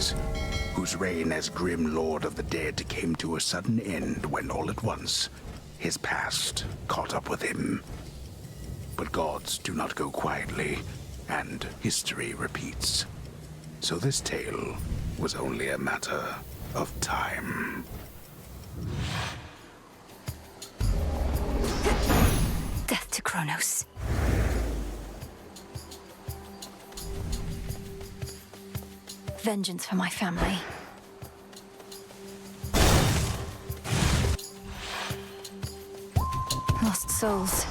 Hades, whose reign as grim lord of the dead came to a sudden end when all at once his past caught up with him. But gods do not go quietly, and history repeats. So this tale was only a matter of time. Death to Kronos. Vengeance for my family. Lost souls.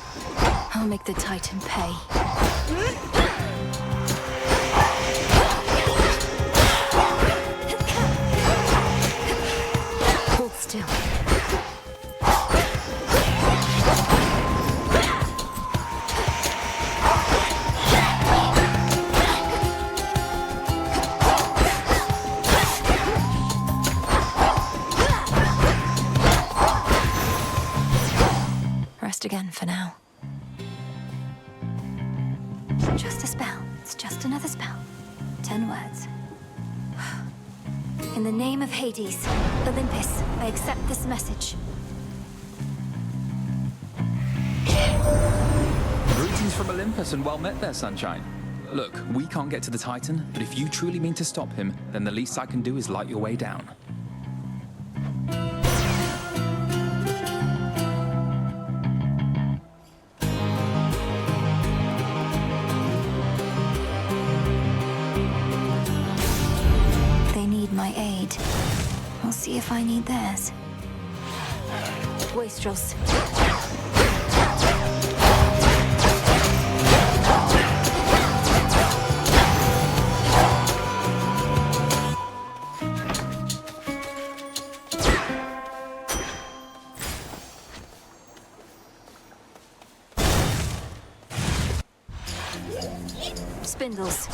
I'll make the Titan pay. Hold still. Rest again for now. Just a spell. It's just another spell. 10 words. In the name of Hades, Olympus, I accept this message. Greetings from Olympus and well met there, Sunshine. Look, we can't get to the Titan, but if you truly mean to stop him, then the least I can do is light your way down. They need my aid. I'll see if I need theirs. Wastrels. Spindles.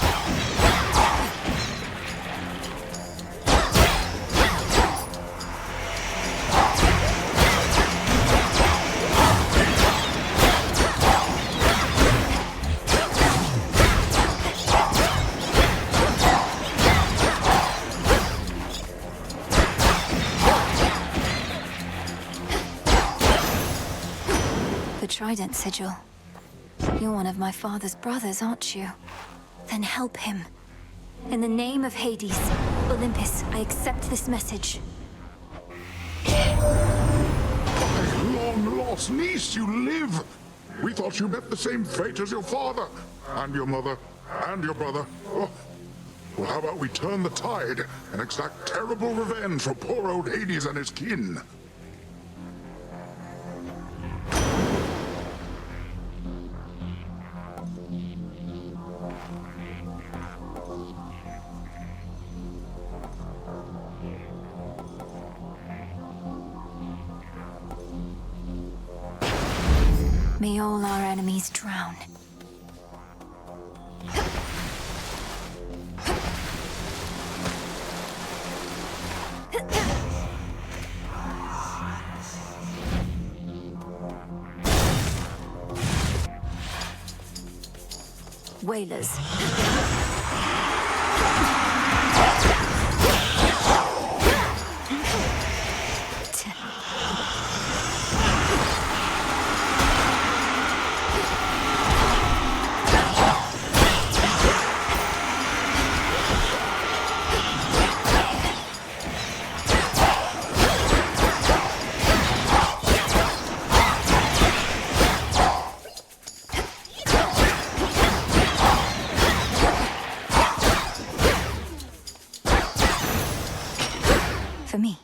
The Trident Sigil. You're one of my father's brothers, aren't you? Then help him. In the name of Hades, Olympus, I accept this message. My long-lost niece, you live! We thought you met the same fate as your father, and your mother, and your brother. Oh. Well, how about we turn the tide and exact terrible revenge for poor old Hades and his kin? May all our enemies drown. Whalers. For me.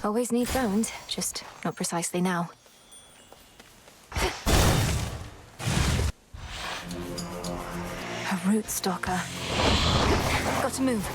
Always need bones, just not precisely now. A root stalker. Got to move.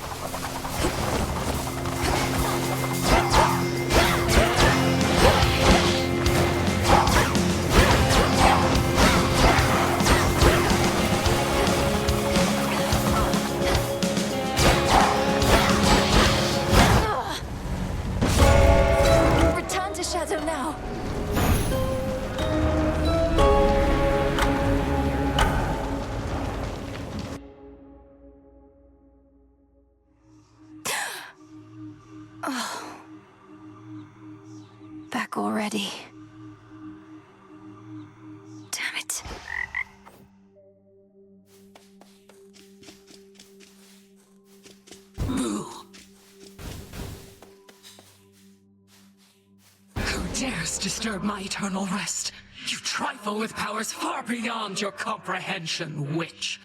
Shadow now. Back already. Damn it. Who dares disturb my eternal rest? You trifle with powers far beyond your comprehension, witch.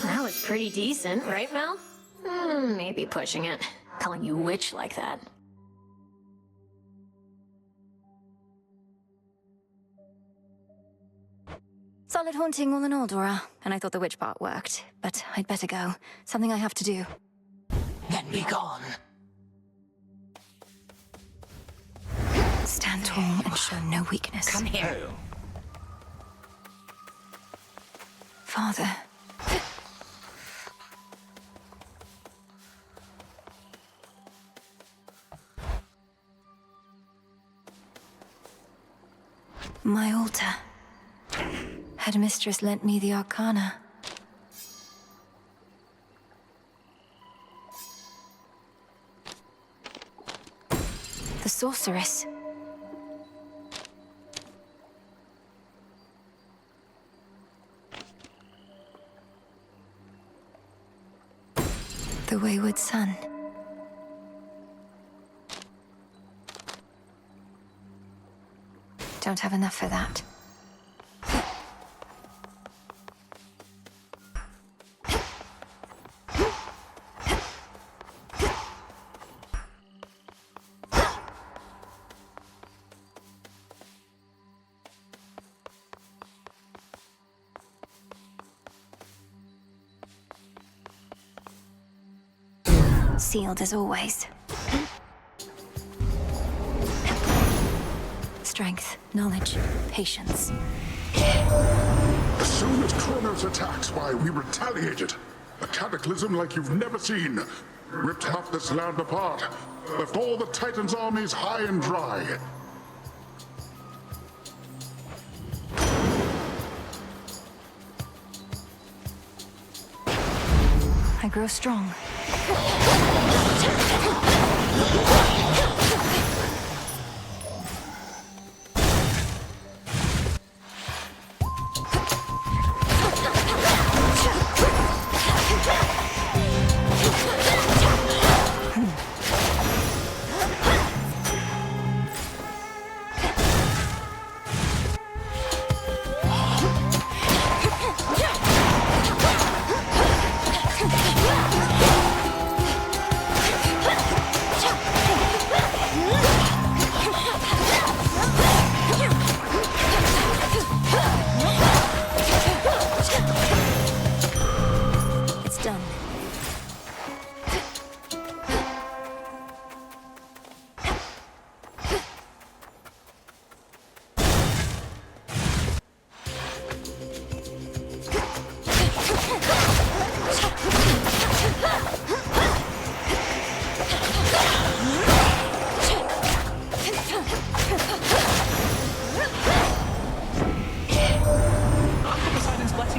That was pretty decent, right, Mel? Maybe pushing it. Calling you witch like that. Solid haunting all in all, Dora. And I thought the witch part worked. But I'd better go. Something I have to do. Then be gone. Stand tall and show no weakness. Come here. Father. My altar. Had Mistress lent me the Arcana. The sorceress. The wayward son. Don't have enough for that. Sealed as always. Strength, knowledge, patience. As soon as Kronos attacks, why, we retaliated. A cataclysm like you've never seen. Ripped half this land apart. Left all the Titans' armies high and dry. I grow strong.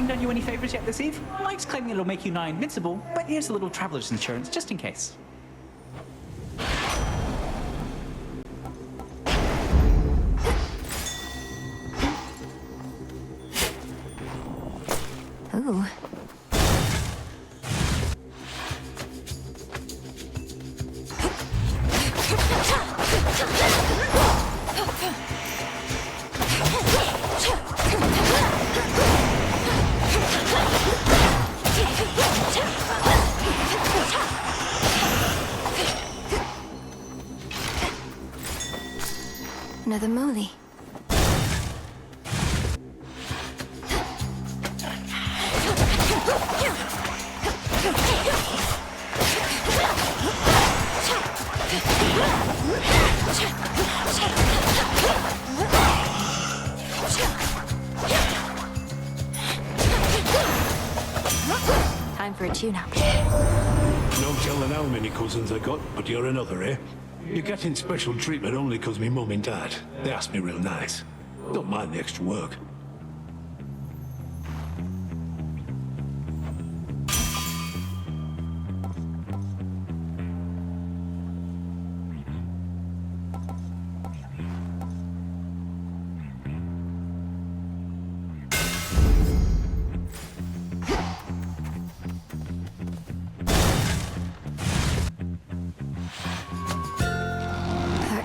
Done you any favors yet this eve? Mike's claiming it'll make you nigh invincible, but here's a little traveler's insurance just in case. Ooh. Another Molly. Time for a tune-up. No telling how many cousins I got, but you're another, eh? You're getting special treatment only 'cause me mum and dad. They asked me real nice. Don't mind the extra work.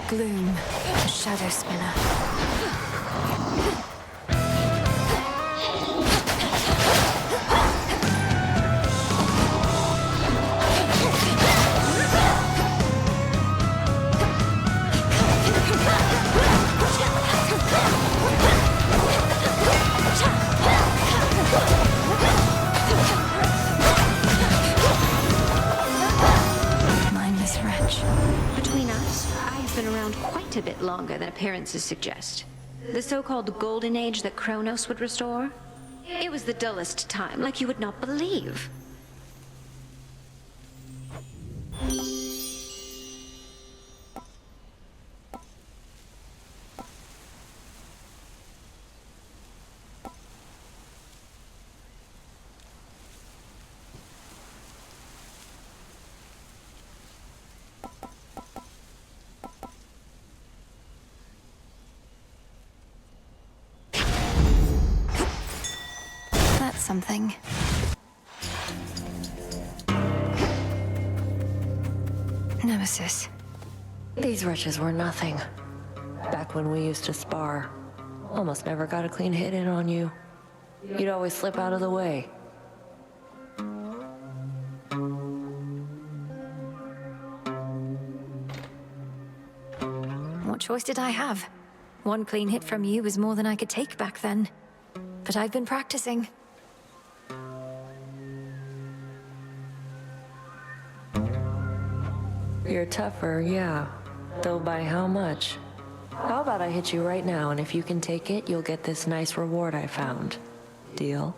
gloom, a shadow spinner. Mindless wretch. Between us, I've been around quite a bit longer than appearances suggest. The so-called golden age that Kronos would restore? It was the dullest time, like you would not believe. That's something. Nemesis. These wretches were nothing. Back when we used to spar, almost never got a clean hit in on you. You'd always slip out of the way. What choice did I have? One clean hit from you was more than I could take back then. But I've been practicing. You're tougher, yeah. Though by how much? How about I hit you right now, and if you can take it, you'll get this nice reward I found. Deal?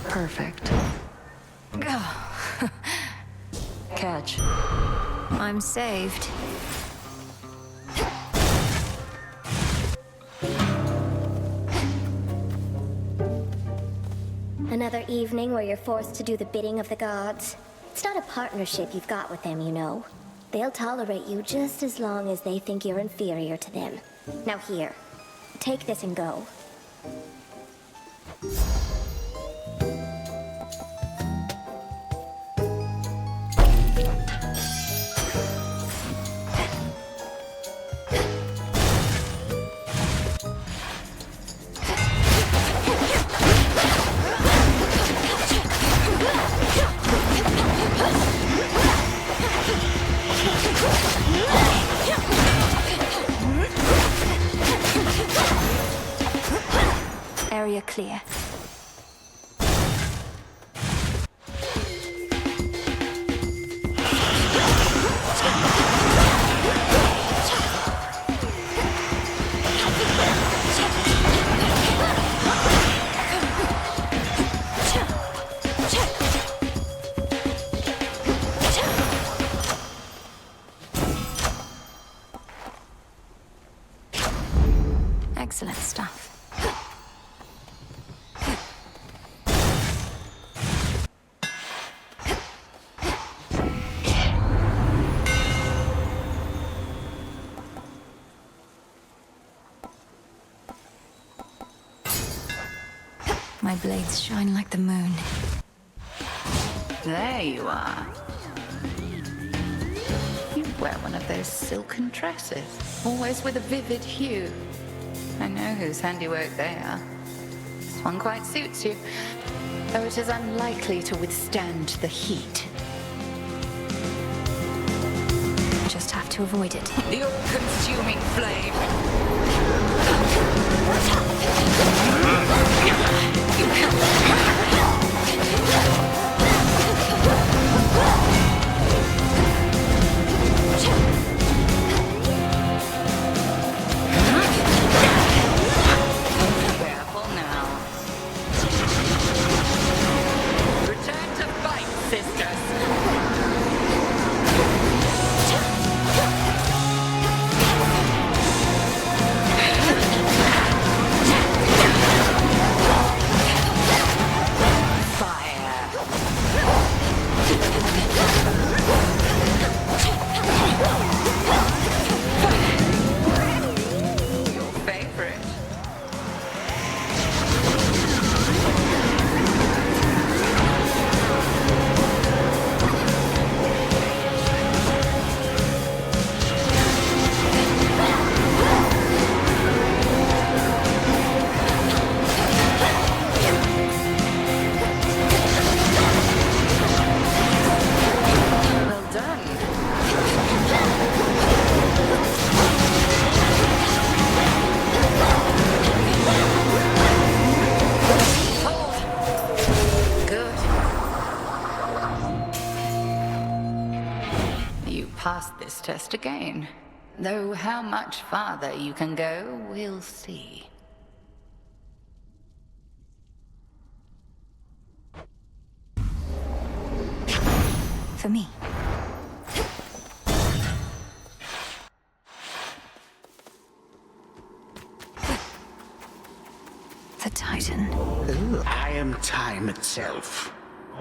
Perfect. Catch. I'm saved. Another evening where you're forced to do the bidding of the gods. It's not a partnership you've got with them, you know. They'll tolerate you just as long as they think you're inferior to them. Now here, take this and go. Area clear. Excellent stuff. My blades shine like the moon. There you are. You wear one of those silken dresses, always with a vivid hue. I know whose handiwork they are. This one quite suits you, though it is unlikely to withstand the heat. Just have to avoid it. The all-consuming flame. Careful now. Return to fight, sisters. pass this test again. Though how much farther you can go, we'll see. For me. The Titan. I am time itself.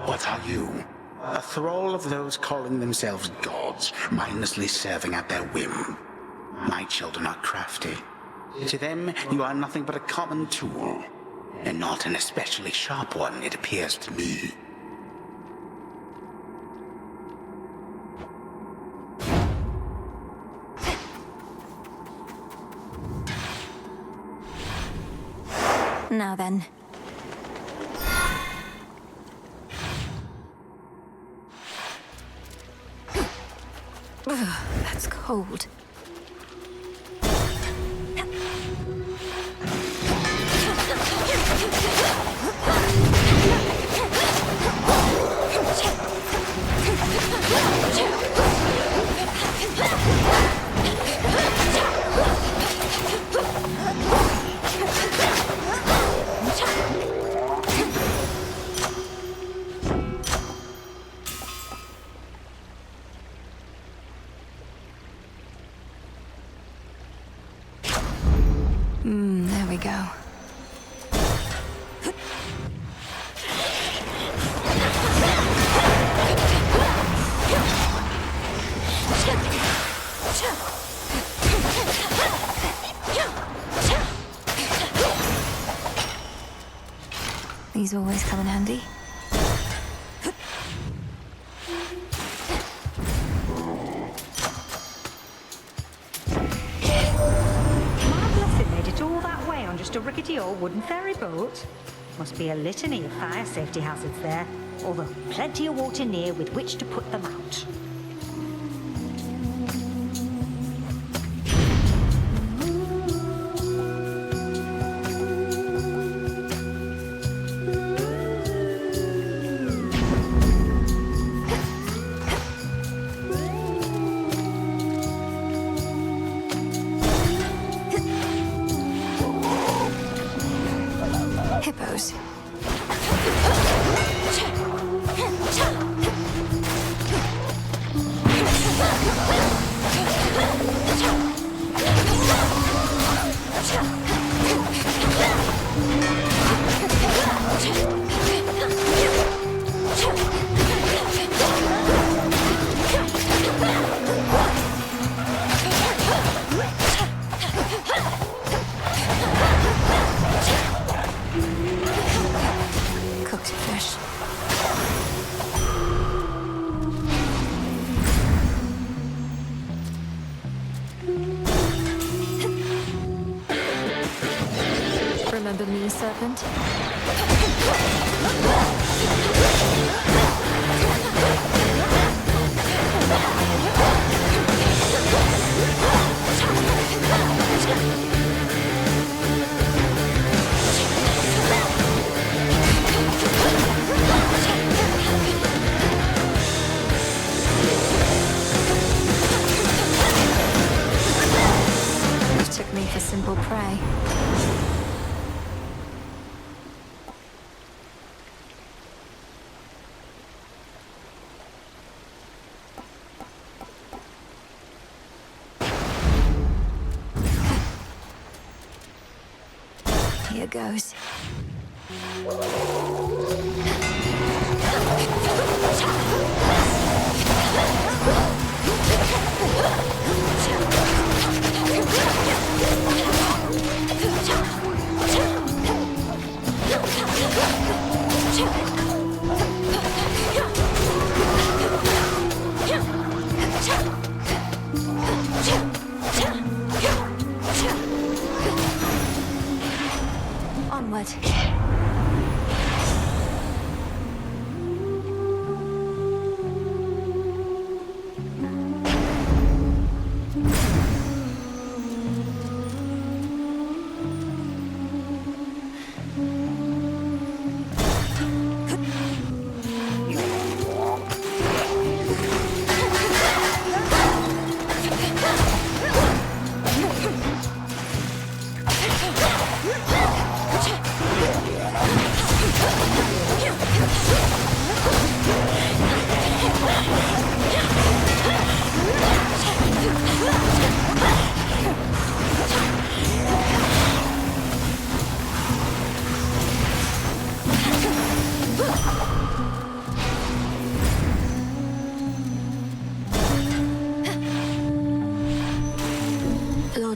What are you? A thrall of those calling themselves gods, mindlessly serving at their whim. My children are crafty. To them, you are nothing but a common tool. And not an especially sharp one, it appears to me. Now then. Ugh, that's cold. There we go. These always come in handy. Just a rickety old wooden ferry boat. Must be a litany of fire safety hazards there, although plenty of water near with which to put them out. Hippos. Cooked fish. Remember me, serpent? Took me for simple prey. Here goes. Onward.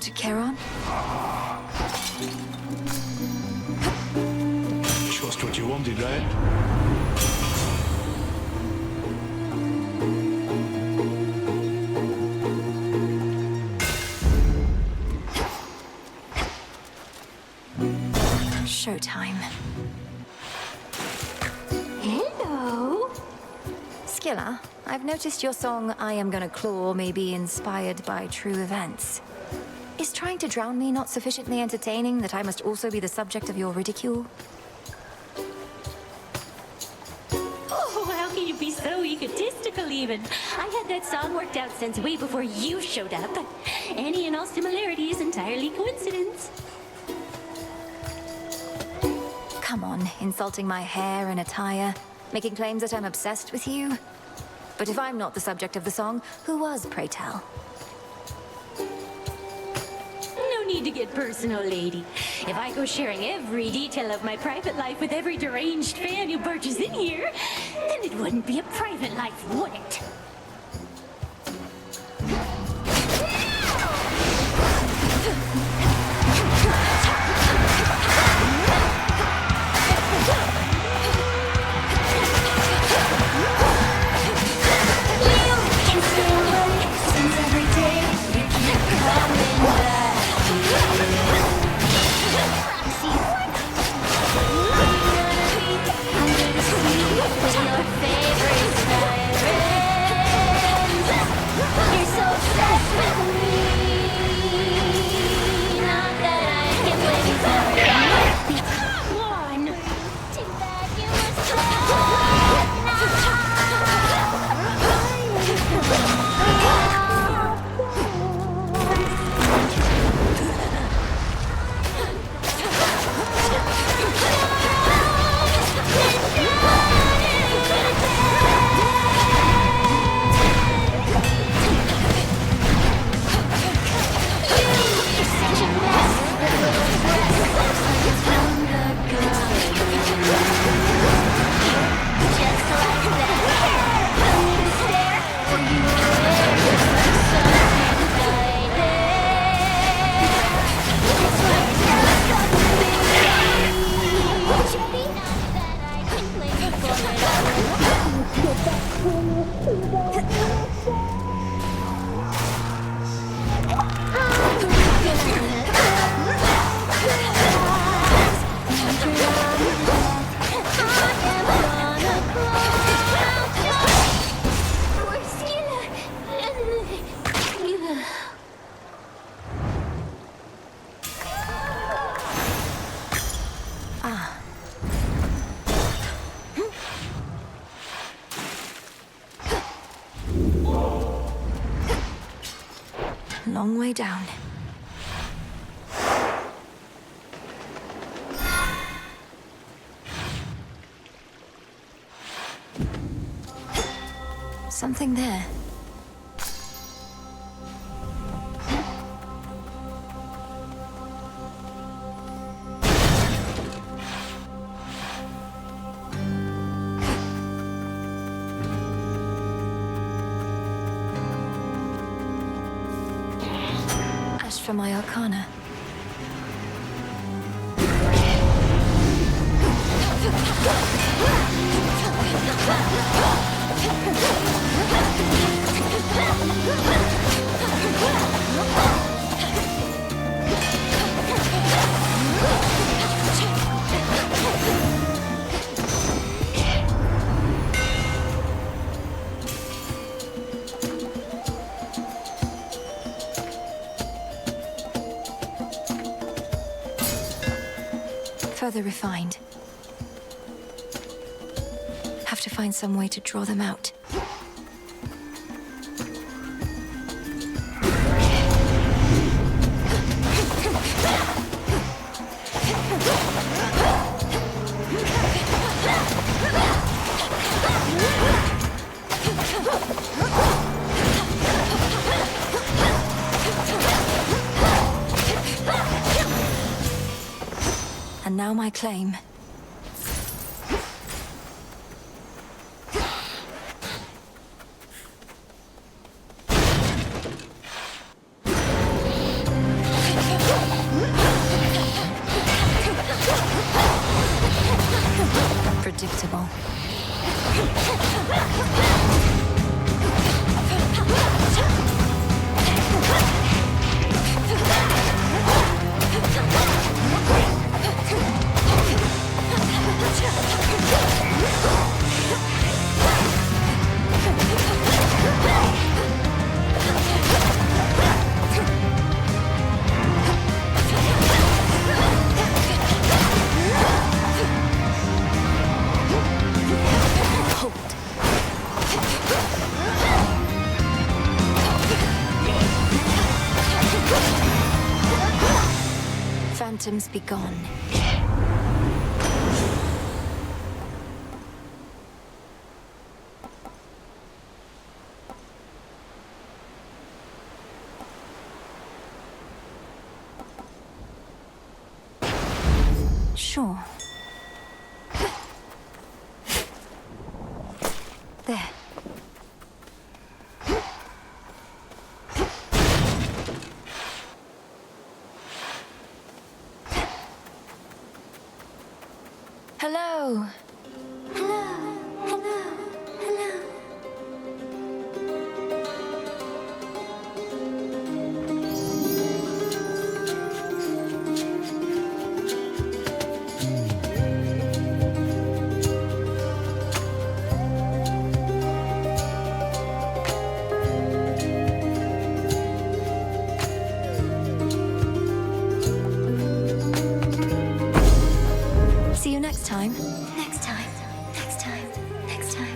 Lord Charon? Just what you wanted, right? Showtime. Hello. Skilla, I've noticed your song I Am Gonna Claw may be inspired by true events. Is trying to drown me not sufficiently entertaining that I must also be the subject of your ridicule? Oh, how can you be so egotistical even? I had that song worked out since way before you showed up. Any and all similarity is entirely coincidence. Come on, insulting my hair and attire, making claims that I'm obsessed with you. But if I'm not the subject of the song, who was, pray tell? No need to get personal, lady. If I go sharing every detail of my private life with every deranged fan who barges in here, then it wouldn't be a private life, would it? Long way down. Something there. For my arcana. Further refined. Have to find some way to draw them out. And now my claim. phantoms be gone. Sure. There. Hello. Hello, hello, hello. See you next time. Next time, next time, next time.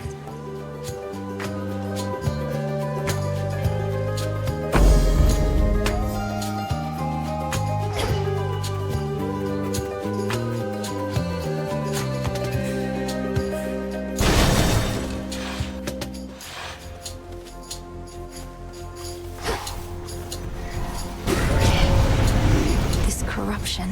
This corruption.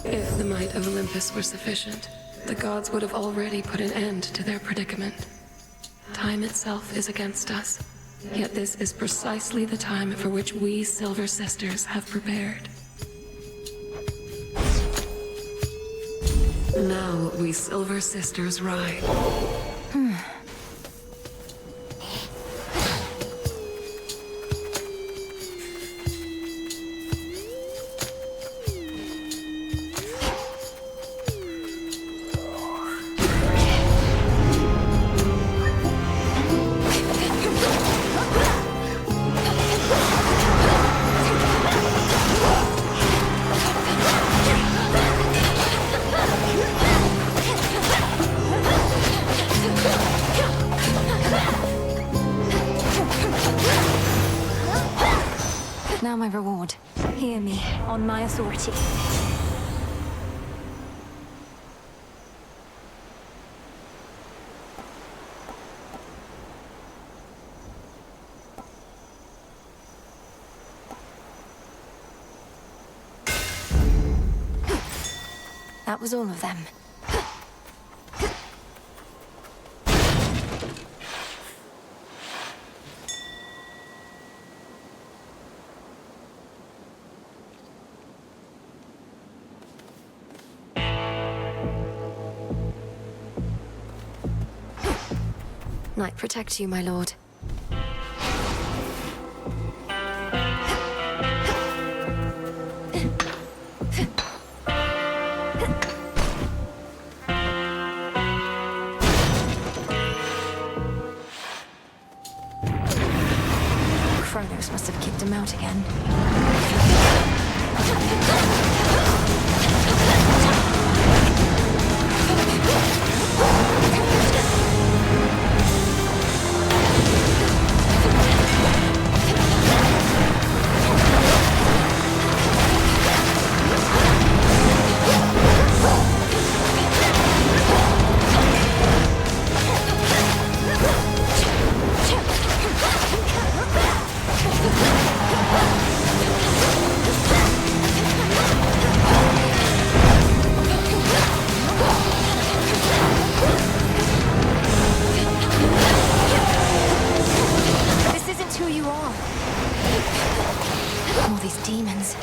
If the might of Olympus were sufficient, the gods would have already put an end to their predicament. Time itself is against us, yet this is precisely the time for which we Silver Sisters have prepared. Now we Silver Sisters ride. Now my reward. Hear me, on my authority. That was all of them. Night protect you, my lord. Kronos must have kicked him out again. these demons.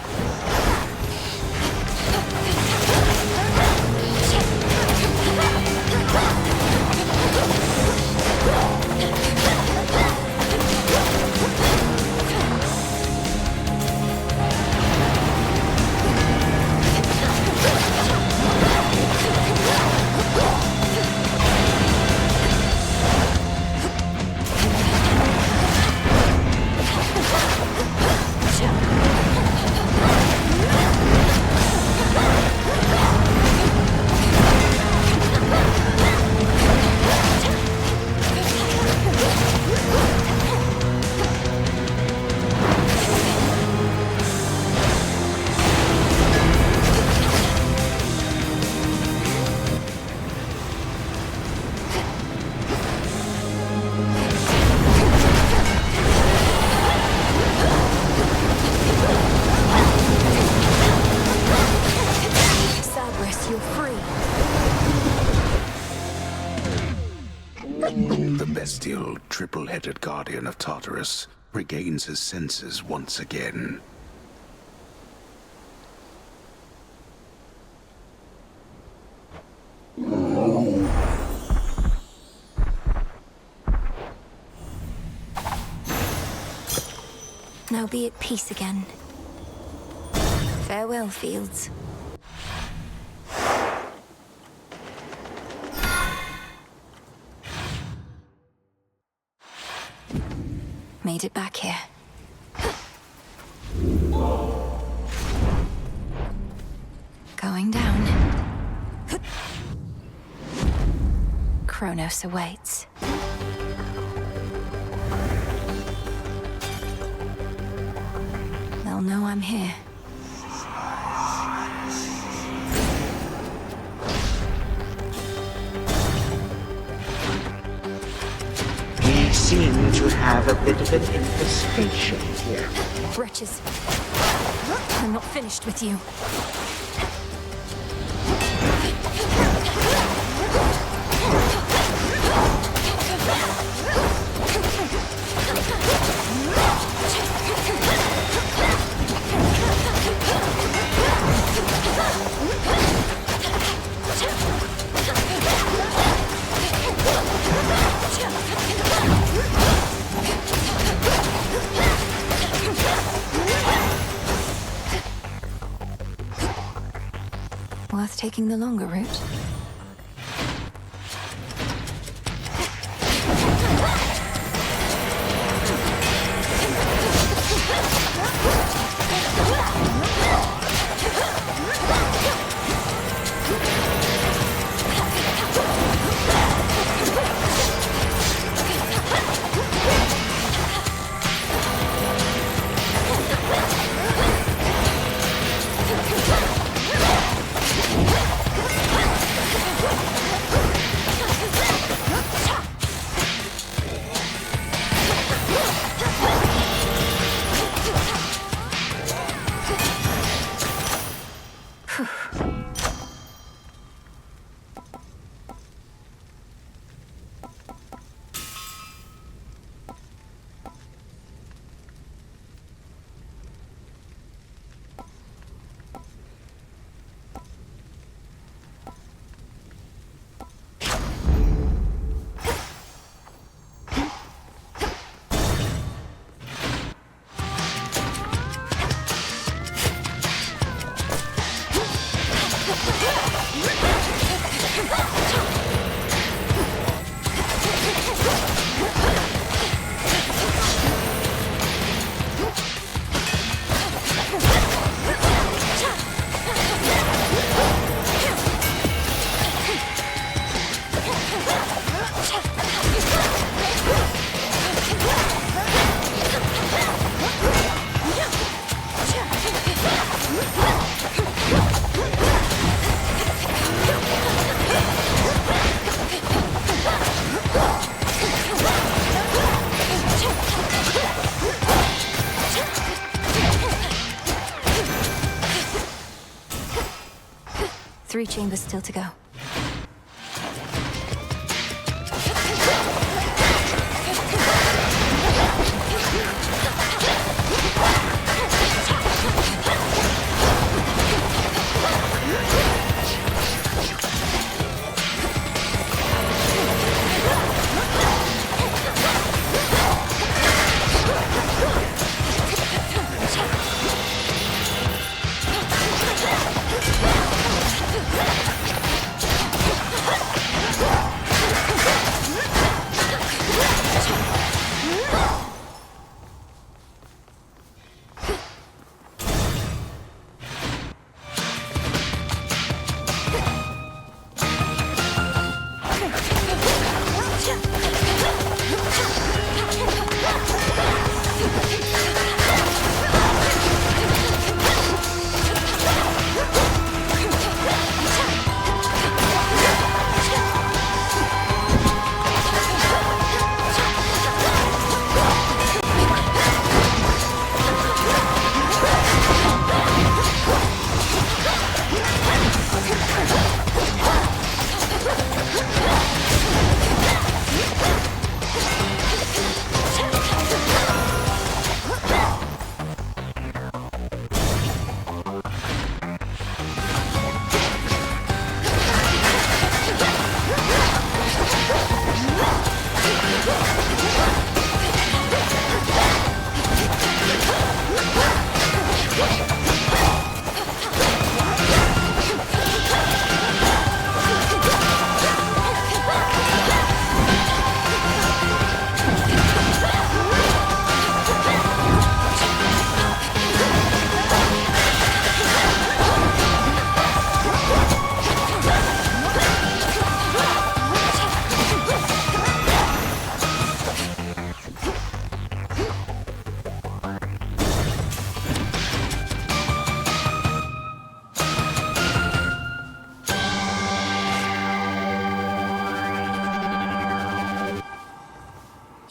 The bestial, triple-headed guardian of Tartarus regains his senses once again. Now be at peace again. Farewell, fields. Made it back here. Going down. Kronos awaits. They'll know I'm here. We seem to have a bit of an infestation here. Wretches. I'm not finished with you. Worth taking the longer route? Three chambers still to go.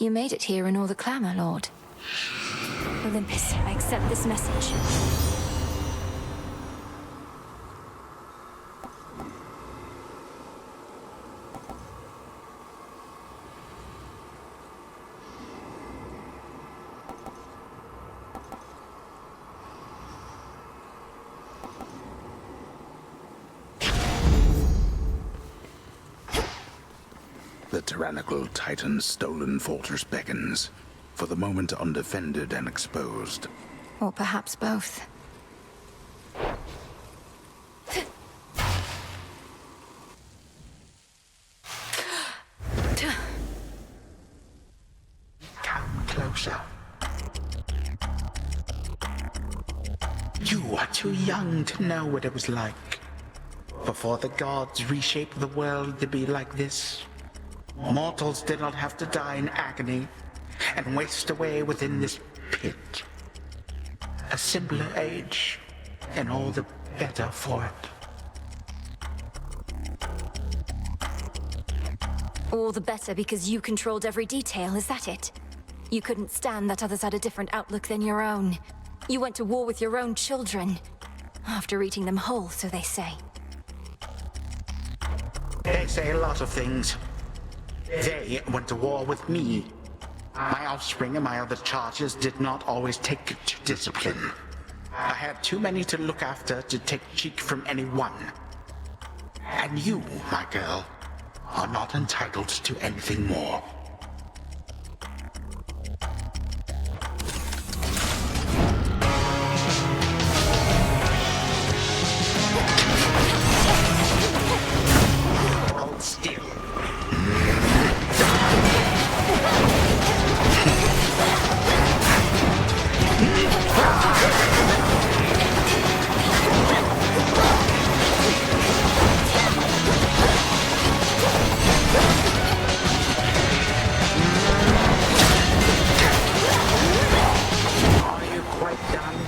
You made it here in all the clamor, Lord. Olympus, I accept this message. The tyrannical Titan's stolen fortress beckons, for the moment undefended and exposed. Or perhaps both. Come closer. You are too young to know what it was like before the gods reshaped the world to be like this. Mortals did not have to die in agony and waste away within this pit. A simpler age, and all the better for it. All the better because you controlled every detail, is that it? You couldn't stand that others had a different outlook than your own. You went to war with your own children. After eating them whole, so they say. They say a lot of things. They went to war with me. My offspring and my other charges did not always take to discipline. I had too many to look after to take cheek from anyone. And you, my girl, are not entitled to anything more. Hold still. Are you quite done?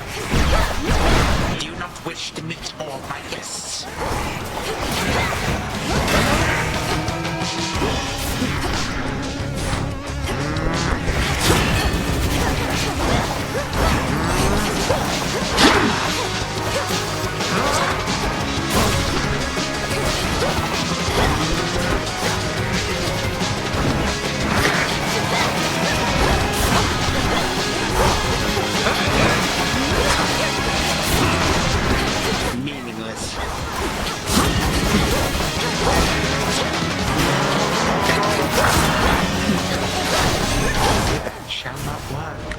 Do you not wish to meet all my guests? Meaningless. That shall not work.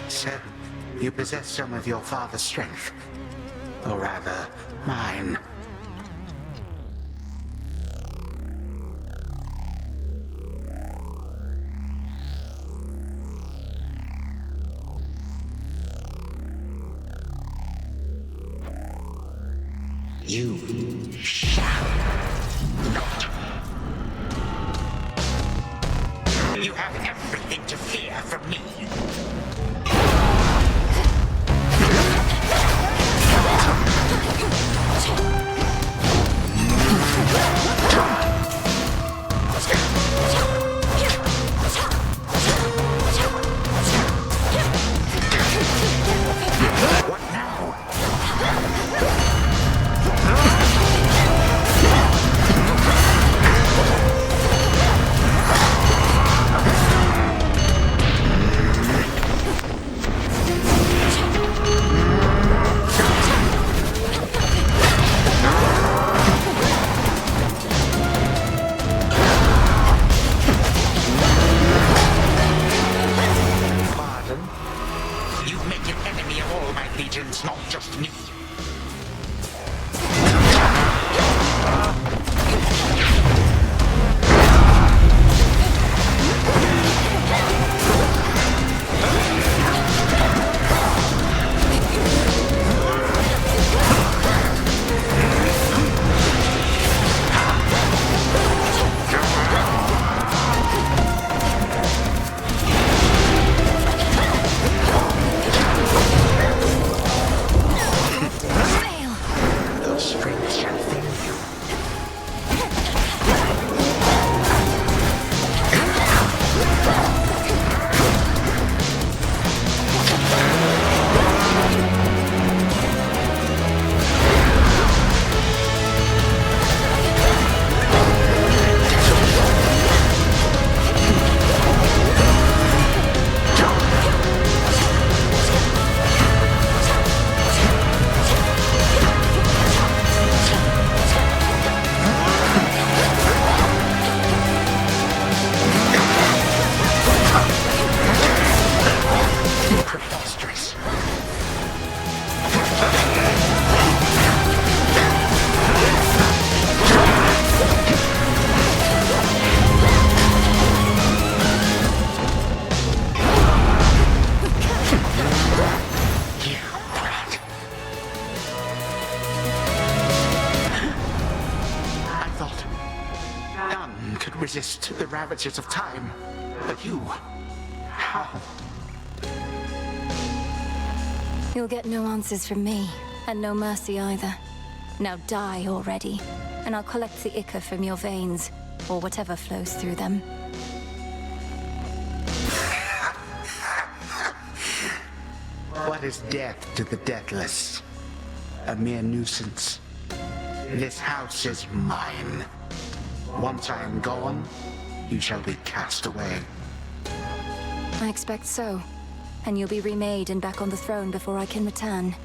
So, you possess some of your father's strength. Or rather, mine. You shall not. You have everything to fear from me. What now? ravages of time. But you... how? You'll get no answers from me, and no mercy either. Now die already, and I'll collect the ichor from your veins, or whatever flows through them. What is death to the deathless? A mere nuisance. This house is mine. Once I am gone, you shall be cast away. I expect so. And you'll be remade and back on the throne before I can return.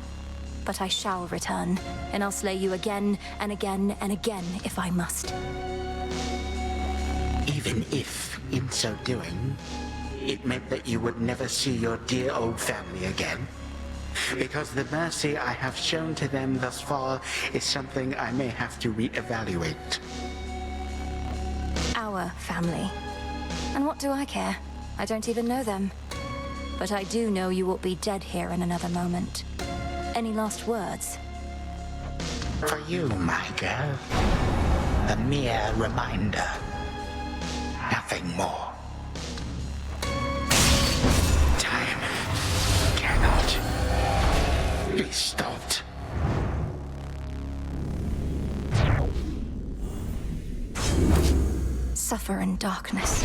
But I shall return, and I'll slay you again and again and again if I must. Even if, in so doing, it meant that you would never see your dear old family again. Because the mercy I have shown to them thus far is something I may have to reevaluate. Our family. And what do I care? I don't even know them. But I do know you will be dead here in another moment. Any last words? For you, my girl, a mere reminder. Nothing more. Time cannot be stopped. Suffer in darkness.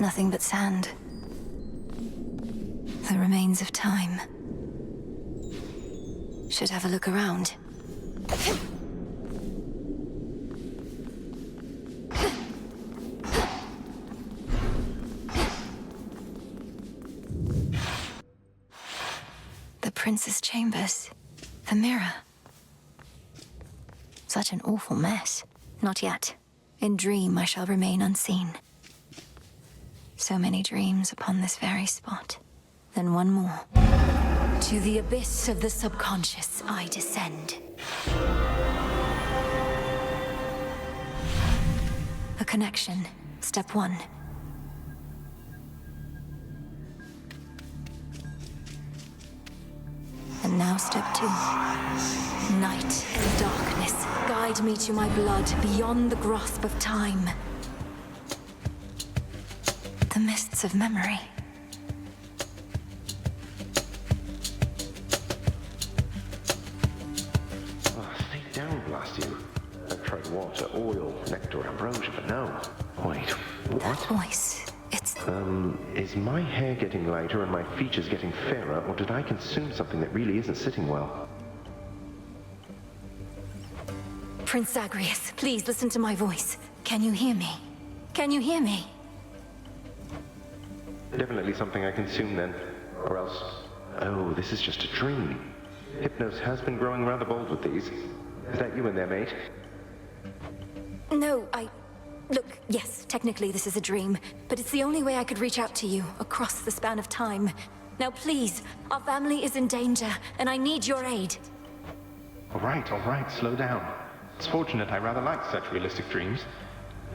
Nothing but sand. The remains of time. Should have a look around. The Prince's chambers. The mirror. Such an awful mess. Not yet. In dream I shall remain unseen. So many dreams upon this very spot. Then one more. To the abyss of the subconscious I descend. A connection. Step 1. And now step 2. Night and darkness. Guide me to my blood beyond the grasp of time. The mists of memory. Stay down, blast you. I've tried water, oil, nectar, ambrosia, but no. Wait, what? That voice, it's... Is my hair getting lighter and my features getting fairer, or did I consume something that really isn't sitting well? Prince Zagreus, please listen to my voice. Can you hear me? Can you hear me? Definitely something I consume then. Or else... Oh, this is just a dream. Hypnos has been growing rather bold with these. Is that you in there, mate? No, Look, yes, technically this is a dream, but it's the only way I could reach out to you, across the span of time. Now please, our family is in danger, and I need your aid. All right, slow down. It's fortunate I rather like such realistic dreams.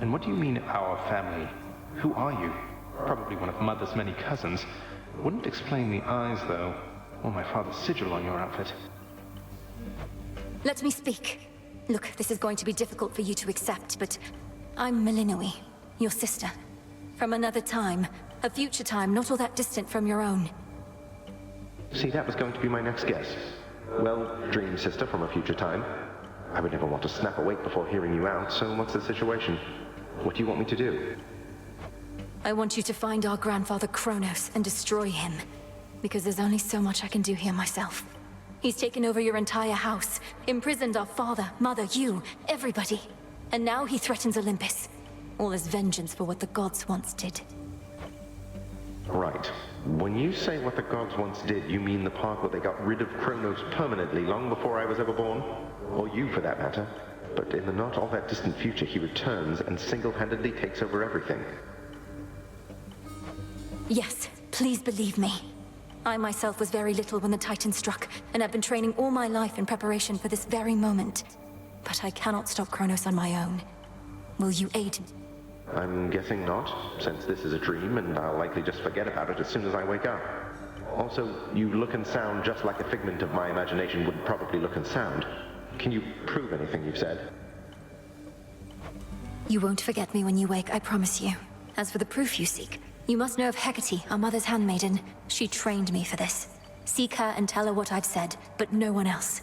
And what do you mean, our family? Who are you? Probably one of Mother's many cousins. Wouldn't explain the eyes, though, or my father's sigil on your outfit. Let me speak. Look, this is going to be difficult for you to accept, but I'm Melinoi, your sister. From another time. A future time not all that distant from your own. See, that was going to be my next guess. Well, dream sister from a future time. I would never want to snap awake before hearing you out, so what's the situation? What do you want me to do? I want you to find our grandfather Kronos and destroy him. Because there's only so much I can do here myself. He's taken over your entire house, imprisoned our father, mother, you, everybody. And now he threatens Olympus. All as vengeance for what the gods once did. Right. When you say what the gods once did, you mean the part where they got rid of Kronos permanently long before I was ever born? Or you, for that matter. But in the not all that distant future, he returns and single-handedly takes over everything. Yes, please believe me. I myself was very little when the Titan struck, and I've been training all my life in preparation for this very moment. But I cannot stop Kronos on my own. Will you aid me? I'm guessing not, since this is a dream and I'll likely just forget about it as soon as I wake up. Also, you look and sound just like a figment of my imagination would probably look and sound. Can you prove anything you've said? You won't forget me when you wake, I promise you. As for the proof you seek, you must know of Hecate, our mother's handmaiden. She trained me for this. Seek her and tell her what I've said, but no one else.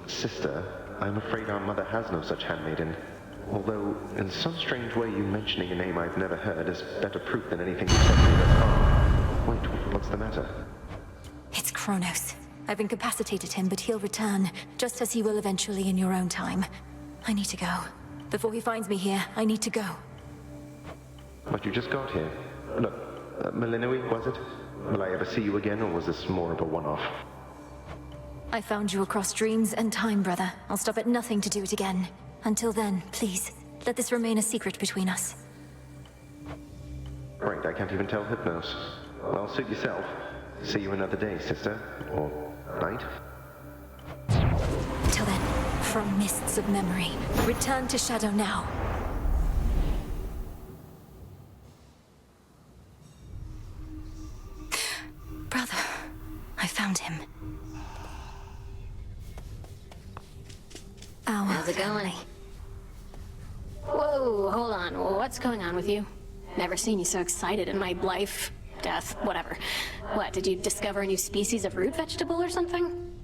Sister, I'm afraid our mother has no such handmaiden. Although, in some strange way, you mentioning a name I've never heard is better proof than anything you've said to me thus far. Wait, what's the matter? It's Kronos. I've incapacitated him, but he'll return, just as he will eventually in your own time. I need to go. Before he finds me here, I need to go. But you just got here. Look, Melinoi, was it? Will I ever see you again, or was this more of a one-off? I found you across dreams and time, brother. I'll stop at nothing to do it again. Until then, please, let this remain a secret between us. Right, I can't even tell Hypnos. Well, suit yourself. See you another day, sister. Or night. Till then, from mists of memory, return to Shadow now. Brother, I found him. How's it going? Whoa, hold on. What's going on with you? Never seen you so excited in my life. Death, whatever. What, did you discover a new species of root vegetable or something?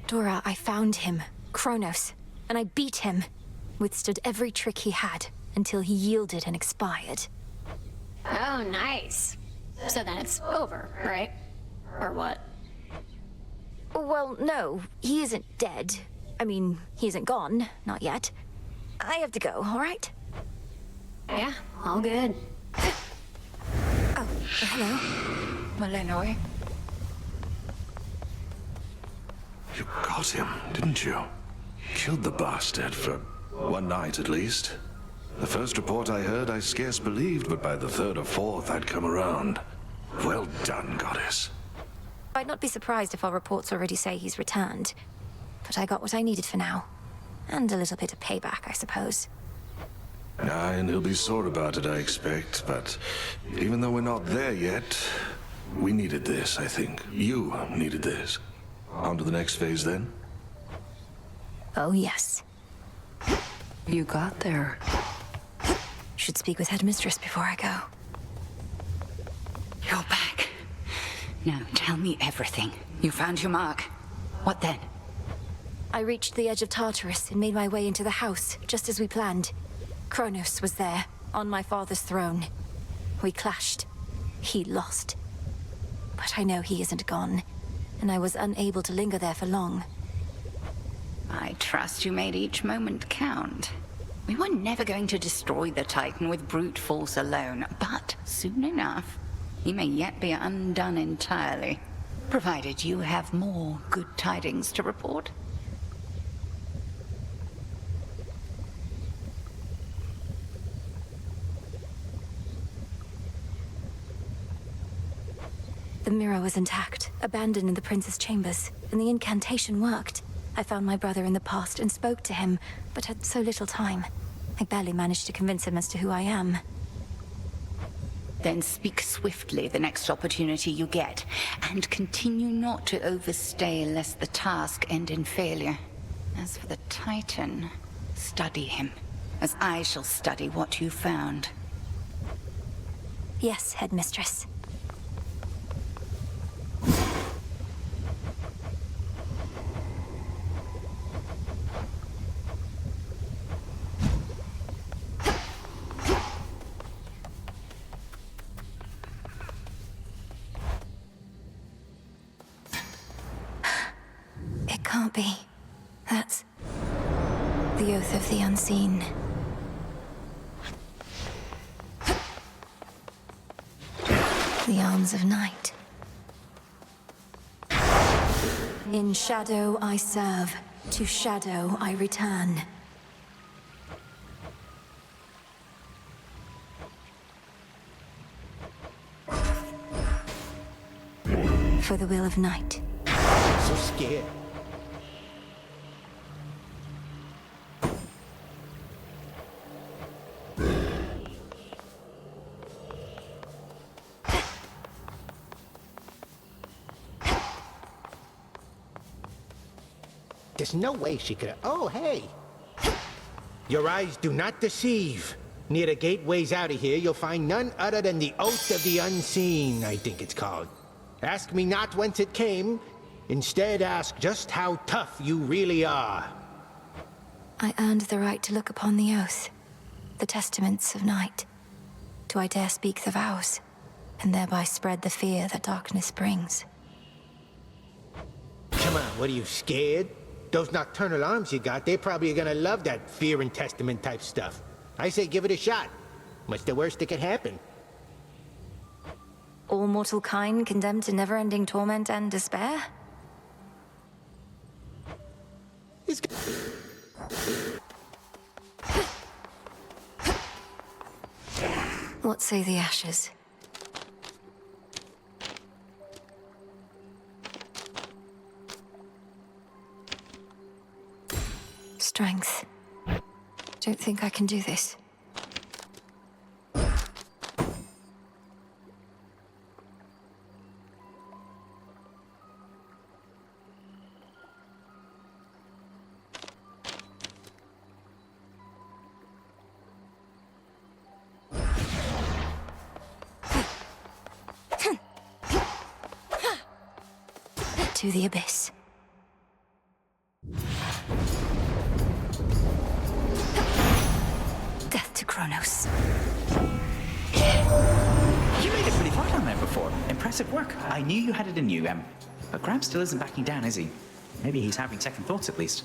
Dora, I found him. Kronos. And I beat him. Withstood every trick he had, until he yielded and expired. Oh, nice. So then it's over, right? Or what? Well, no. He isn't dead. I mean, he isn't gone. Not yet. I have to go, all right? Yeah, all good. Oh, hello. Melinoi. You got him, didn't you? Killed the bastard for one night at least. The first report I heard I scarce believed, but by the third or fourth I'd come around. Well done, goddess. I'd not be surprised if our reports already say he's returned. But I got what I needed for now. And a little bit of payback, I suppose. Aye, and he'll be sore about it, I expect. But even though we're not there yet, we needed this, I think. You needed this. On to the next phase, then? Oh, yes. You got there. Should speak with Headmistress before I go. You're back. Now tell me everything. You found your mark. What then? I reached the edge of Tartarus and made my way into the house, just as we planned. Kronos was there, on my father's throne. We clashed. He lost. But I know he isn't gone, and I was unable to linger there for long. I trust you made each moment count. We were never going to destroy the Titan with brute force alone, but soon enough, he may yet be undone entirely, provided you have more good tidings to report. The mirror was intact, abandoned in the prince's chambers, and the incantation worked. I found my brother in the past and spoke to him, but had so little time. I barely managed to convince him as to who I am. Then speak swiftly the next opportunity you get, and continue not to overstay lest the task end in failure. As for the Titan, study him, as I shall study what you found. Yes, Headmistress. Can't be. That's the oath of the unseen. The arms of night. In shadow I serve, to shadow I return. For the will of night. So scared. There's no way she could have... Oh, hey! Your eyes do not deceive. Near the gateways out of here, you'll find none other than the Oath of the Unseen, I think it's called. Ask me not whence it came. Instead, ask just how tough you really are. I earned the right to look upon the oath, the testaments of night. Do I dare speak the vows, and thereby spread the fear that darkness brings? Come on, what are you, scared? Those nocturnal arms you got, they're probably gonna love that fear and testament type stuff. I say give it a shot. What's the worst that could happen? All mortal kind condemned to never-ending torment and despair? What say the ashes? Strength. Don't think I can do this. To the abyss. Death to Kronos. You made it pretty far down there before. Impressive work. I knew you had it in you, but Graham still isn't backing down, is he? Maybe he's having second thoughts at least.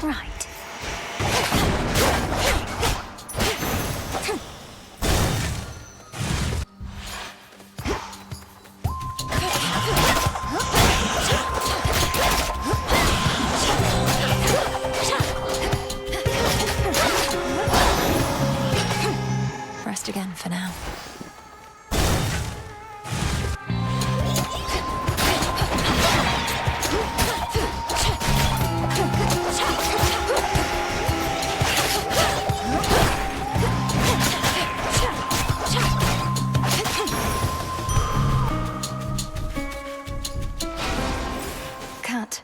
Right. Rest again for now. Cat.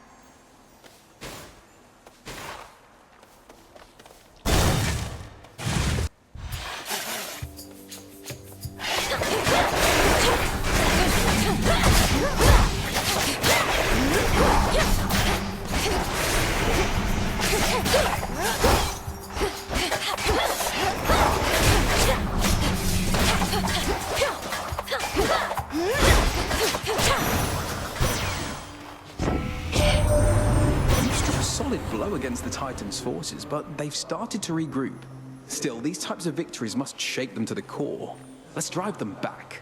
Solid blow against the Titans' forces, but they've started to regroup. Still, these types of victories must shake them to the core. Let's drive them back.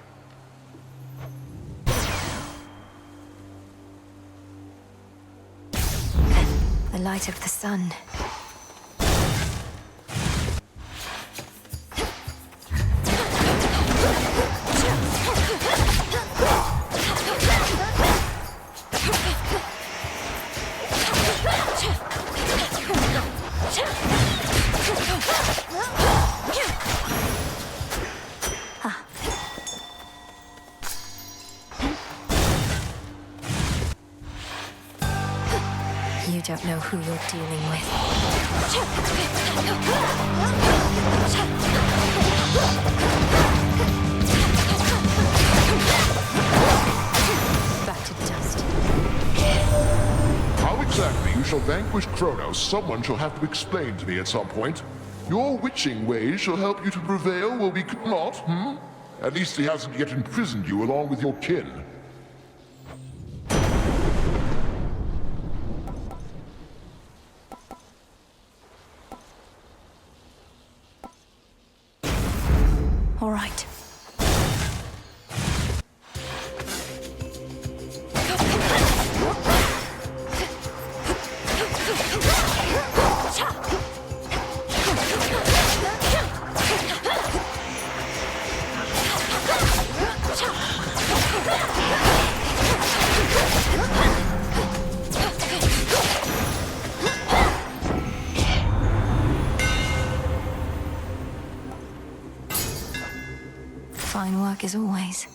The light of the sun. You don't know who you're dealing with. Back to dust. How exactly you shall vanquish Kronos, someone shall have to explain to me at some point. Your witching ways shall help you to prevail where we could not, At least he hasn't yet imprisoned you along with your kin. All right. work as always.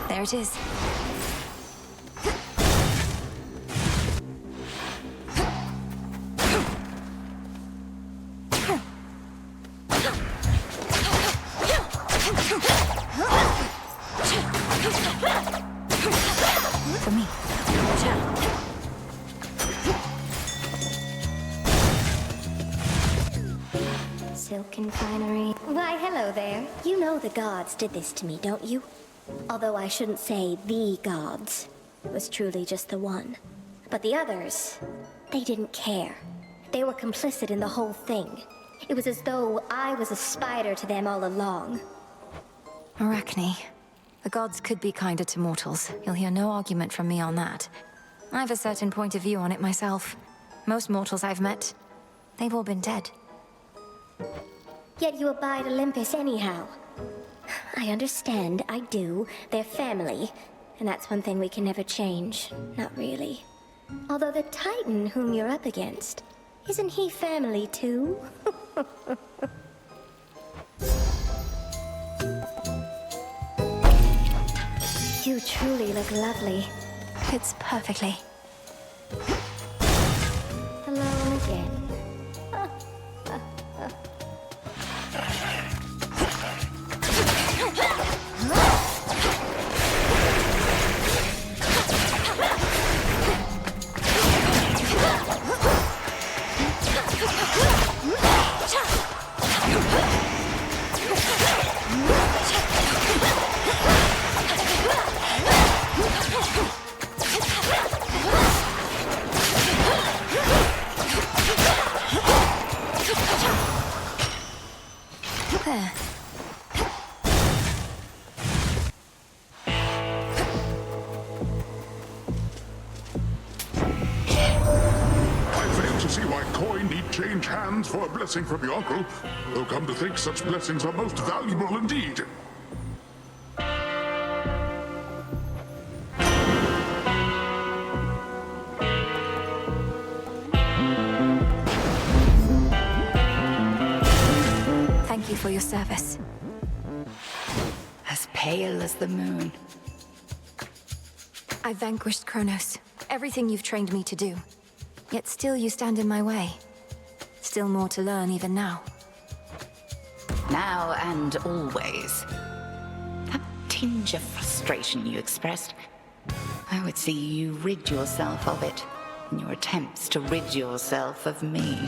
There it is. For me. Silken finery. Why, hello there. You know the gods did this to me, don't you? Although I shouldn't say the gods. It was truly just the one. But the others, they didn't care. They were complicit in the whole thing. It was as though I was a spider to them all along. Arachne. The gods could be kinder to mortals. You'll hear no argument from me on that. I have a certain point of view on it myself. Most mortals I've met, they've all been dead. Yet you abide Olympus anyhow. I understand, I do. They're family. And that's one thing we can never change. Not really. Although the Titan whom you're up against, isn't he family too? You truly look lovely. Fits perfectly. Hello again. There. I fail to see why coin need change hands for a blessing from your uncle. Though come to think, such blessings are most valuable indeed. Thank you for your service. As pale as the moon. I vanquished Kronos. Everything you've trained me to do. Yet still you stand in my way. Still more to learn even now. Now and always. That tinge of frustration you expressed, I would see you rid yourself of it in your attempts to rid yourself of me.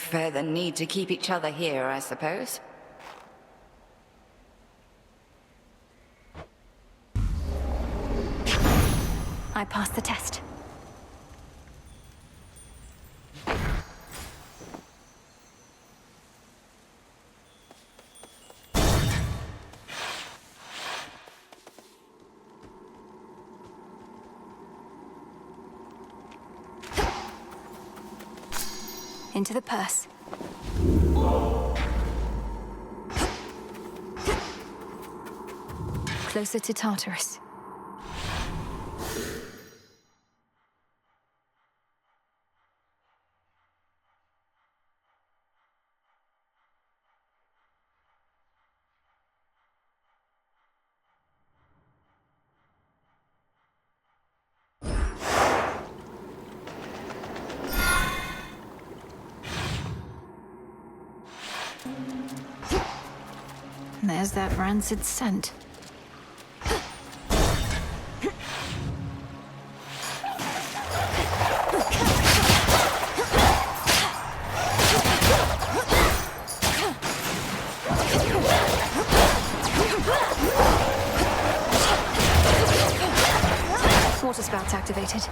Further need to keep each other here, I suppose. I passed the test. Into the purse. Closer to Tartarus. There's that rancid scent. Water spout's activated.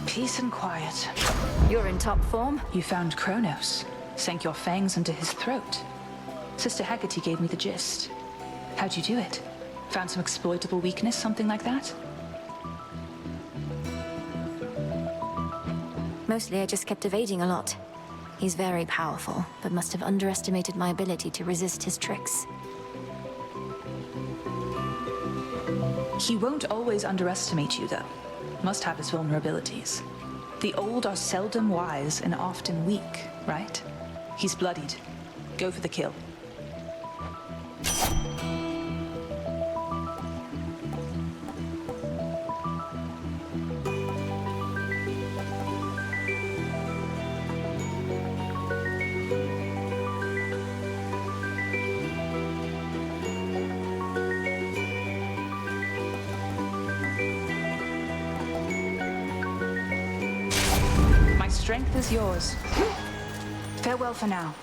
Peace and quiet. You're in top form. You found Kronos. Sank your fangs into his throat. Sister Hecate gave me the gist. How'd you do it? Found some exploitable weakness, something like that? Mostly I just kept evading a lot. He's very powerful, but must have underestimated my ability to resist his tricks. He won't always underestimate you, though. Must have his vulnerabilities. The old are seldom wise and often weak, right? He's bloodied. Go for the kill. Strength is yours. Farewell for now.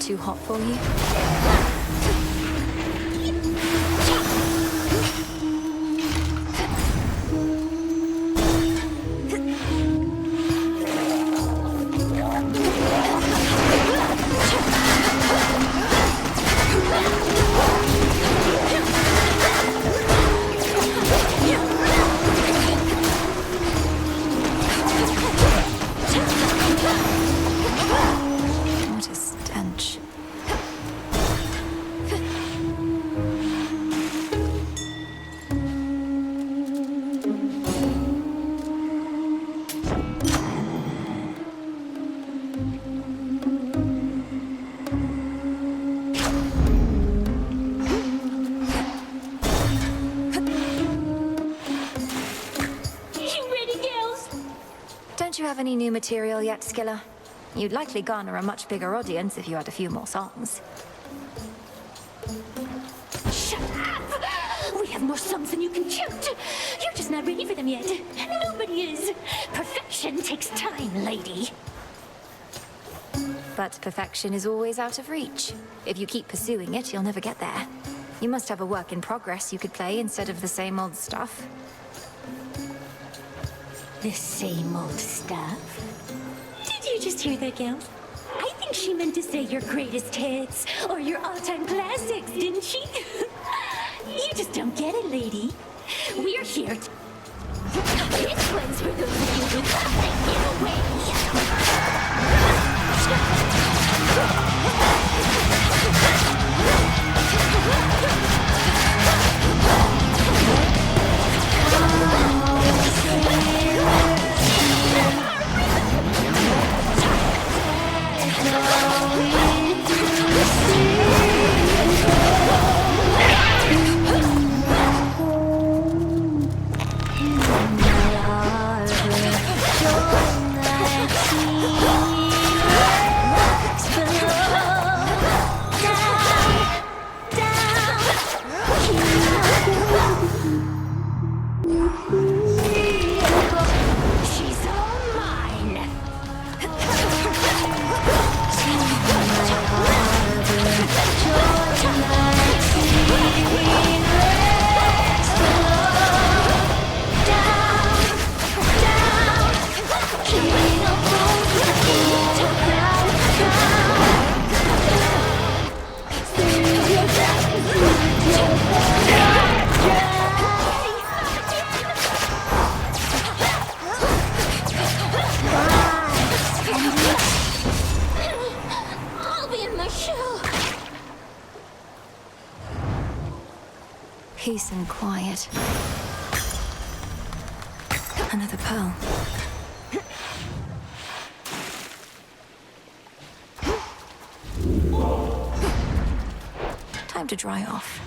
Too hot for you? have any new material yet, Skilla? You'd likely garner a much bigger audience if you had a few more songs. Shut up! We have more songs than you can count. You're just not ready for them yet. Nobody is. Perfection takes time, lady. But perfection is always out of reach. If you keep pursuing it, you'll never get there. You must have a work in progress you could play instead of the same old stuff. The same old stuff? Did you just hear that, Gal? I think she meant to say your greatest hits or your all-time classics, didn't she? You just don't get it, lady. We're here to... This one's for those of you who thought they'd get away. Peace and quiet. Another pearl. Time to dry off.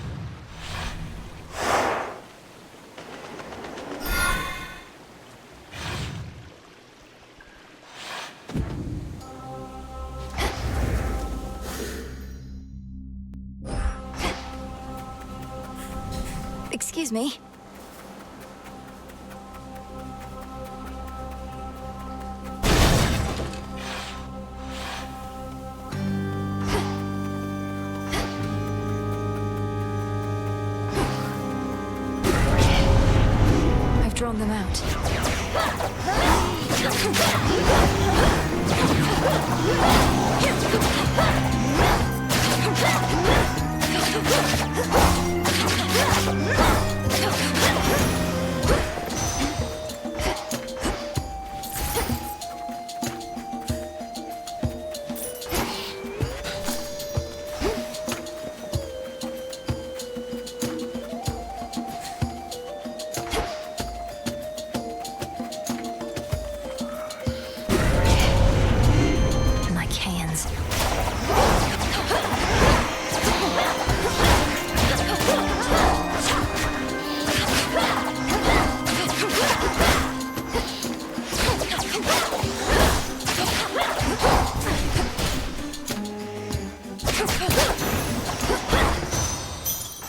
Excuse me. I've drawn them out.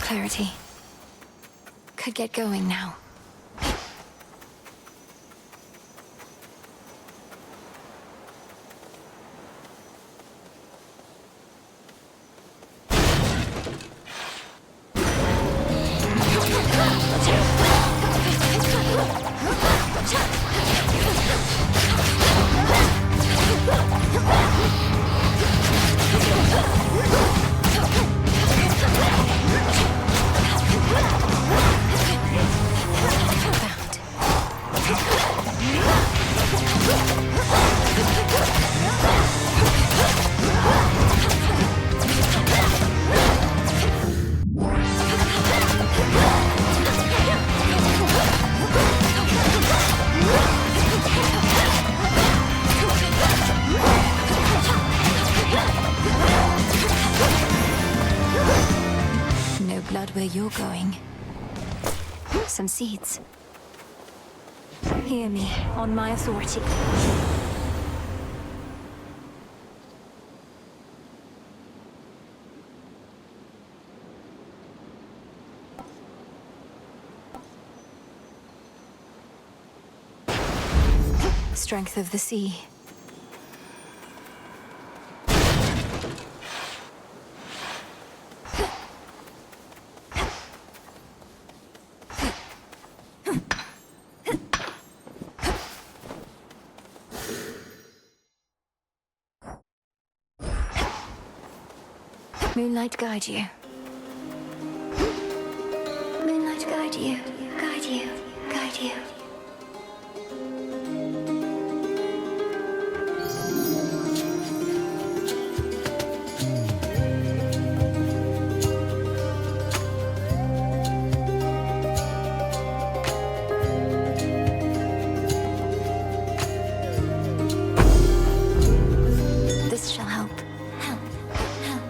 Clarity. Could get going now. Where you're going. Some seeds. Hear me, on my authority. strength of the sea. Moonlight guide you. Moonlight guide you, guide you, guide you. This shall help. Help, help.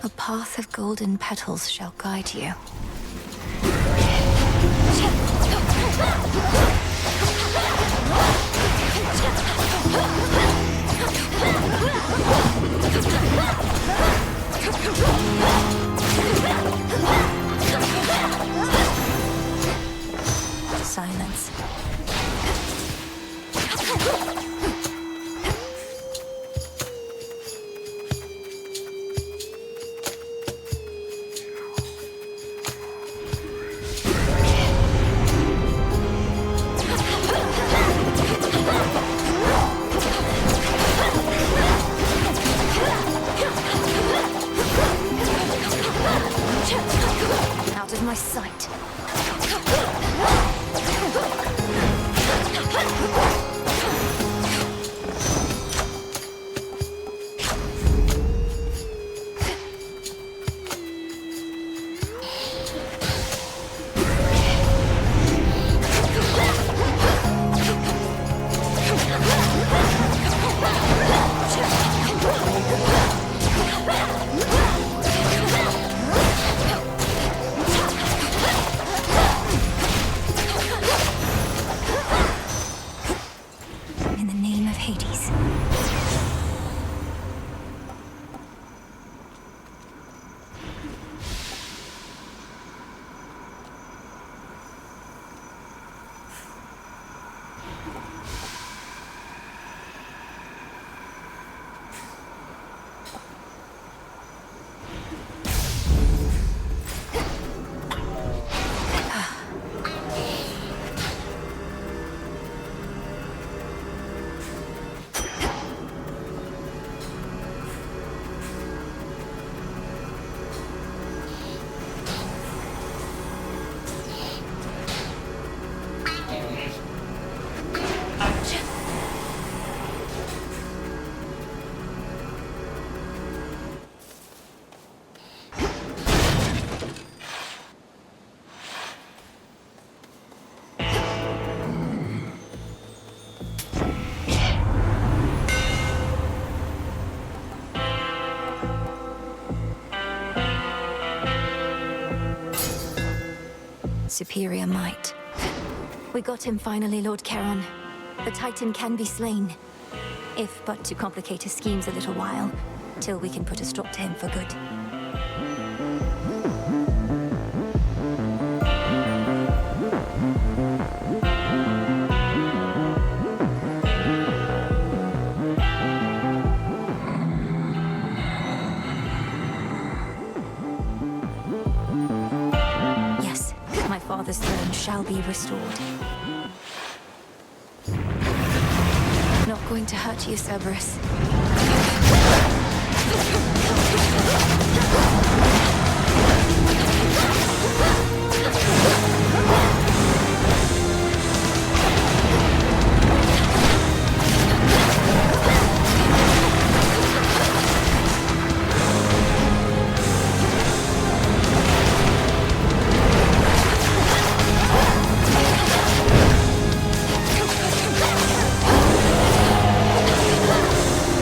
A path of golden petals shall guide you. Silence. Out of my sight. In the name of Hades. Superior might. We got him finally, Lord Charon. The Titan can be slain. If but to complicate his schemes a little while, till we can put a stop to him for good. Yes, my father's throne shall be restored. Not going to hurt you, Cerberus.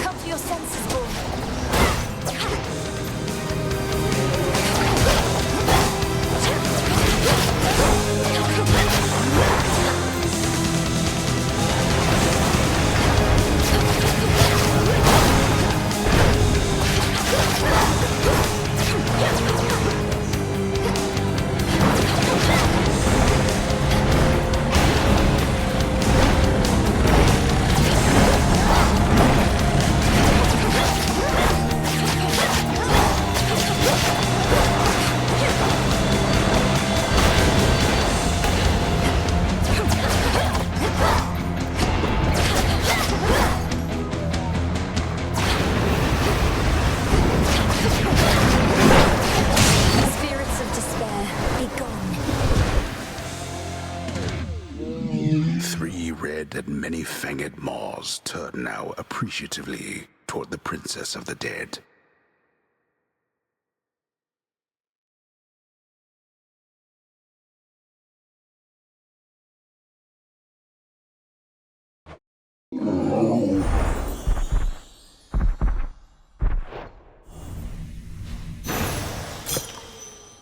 Come to your senses, boy. three red and many-fanged maws turn now appreciatively toward the princess of the dead.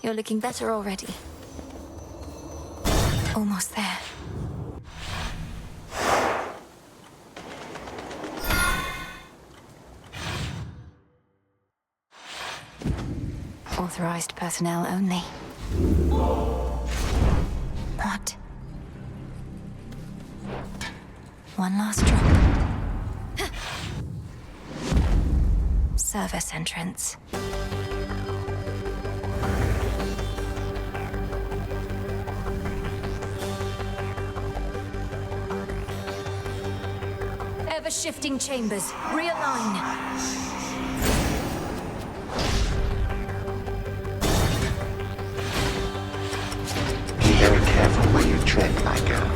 You're looking better already. Almost there. Authorized personnel only. What? One last drop. Service entrance. Ever-shifting chambers. Realign. Be very careful where you tread, my girl.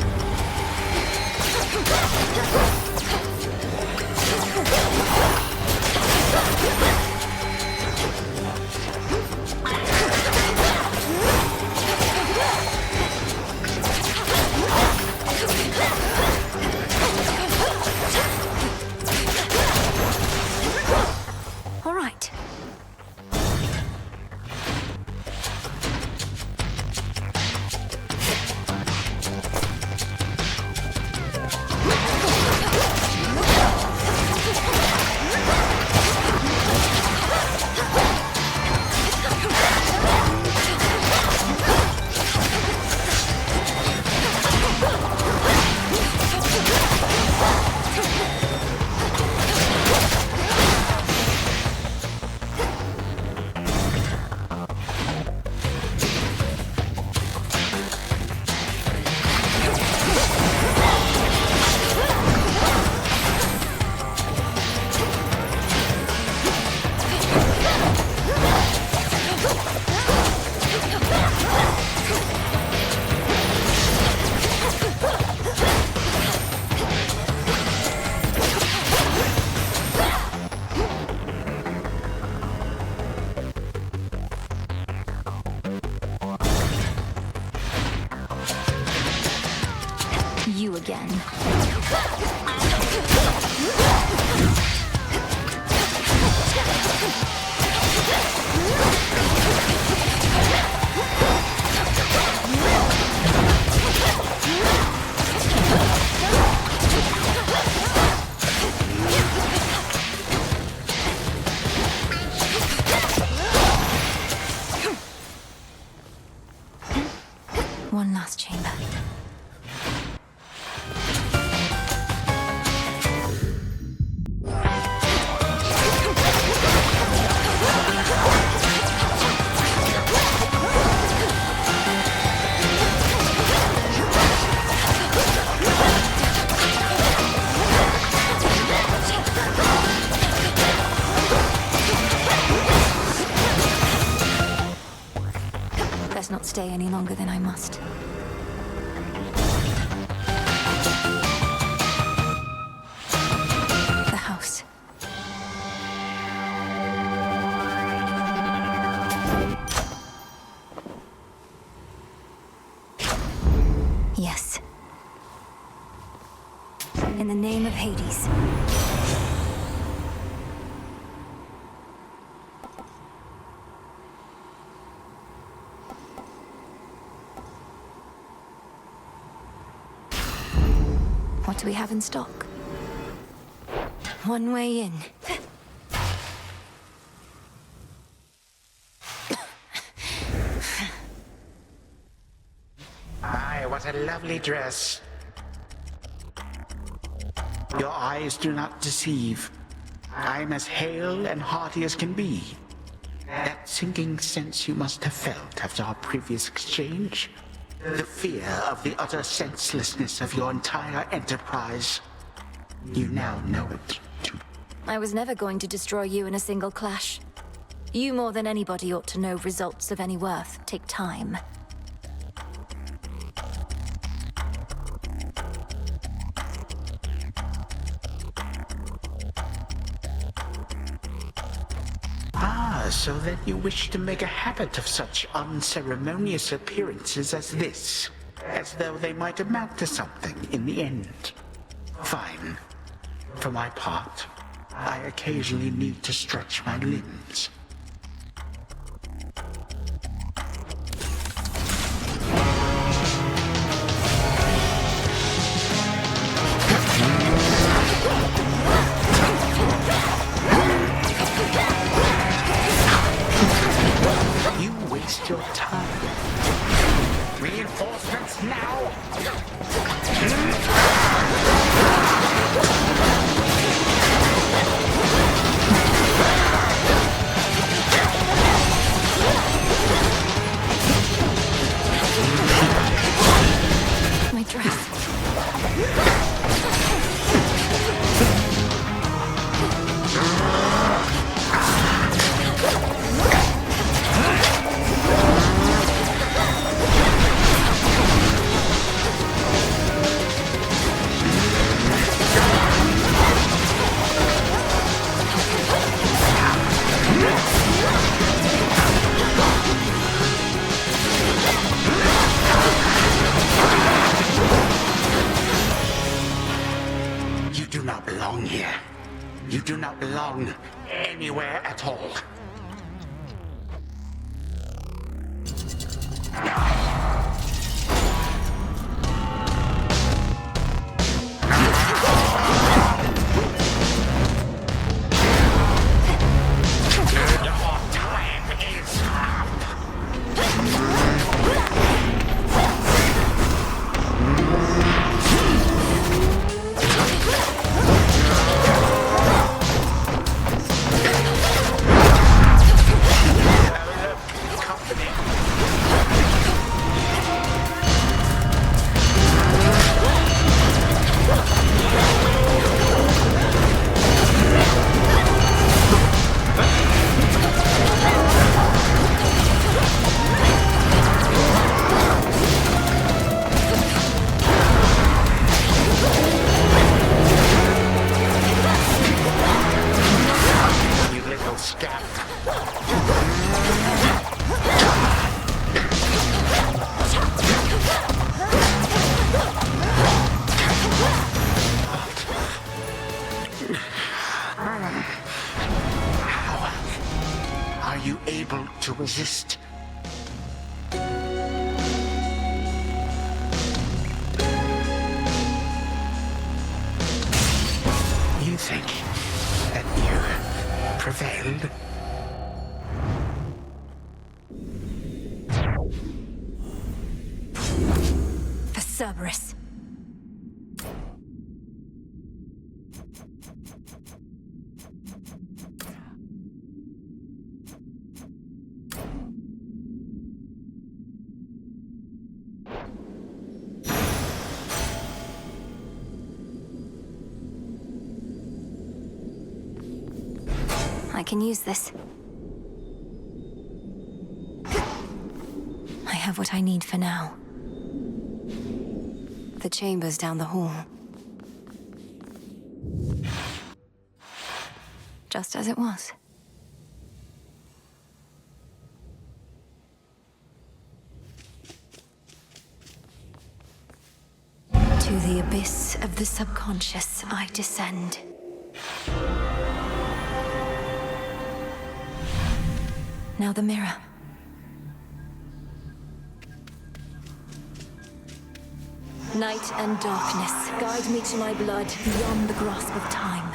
All right. You again. One last chamber. Let's not stay any longer than I must. The house. Yes. In the name of Hades. What do we have in stock? One way in. Aye, what a lovely dress. Your eyes do not deceive. I'm as hale and hearty as can be. That sinking sense you must have felt after our previous exchange. The fear of the utter senselessness of your entire enterprise. You now know it. I was never going to destroy you in a single clash. You more than anybody ought to know results of any worth take time. So then you wish to make a habit of such unceremonious appearances as this, as though they might amount to something in the end. Fine. For my part, I occasionally need to stretch my limbs. You waste your time. Reinforcements now! My dress. You do not belong here. You do not belong anywhere at all. Your time is up. You little scat. How are you able to resist? You think that you prevailed? For Cerberus. I can use this. I have what I need for now. The chamber's down the hall. Just as it was. To the abyss of the subconscious I descend. Now the mirror. Night and darkness, guide me to my blood beyond the grasp of time.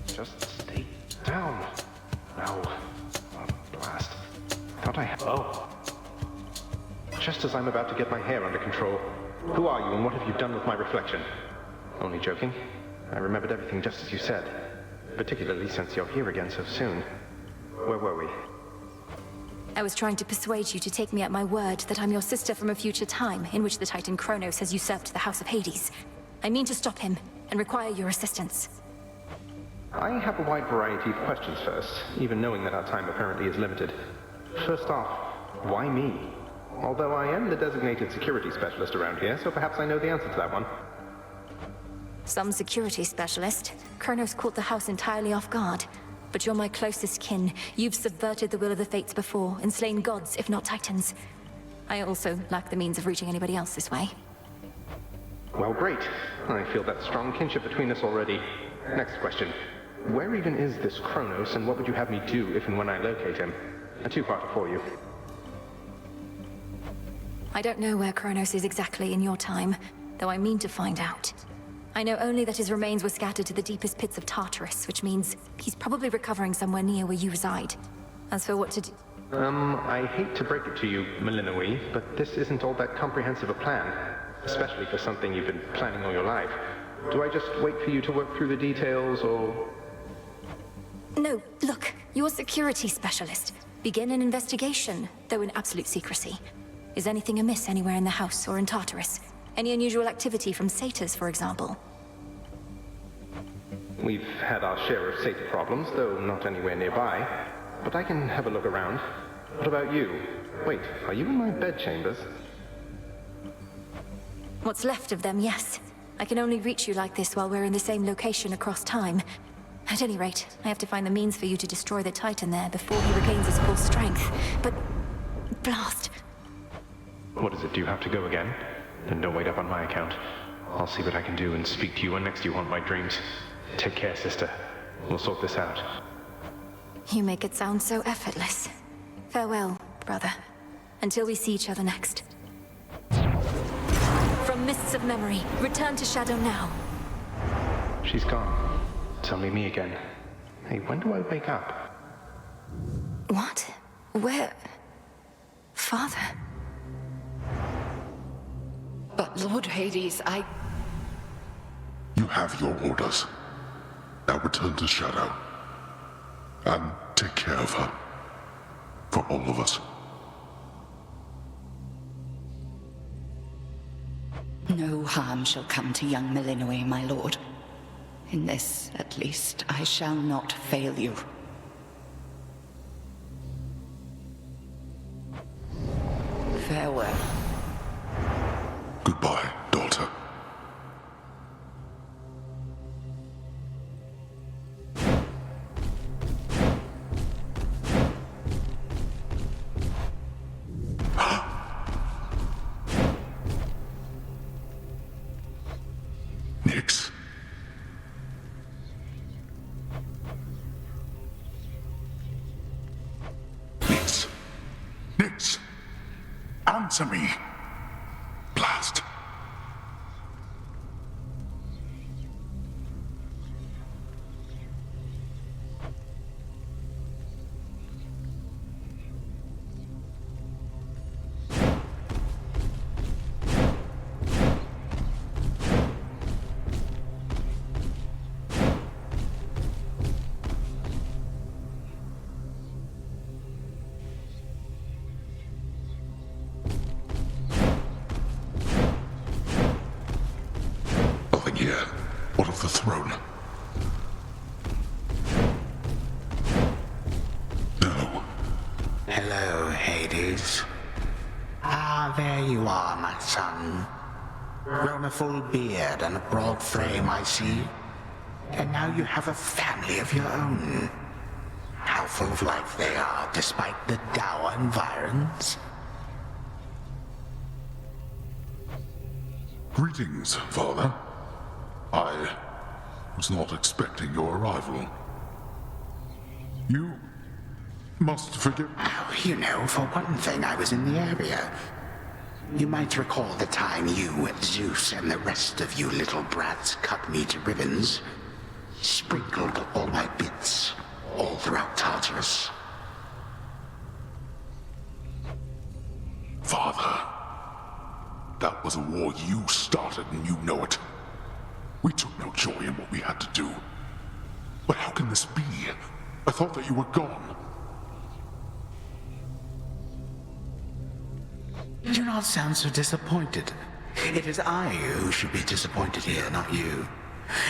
Just stay down. No. Oh, blast. Thought I had... Oh. Just as I'm about to get my hair under control. Who are you and what have you done with my reflection? Only joking. I remembered everything just as you said. Particularly since you're here again so soon. Where were we? I was trying to persuade you to take me at my word that I'm your sister from a future time in which the Titan Kronos has usurped the House of Hades. I mean to stop him and require your assistance. I have a wide variety of questions first, even knowing that our time apparently is limited. First off, why me? Although I am the designated security specialist around here, so perhaps I know the answer to that one. Some security specialist. Kronos caught the house entirely off guard. But you're my closest kin. You've subverted the will of the fates before, and slain gods, if not titans. I also lack the means of reaching anybody else this way. Well, great. I feel that strong kinship between us already. Next question. Where even is this Kronos, and what would you have me do if and when I locate him? A two-parter for you. I don't know where Kronos is exactly in your time, though I mean to find out. I know only that his remains were scattered to the deepest pits of Tartarus, which means he's probably recovering somewhere near where you reside. As for what to do... I hate to break it to you, Malinoi, but this isn't all that comprehensive a plan. Especially for something you've been planning all your life. Do I just wait for you to work through the details, or...? No, look, you're a security specialist. Begin an investigation, though in absolute secrecy. Is anything amiss anywhere in the house or in Tartarus? Any unusual activity from satyrs, for example? We've had our share of satyr problems, though not anywhere nearby. But I can have a look around. What about you? Wait, are you in my bedchambers? What's left of them, yes. I can only reach you like this while we're in the same location across time. At any rate, I have to find the means for you to destroy the Titan there before he regains his full strength. But... blast! What is it? Do you have to go again? Then don't wait up on my account. I'll see what I can do and speak to you when next you haunt my dreams. Take care, sister. We'll sort this out. You make it sound so effortless. Farewell, brother. Until we see each other next. From mists of memory, return to Shadow now. She's gone. It's only me again. Hey, when do I wake up? What? Where? Father? But Lord Hades, You have your orders. Now return to Shadow. And take care of her. For all of us. No harm shall come to young Malinoi, my lord. In this, at least, I shall not fail you. Farewell. Goodbye, daughter. Nix. Nix. Nix. Answer me. Blast. Nothing here. What of the throne? No. Hello, Hades. Ah, there you are, my son. Grown a full beard and a broad frame, I see. And now you have a family of your own. How full of life they are, despite the dour environs. Greetings, Father. I was not expecting your arrival. You must forgive me. Oh, you know, for one thing, I was in the area. You might recall the time you, Zeus, and the rest of you little brats cut me to ribbons. Sprinkled all my bits all throughout Tartarus. Father, that was a war you started and you know it. We took no joy in what we had to do. But how can this be? I thought that you were gone. Do not sound so disappointed. It is I who should be disappointed here, not you.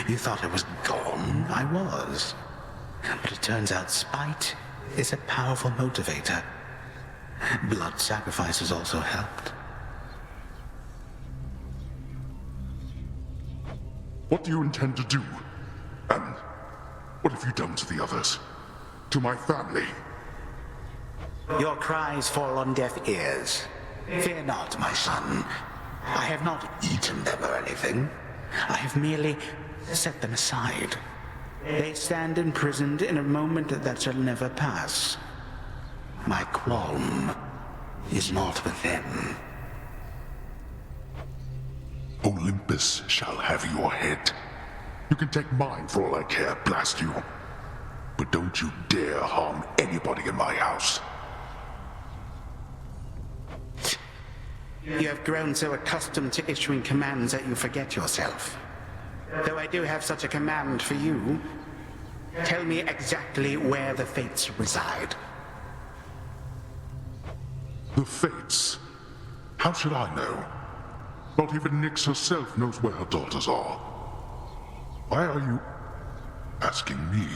You thought I was gone. I was. But it turns out spite is a powerful motivator. Blood sacrifices also helped. What do you intend to do? And what have you done to the others? To my family? Your cries fall on deaf ears. Fear not, my son. I have not eaten them or anything. I have merely set them aside. They stand imprisoned in a moment that shall never pass. My qualm is not with them. Olympus shall have your head. You can take mine for all I care, blast you. But don't you dare harm anybody in my house. You have grown so accustomed to issuing commands that you forget yourself. Though I do have such a command for you, tell me exactly where the Fates reside. The Fates? How should I know? Not even Nyx herself knows where her daughters are. Why are you asking me?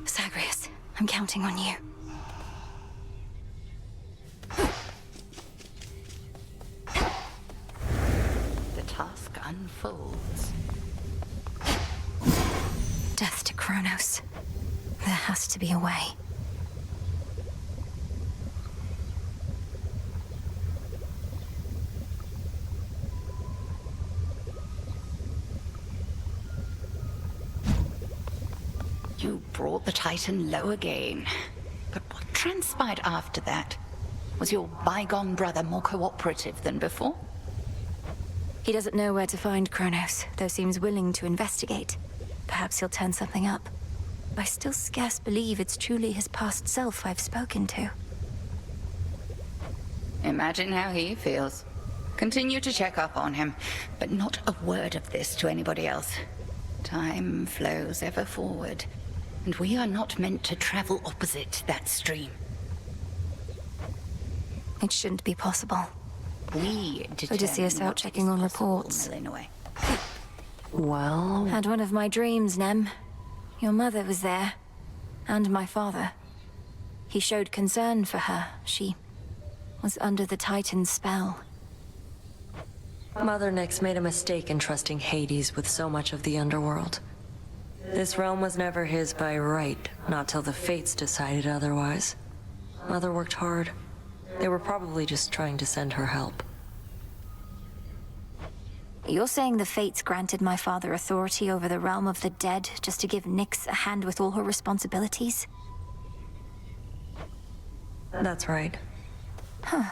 Zagreus, I'm counting on you. The task unfolds. Death to Kronos. There has to be a way. You brought the Titan low again. But what transpired after that? Was your bygone brother more cooperative than before? He doesn't know where to find Kronos, though seems willing to investigate. Perhaps he'll turn something up. I still scarce believe it's truly his past self I've spoken to. Imagine how he feels. Continue to check up on him, but not a word of this to anybody else. Time flows ever forward, and we are not meant to travel opposite that stream. It shouldn't be possible. We Odysseus out checking on reports. Well... Had one of my dreams, Nem. Your mother was there. And my father. He showed concern for her. She was under the Titan's spell. Mother Nyx made a mistake in trusting Hades with so much of the underworld. This realm was never his by right, not till the Fates decided otherwise. Mother worked hard. They were probably just trying to send her help. You're saying the Fates granted my father authority over the realm of the dead just to give Nyx a hand with all her responsibilities? That's right. Huh.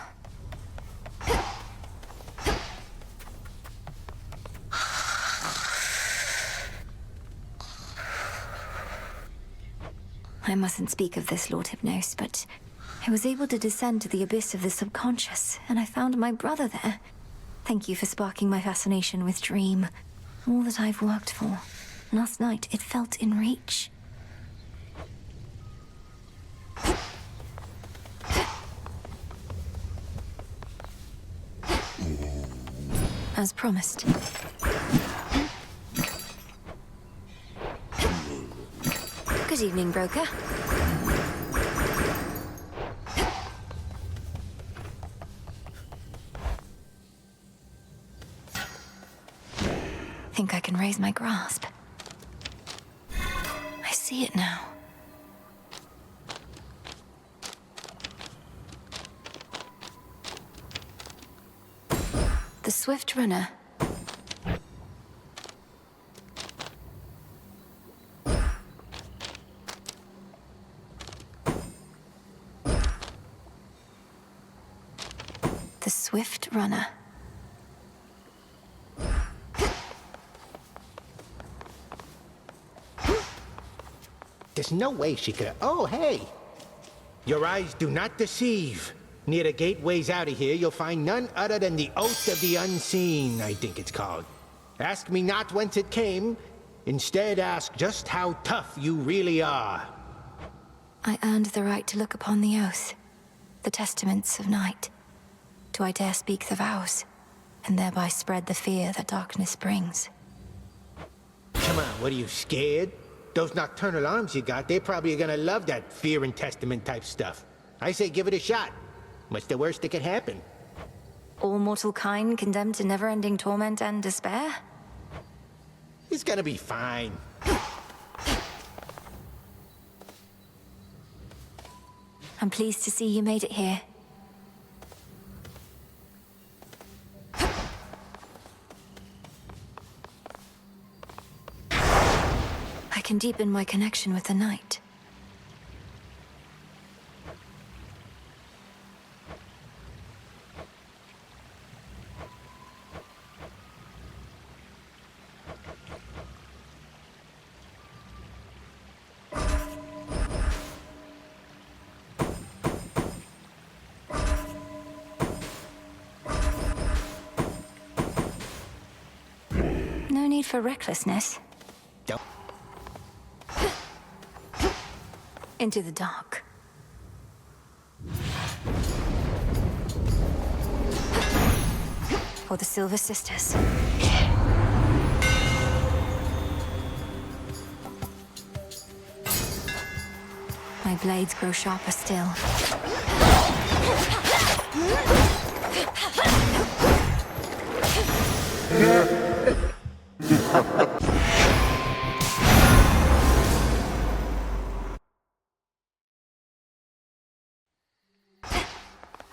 I mustn't speak of this, Lord Hypnos, but I was able to descend to the abyss of the subconscious, and I found my brother there. Thank you for sparking my fascination with Dream. All that I've worked for. Last night, it felt in reach. As promised. Good evening, broker. Think I can raise my grasp. I see it now. The Swift Runner. The Swift Runner. There's no way she could... Oh, hey! Your eyes do not deceive. Near the gateways out of here, you'll find none other than the Oath of the Unseen, I think it's called. Ask me not whence it came. Instead, ask just how tough you really are. I earned the right to look upon the oath, the testaments of night. Do I dare speak the vows, and thereby spread the fear that darkness brings? Come on, what are you, scared? Those nocturnal arms you got, they're probably gonna love that fear and testament type stuff. I say give it a shot. What's the worst that could happen? All mortal kind condemned to never-ending torment and despair? It's gonna be fine. I'm pleased to see you made it here. I can deepen my connection with the night. No need for recklessness. Don't. Into the dark. For the Silver Sisters. My blades grow sharper still.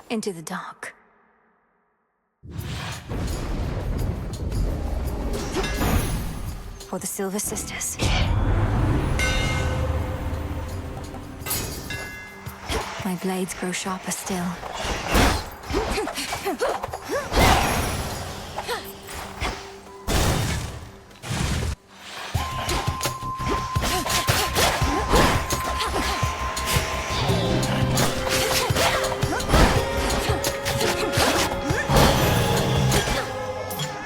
Into the dark. For the Silver Sisters. My blades grow sharper still.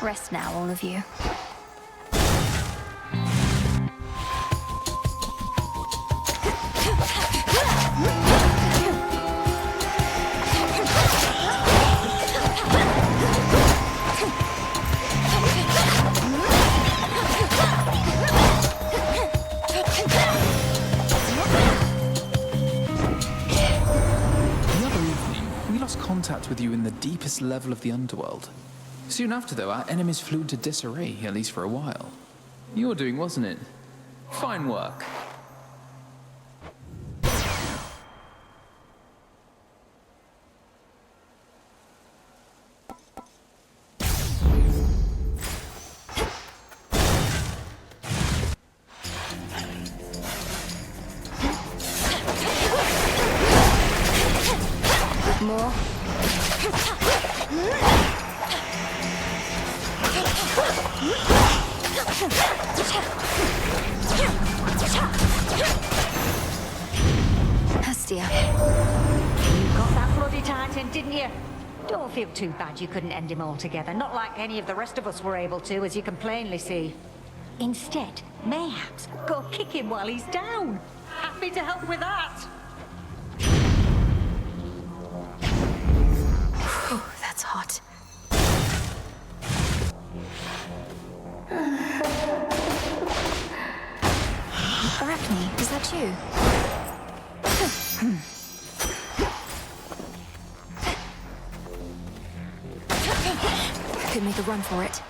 Rest now, all of you. Contact with you in the deepest level of the underworld. Soon after, though, our enemies flew into disarray, at least for a while. Your doing, wasn't it? Fine work. More. Hestia. You got that bloody Titan, didn't you? Don't feel too bad you couldn't end him altogether. Not like any of the rest of us were able to, as you can plainly see. Instead, mayhaps go kick him while he's down. Happy to help with that. That's hot. Arachne, is that you? Could make a run for it.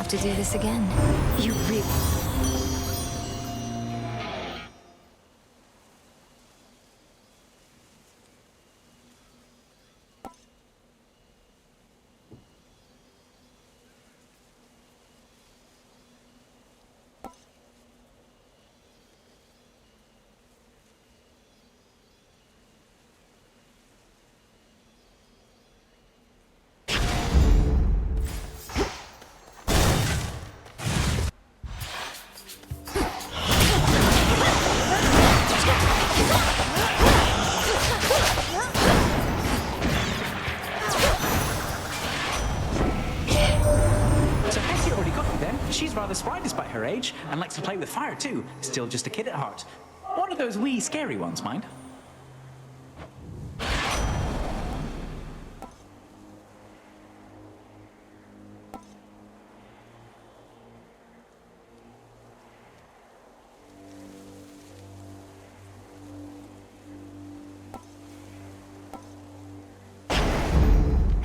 To do this again. You really... rather spry despite her age, and likes to play with fire too. Still just a kid at heart. One of those wee scary ones, mind?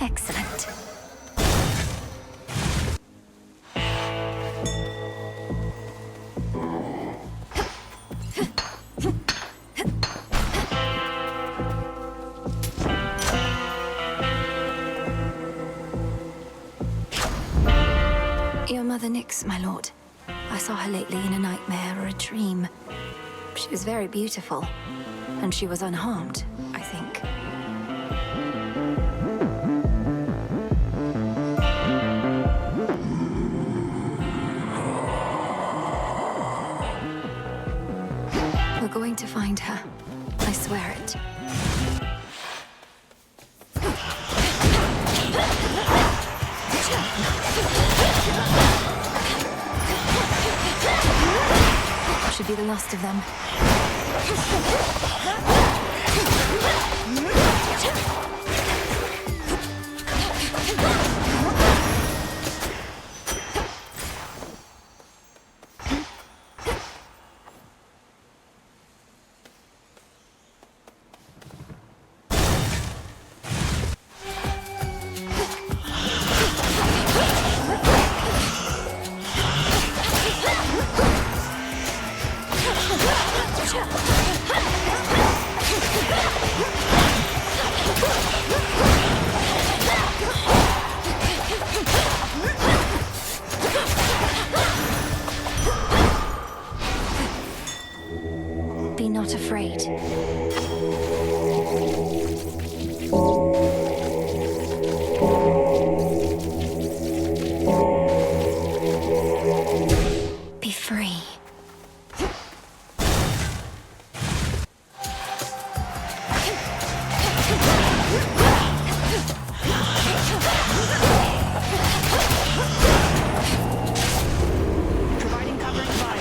Excellent. Your mother Nyx, my lord. I saw her lately in a nightmare or a dream. She was very beautiful, and she was unharmed, I think. We're going to find her. I swear it. Should be the last of them. Be not afraid. Be free. Providing cover and fire.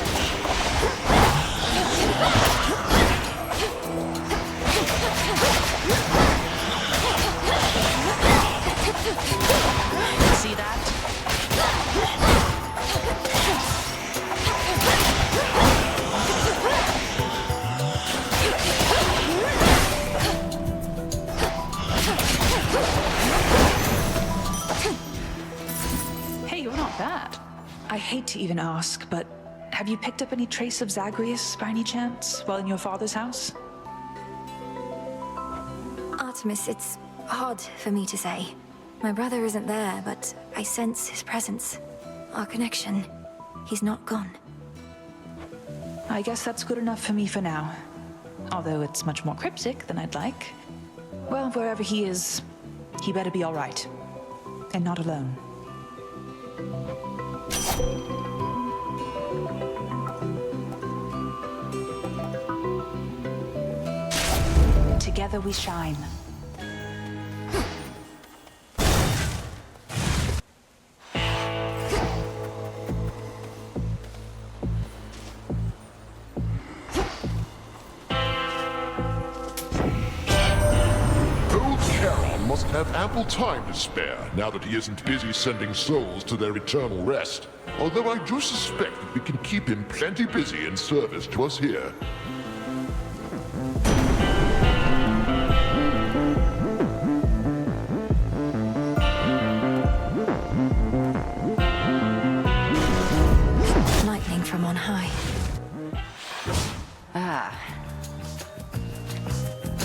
See that? Hey, you're not bad. I hate to even ask, but have you picked up any trace of Zagreus by any chance while in your father's house? Artemis, it's hard for me to say. My brother isn't there, but I sense his presence. Our connection. He's not gone. I guess that's good enough for me for now. Although it's much more cryptic than I'd like. Well, wherever he is, he better be all right. And not alone. Together we shine. Old Charon must have ample time to spare now that he isn't busy sending souls to their eternal rest. Although I do suspect that we can keep him plenty busy in service to us here. Lightning from on high.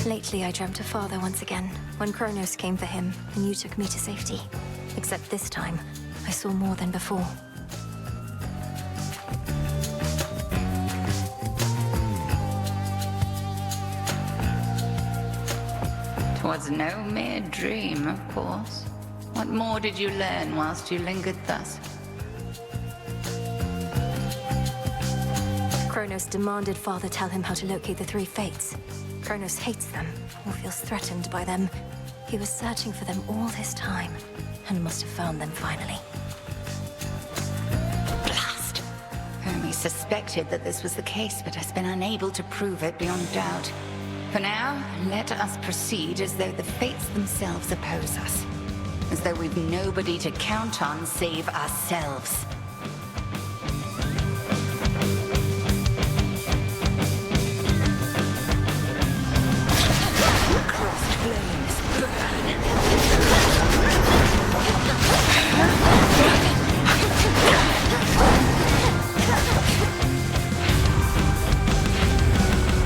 Lately, I dreamt of Father once again, when Kronos came for him, and you took me to safety. Except this time, I saw more than before. Twas no mere dream, of course. What more did you learn whilst you lingered thus? Kronos demanded Father tell him how to locate the three fates. Kronos hates them, or feels threatened by them. He was searching for them all this time, and must have found them finally. Blast! always suspected that this was the case, but has been unable to prove it beyond doubt. For now, let us proceed as though the fates themselves oppose us. As though we've nobody to count on save ourselves.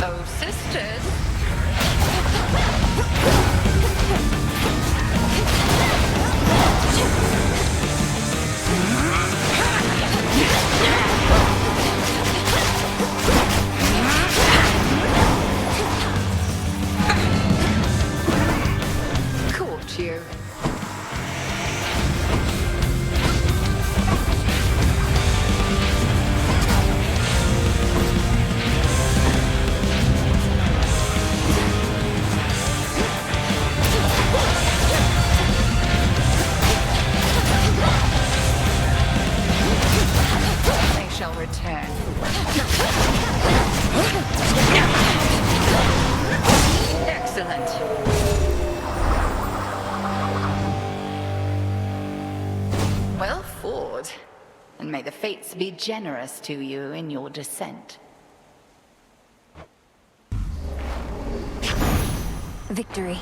Oh, sisters. Caught you. They shall return. Excellent. Well fought. And may the fates be generous to you in your descent. Victory.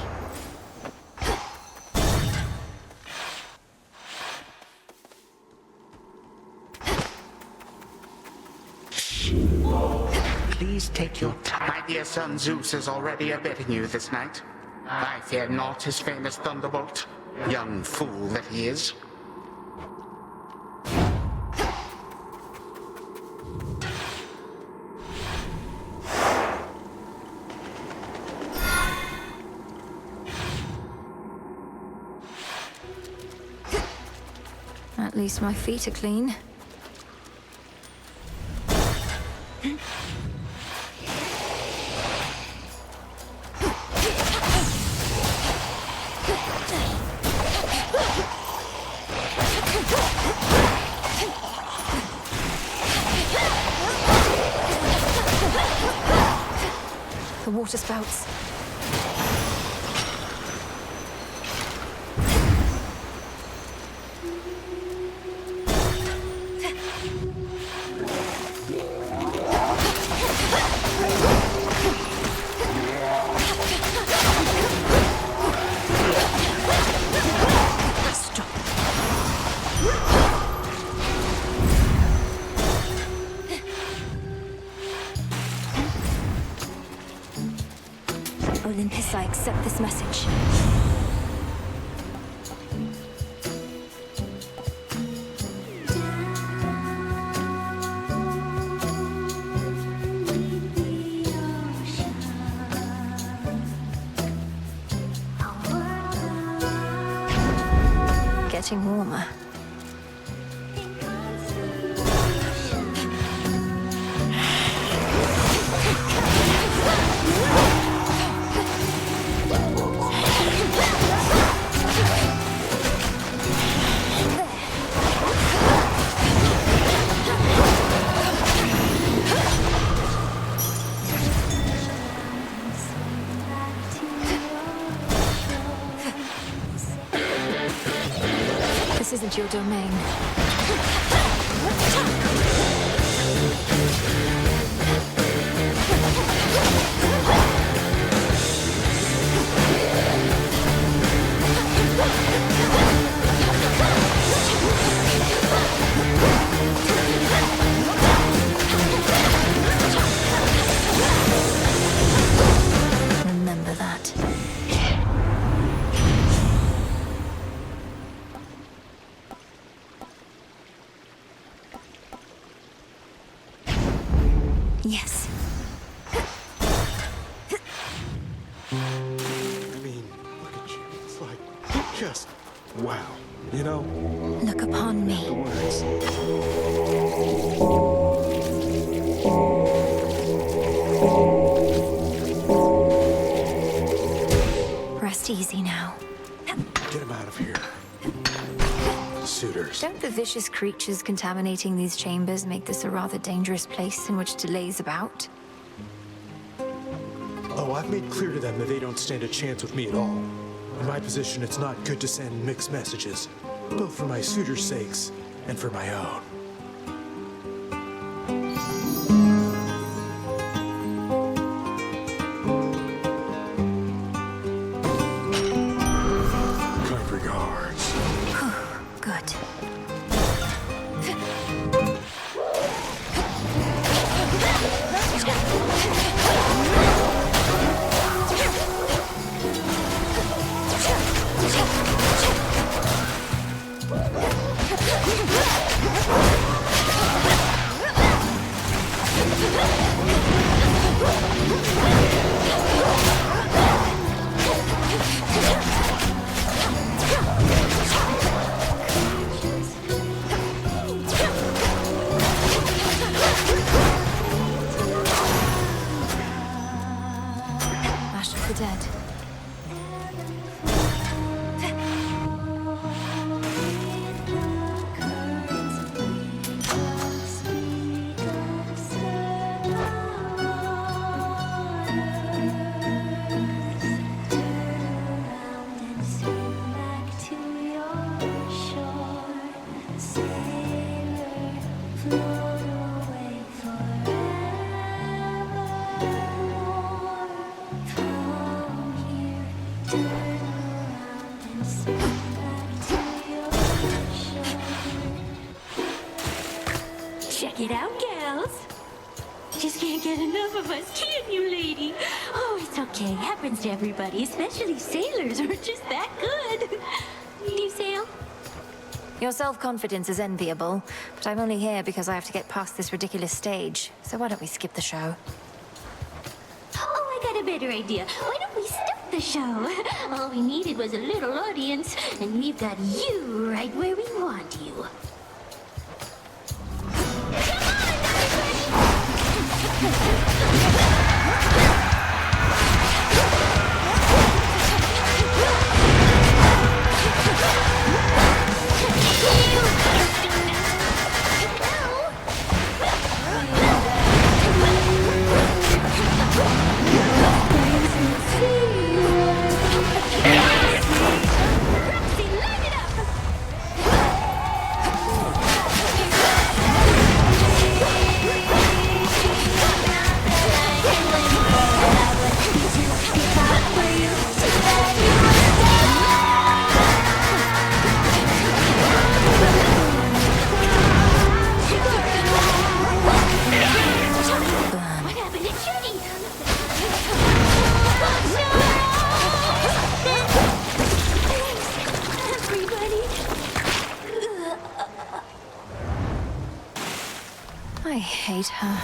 Please take your time. My dear son Zeus is already abetting you this night. I fear not his famous thunderbolt. Young fool that he is. At least my feet are clean. The water spouts. Olympus, I accept this message. Getting warmer. This isn't your domain. Remember that. Yes. I mean, look at you. It's like, just wow. You know? Look upon me. The words. Rest easy now. Get him out of here. Suitors. Don't the vicious creatures contaminating these chambers make this a rather dangerous place in which to laze about? Oh, I've made clear to them that they don't stand a chance with me at all. In my position, it's not good to send mixed messages, both for my suitors' sakes and for my own. Kind regards. Good. Ash of the Dead. Check it out, gals. Just can't get enough of us, can you, lady? Oh, it's okay. Happens to everybody, especially sailors who are just that good. You sail? Your self-confidence is enviable, but I'm only here because I have to get past this ridiculous stage. So why don't we skip the show? Oh, I got a better idea. Why don't we start the show? All we needed was a little audience, and we've got you right where we want you. I hate her.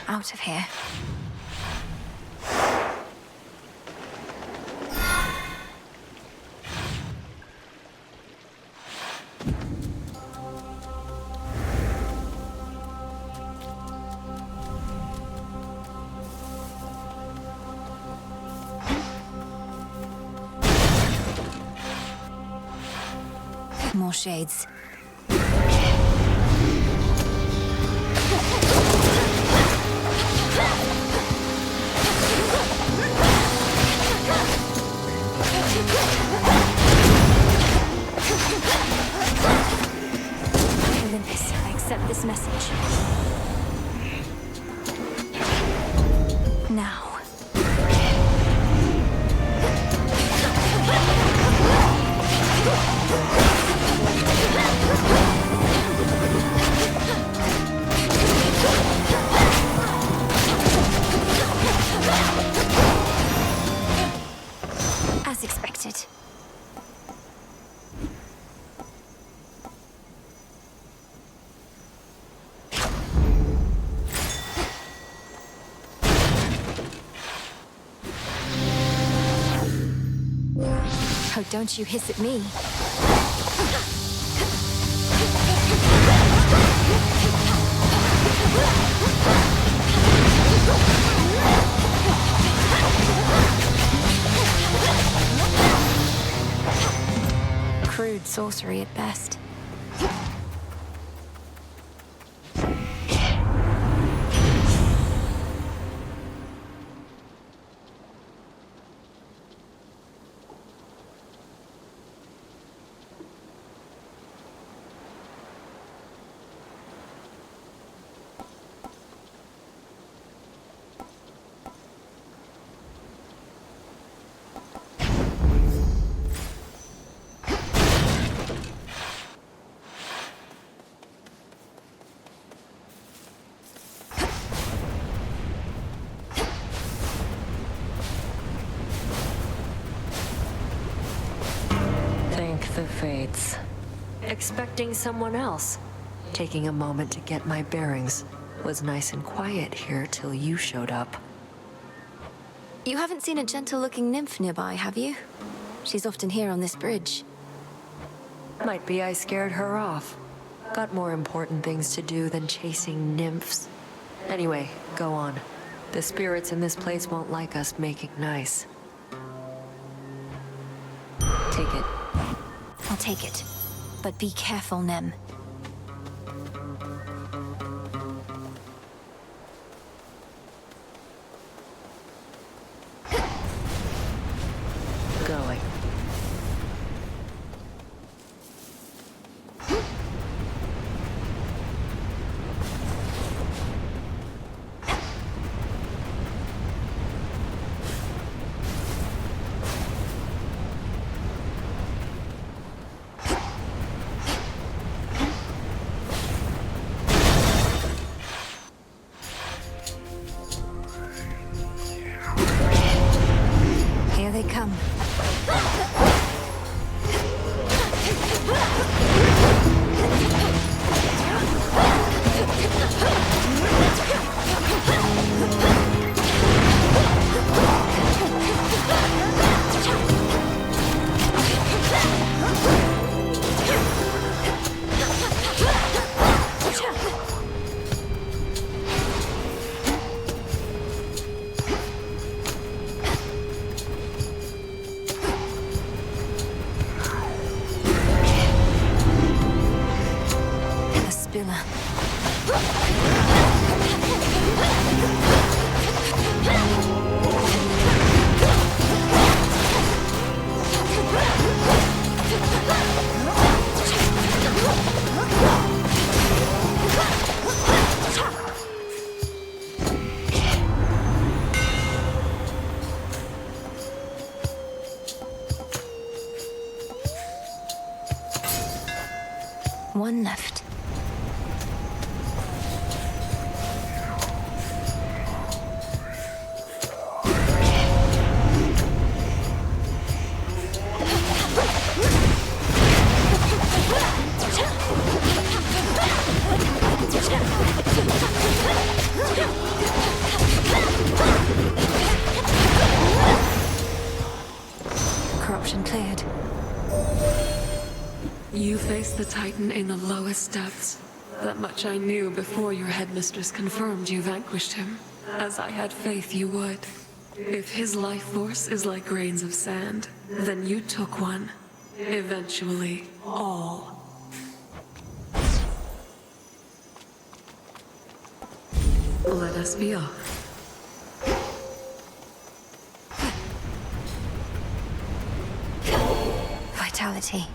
Out of here. More shades. Olympus, I accept this message. Now. As expected. Oh, don't you hiss at me. sorcery at best. The fates. Expecting someone else. Taking a moment to get my bearings. Was nice and quiet here till you showed up. You haven't seen a gentle-looking nymph nearby, have you? She's often here on this bridge. Might be I scared her off. Got more important things to do than chasing nymphs. Anyway, go on. The spirits in this place won't like us making nice. Take it. I'll take it. But be careful, Nem. Going. Here they come. One left. Corruption cleared. You faced the Titan in the lowest depths. That much I knew before your headmistress confirmed you vanquished him, as I had faith you would. If his life force is like grains of sand, then you took one. Eventually, all. Let us be off. Vitality.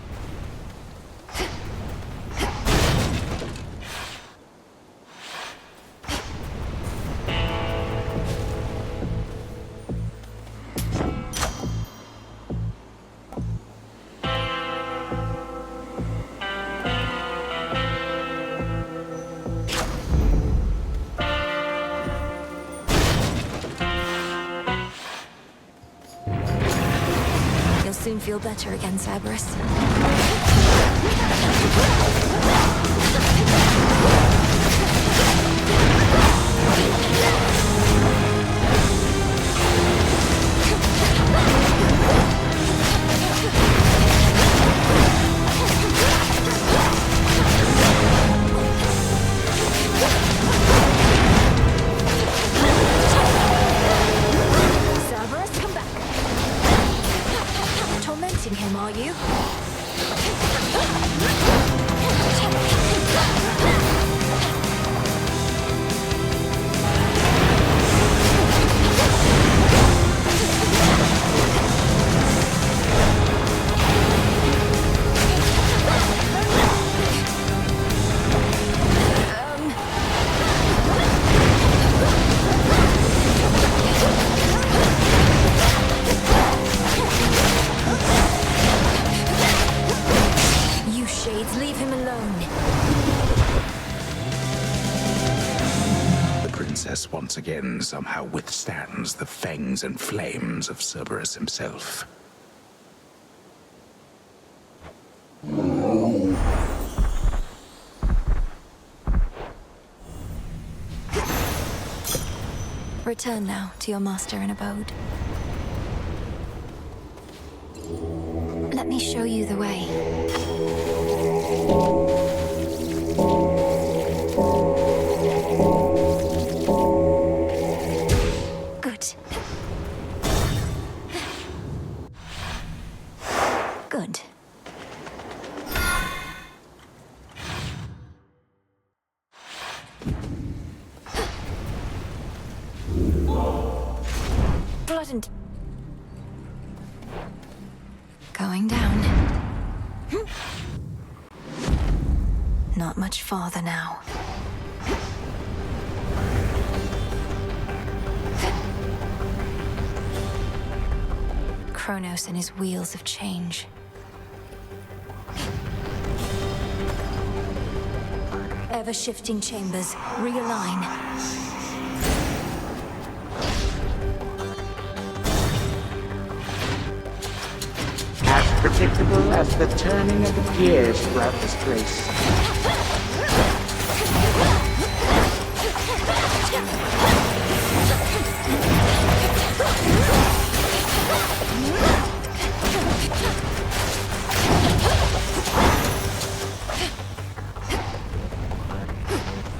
You'll soon feel better again, Cerberus. Cerberus, come back. Tormenting him, are you? once again somehow withstands the fangs and flames of Cerberus himself. Return now to your master and abode. Let me show you the way. Good. Good. Blood and... Going down. Not much farther now. Kronos and his wheels of change. Ever-shifting chambers, realign. As predictable as the turning of the gears throughout this place.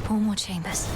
Four more chambers.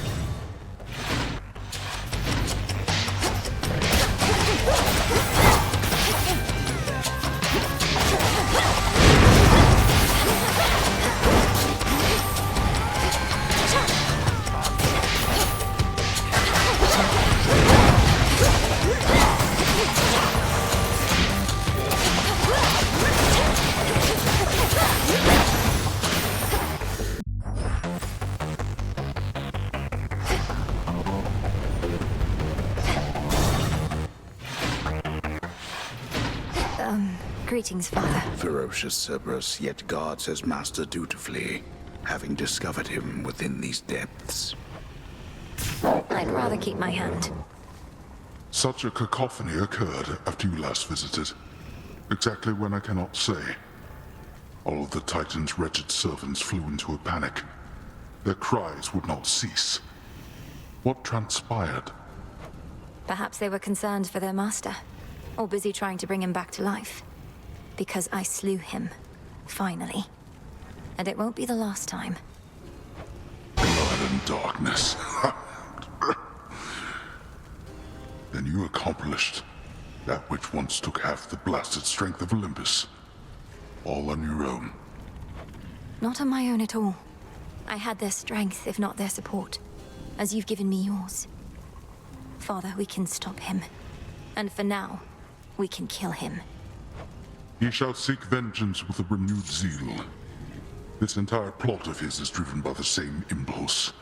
Greetings, Father. Ferocious Cerberus yet guards his master dutifully, having discovered him within these depths. I'd rather keep my hand. Such a cacophony occurred after you last visited. Exactly when I cannot say. All of the Titan's wretched servants flew into a panic. Their cries would not cease. What transpired? Perhaps they were concerned for their master, or busy trying to bring him back to life. Because I slew him, finally. And it won't be the last time. Blood and darkness. Then you accomplished that which once took half the blasted strength of Olympus. All on your own. Not on my own at all. I had their strength, if not their support, as you've given me yours. Father, we can stop him. And for now, we can kill him. He shall seek vengeance with a renewed zeal. This entire plot of his is driven by the same impulse.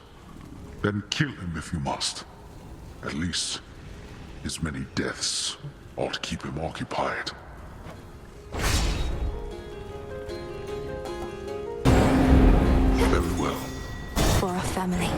Then kill him if you must. At least, his many deaths ought to keep him occupied. Very well. For our family.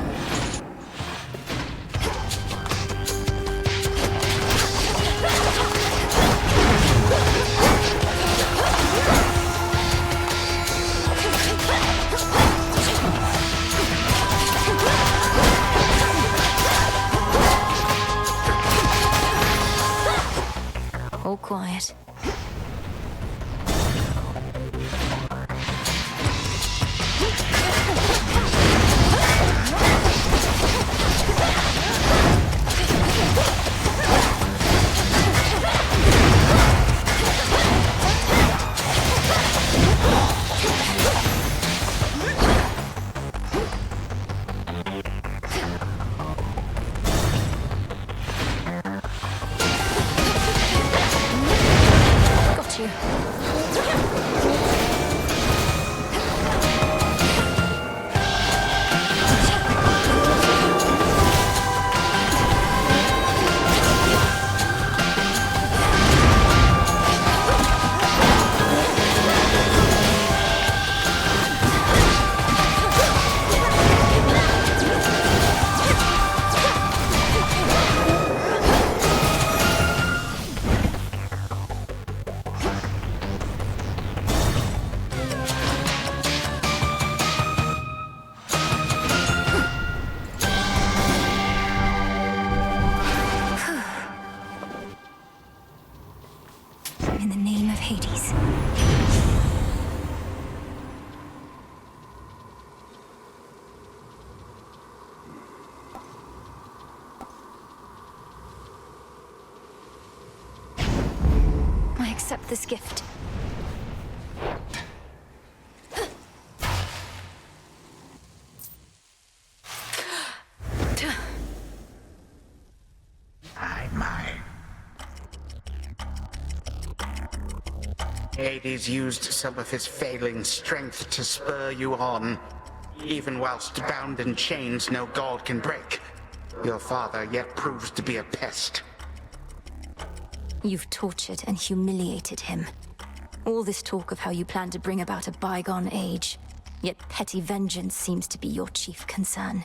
All quiet. Hades. I accept this gift. Hades used some of his failing strength to spur you on. Even whilst bound in chains no god can break, your father yet proves to be a pest. You've tortured and humiliated him. All this talk of how you plan to bring about a bygone age, yet petty vengeance seems to be your chief concern.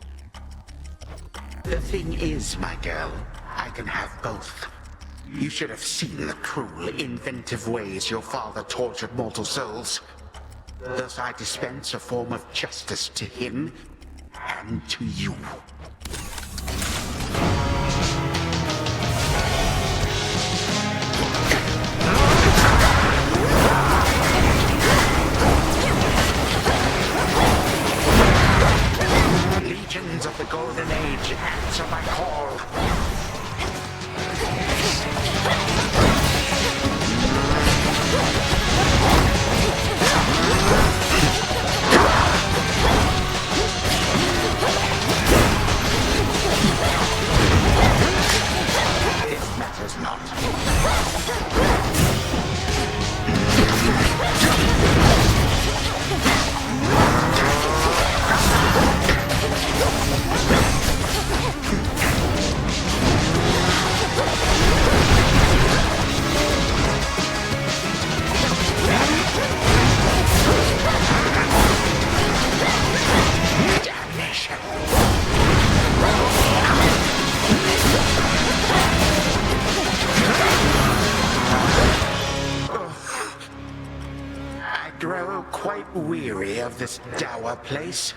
The thing is, my girl, I can have both. You should have seen the cruel, inventive ways your father tortured mortal souls. Thus I dispense a form of justice to him and to you. Legions of the Golden Age, answer my call. This matters not. I grow quite weary of this dour place.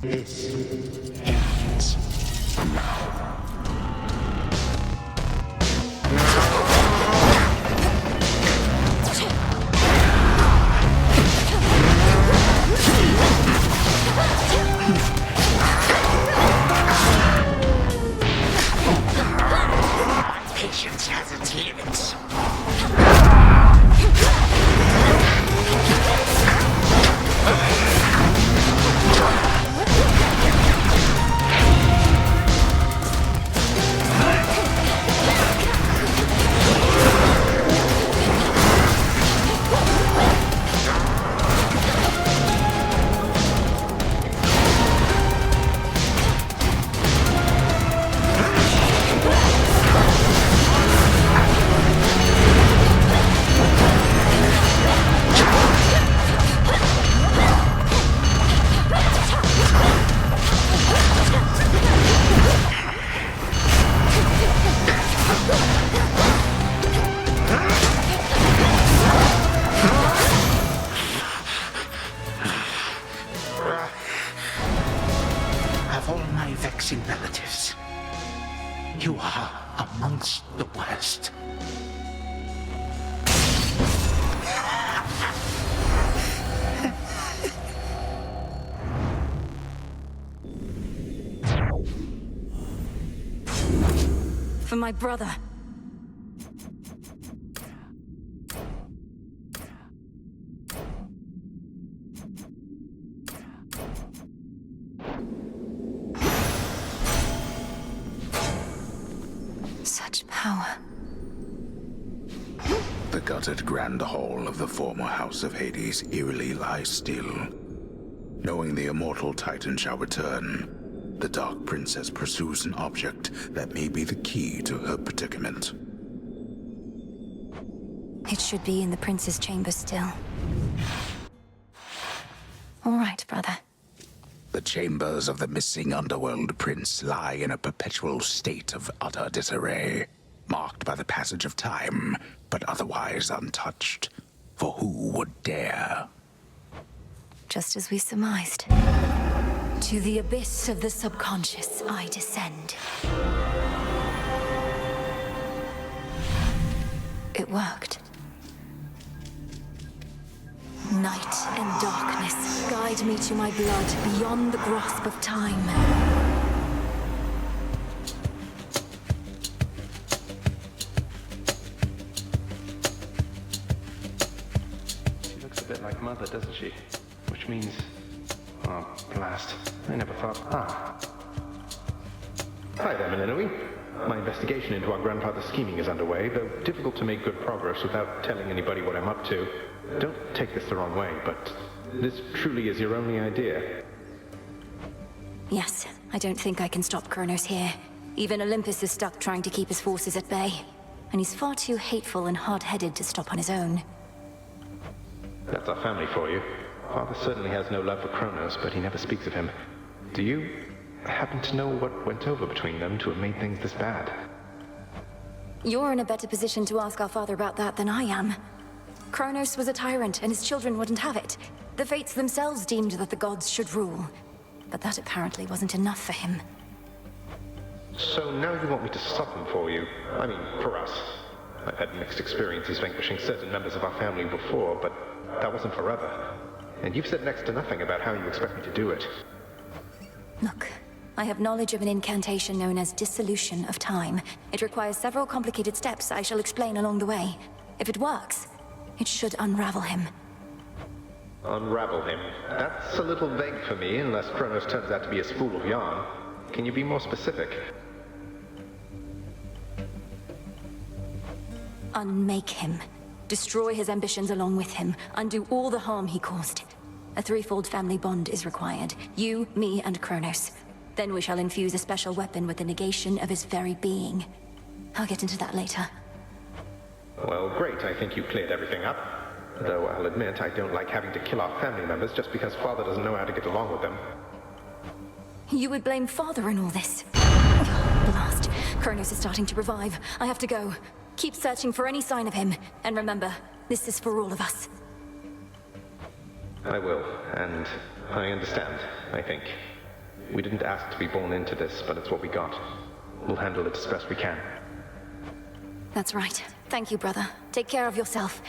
This ends now. Patience has its limits. Of all my vexing relatives, you are amongst the worst. For my brother. Such power. The gutted grand hall of the former House of Hades eerily lies still. Knowing the immortal Titan shall return, the Dark Princess pursues an object that may be the key to her predicament. It should be in the prince's chamber still. All right, brother. The chambers of the missing underworld prince lie in a perpetual state of utter disarray, marked by the passage of time, but otherwise untouched. For who would dare? Just as we surmised. To the abyss of the subconscious, I descend. It It worked. Night and darkness, guide me to my blood beyond the grasp of time. She looks a bit like Mother, doesn't she? Which means... Oh, blast. I never thought... Ah. Hi there, Melinoi. My investigation into our grandfather's scheming is underway, though difficult to make good progress without telling anybody what I'm up to. Don't take this the wrong way, but this truly is your only idea. Yes, I don't think I can stop Kronos here. Even Olympus is stuck trying to keep his forces at bay. And he's far too hateful and hard-headed to stop on his own. That's our family for you. Father certainly has no love for Kronos, but he never speaks of him. Do you happen to know what went over between them to have made things this bad? You're in a better position to ask our father about that than I am. Kronos was a tyrant, and his children wouldn't have it. The Fates themselves deemed that the gods should rule. But that apparently wasn't enough for him. So now you want me to stop them for you? I mean, for us. I've had mixed experiences vanquishing certain members of our family before, but that wasn't forever. And you've said next to nothing about how you expect me to do it. Look, I have knowledge of an incantation known as Dissolution of Time. It requires several complicated steps I shall explain along the way. If it works, it should unravel him. Unravel him? That's a little vague for me, unless Kronos turns out to be a spool of yarn. Can you be more specific? Unmake him. Destroy his ambitions along with him. Undo all the harm he caused. A threefold family bond is required. You, me, and Kronos. Then we shall infuse a special weapon with the negation of his very being. I'll get into that later. Well, great. I think you cleared everything up. Though I'll admit, I don't like having to kill our family members just because Father doesn't know how to get along with them. You would blame Father in all this? Blast. Kronos is starting to revive. I have to go. Keep searching for any sign of him. And remember, this is for all of us. I will, and I understand, I think. We didn't ask to be born into this, but it's what we got. We'll handle it as best we can. That's right. Thank you, brother. Take care of yourself.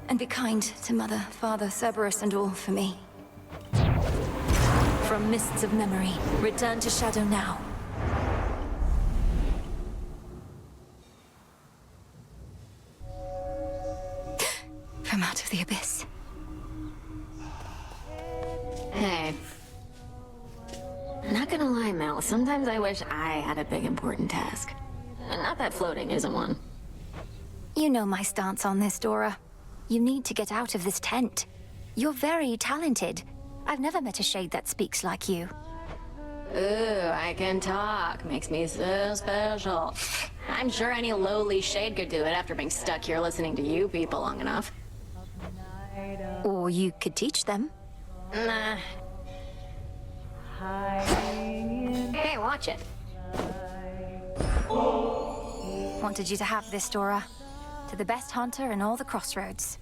And be kind to Mother, Father, Cerberus, and all for me. From mists of memory, return to Shadow now. From out of the abyss. Hey. Not gonna lie, Mel, sometimes I wish I had a big important task. And not that floating isn't one. You know my stance on this, Dora. You need to get out of this tent. You're very talented. I've never met a shade that speaks like you. Ooh, I can talk. Makes me so special. I'm sure any lowly shade could do it after being stuck here listening to you people long enough. Or you could teach them. Nah. Hey, watch it. Wanted you to have this, Dora. To the best hunter in all the crossroads.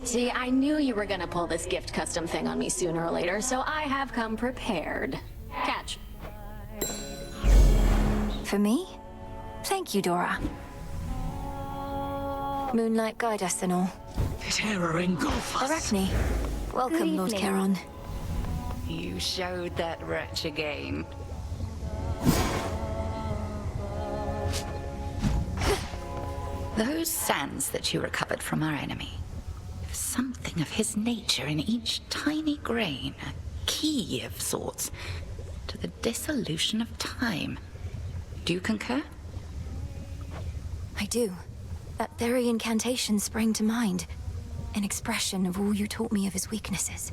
See, I knew you were gonna pull this gift custom thing on me sooner or later, so I have come prepared. Catch. For me? Thank you, Dora. Moonlight guide us and all. Terror engulf us. Arachne. Welcome, Lord Charon. You showed that wretch again. Those sands that you recovered from our enemy. Something of his nature in each tiny grain. A key of sorts to the dissolution of time. Do you concur? I do. That very incantation sprang to mind. An expression of all you taught me of his weaknesses.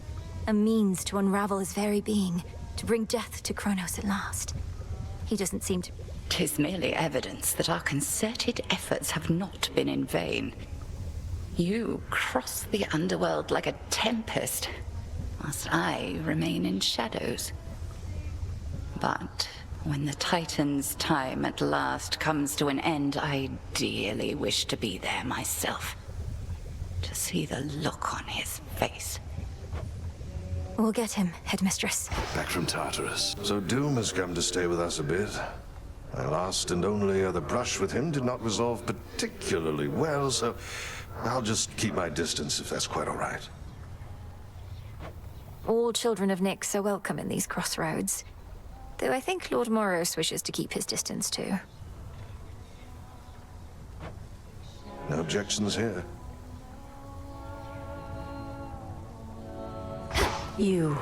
A means to unravel his very being. To bring death to Kronos at last. He doesn't seem to... 'Tis merely evidence that our concerted efforts have not been in vain. You cross the underworld like a tempest, whilst I remain in shadows. But when the Titan's time at last comes to an end, I dearly wish to be there myself. To see the look on his face. We'll get him, Headmistress. Back from Tartarus. So Doom has come to stay with us a bit. My last and only other brush with him did not resolve particularly well, so I'll just keep my distance if that's quite all right. All children of Nyx are welcome in these crossroads. Though I think Lord Moros wishes to keep his distance too. No objections here. You.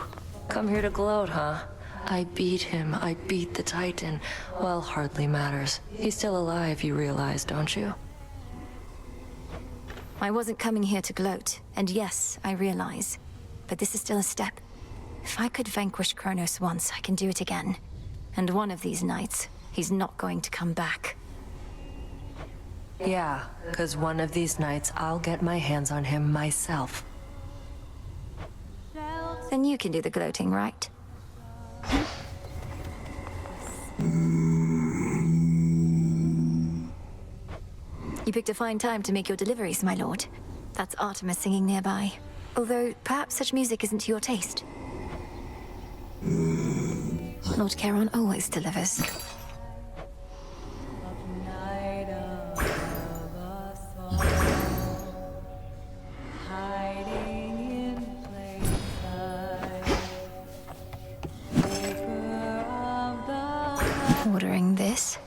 Come here to gloat, huh? I beat him. I beat the Titan. Well, hardly matters. He's still alive, you realize, don't you? I wasn't coming here to gloat, and yes, I realize. But this is still a step. If I could vanquish Kronos once, I can do it again. And one of these nights, he's not going to come back. Yeah, because one of these nights I'll get my hands on him myself. Then you can do the gloating, right? You picked a fine time to make your deliveries, my lord. That's Artemis singing nearby. Although, perhaps such music isn't to your taste. Lord Charon always delivers. Ordering this?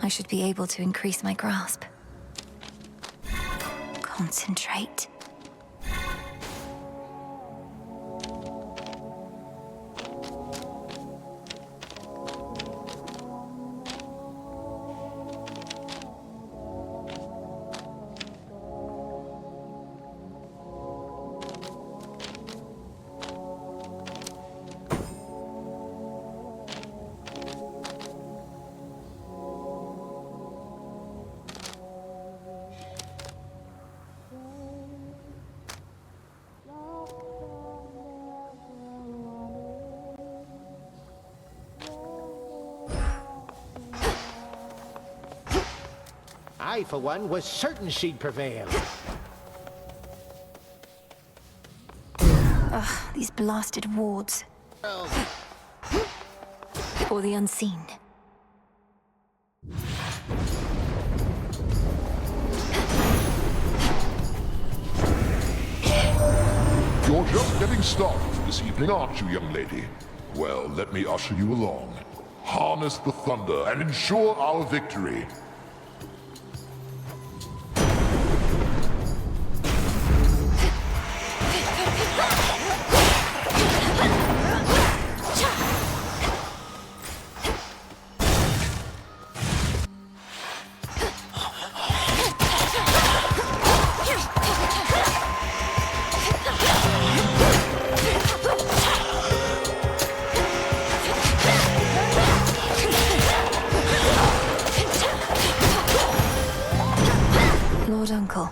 I should be able to increase my grasp. Concentrate. I, for one, was certain she'd prevail. Ugh, these blasted wards. Or the unseen. You're just getting started this evening, aren't you, young lady? Well, let me usher you along. Harness the thunder and ensure our victory. Lord Uncle.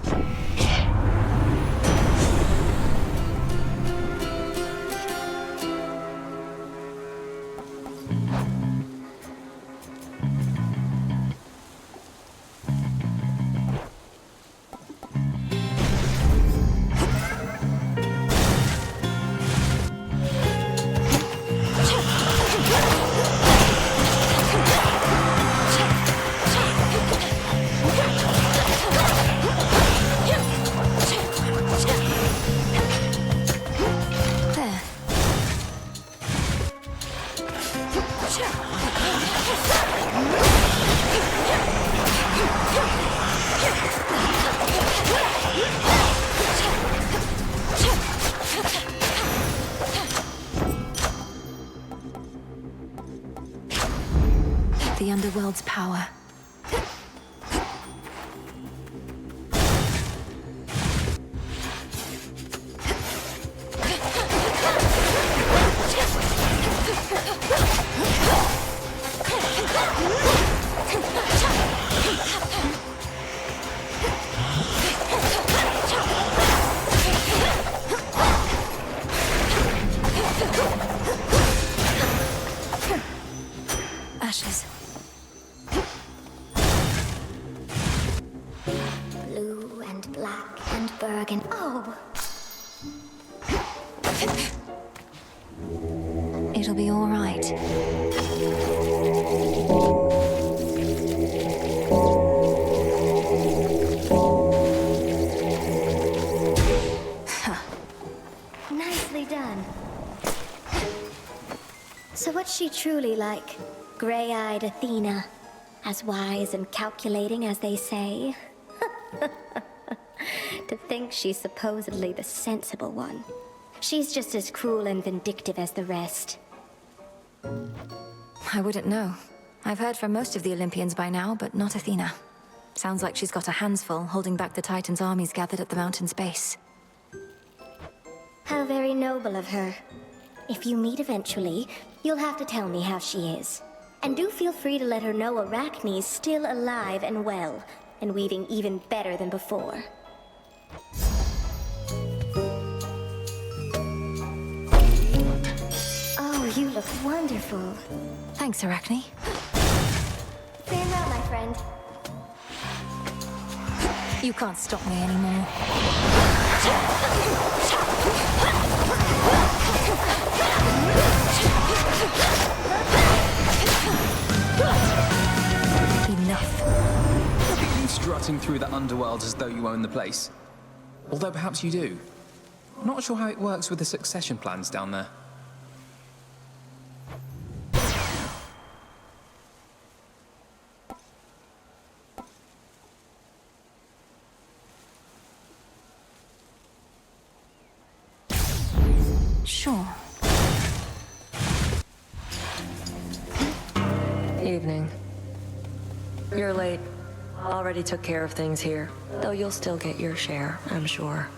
The underworld's power. Ashes. Blue and black and burgundy. Oh! It'll be all right. Nicely done. So what's she truly like? Gray-eyed Athena? As wise and calculating as they say? To think she's supposedly the sensible one. She's just as cruel and vindictive as the rest. I wouldn't know. I've heard from most of the Olympians by now, but not Athena. Sounds like she's got her hands full, holding back the Titans' armies gathered at the mountain's base. How very noble of her. If you meet eventually, you'll have to tell me how she is. And do feel free to let her know Arachne's still alive and well, and weaving even better than before. Oh, you look wonderful. Thanks, Arachne. Stand well, my friend. You can't stop me anymore. Enough. Look at you strutting through the underworld as though you own the place. Although perhaps you do. Not sure how it works with the succession plans down there. Sure. Evening. You're late. Already took care of things here, though you'll still get your share, I'm sure.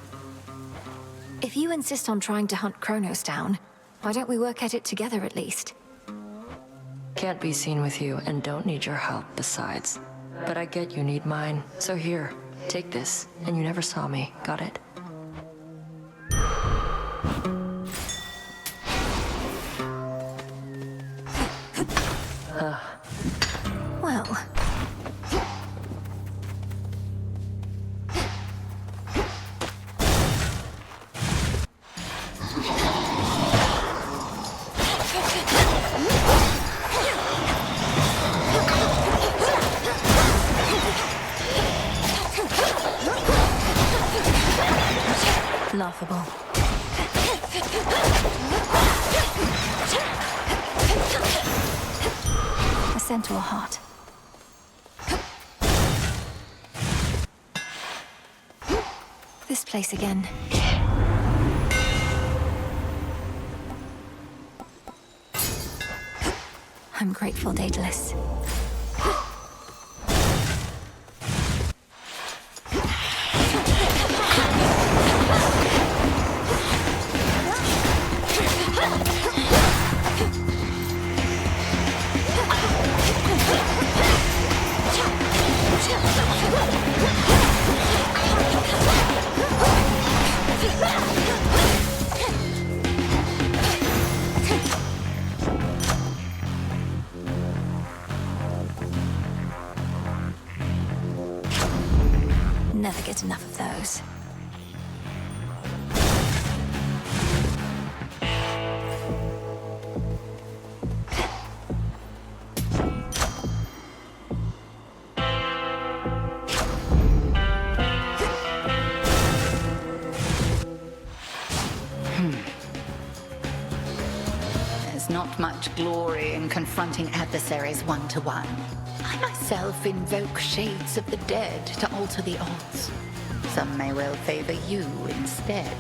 If you insist on trying to hunt Kronos down, why don't we work at it together at least? Can't be seen with you and don't need your help besides. But I get you need mine, so here, take this, and you never saw me, got it? Well... laughable. A centaur heart. This place again. I'm grateful, Daedalus. Never get enough of those. There's not much glory in confronting adversaries one-to-one. I myself invoke shades of the dead to alter the odds. Some may well favor you instead.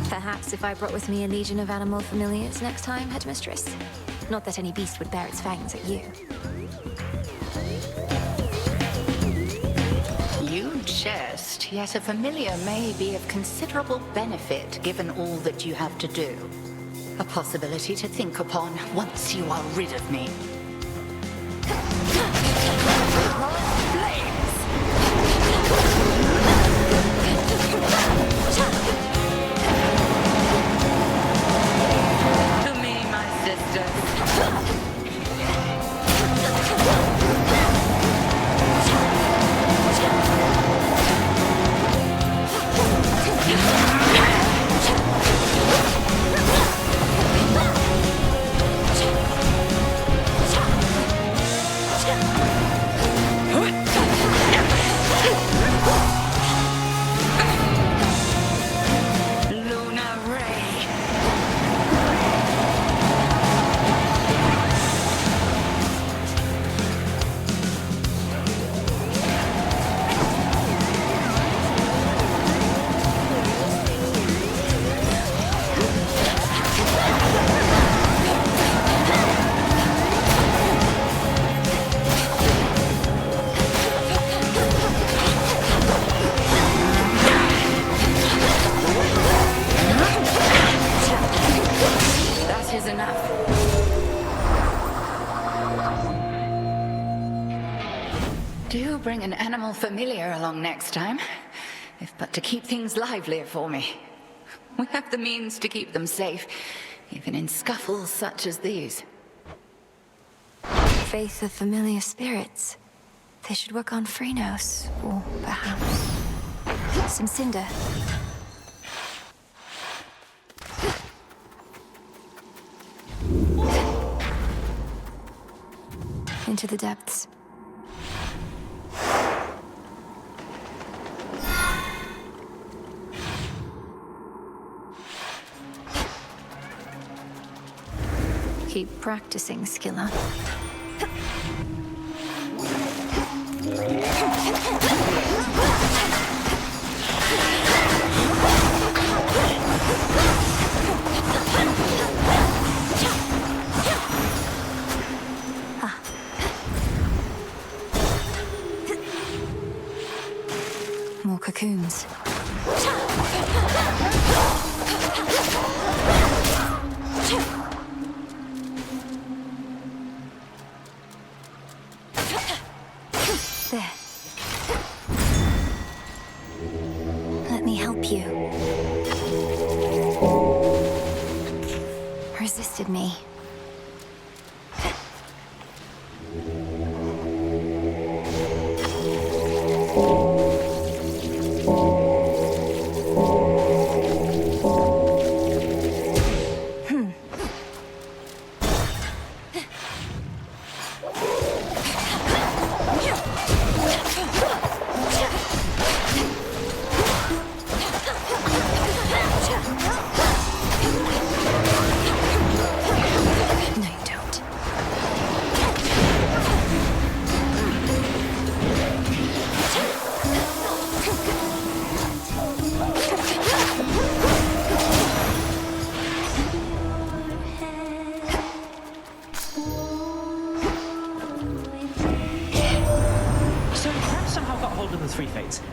Perhaps if I brought with me a legion of animal familiars next time, Headmistress. Not that any beast would bear its fangs at you. You jest, yet a familiar may be of considerable benefit given all that you have to do. A possibility to think upon once you are rid of me. To me, my sisters. bring an animal familiar along next time, if but to keep things livelier for me. We have the means to keep them safe, even in scuffles such as these. Faith of familiar spirits. They should work on Phrenos, or perhaps some cinder. Into the depths. Keep practicing, Skilla. More cocoons. There. Let me help you. Resisted me.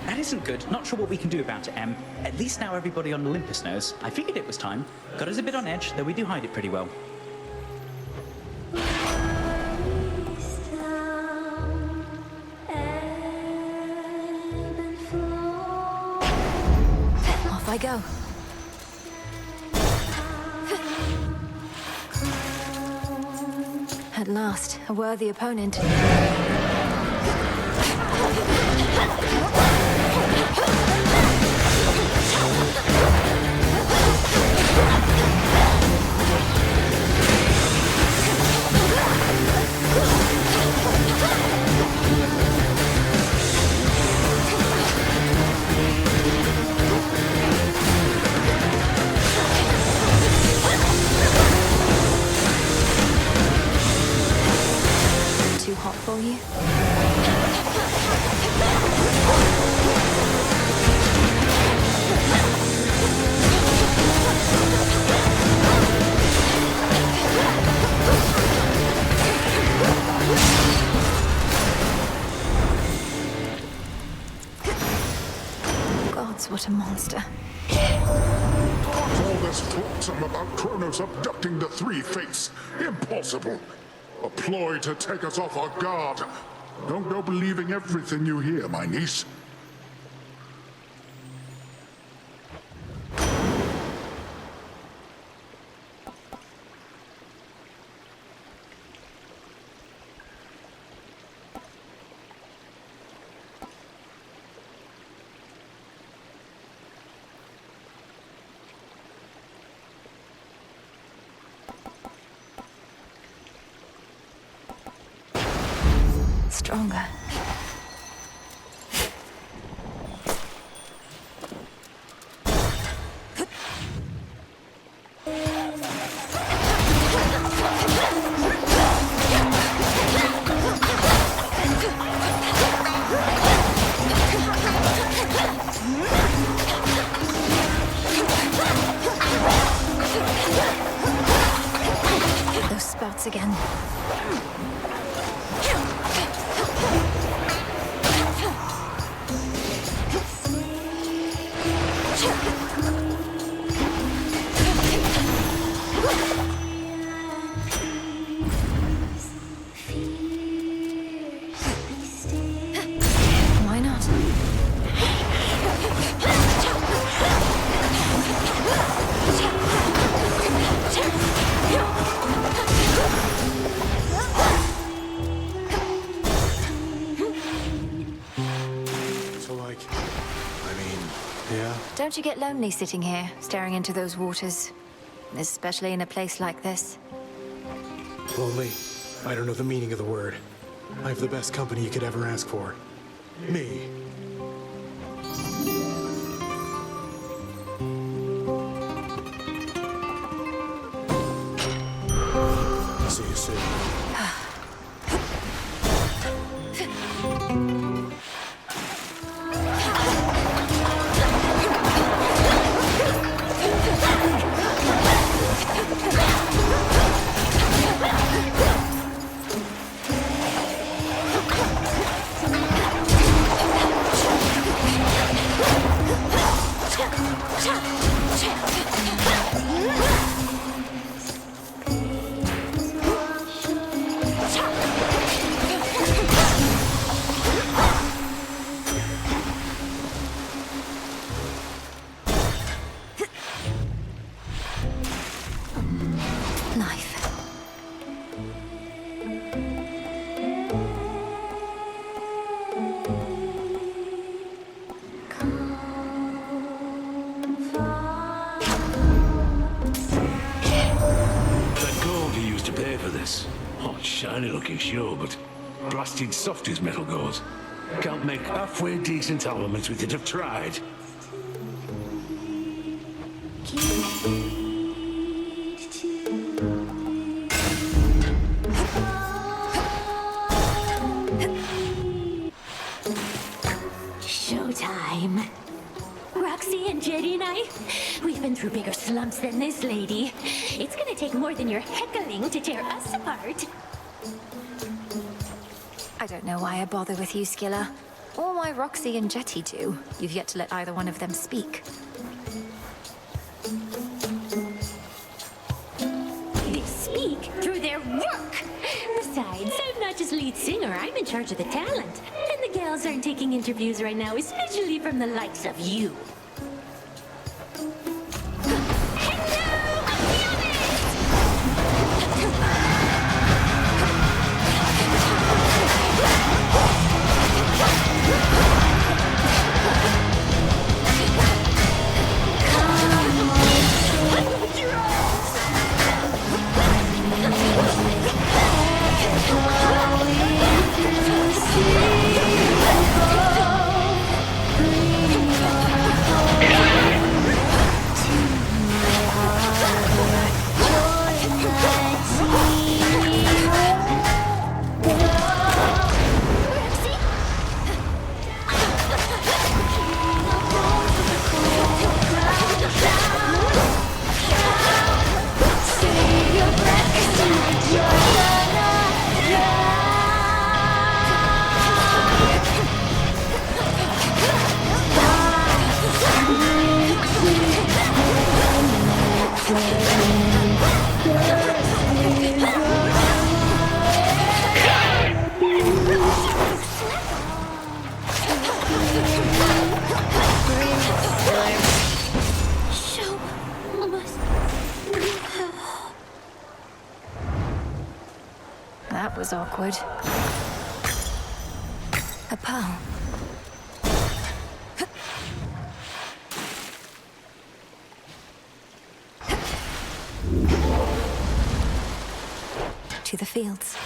That isn't good. Not sure what we can do about it, Em. At least now everybody on Olympus knows. I figured it was time. Got us a bit on edge, though we do hide it pretty well. Off I go. At last, a worthy opponent. Too hot for you? Gods, what a monster. What's all this flotsam about Kronos abducting the three fates? Impossible. A ploy to take us off our guard. Don't go believing everything you hear, my niece. Stronger. Those spouts again. Don't you get lonely sitting here, staring into those waters? Especially in a place like this? Lonely? I don't know the meaning of the word. I have the best company you could ever ask for. Me. See you soon. Shiny-looking, sure, but blasted soft as metal goes. Can't make halfway decent armaments with it. I've tried. Showtime. Roxy and Jetty and I, we've been through bigger slumps than this lady. It's gonna take more than your heckling to tear us apart. I don't know why I bother with you, Skilla. Or why Roxy and Jetty do. You've yet to let either one of them speak. They speak through their work! Besides, I'm not just lead singer, I'm in charge of the talent. And the gals aren't taking interviews right now, especially from the likes of you. That was awkward. A pearl. To the fields.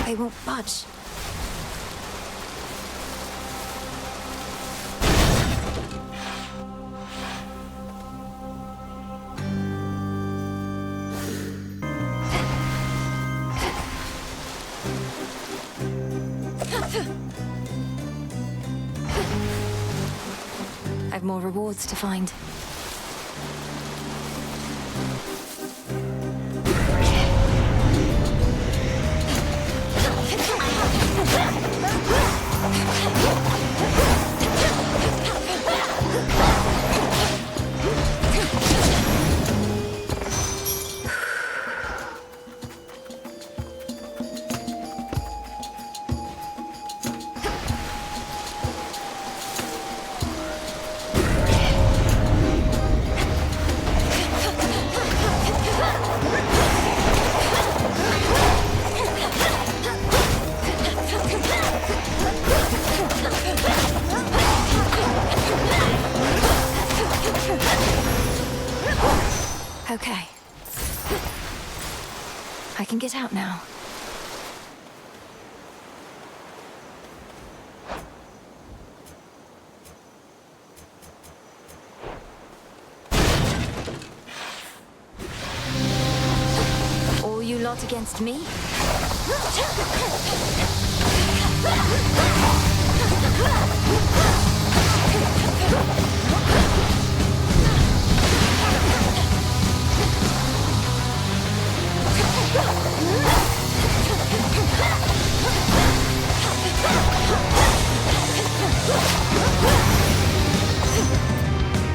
They won't budge. I've more rewards to find. I can get out now. All you lot against me?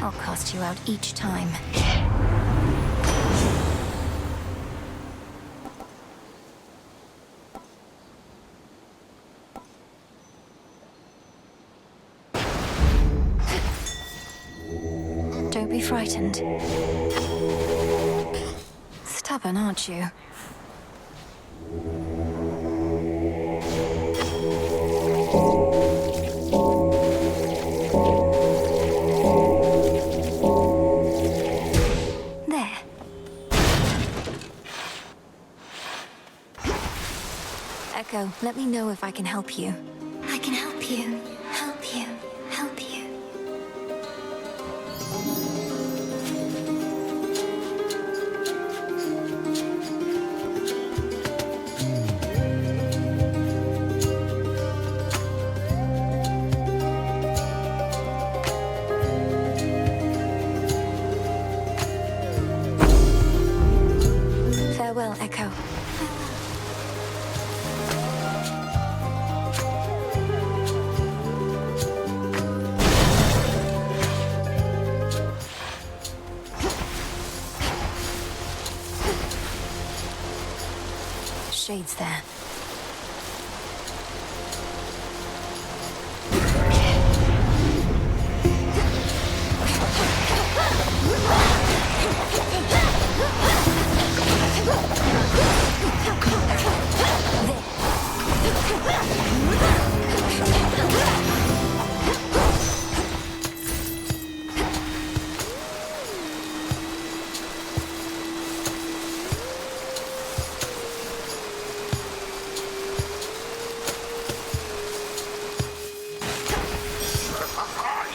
I'll cast you out each time. Don't be frightened. Stubborn, aren't you? There. Echo, let me know if I can help you. I can help you. Help you. Help you. Farewell, Echo. Shades there.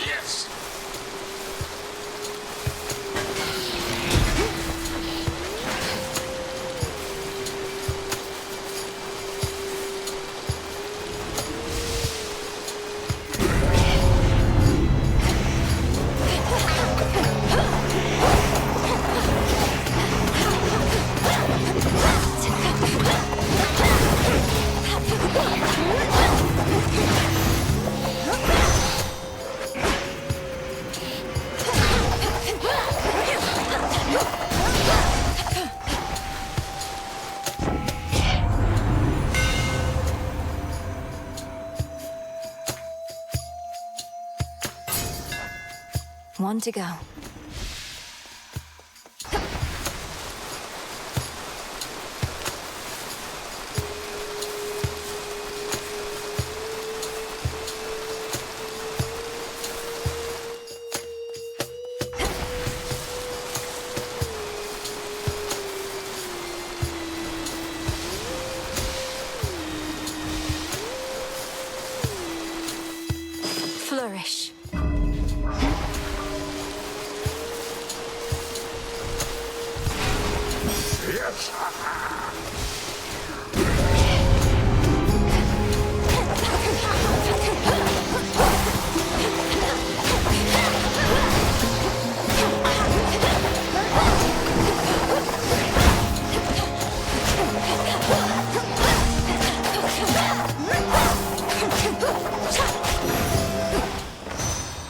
Yes! One to go. Flourish. Yes!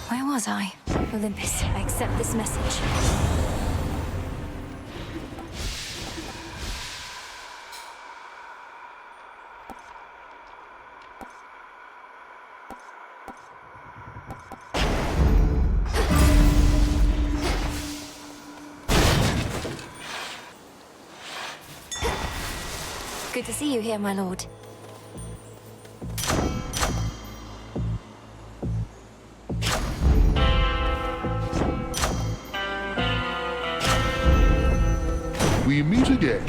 Where was I? Olympus, I accept this message. Good to see you here, my lord. We meet again.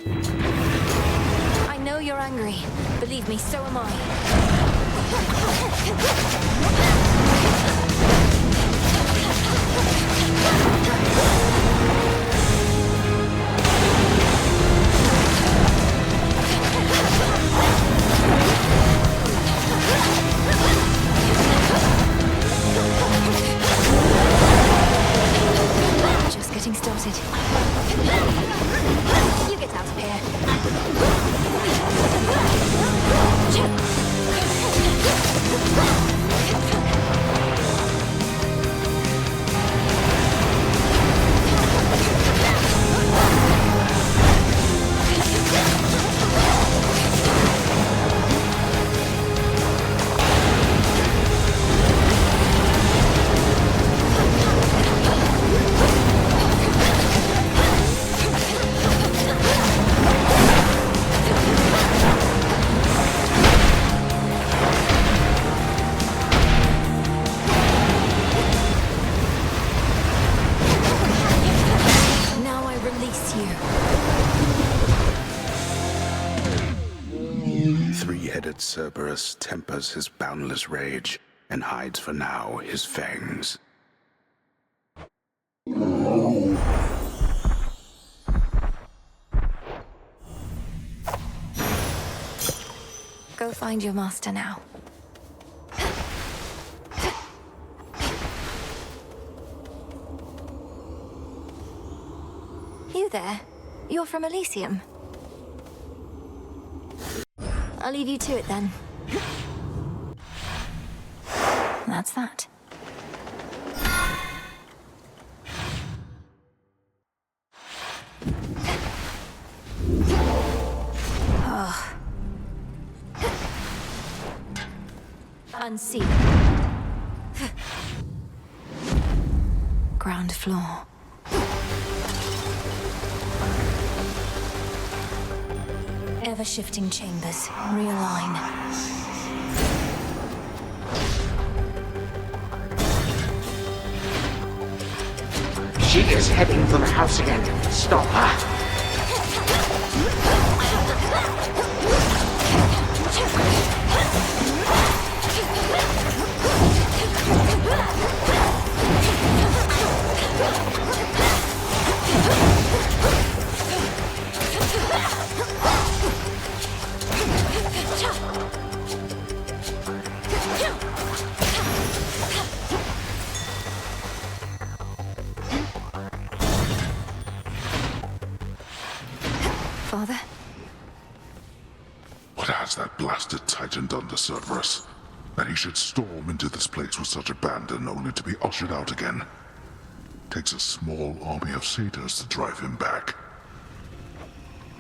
I know you're angry. Believe me, so am I. Just getting started. You get out of here. Now I release you. Three-headed Cerberus tempers his boundless rage and hides for now his fangs. Go find your master now. You there? You're from Elysium. I'll leave you to it then. That's that. Oh. Unseen. Ground floor. Ever-shifting chambers. Realign. She is heading for the house again. Stop her. Father? What has that blasted Titan done to Cerberus? That he should storm into this place with such abandon only to be ushered out again. Takes a small army of satyrs to drive him back.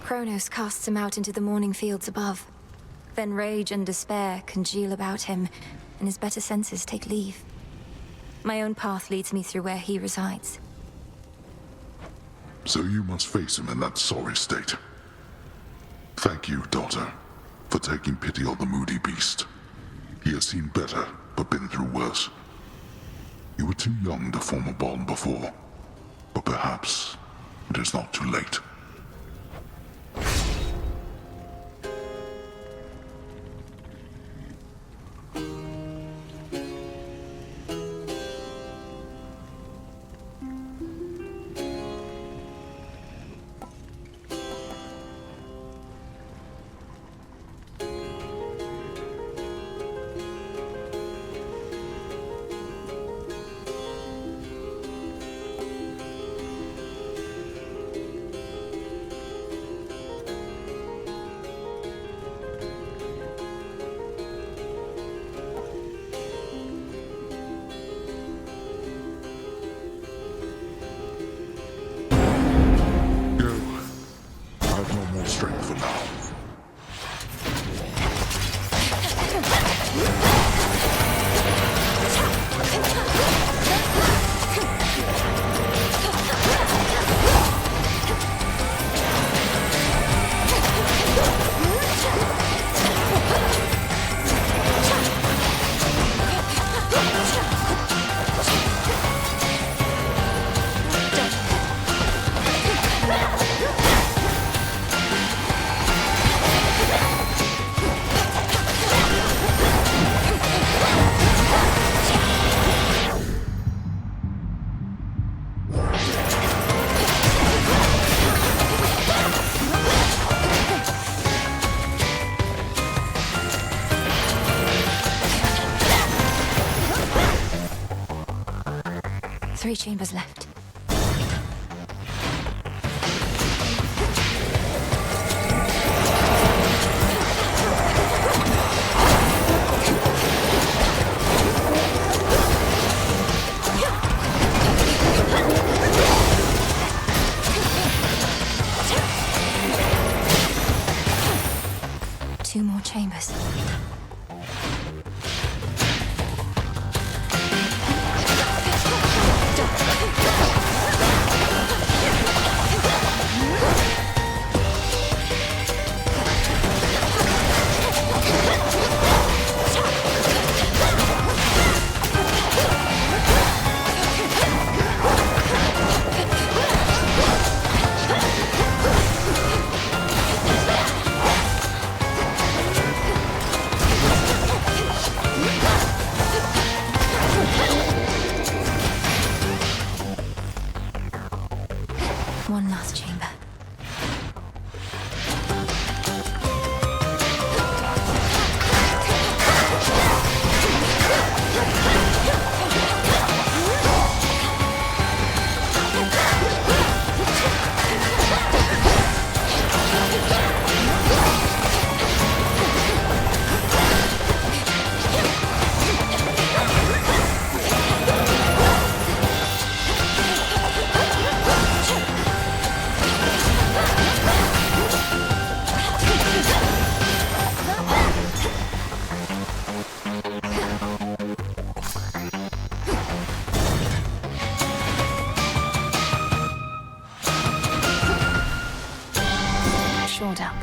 Kronos casts him out into the morning fields above. Then rage and despair congeal about him, and his better senses take leave. My own path leads me through where he resides. So you must face him in that sorry state. Thank you, daughter, for taking pity on the moody beast. He has seen better, but been through worse. You were too young to form a bond before, but perhaps it is not too late. 3 chambers left. Two more chambers. One last chamber. Shored up.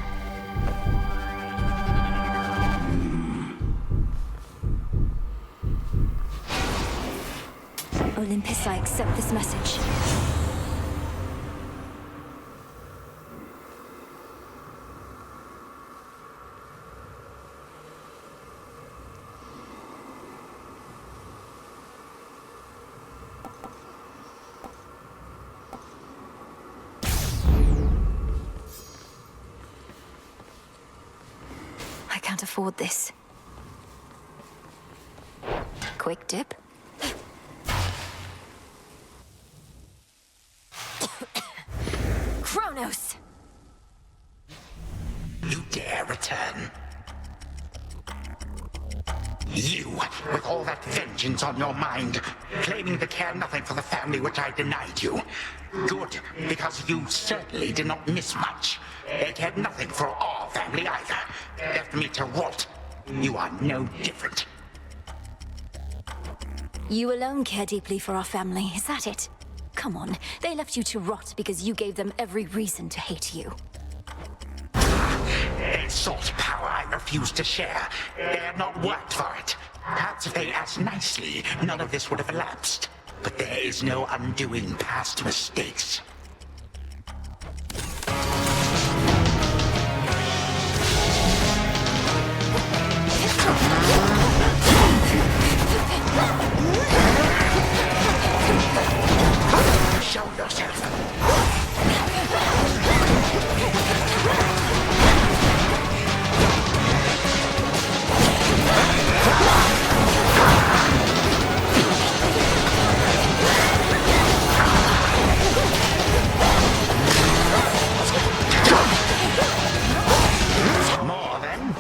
Olympus, I accept this message. I can't afford this. Quick dip. Kronos! You dare return? You, with all that vengeance on your mind, claiming to care nothing for the family which I denied you. Good, because you certainly did not miss much. They cared nothing for our family either. Left me to rot. You are no different. You alone care deeply for our family, is that it? Come on, they left you to rot because you gave them every reason to hate you. They sought power I refused to share. They had not worked for it. Perhaps if they asked nicely, none of this would have elapsed. But there is no undoing past mistakes. Show yourself. More then?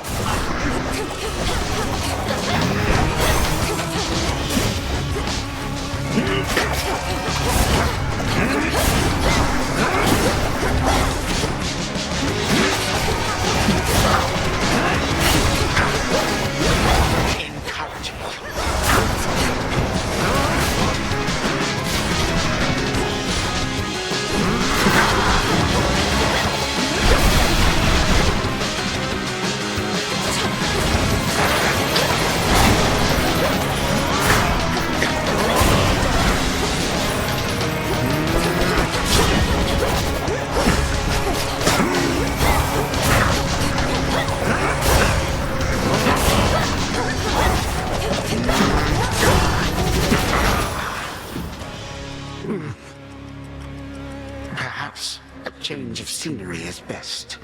Perhaps a change of scenery is best.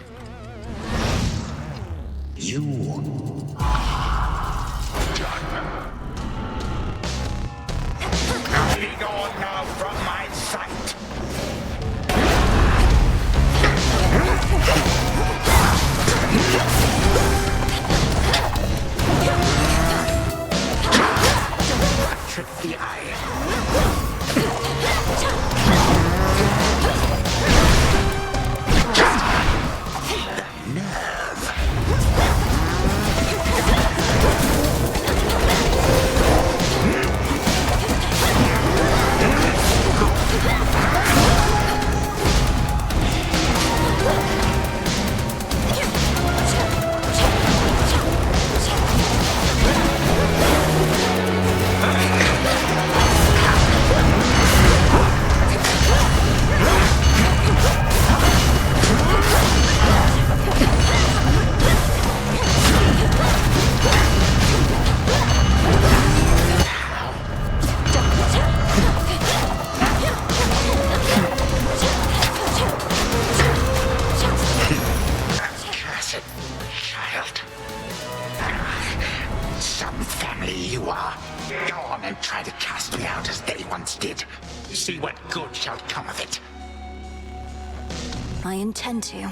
You are done. Begone now from my sight! Trick the eye. The nerve. See what good shall come of it. I intend to.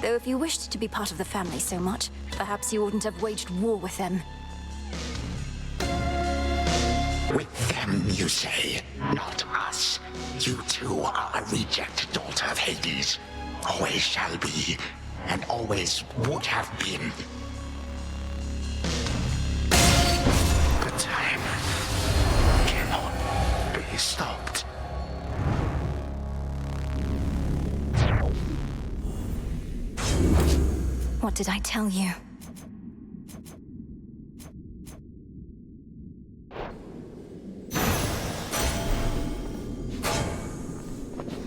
Though if you wished to be part of the family so much, perhaps you wouldn't have waged war with them. With them, you say? Not us. You too are a reject daughter of Hades. Always shall be, and always would have been. But time cannot be stopped. What did I tell you?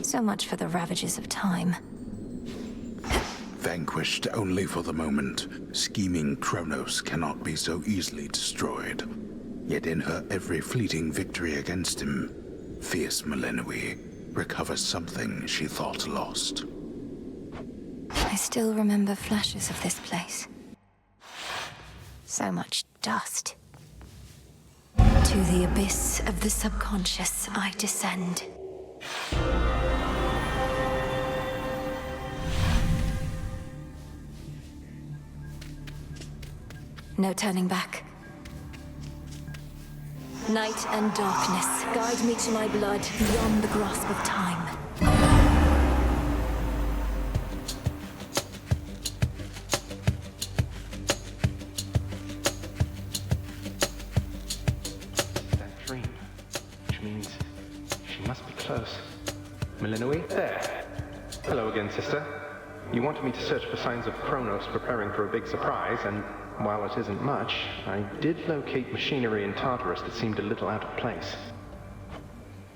So much for the ravages of time. Vanquished only for the moment, scheming Kronos cannot be so easily destroyed. Yet in her every fleeting victory against him, fierce Melenoi recovers something she thought lost. I still remember flashes of this place. So much dust. To the abyss of the subconscious I descend. No turning back. Night and darkness, guide me to my blood beyond the grasp of time. That dream, which means she must be close. Melenoi? There. Hello again, sister. You wanted me to search for signs of Kronos preparing for a big surprise, and while it isn't much, I did locate machinery in Tartarus that seemed a little out of place.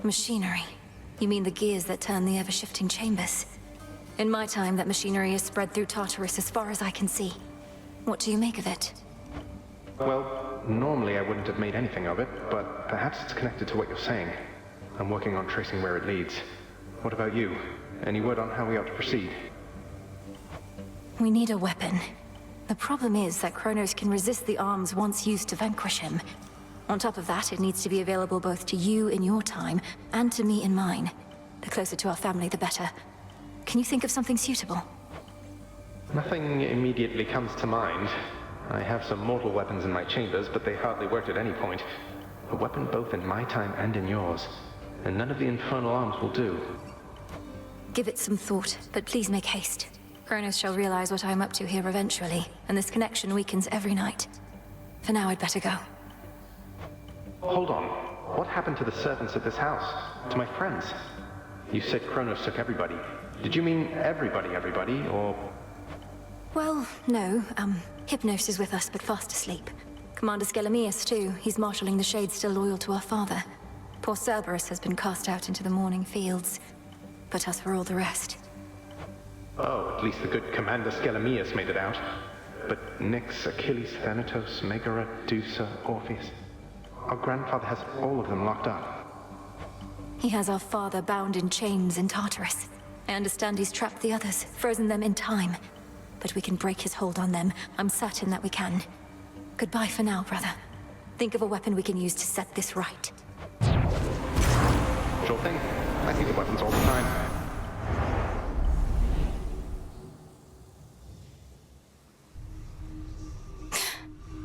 Machinery? You mean the gears that turn the ever-shifting chambers? In my time, that machinery is spread through Tartarus as far as I can see. What do you make of it? Well, normally I wouldn't have made anything of it, but perhaps it's connected to what you're saying. I'm working on tracing where it leads. What about you? Any word on how we ought to proceed? We need a weapon. The problem is that Kronos can resist the arms once used to vanquish him. On top of that, it needs to be available both to you in your time, and to me in mine. The closer to our family, the better. Can you think of something suitable? Nothing immediately comes to mind. I have some mortal weapons in my chambers, but they hardly worked at any point. A weapon both in my time and in yours. And none of the infernal arms will do. Give it some thought, but please make haste. Kronos shall realize what I'm up to here eventually, and this connection weakens every night. For now, I'd better go. Hold on. What happened to the servants at this house? To my friends? You said Kronos took everybody. Did you mean everybody, or... Well, no. Hypnos is with us, but fast asleep. Commander Skelemius, too. He's marshalling the Shades still loyal to our father. Poor Cerberus has been cast out into the morning fields. But as for all the rest... Oh, at least the good Commander Skelemius made it out. But Nyx, Achilles, Thanatos, Megara, Dusa, Orpheus... Our grandfather has all of them locked up. He has our father bound in chains in Tartarus. I understand he's trapped the others, frozen them in time. But we can break his hold on them. I'm certain that we can. Goodbye for now, brother. Think of a weapon we can use to set this right. Sure thing. I see the weapons all the time.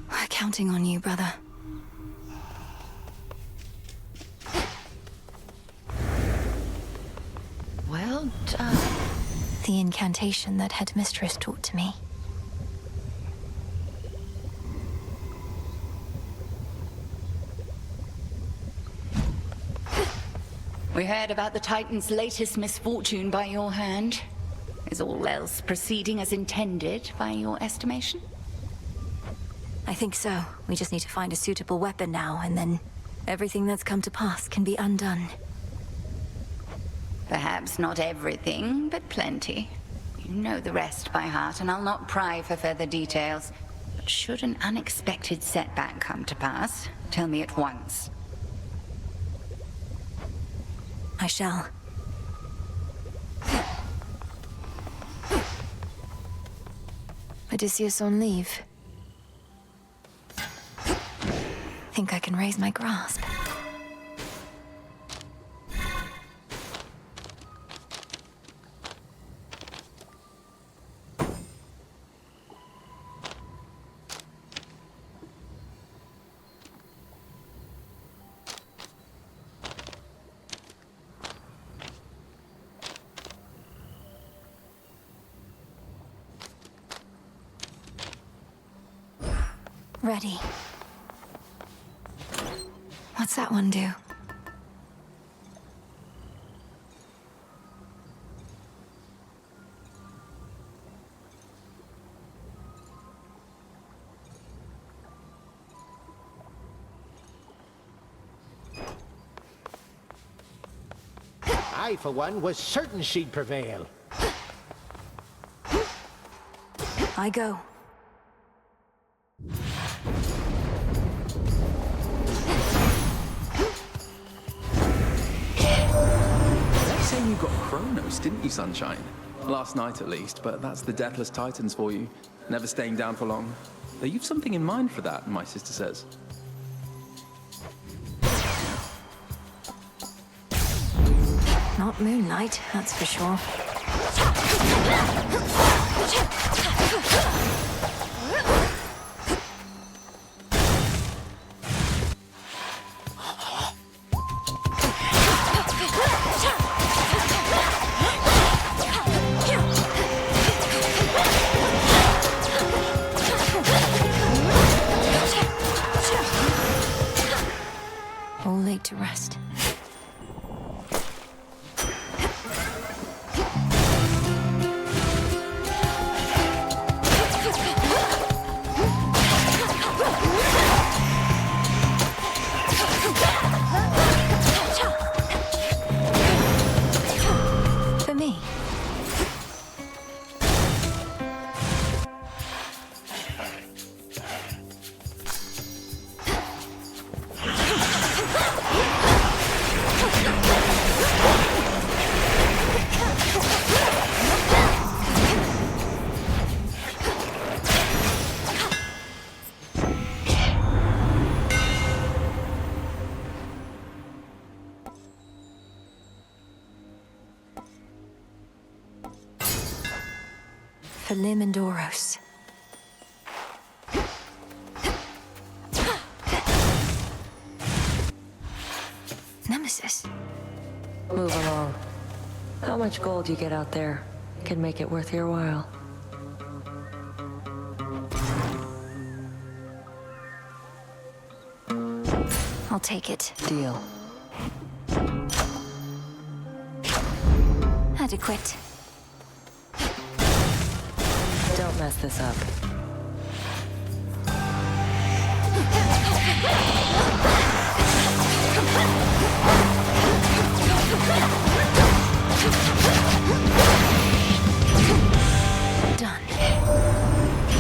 We're counting on you, brother. Well done. The incantation that Headmistress taught to me. We heard about the Titan's latest misfortune by your hand. Is all else proceeding as intended by your estimation? I think so. We just need to find a suitable weapon now, and then everything that's come to pass can be undone. Perhaps not everything, but plenty. You know the rest by heart, and I'll not pry for further details. But should an unexpected setback come to pass, tell me at once. I shall. Odysseus on leave. Think I can raise my grasp. Ready. What's that one do? I, for one, was certain she'd prevail. I go. You got Kronos, didn't you, Sunshine? Last night, at least, but that's the Deathless Titans for you. Never staying down for long. You've something in mind for that, my sister says. Not moonlight, that's for sure. All laid to rest. For me. For Limandoros. Nemesis. Move along. How much gold you get out there can make it worth your while. I'll take it. Deal. Adequate. Don't mess this up. Done.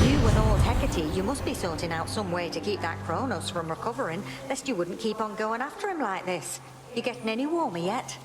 You and old Hecate, you must be sorting out some way to keep that Kronos from recovering, lest you wouldn't keep on going after him like this. You getting any warmer yet?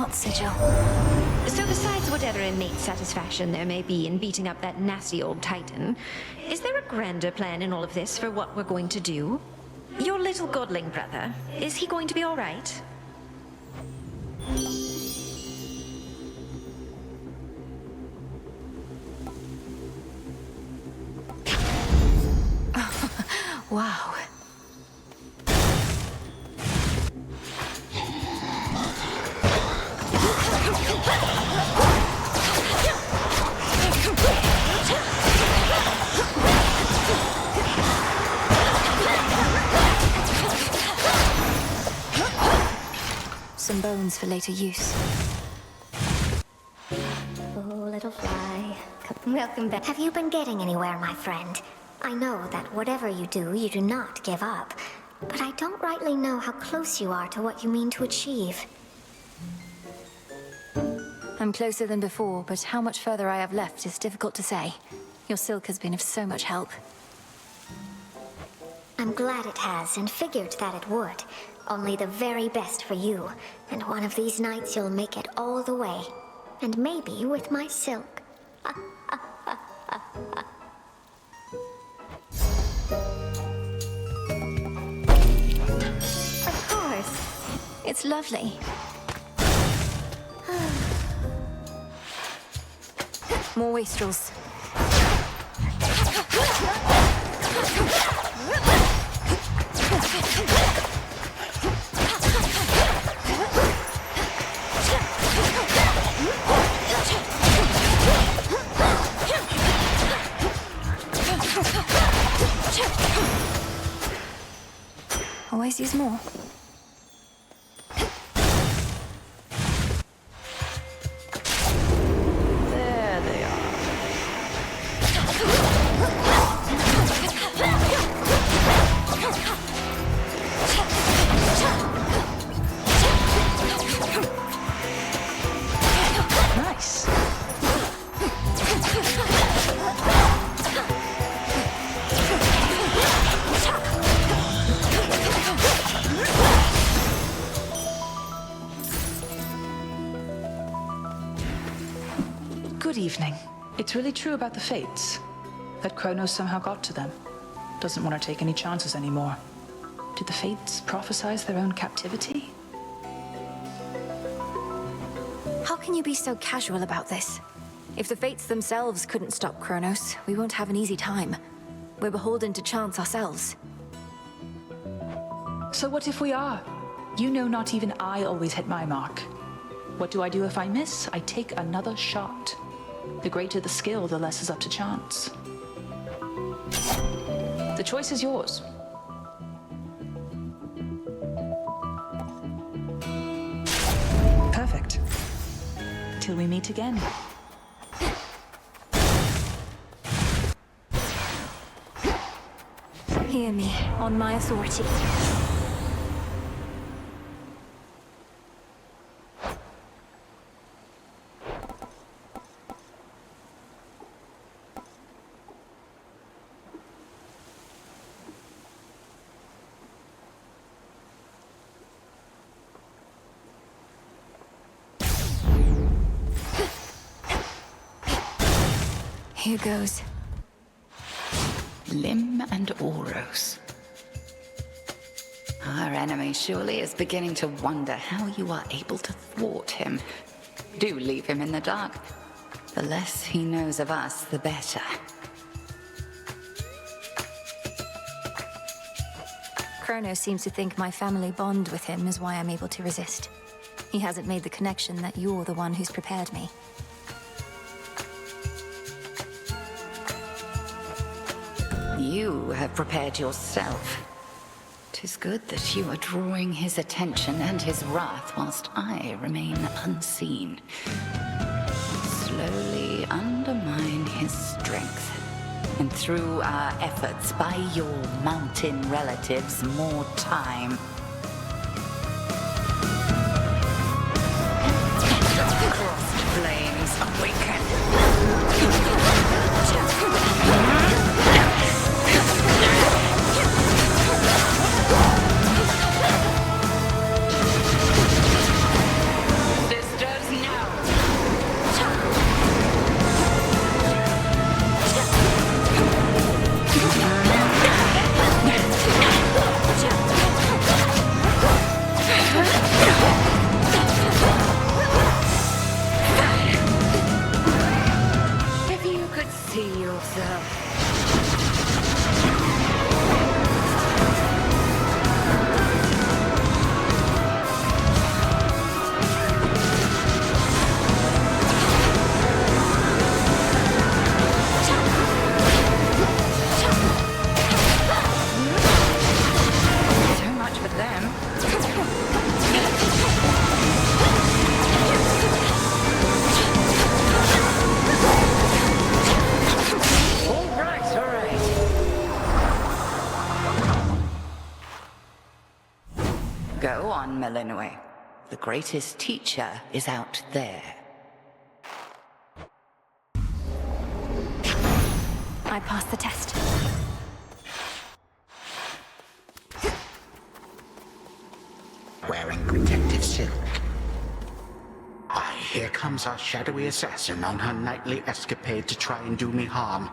heart sigil. So besides whatever innate satisfaction there may be in beating up that nasty old Titan, is there a grander plan in all of this for what we're going to do? Your little godling brother, is he going to be all right? Wow. Some bones for later use. Oh, little fly. Welcome back. Have you been getting anywhere, my friend? I know that whatever you do not give up. But I don't rightly know how close you are to what you mean to achieve. I'm closer than before, but how much further I have left is difficult to say. Your silk has been of so much help. I'm glad it has, and figured that it would. Only the very best for you. And one of these nights you'll make it all the way. And maybe with my silk. Of course. It's lovely. More wastrels. Always use more. There they are. Nice. Good evening. It's really true about the Fates. That Kronos somehow got to them. Doesn't want to take any chances anymore. Did the Fates prophesize their own captivity? How can you be so casual about this? If the Fates themselves couldn't stop Kronos, we won't have an easy time. We're beholden to chance ourselves. So what if we are? You know not even I always hit my mark. What do I do if I miss? I take another shot. The greater the skill, the less is up to chance. The choice is yours. Perfect. Till we meet again. Hear me, on my authority. Here goes. Lim and Oros. Our enemy surely is beginning to wonder how you are able to thwart him. Do leave him in the dark. The less he knows of us, the better. Kronos seems to think my family bond with him is why I'm able to resist. He hasn't made the connection that you're the one who's prepared me. You have prepared yourself. 'Tis good that you are drawing his attention and his wrath whilst I remain unseen. Slowly undermine his strength. And through our efforts, buy your mountain relatives more time. Crossed flames awaken. This Elinue. The greatest teacher is out there. I passed the test. Wearing protective silk. Why, here comes our shadowy assassin on her nightly escapade to try and do me harm.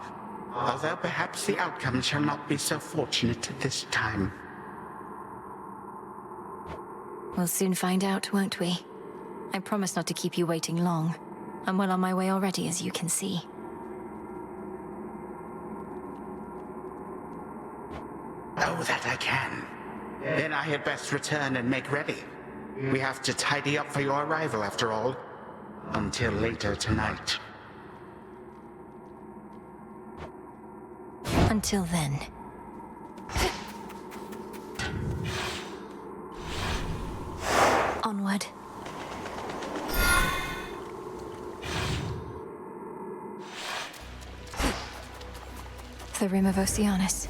Although perhaps the outcome shall not be so fortunate this time. We'll soon find out, won't we? I promise not to keep you waiting long. I'm well on my way already, as you can see. Oh, that I can. Then I had best return and make ready. We have to tidy up for your arrival, after all. Until later tonight. Until then. Onward. The Rim of Oceanus.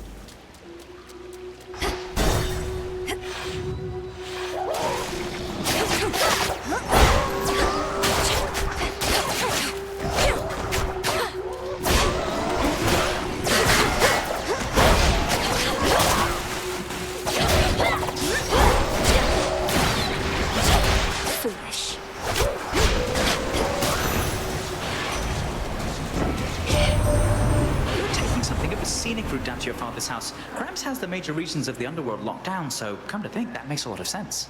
Scenic route down to your father's house. Gramps has the major regions of the underworld locked down, so come to think, that makes a lot of sense.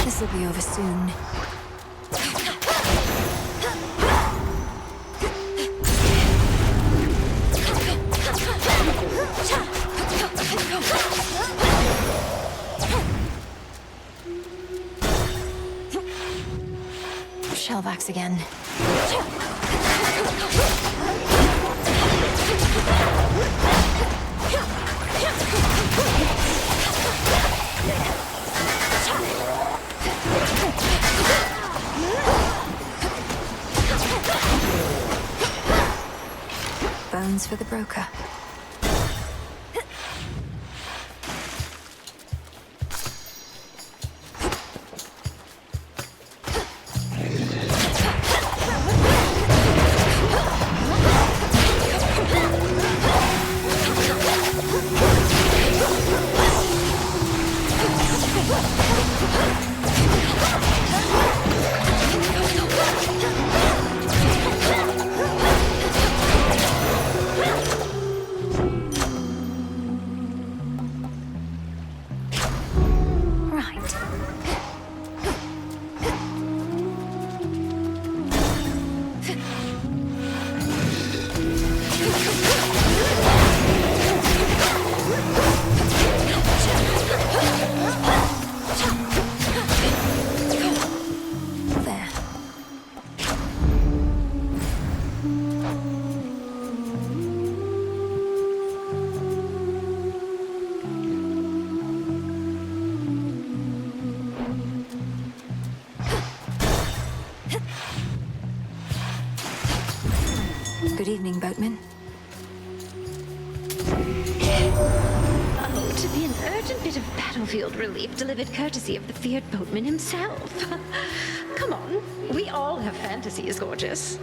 This'll be over soon. Shellbacks again. Bones for the broker. Good evening, boatman. Oh, to be an urgent bit of battlefield relief delivered courtesy of the feared boatman himself. Come on, we all have fantasies, gorgeous.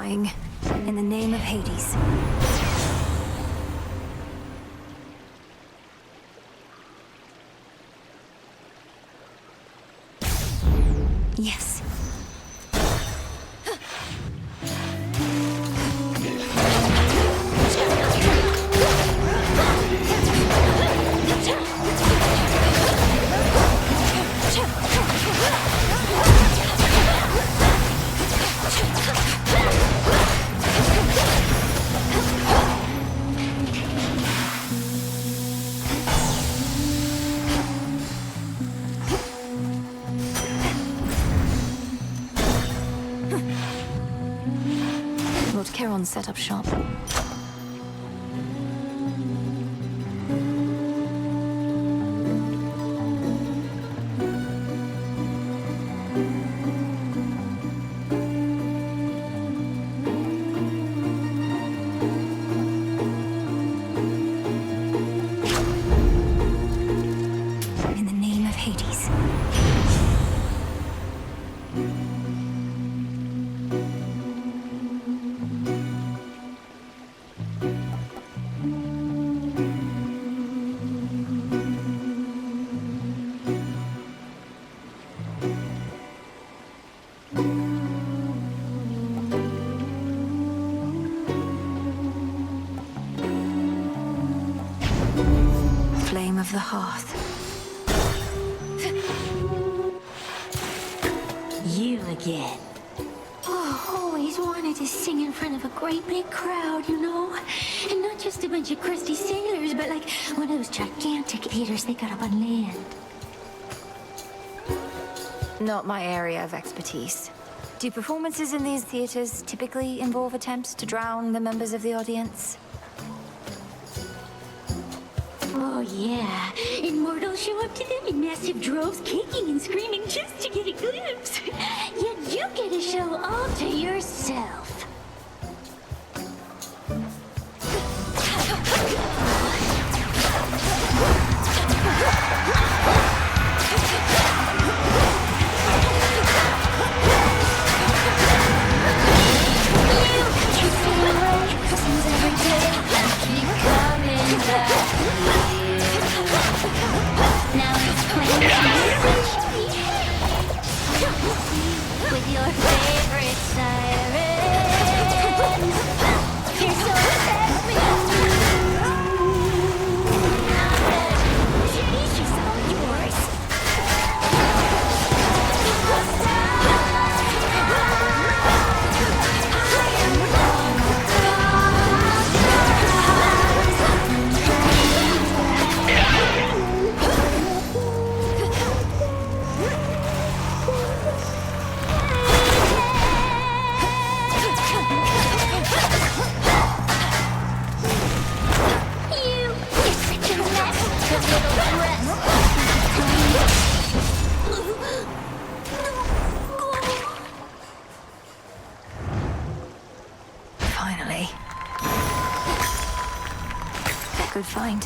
dying. In the name of Hades. Yes. Lord Charon set up shop. In the name of Hades. Flame of the hearth. You again. Oh, always wanted to sing in front of a great big crowd, you know? And not just a bunch of crusty sailors, but like one of those gigantic theaters they got up on land. Not my area of expertise. Do performances in these theaters typically involve attempts to drown the members of the audience? Oh, yeah. Immortals show up to them in massive droves, kicking and screaming just to get a glimpse. Yet you get a show all to yourself. With your favorite siren. You're so She's all yours. Finally. Good find.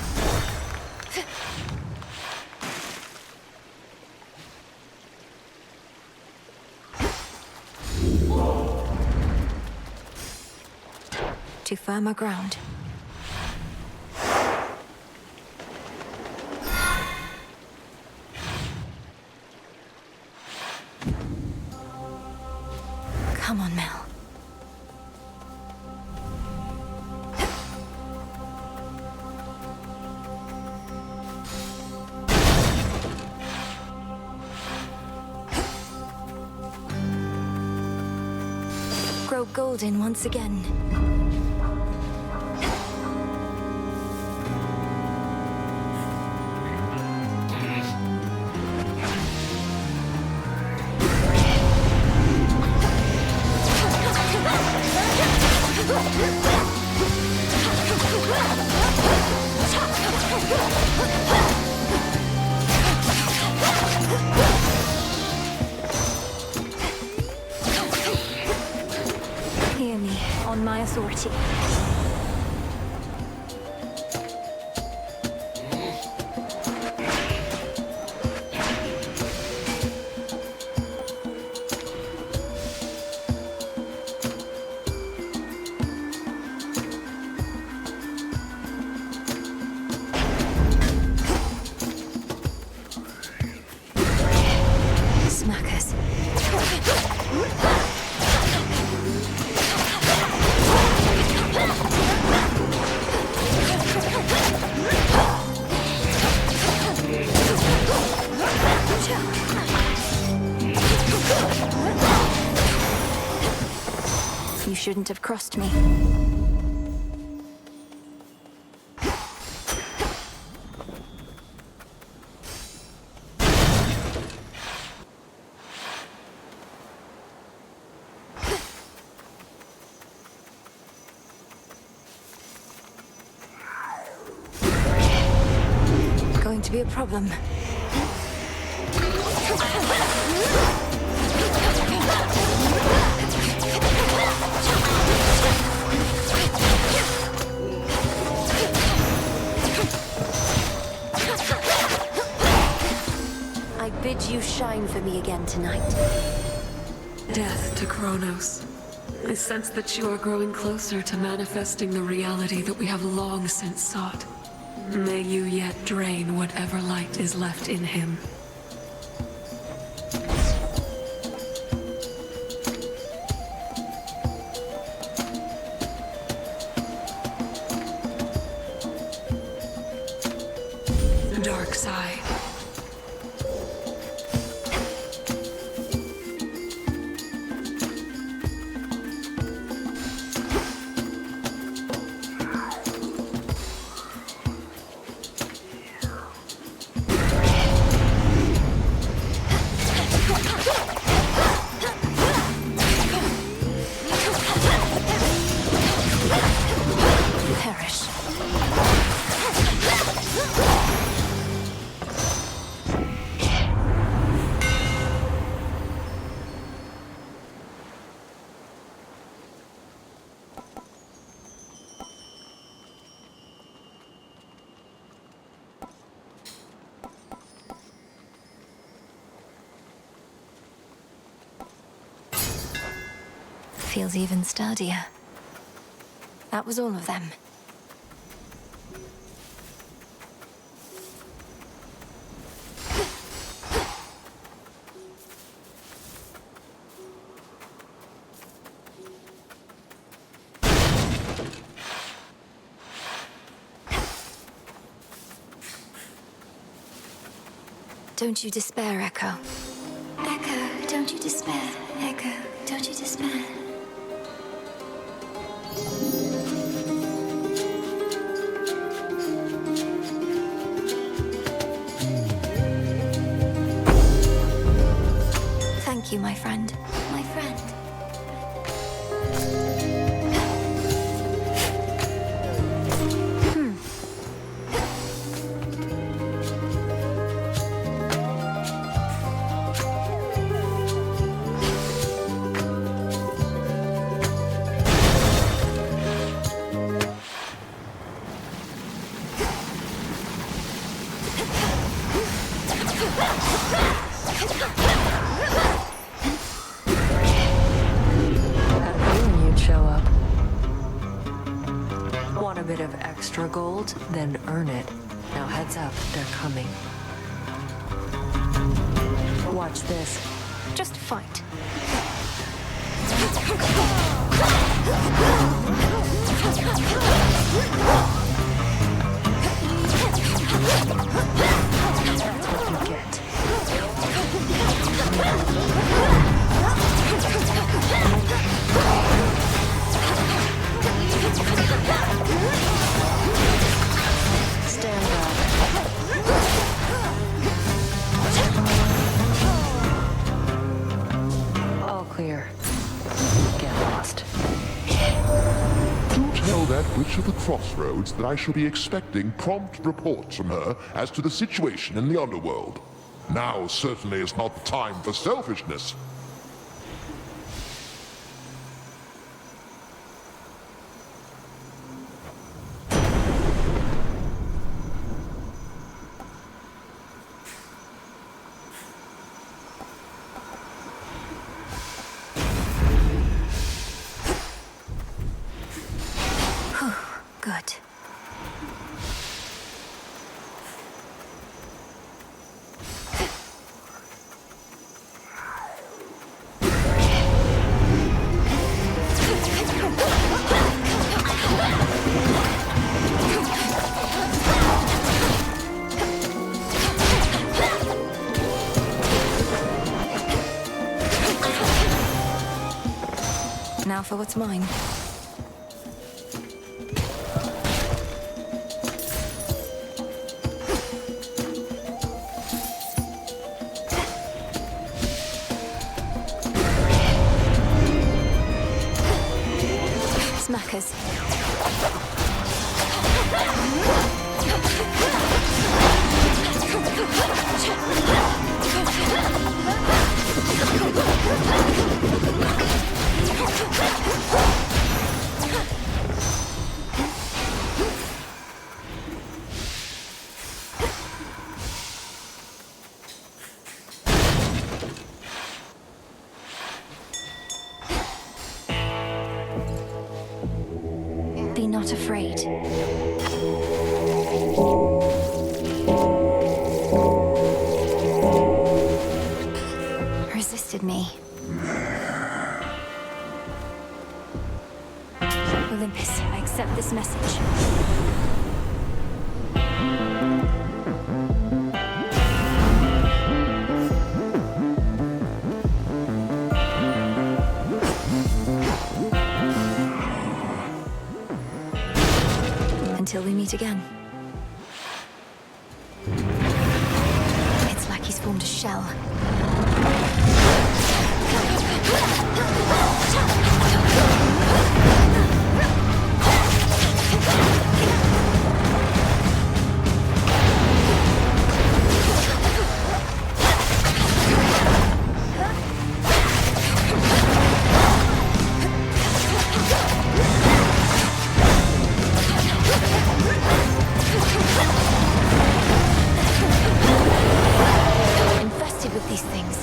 To firmer ground. Come on, Mel. Grow golden once again. Hear me, on my authority. You shouldn't have crossed me. Going to be a problem. I bid you shine for me again tonight. Death to Kronos. I sense that you are growing closer to manifesting the reality that we have long since sought. May you yet drain whatever light is left in him. Dark side. Perish. Feels even sturdier. That was all of them. Don't you despair, Echo. Echo, don't you despair. Echo, don't you despair. Thank you, my friend. My friend. Want a bit of extra gold? Then earn it. Now heads up, they're coming. Watch this. Just fight. That's what you get. Stand up. All clear. Get lost. Do tell that witch of the crossroads that I shall be expecting prompt reports from her as to the situation in the underworld. Now certainly is not the time for selfishness. Good. now for what's mine. Smackers. Be not afraid. Resisted me. Olympus, I accept this message. Until we meet again. It's like he's formed a shell. Infested with these things.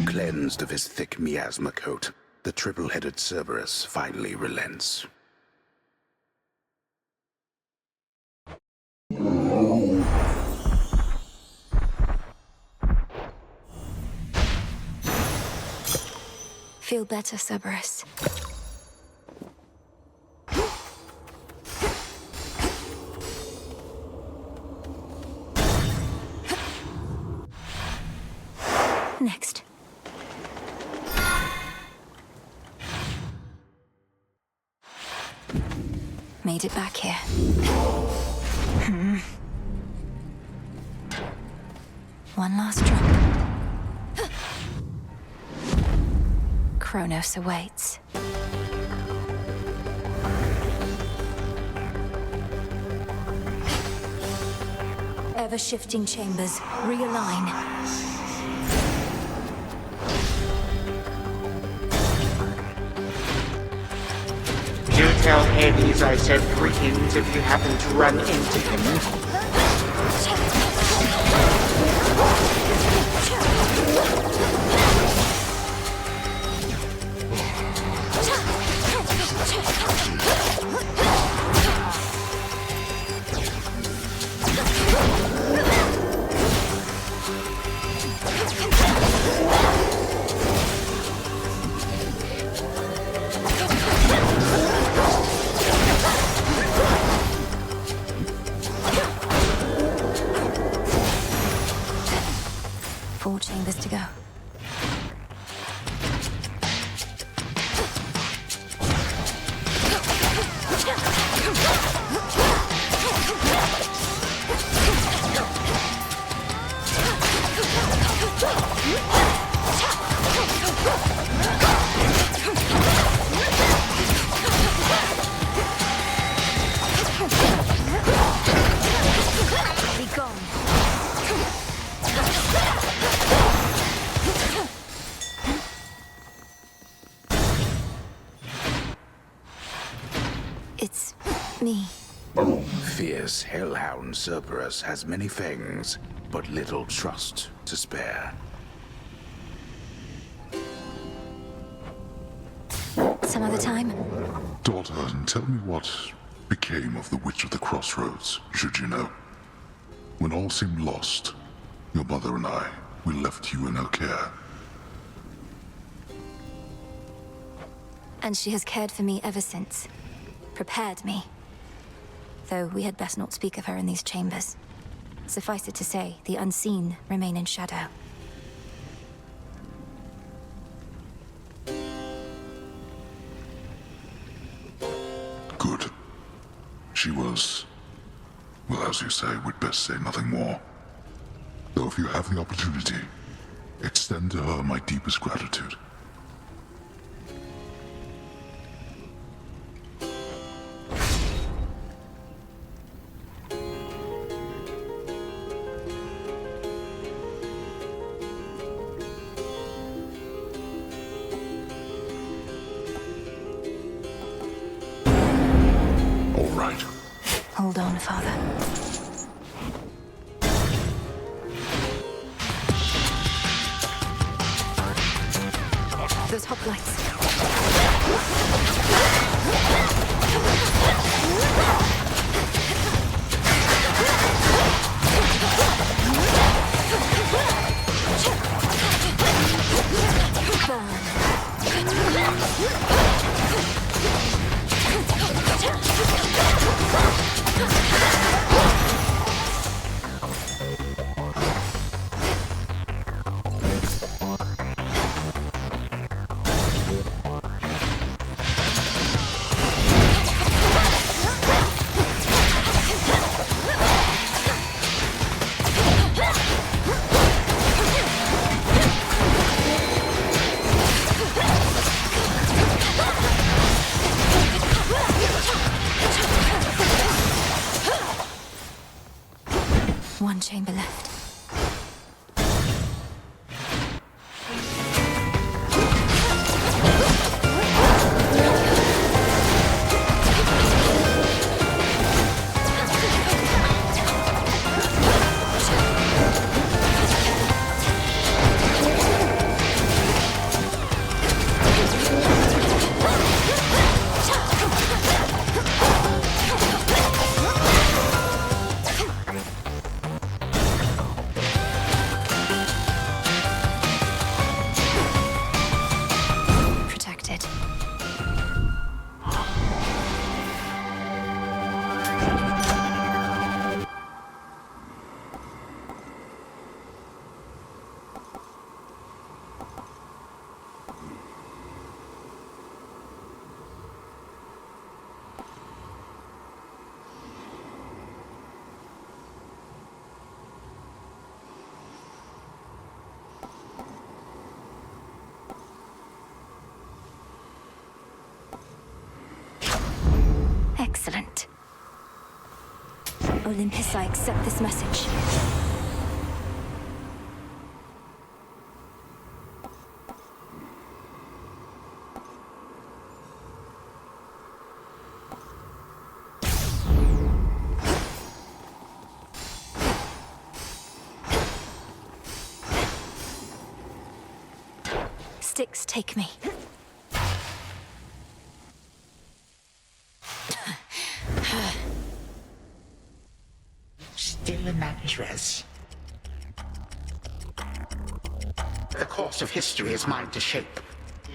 Cleansed of his thick miasma coat, the triple-headed Cerberus finally relents. Feel better, Cerberus. Next. Made it back here. One last drop. Kronos awaits. Ever-shifting chambers, realign. Do tell Hades I said greetings if you happen to run into him. Four chambers to go. fierce hellhound Cerberus has many fangs, but little trust to spare. Some other time? Daughter, tell me what became of the Witch of the Crossroads, should you know. When all seemed lost, your mother and I, we left you in her care. And she has cared for me ever since. Prepared me. Though we had best not speak of her in these chambers. Suffice it to say, the unseen remain in shadow. Good. She was... well, as you say, we'd best say nothing more. Though if you have the opportunity, extend to her my deepest gratitude. Hold on, Father. Those hoplites. One chamber left. Excellent. Olympus, I accept this message. Sticks, take me. Still in that dress. The course of history is mine to shape,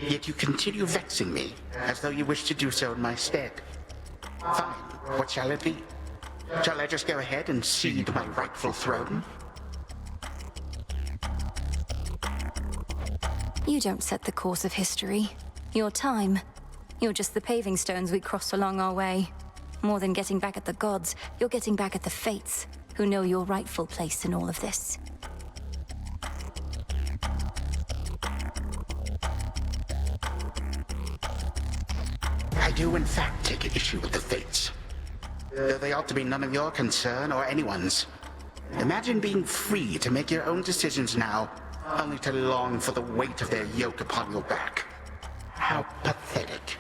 yet you continue vexing me, as though you wish to do so in my stead. Fine, what shall it be? Shall I just go ahead and cede my rightful throne? You don't set the course of history. Your time. You're just the paving stones we cross along our way. More than getting back at the gods, you're getting back at the fates, who know your rightful place in all of this. I do in fact take issue with the fates. Though they ought to be none of your concern or anyone's. Imagine being free to make your own decisions now, only to long for the weight of their yoke upon your back. How pathetic.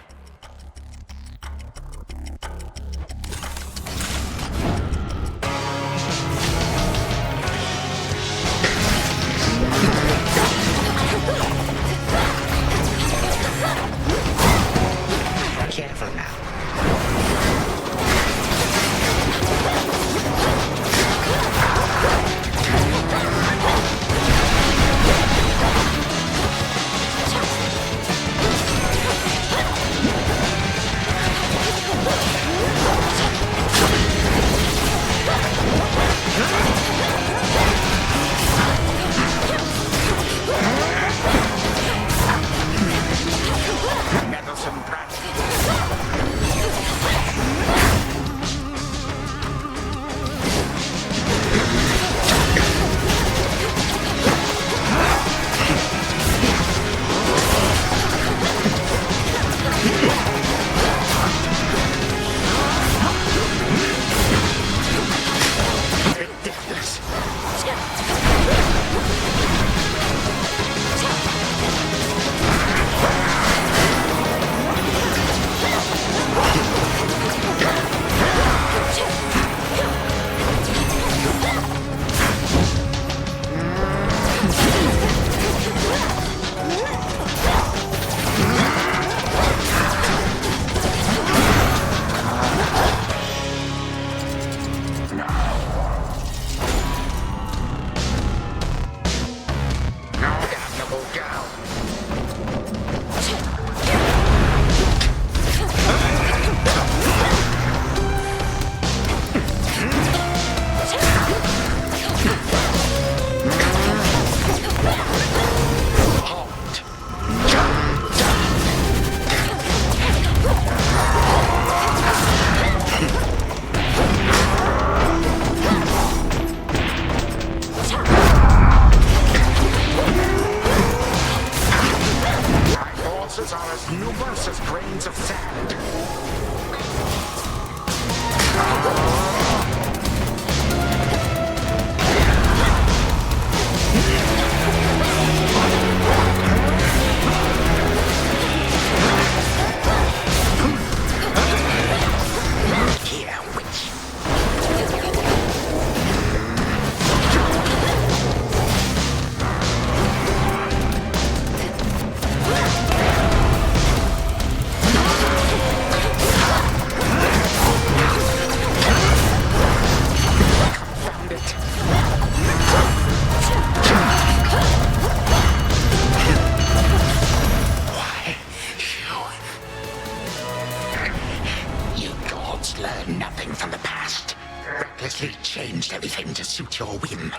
recklessly changed everything to suit your whim.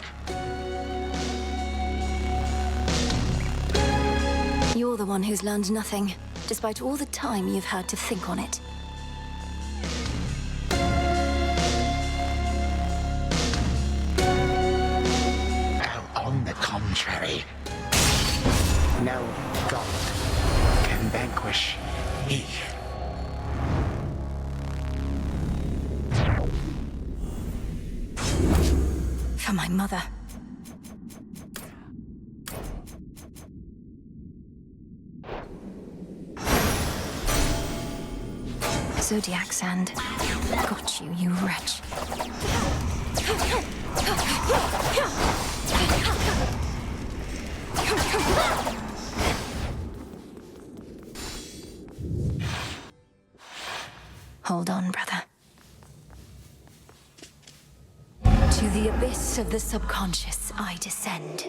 You're the one who's learned nothing, despite all the time you've had to think on it. On the contrary, no god can vanquish me. For my mother. Zodiac sand. Got you, you wretch. Hold on, brother. To the abyss of the subconscious, I descend.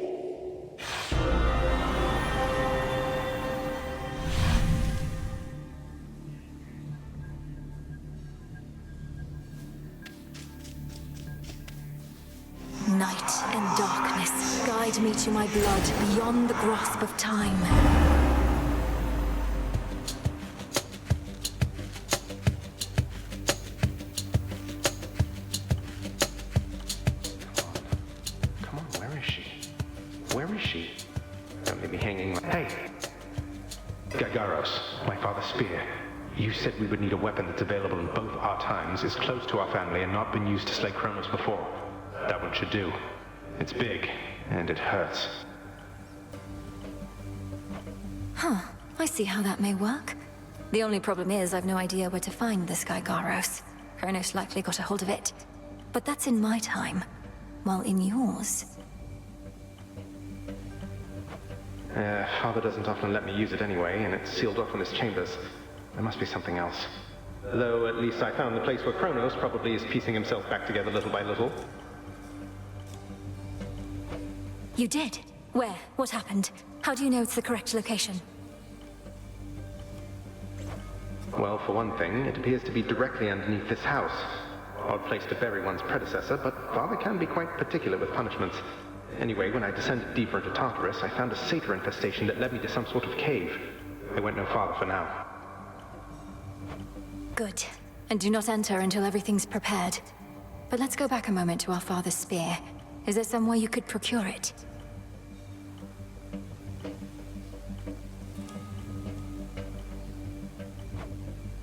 Night and darkness guide me to my blood beyond the grasp of time. Where is she? Don't leave me hanging. Hey! Gagaros, my father's spear. You said we would need a weapon that's available in both our times, is close to our family, and not been used to slay Kronos before. That one should do. It's big, and it hurts. Huh. I see how that may work. The only problem is I've no idea where to find this guy Garos. Kronos likely got a hold of it. But that's in my time. While in yours... Father doesn't often let me use it anyway, and it's sealed off in his chambers. There must be something else. Though at least I found the place where Kronos probably is piecing himself back together little by little. You did? Where? What happened? How do you know it's the correct location? Well, for one thing, it appears to be directly underneath this house. Odd place to bury one's predecessor, but Father can be quite particular with punishments. Anyway, when I descended deeper into Tartarus, I found a satyr infestation that led me to some sort of cave. I went no farther for now. Good. And do not enter until everything's prepared. But let's go back a moment to our father's spear. Is there some way you could procure it?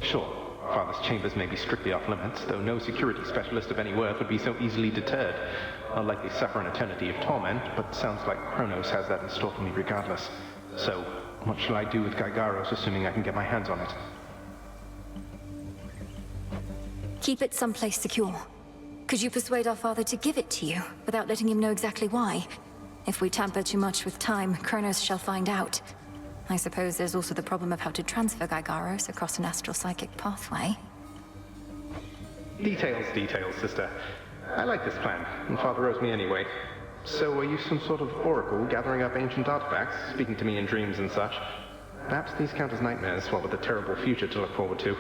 Sure. Father's chambers may be strictly off limits, though no security specialist of any worth would be so easily deterred. I'll likely suffer an eternity of torment, but sounds like Kronos has that in store for me regardless. So, what shall I do with Gygaros, assuming I can get my hands on it? Keep it someplace secure. Could you persuade our father to give it to you, without letting him know exactly why? If we tamper too much with time, Kronos shall find out. I suppose there's also the problem of how to transfer Gygaros across an astral-psychic pathway. Details, sister. I like this plan, and Father owes me anyway. So are you some sort of oracle gathering up ancient artifacts, speaking to me in dreams and such? Perhaps these count as nightmares, what with a terrible future to look forward to.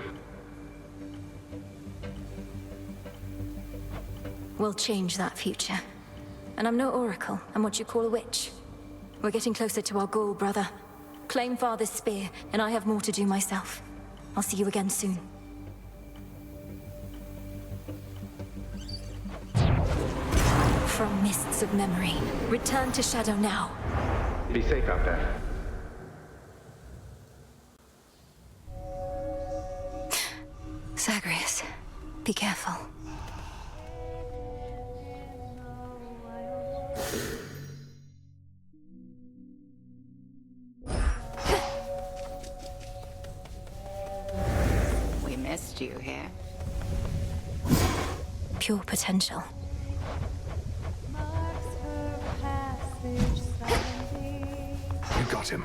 We'll change that future. And I'm no oracle, I'm what you call a witch. We're getting closer to our goal, brother. Claim Father's spear, and I have more to do myself. I'll see you again soon. From mists of memory, return to Shadow now. Be safe out there. Zagreus, be careful. We missed you here. Pure potential. You got him.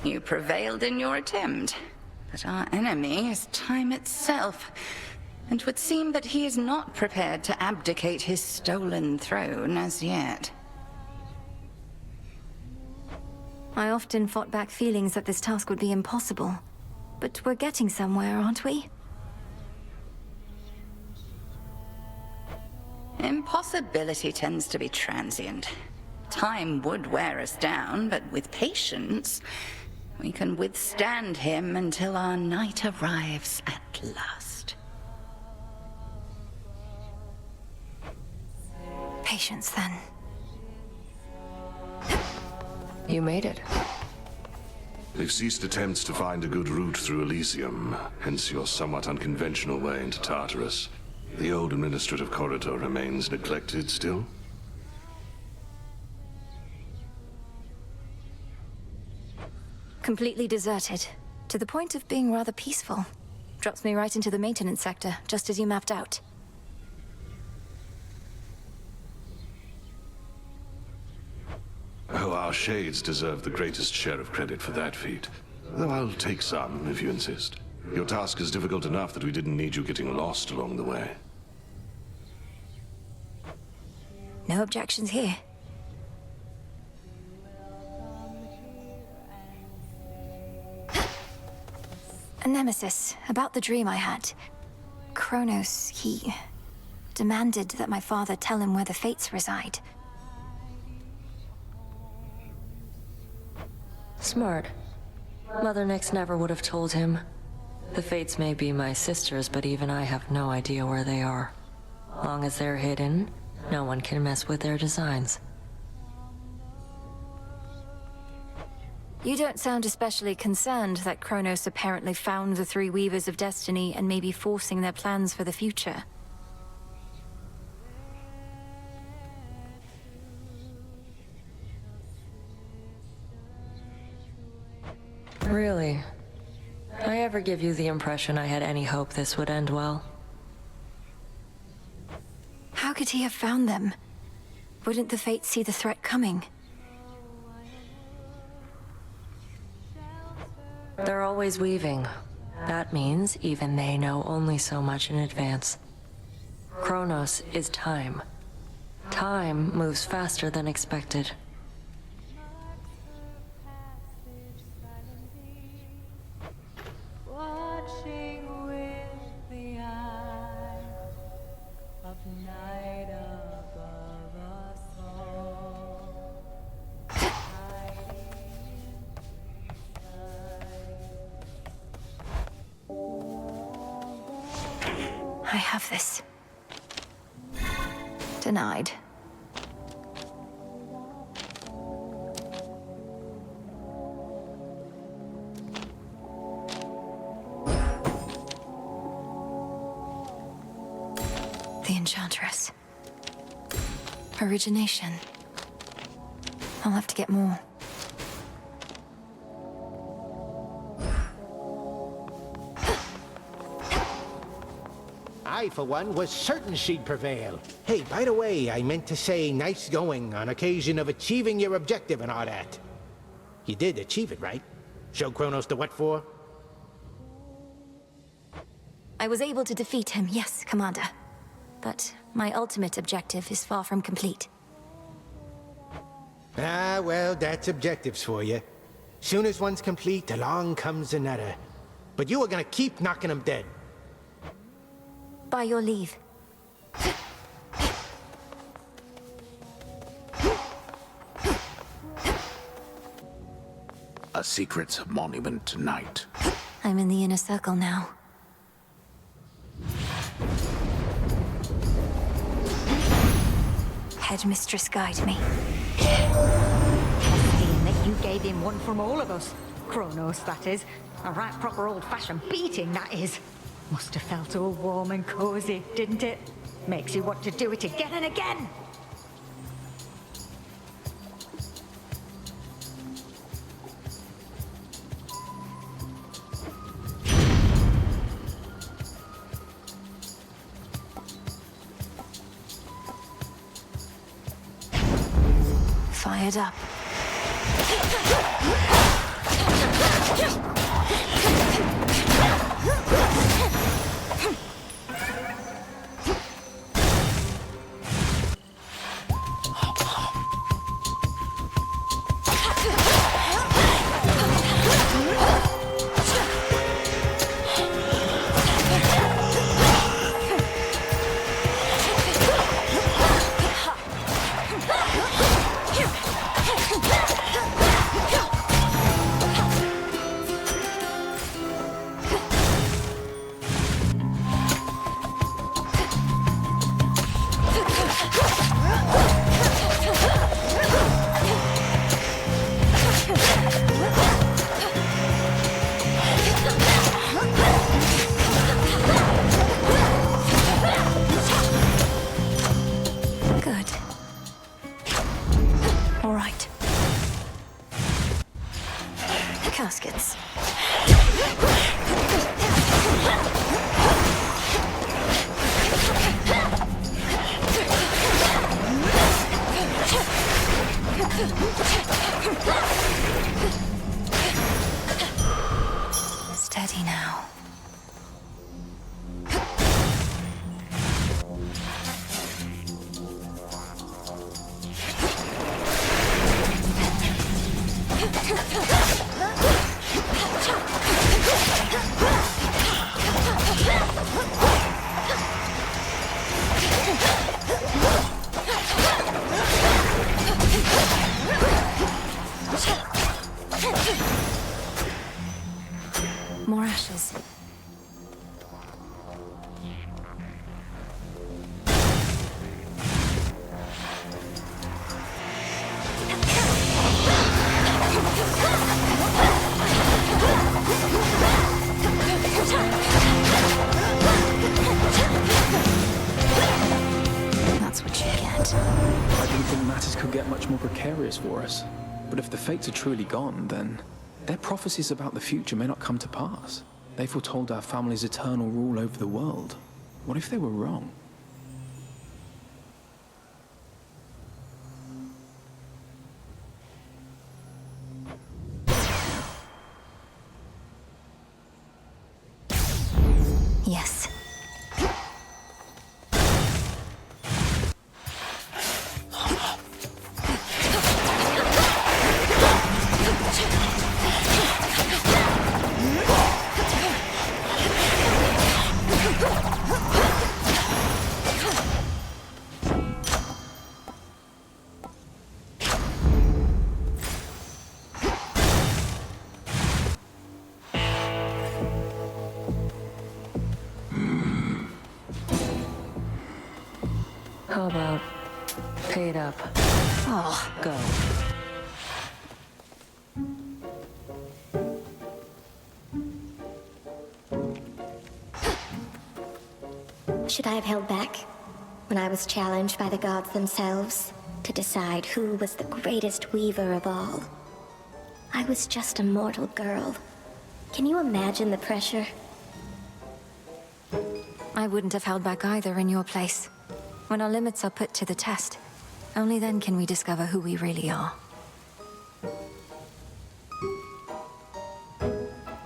You prevailed in your attempt, but our enemy is time itself. And it would seem that he is not prepared to abdicate his stolen throne as yet. I often fought back feelings that this task would be impossible. But we're getting somewhere, aren't we? Impossibility tends to be transient. Time would wear us down, but with patience, we can withstand him until our night arrives at last. Patience, then. You made it. They've ceased attempts to find a good route through Elysium, hence your somewhat unconventional way into Tartarus. The old administrative corridor remains neglected still? Completely deserted, to the point of being rather peaceful. Drops me right into the maintenance sector, just as you mapped out. Oh, our shades deserve the greatest share of credit for that feat. Though I'll take some, if you insist. Your task is difficult enough that we didn't need you getting lost along the way. No objections here. A nemesis, about the dream I had. Kronos, he demanded that my father tell him where the Fates reside. Smart. Mother Nyx never would have told him. The Fates may be my sisters, but even I have no idea where they are. Long as they're hidden, no one can mess with their designs. You don't sound especially concerned that Kronos apparently found the three Weavers of Destiny and may be forcing their plans for the future. Really? Did I ever give you the impression I had any hope this would end well? How could he have found them? Wouldn't the Fates see the threat coming? They're always weaving. That means even they know only so much in advance. Kronos is time. Time moves faster than expected. I have this. Denied. The Enchantress. Origination. I'll have to get more. I, for one, was certain she'd prevail. Hey, by the way, I meant to say nice going on occasion of achieving your objective and all that. You did achieve it, right? Show Kronos the what for? I was able to defeat him, yes, Commander. But my ultimate objective is far from complete. Ah, well, that's objectives for you. Soon as one's complete, along comes another. But you are gonna keep knocking them dead. By your leave. A secret monument tonight. I'm in the inner circle now. Headmistress, guide me. Seeing that you gave him one from all of us. Kronos, that is. A right proper old-fashioned beating, that is. Must have felt all warm and cozy, didn't it? Makes you want to do it again and again! Fired up. ashes. Steady now. More ashes. That's what you get. I didn't think matters could get much more precarious for us. But if the fates are truly gone, then their prophecies about the future may not come to pass. They foretold our family's eternal rule over the world. What if they were wrong? Yes. How about paid up? Oh, Go. Should I have held back when I was challenged by the gods themselves to decide who was the greatest weaver of all? I was just a mortal girl. Can you imagine the pressure? I wouldn't have held back either in your place. When our limits are put to the test, only then can we discover who we really are.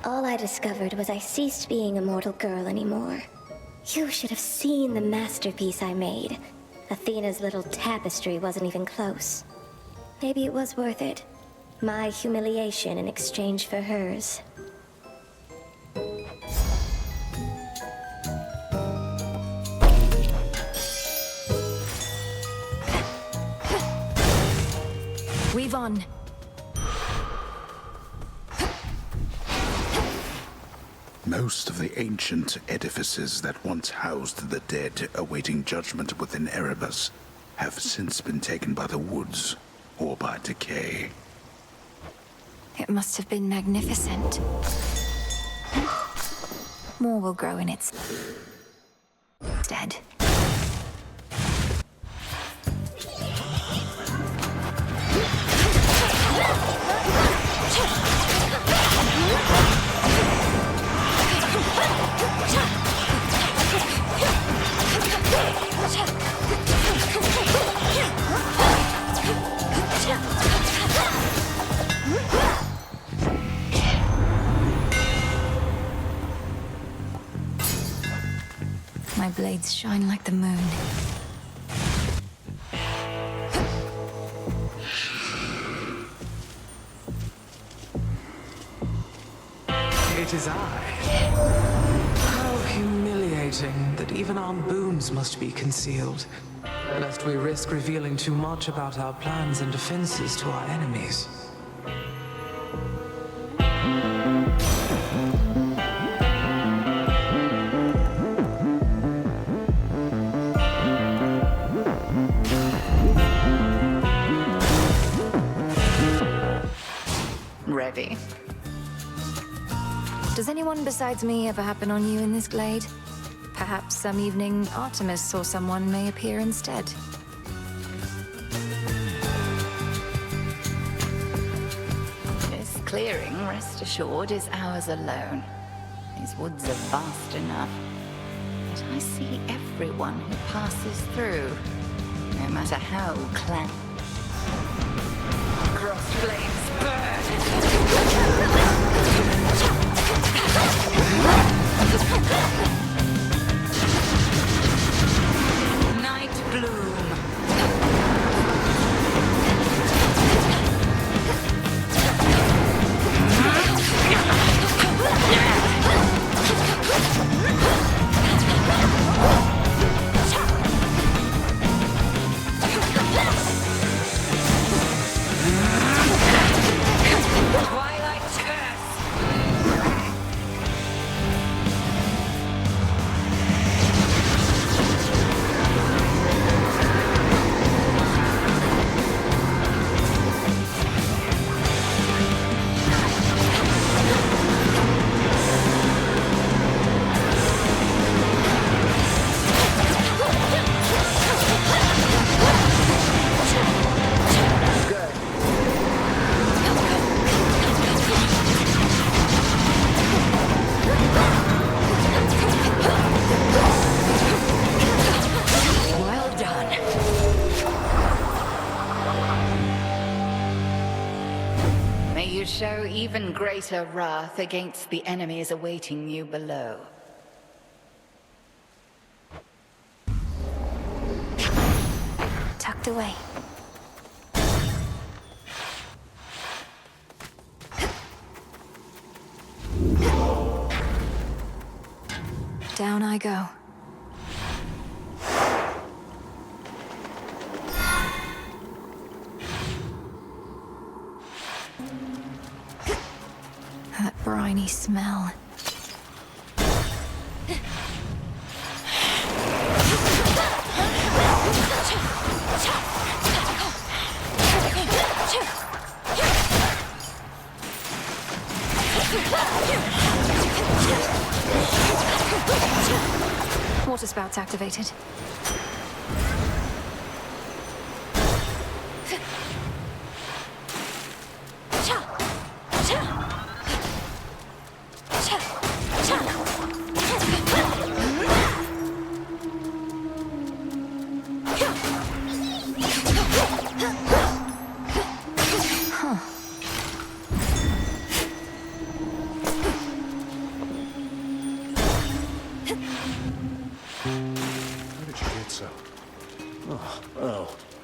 All I discovered was I ceased being a mortal girl anymore. You should have seen the masterpiece I made. Athena's little tapestry wasn't even close. Maybe it was worth it. My humiliation in exchange for hers. Weave on. Most of the ancient edifices that once housed the dead awaiting judgment within Erebus have since been taken by the woods or by decay. It must have been magnificent. More will grow in its stead. My blades shine like the moon. It is I. How humiliating that even our boons must be concealed, lest we risk revealing too much about our plans and defenses to our enemies. Ready. Does anyone besides me ever happen on you in this glade? Perhaps some evening Artemis or someone may appear instead. This clearing, rest assured, is ours alone. These woods are vast enough. But I see everyone who passes through, no matter how cross flames burn. Night bloom. Show even greater wrath against the enemies awaiting you below. Tucked away. Down I go. That briny smell. Water spouts activated.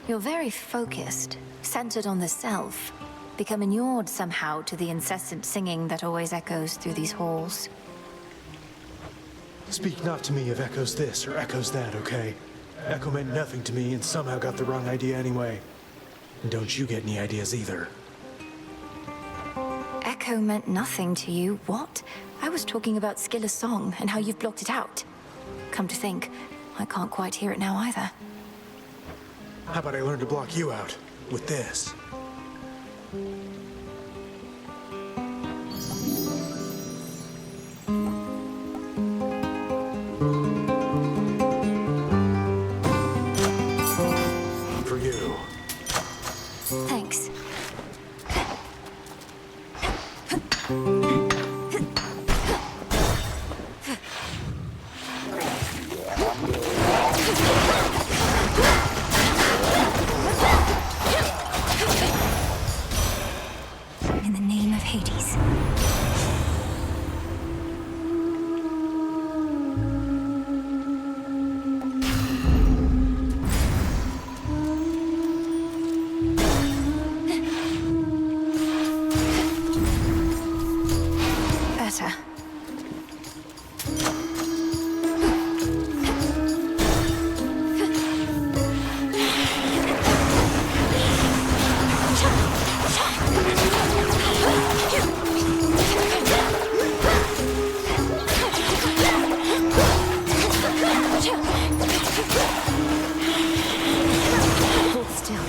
You're very focused, centered on the self, become inured somehow to the incessant singing that always echoes through these halls. Speak not to me of echoes this or echoes that, okay? Echo meant nothing to me and somehow got the wrong idea anyway. And don't you get any ideas either. Echo meant nothing to you? What? I was talking about Skiller's song and how you've blocked it out. Come to think, I can't quite hear it now either. How about I learn to block you out with this? For you. Thanks. In the name of Hades. Better. Hold still.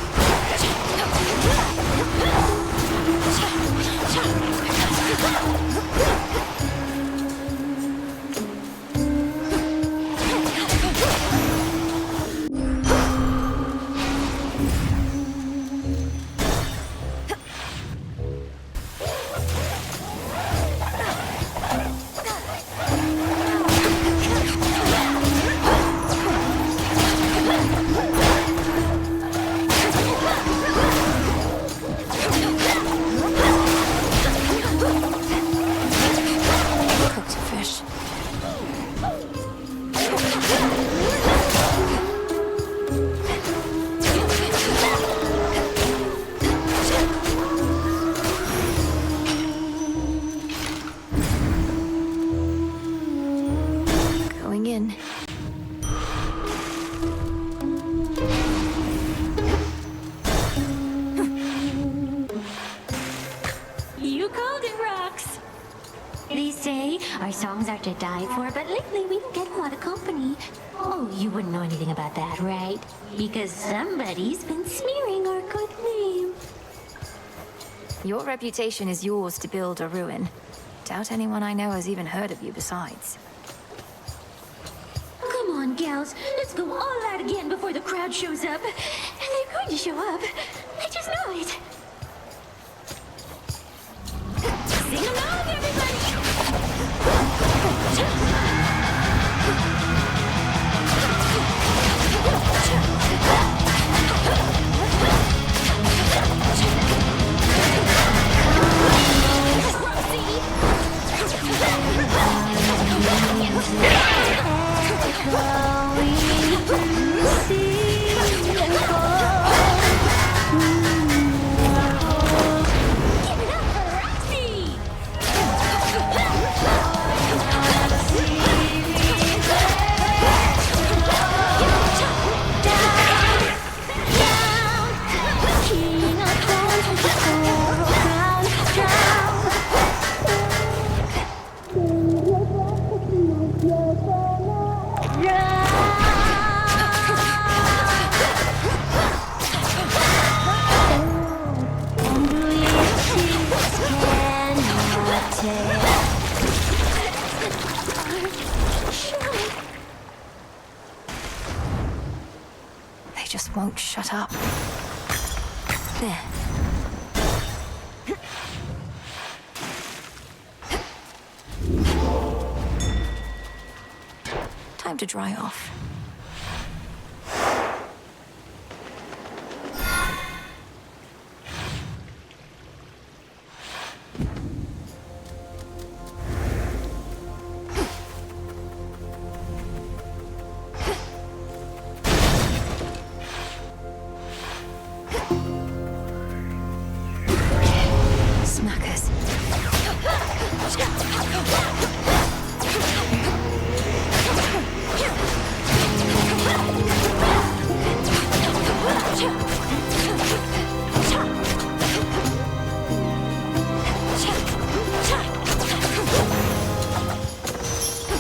they say our songs are to die for, but lately we don't get a lot of company. Oh, you wouldn't know anything about that, right? Because somebody's been smearing our good name. Your reputation is yours to build or ruin. Doubt anyone I know has even heard of you besides. Come on, gals. Let's go all out again before the crowd shows up. And they're going to show up. I just know it. Sing along, everybody! They just won't shut up. There. Time to dry off. Smackers.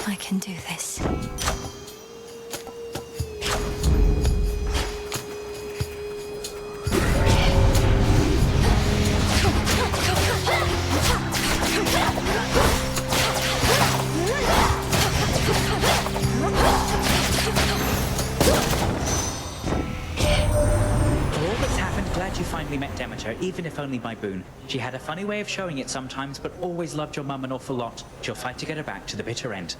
I can do this. Glad you finally met Demeter, even if only by boon. She had a funny way of showing it sometimes, but always loved your mum an awful lot. She'll fight to get her back to the bitter end.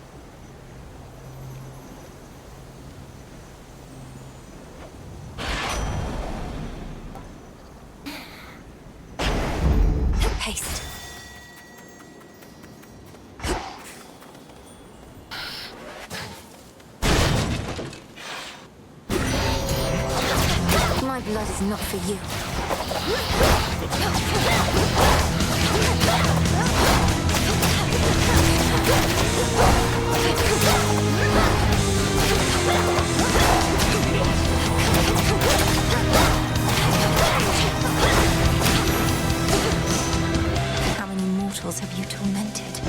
Haste. My blood is not for you. How many mortals have you tormented?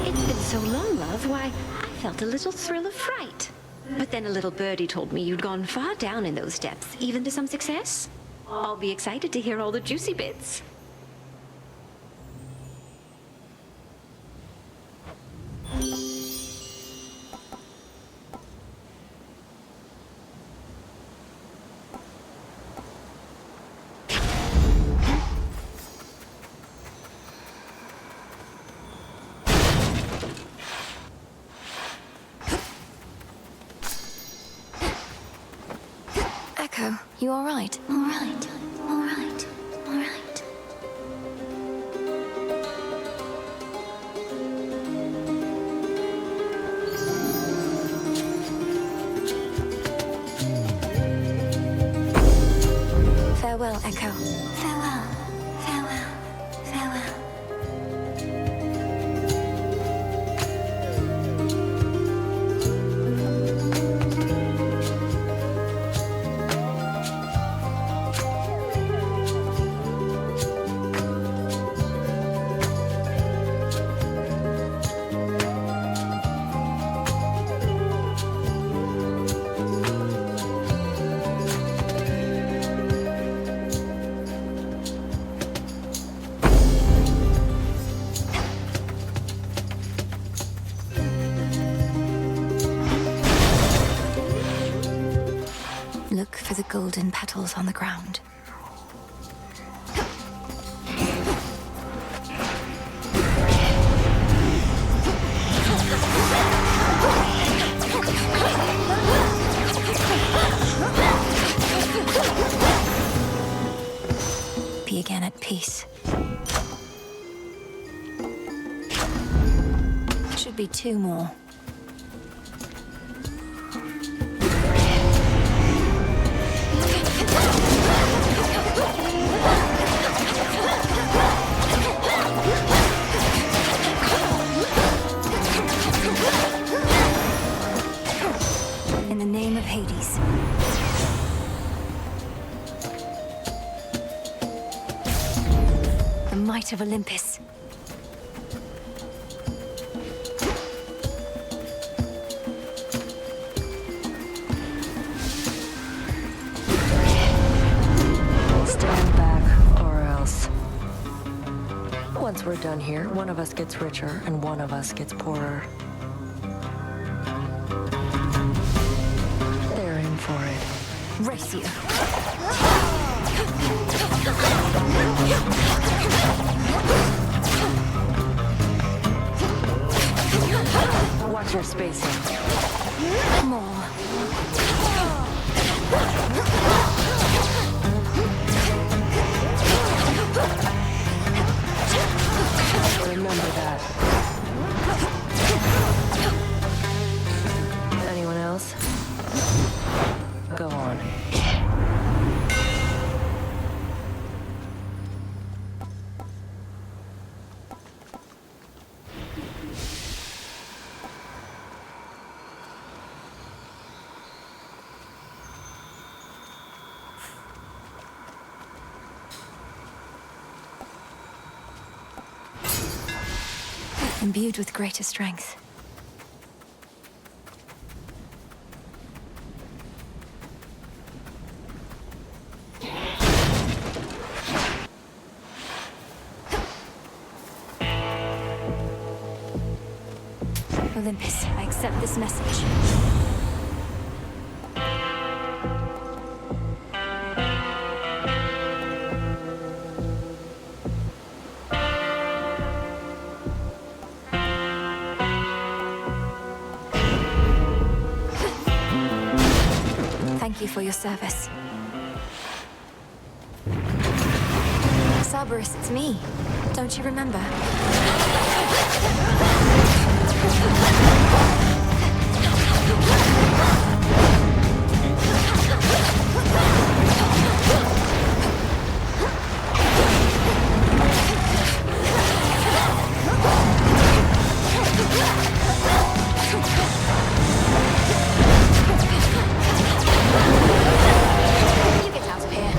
It's been so long, love. Why, I felt a little thrill of fright. But then a little birdie told me you'd gone far down in those depths, even to some success. I'll be excited to hear all the juicy bits. Echo, you all right? All right, all right, all right. Farewell, Echo. Farewell, farewell, farewell. look for the golden petals on the ground. Be again at peace. Should be 2 more. In the name of Hades. The might of Olympus. Stand back, or else. Once we're done here, one of us gets richer and one of us gets poorer. They're in for it. Race you. Watch your spacing. More. Remember that. Anyone else? Go on. Imbued with greater strength. Olympus, I accept this message. Thank you for your service. Cerberus, it's me. Don't you remember? You get out of here.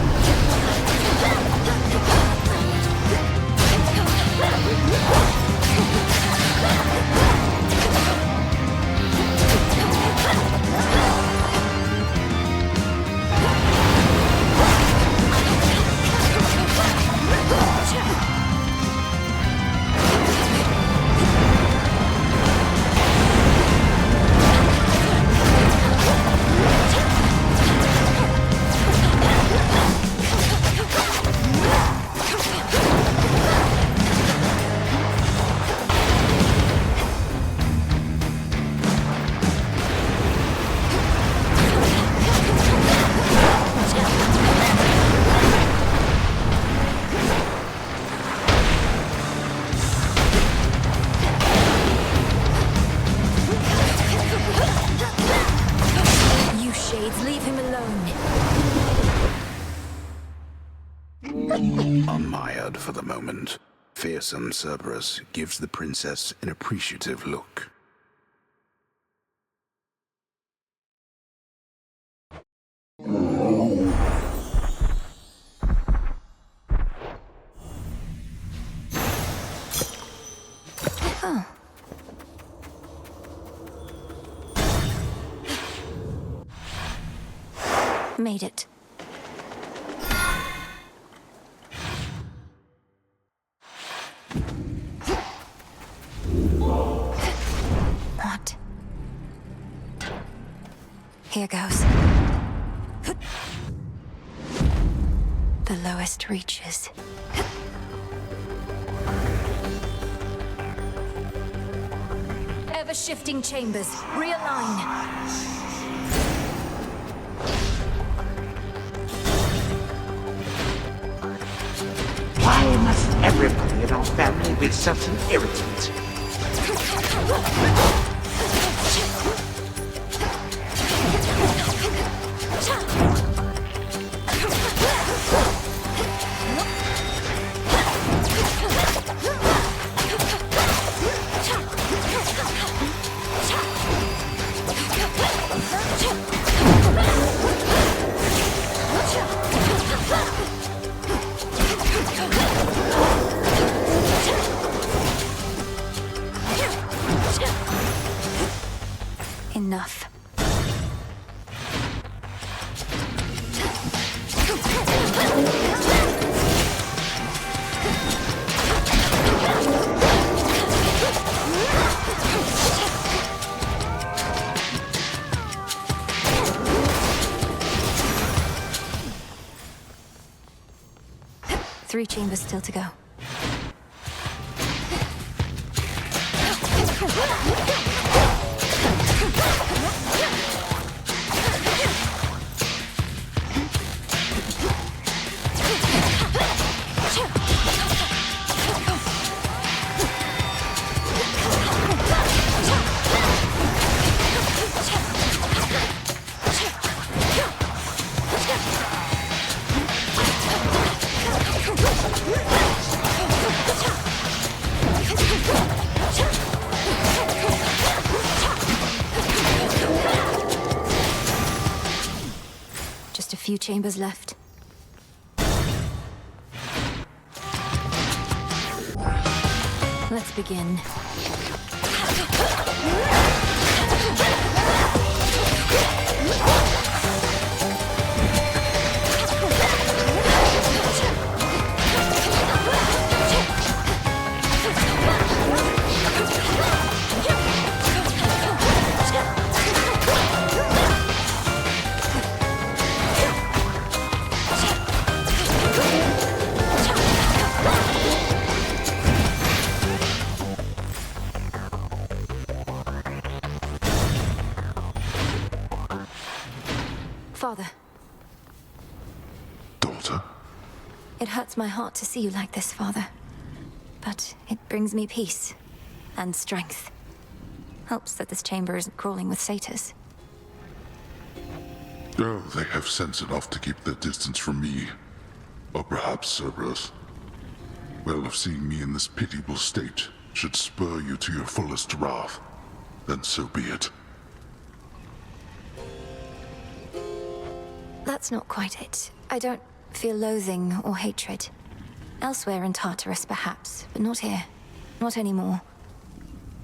You shades, leave him alone. Unmired for the moment, fearsome Cerberus gives the princess an appreciative look. Oh. Made it. What? Here goes. lowest reaches. Ever-shifting chambers, realign. Why must everybody in our family be such an irritant? Enough. 3 chambers still to go. Just a few chambers left. Let's begin. Father. Daughter? It hurts my heart to see you like this, Father. But it brings me peace and strength. Helps that this chamber isn't crawling with satyrs. Oh, they have sense enough to keep their distance from me. Or perhaps Cerberus. Well, if seeing me in this pitiable state should spur you to your fullest wrath, then so be it. That's not quite it. I don't feel loathing or hatred. Elsewhere in Tartarus, perhaps, but not here. Not anymore.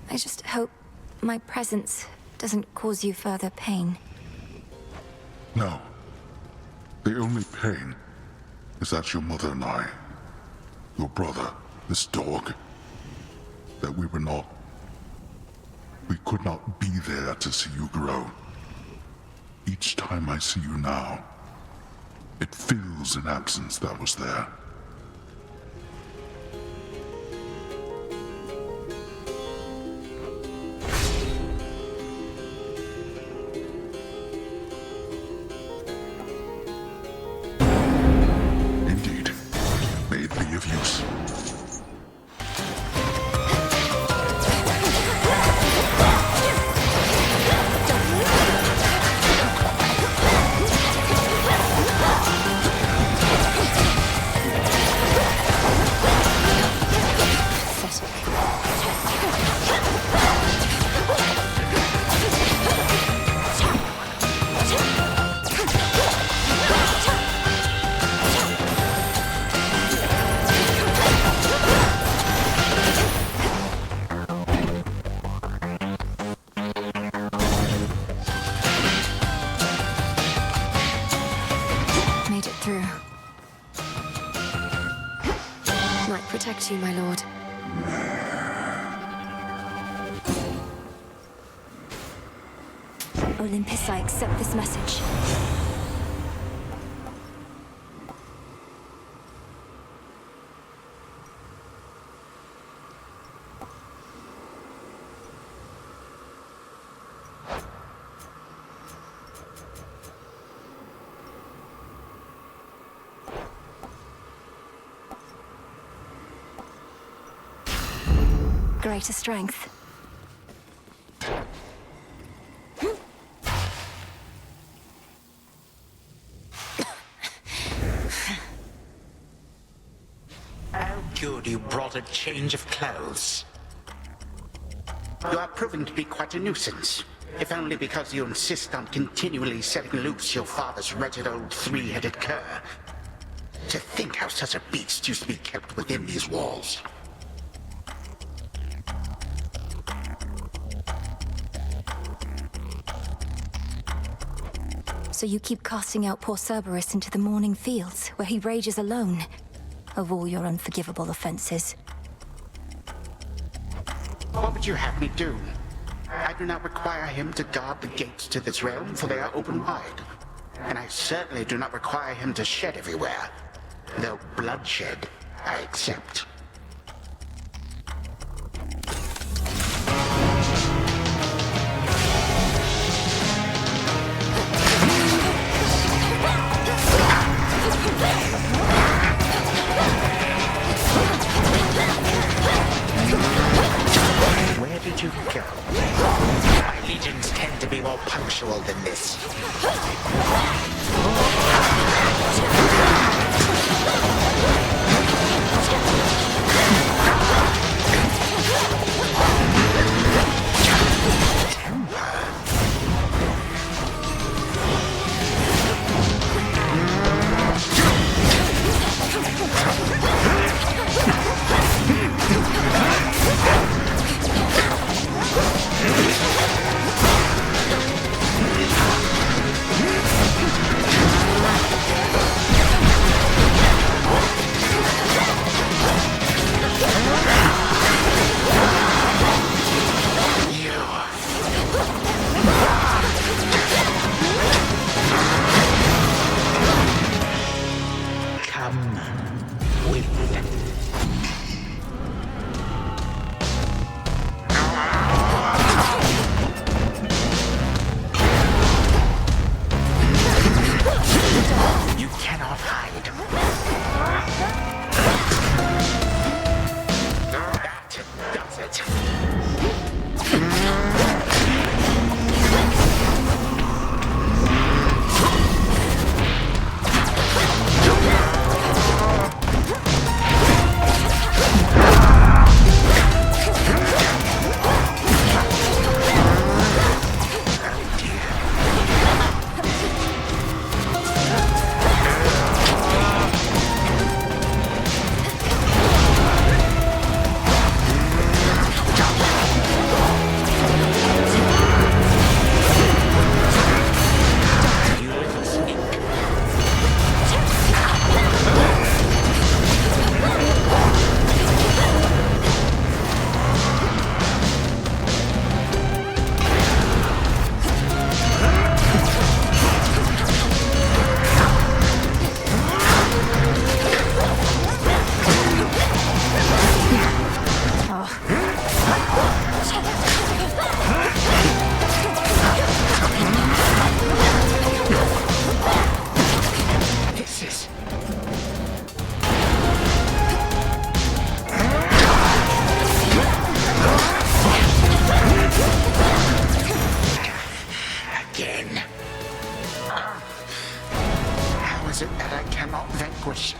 I just hope my presence doesn't cause you further pain. No. The only pain is that your mother and I, your brother, this dog, that we could not be there to see you grow. Each time I see you now, it fills an absence that was there. Indeed, may it be of use. Protect you, my lord. Olympus, I accept this message. greater strength. How good you brought a change of clothes. You are proving to be quite a nuisance, if only because you insist on continually setting loose your father's wretched old three-headed cur. To think how such a beast used to be kept within these walls. So you keep casting out poor Cerberus into the morning fields, where he rages alone, of all your unforgivable offenses. What would you have me do? I do not require him to guard the gates to this realm, for they are open wide. And I certainly do not require him to shed everywhere. Though bloodshed, I accept. Where did you go? My legions tend to be more punctual than this.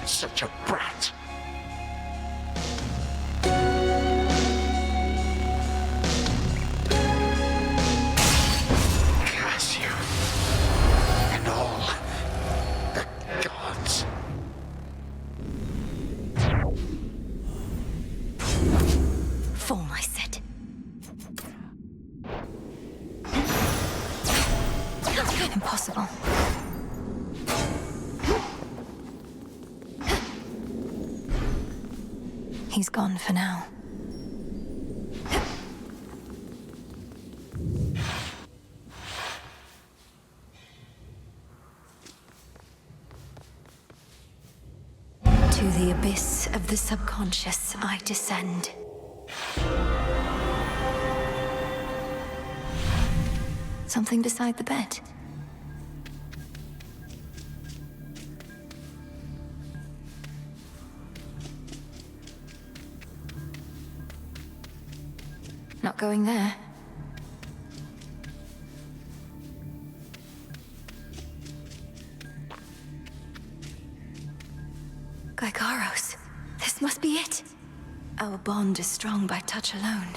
Such a brat. Curse you. And all the gods. Fall, I said. Impossible. He's gone for now. To the abyss of the subconscious I descend. Something beside the bed. not going there. Gygaros, this must be it. Our bond is strong by touch alone.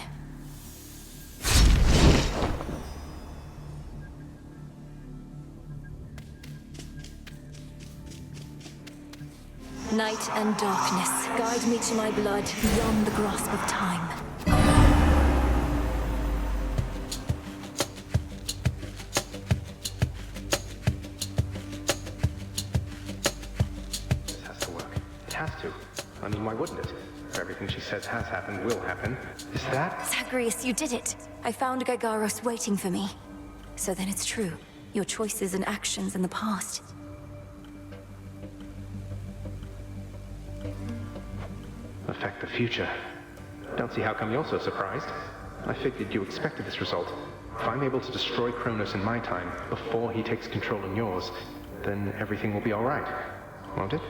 Night and darkness, guide me to my blood beyond the grasp of time. This has to work. It has to. I mean, why wouldn't it? If everything she says has happened will happen. Is that? Zagreus, you did it! I found Gygaros waiting for me. So then it's true. Your choices and actions in the past. Affect the future. Don't see how come you're so surprised. I figured you expected this result. If I'm able to destroy Kronos in my time, before he takes control in yours, then everything will be alright. Won't it?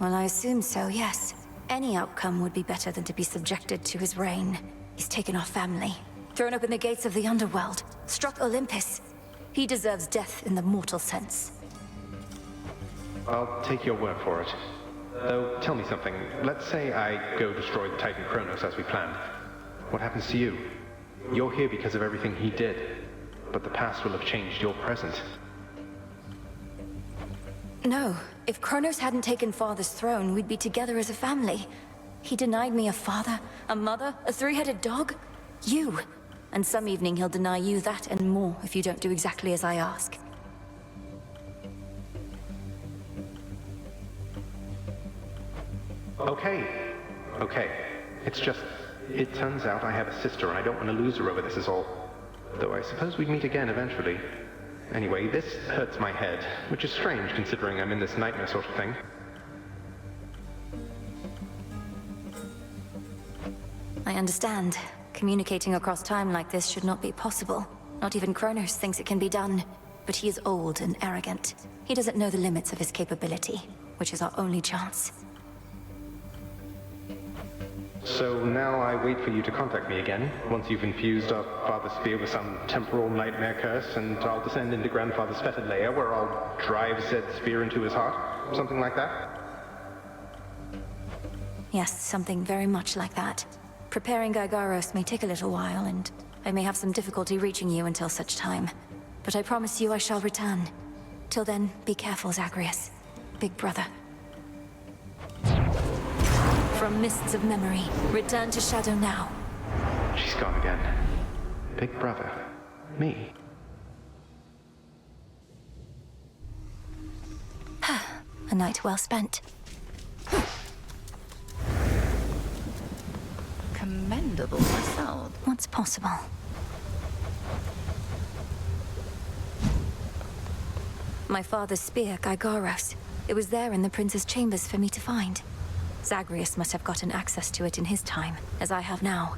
Well, I assume so, yes. Any outcome would be better than to be subjected to his reign. He's taken our family, thrown open the gates of the underworld, struck Olympus. He deserves death in the mortal sense. I'll take your word for it. Though, tell me something. Let's say I go destroy the Titan Kronos as we planned. What happens to you? You're here because of everything he did, but the past will have changed your present. No. If Kronos hadn't taken Father's throne, we'd be together as a family. He denied me a father, a mother, a three-headed dog. You. And some evening he'll deny you that and more if you don't do exactly as I ask. Okay. It's just, it turns out I have a sister and I don't want to lose her over this is all. Though I suppose we'd meet again eventually. Anyway, this hurts my head, which is strange considering I'm in this nightmare sort of thing. I understand. Communicating across time like this should not be possible. Not even Kronos thinks it can be done. But he is old and arrogant. He doesn't know the limits of his capability, which is our only chance. So now I wait for you to contact me again, once you've infused our father's spear with some temporal nightmare curse, and I'll descend into Grandfather's fetid lair, where I'll drive said spear into his heart. Something like that? Yes, something very much like that. Preparing Gygaros may take a little while, and I may have some difficulty reaching you until such time. But I promise you I shall return. Till then, be careful, Zagreus. Big brother. From mists of memory, return to shadow now. She's gone again. Big brother. Me. A night well spent. Commendable result. What's possible? My father's spear, Gygaros. It was there in the prince's chambers for me to find. Zagreus must have gotten access to it in his time, as I have now.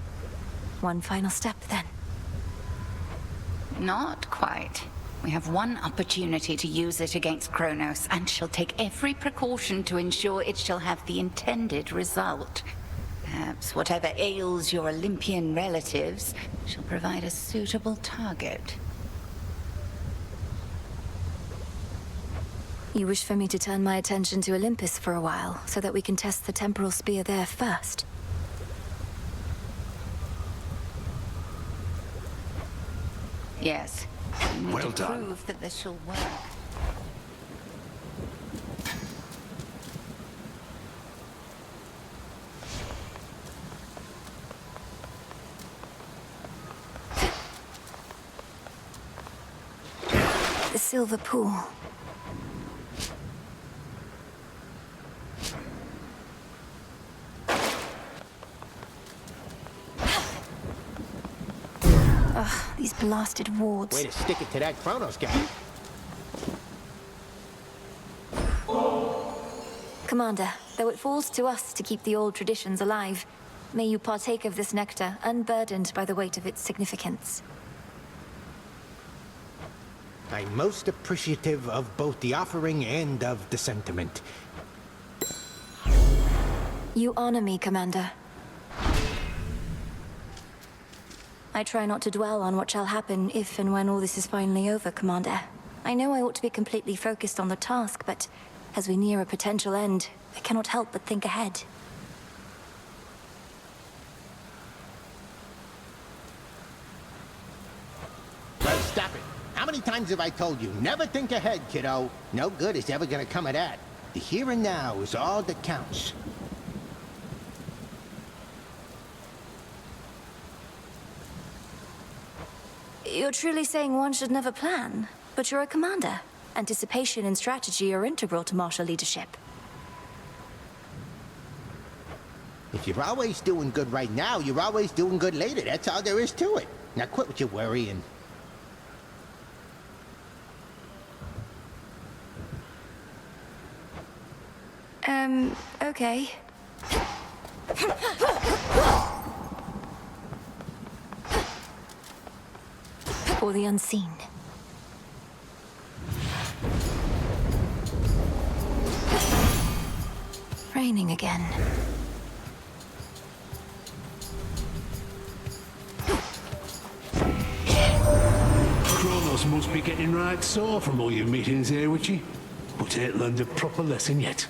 One final step, then. Not quite. We have one opportunity to use it against Kronos, and she'll take every precaution to ensure it shall have the intended result. Perhaps whatever ails your Olympian relatives, she'll provide a suitable target. You wish for me to turn my attention to Olympus for a while, so that we can test the temporal spear there first? Yes. We need Well to done. prove that this shall work. The silver pool. Ugh, these blasted wards. Way to stick it to that Kronos guy. Commander, though it falls to us to keep the old traditions alive, may you partake of this nectar, unburdened by the weight of its significance. I'm most appreciative of both the offering and of the sentiment. You honor me, Commander. I try not to dwell on what shall happen if and when all this is finally over, Commander. I know I ought to be completely focused on the task, but as we near a potential end, I cannot help but think ahead. Well, stop it. How many times have I told you, never think ahead, kiddo? No good is ever gonna come of that. The here and now is all that counts. You're truly saying one should never plan, but you're a commander. Anticipation and strategy are integral to martial leadership. If you're always doing good right now, you're always doing good later. That's all there is to it. Now quit with your worrying. Okay. For the unseen. Raining again. Kronos must be getting right sore from all your meetings here, Witchy. But ain't learned a proper lesson yet.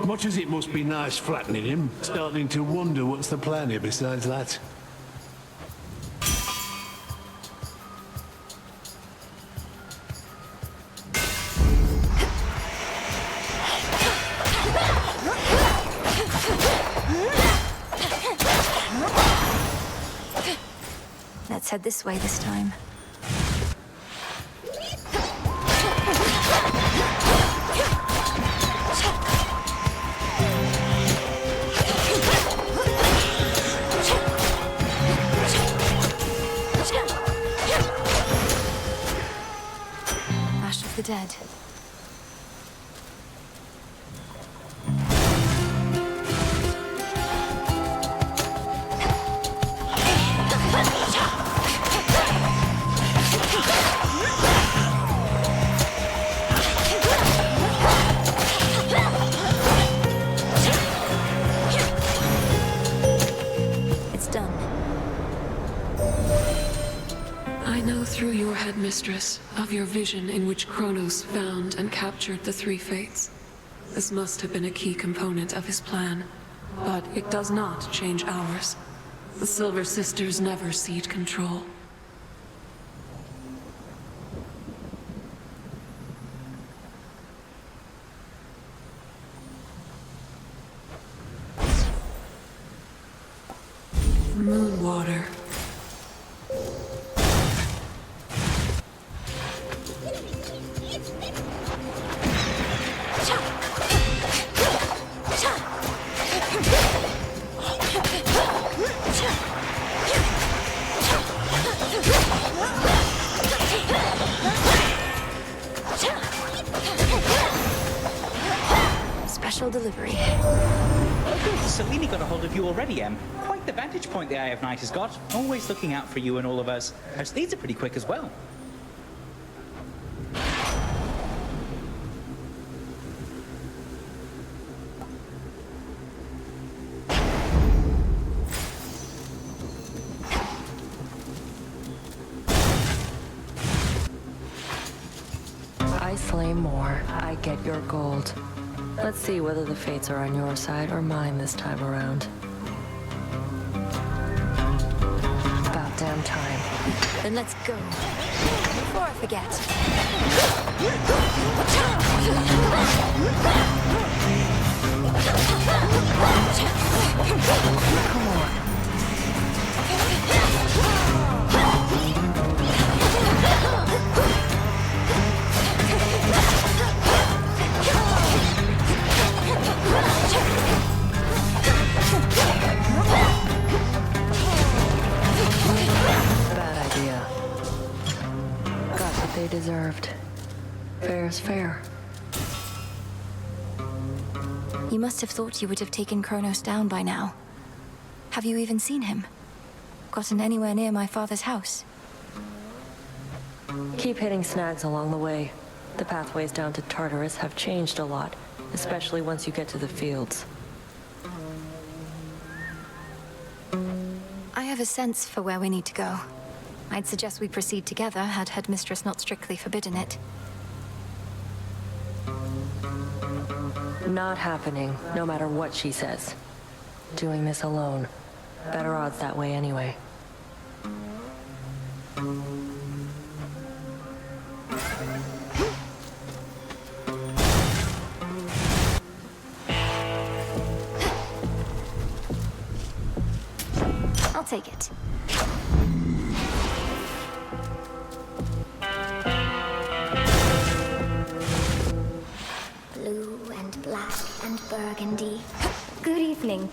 Much as it must be nice flattening him, starting to wonder what's the plan here besides that. Let's head this way this time. Ash of the Dead. Through your headmistress of your vision in which Kronos found and captured the three fates. This must have been a key component of his plan, but it does not change ours. The Silver Sisters never cede control. Moonwater. Special delivery. Oh, good. Selene got a hold of you already, Em. Quite the vantage point the Eye of Night has got. Always looking out for you and all of us. Her steeds are pretty quick as well. I slay more, I get your gold. Let's see whether the fates are on your side or mine this time around. About damn time. Then let's go. Before I forget. Come on. Bad idea. Got what they deserved. Fair's fair. You must have thought you would have taken Kronos down by now. Have you even seen him? Gotten anywhere near my father's house? Keep hitting snags along the way. The pathways down to Tartarus have changed a lot, especially once you get to the fields. I have a sense for where we need to go. I'd suggest we proceed together had Headmistress not strictly forbidden it. Not happening, no matter what she says. Doing this alone. Better odds that way anyway. I'll take it. Blue and black and burgundy. Good evening.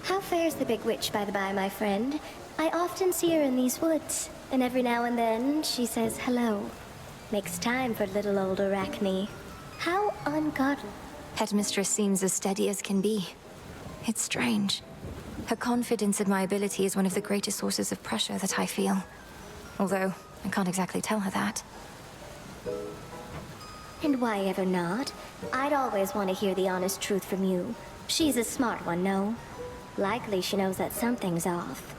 How fares the big witch, by the by, my friend? I often see her in these woods, and every now and then she says hello. Makes time for little old Arachne. How ungodly. Headmistress seems as steady as can be. It's strange. Her confidence in my ability is one of the greatest sources of pressure that I feel. Although, I can't exactly tell her that. And why ever not? I'd always want to hear the honest truth from you. She's a smart one, no? Likely she knows that something's off.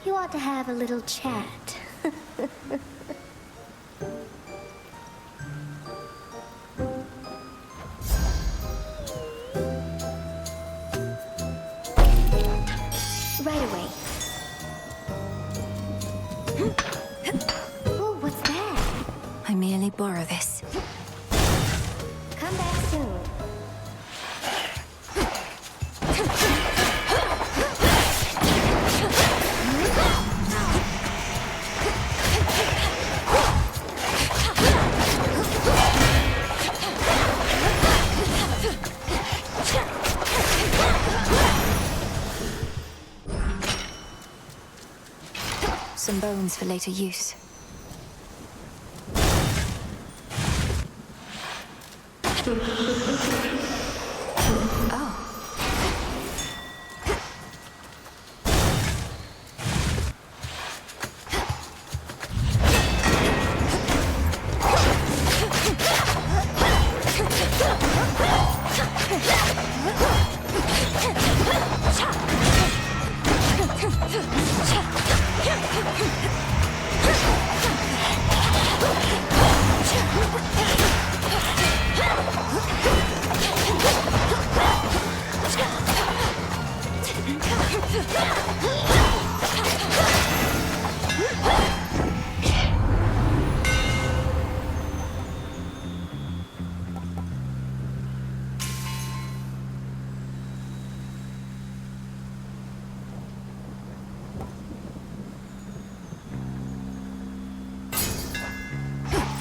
You ought to have a little chat. Right away. Oh, what's that? I merely borrow this. Come back soon. Some bones for later use.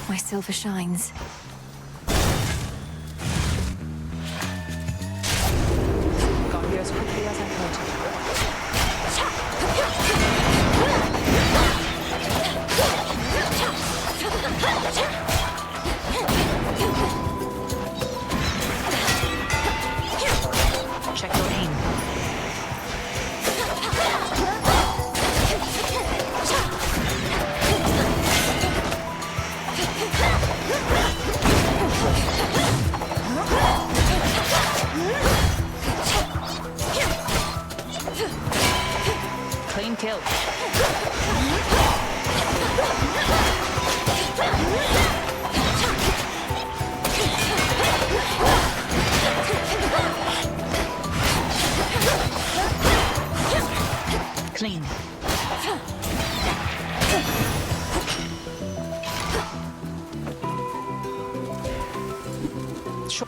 My silver shines. Got here as quickly as I could. Check your aim. Clean kill. Clean.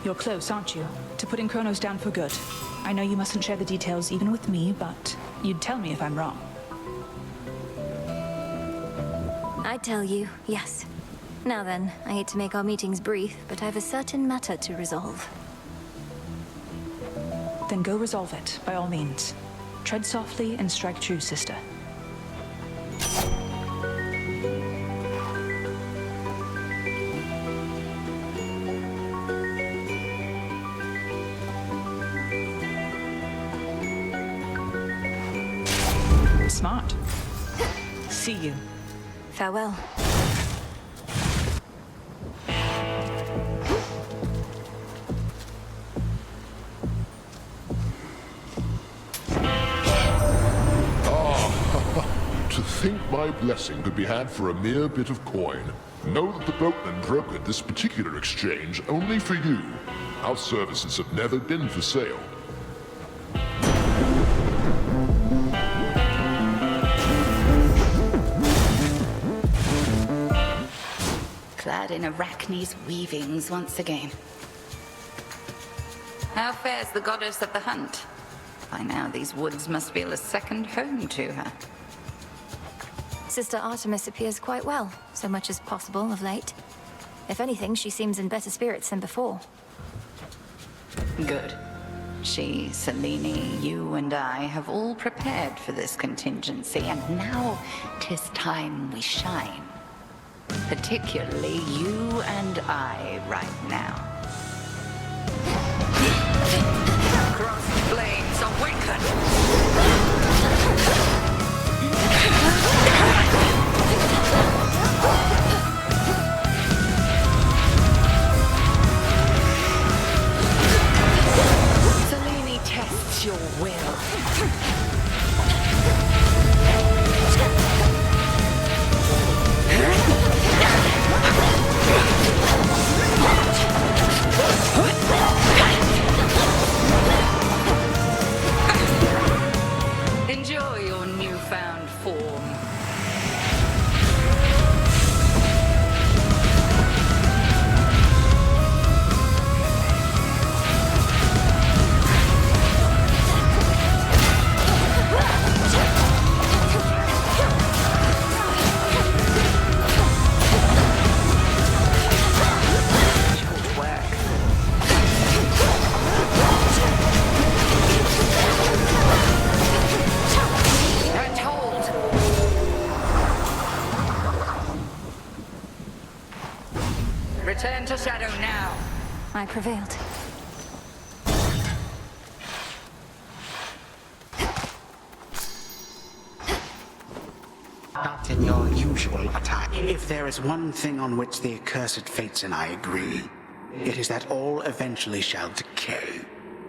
You're close, aren't you? To putting Kronos down for good. I know you mustn't share the details even with me, but you'd tell me if I'm wrong. I'd tell you, yes. Now then, I hate to make our meetings brief, but I've a certain matter to resolve. Then go resolve it, by all means. Tread softly and strike true, sister. Smart. See you. Farewell. To think my blessing could be had for a mere bit of coin. Know that the boatman brokered this particular exchange only for you. Our services have never been for sale. Clad in Arachne's weavings once again. How fares the goddess of the hunt? By now, these woods must feel a second home to her. Sister Artemis appears quite well, so much as possible of late. If anything, she seems in better spirits than before. Good. She, Selene, you and I have all prepared for this contingency, and now 'tis time we shine. Particularly you and I right now. Crossed flames awaken! Selene tests your will. Enjoy your newfound form. Return to Shadow now. I prevailed. Not in your usual attack. If there is one thing on which the accursed fates and I agree, it is that all eventually shall decay.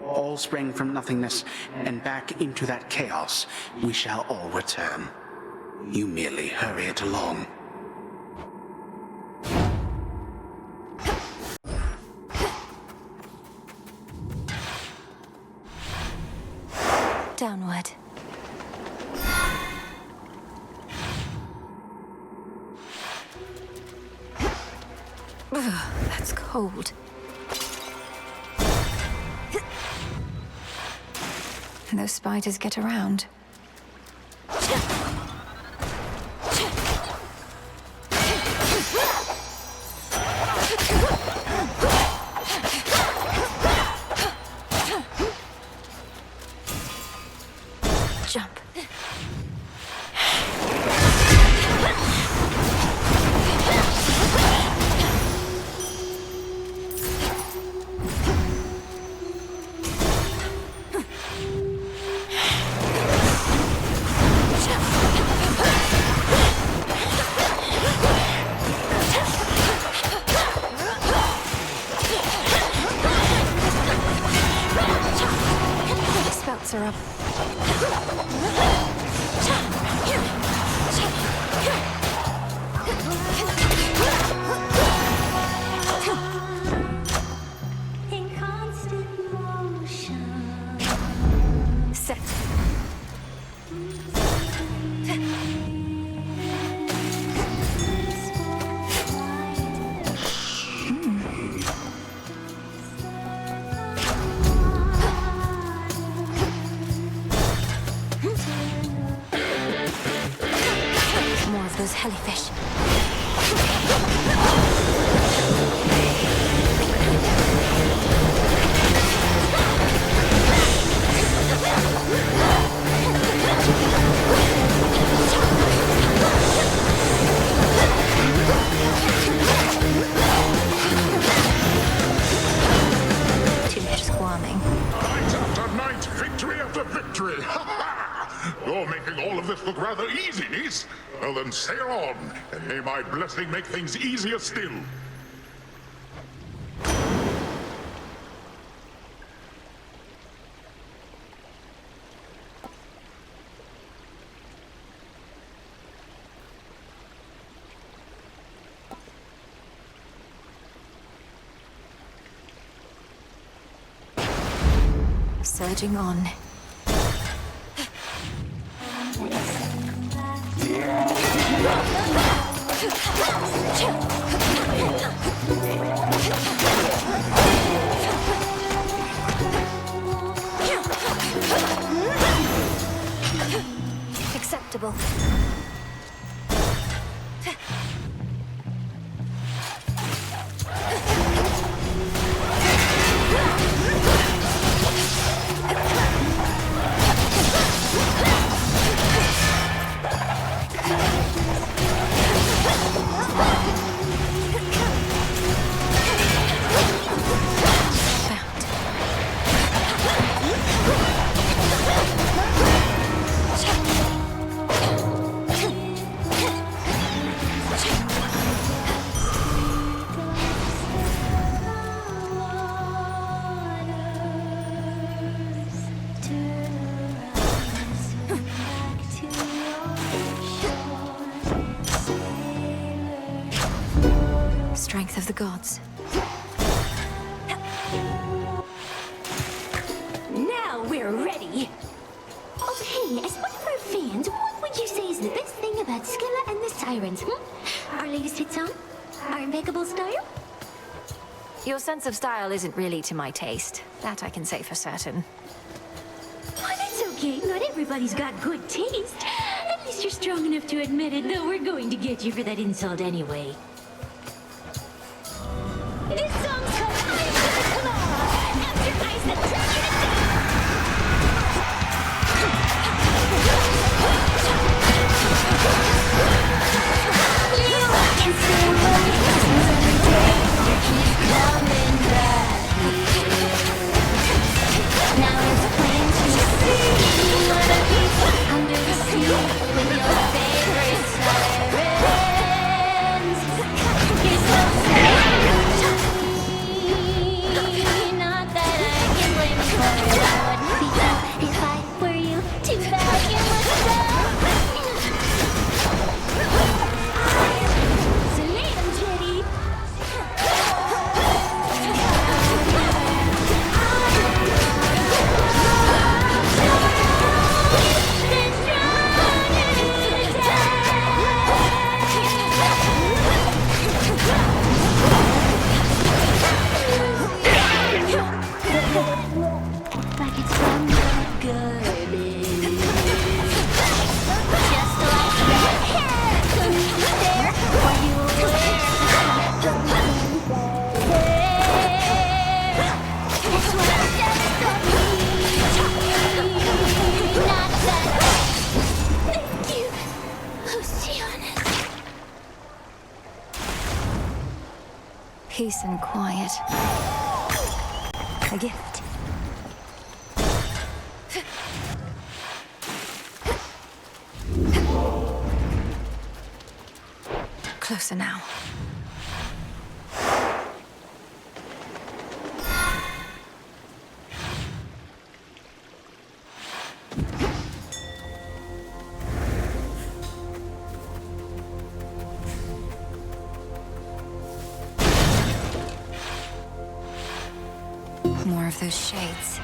All sprang from nothingness, and back into that chaos we shall all return. You merely hurry it along. Downward. Ugh, that's cold. And those spiders get around. Jump. Spouts are up. In constant motion. Set. More of those jellyfish. Too much squirming. Night after night, victory after victory! Ha ha! You're making all of this look rather easy, niece. Well then, sail on, and may my blessing make things easier still. surging on. Acceptable. Strength of the gods. Now we're ready. Oh, hey, as one of our fans, what would you say is the best thing about Scylla and the Sirens, Our latest hit song? Our impeccable style? Your sense of style isn't really to my taste. That I can say for certain. Oh, that's okay. Not everybody's got good taste. At least you're strong enough to admit it, though we're going to get you for that insult anyway. This song's called Eyes of the Claw. After eyes that turn you to You can see my kisses every day. You keep coming back. Now it's plain to see you wanna be under the sea with your favorite sirens. You're so sad. Not that I can blame you for it. I wouldn't be you if I were you. Too bad you must know. So lay them, kitty. Like it's from the garbage. Just like that hair there, where you wear that's what I said for me. Not that. Thank you, Luciana. Peace and quiet. A gift. Closer now. More of those shades.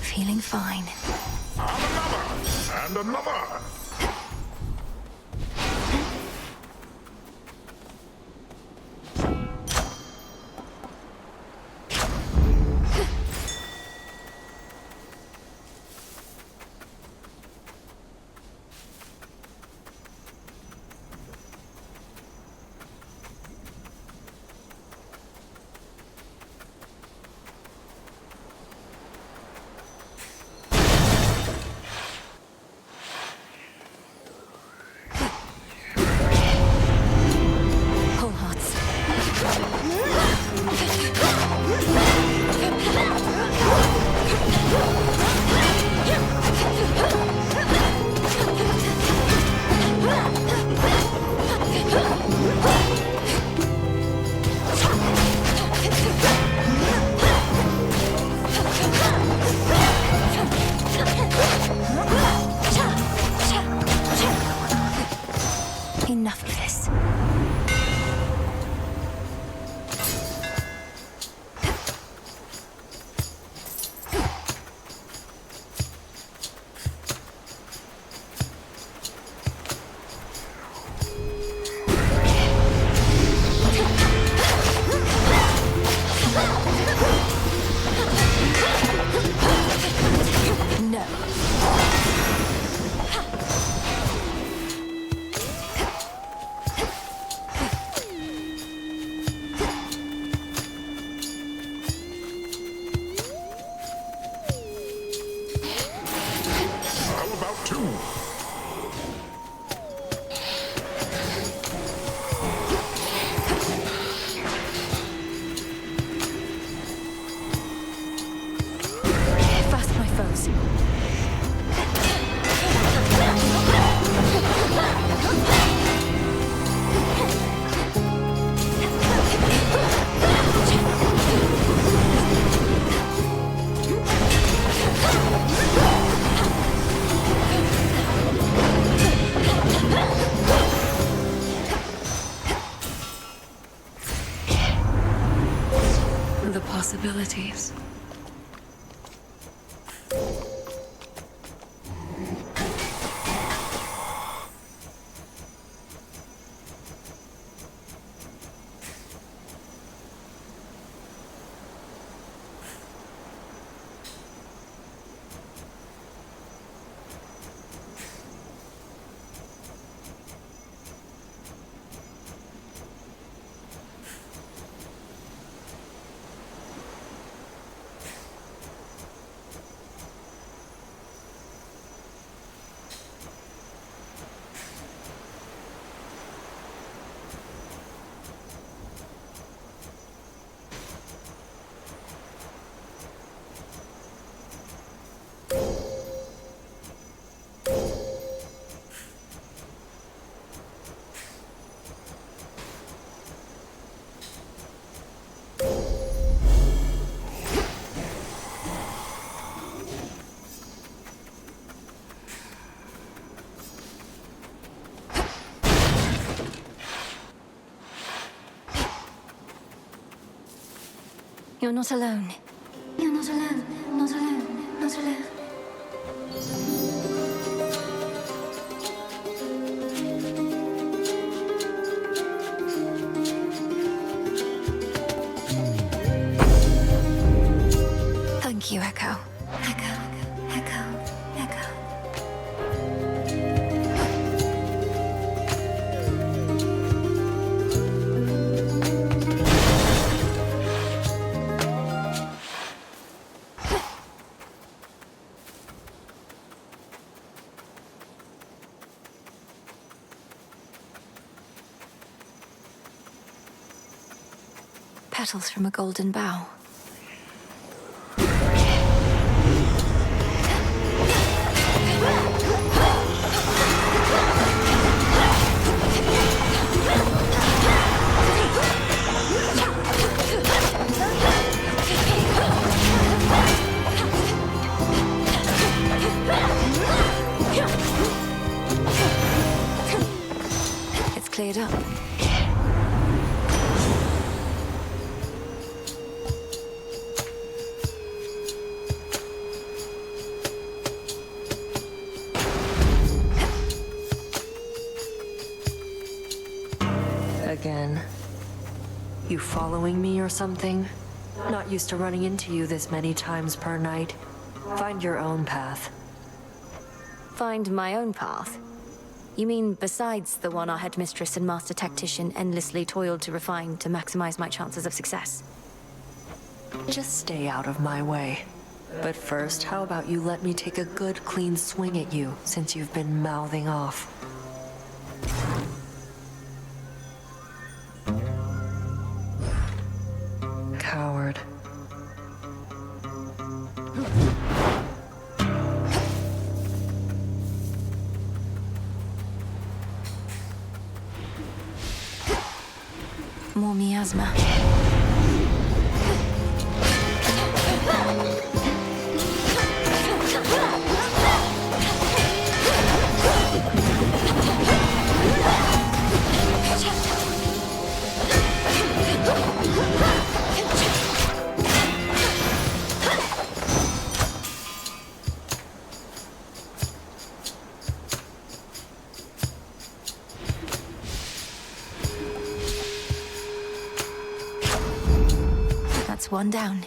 Feeling fine. And another. Fast, my foes. The possibilities. You're not alone. You're not alone. Not alone. Not alone. Thank you, Echo. Echo. Echo. Echo. Petals from a golden bough. It's cleared up. Again. You following me or something? Not used to running into you this many times per night. Find your own path. Find my own path? You mean besides the one our headmistress and master tactician endlessly toiled to refine to maximize my chances of success? Just stay out of my way. But first, how about you let me take a good, clean swing at you, since you've been mouthing off? Coward. More miasma. That's one down.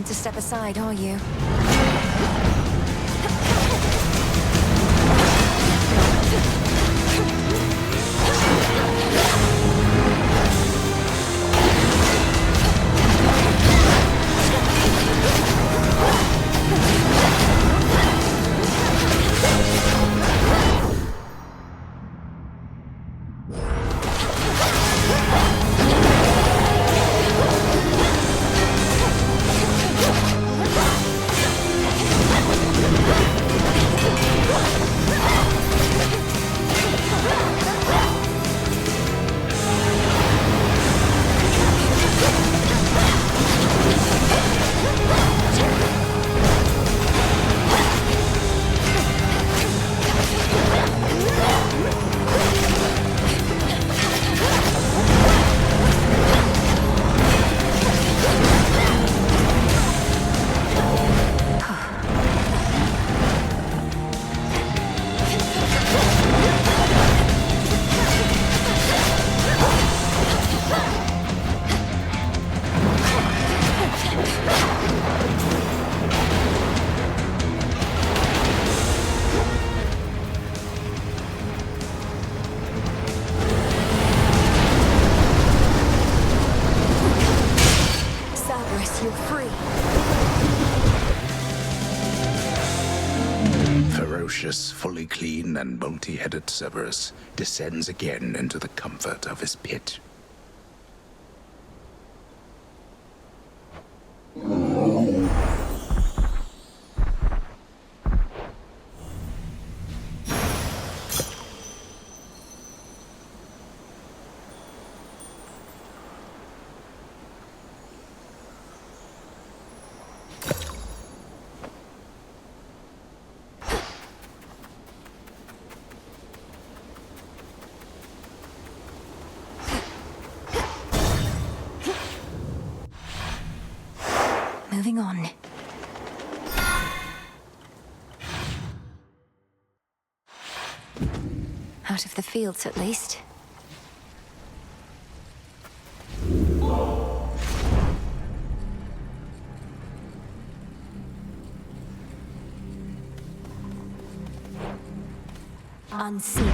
to step aside, are you? Ferocious, fully clean, and multi-headed Cerberus descends again into the comfort of his pit. Moving on. Out of the fields, at least. Unseen.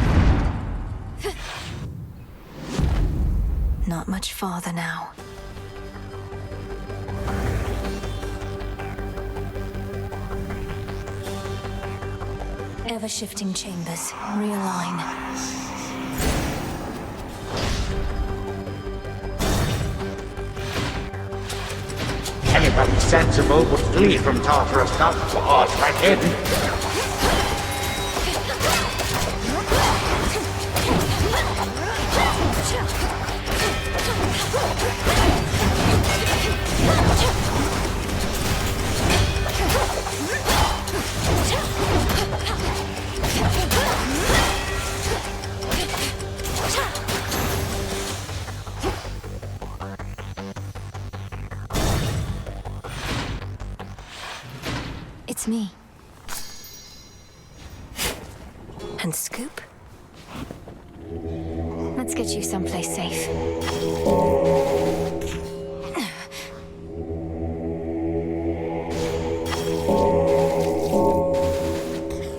Not much farther now. Ever-shifting chambers. Realign. Anybody sensible would flee from Tartarus, not barge right in. It's me. And Scoop? Let's get you someplace safe.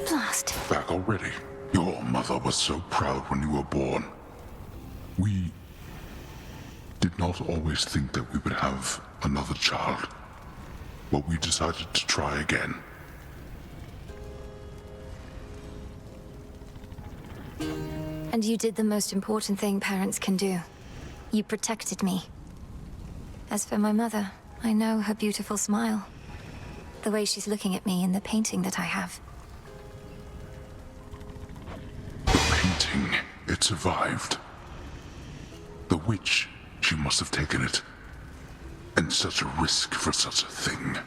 Blast. Back already. Your mother was so proud when you were born. We did not always think that we would have another child, but we decided to try again. And you did the most important thing parents can do. You protected me. As for my mother, I know her beautiful smile. The way she's looking at me in the painting that I have. The painting, it survived. The witch, she must have taken it. And such a risk for such a thing.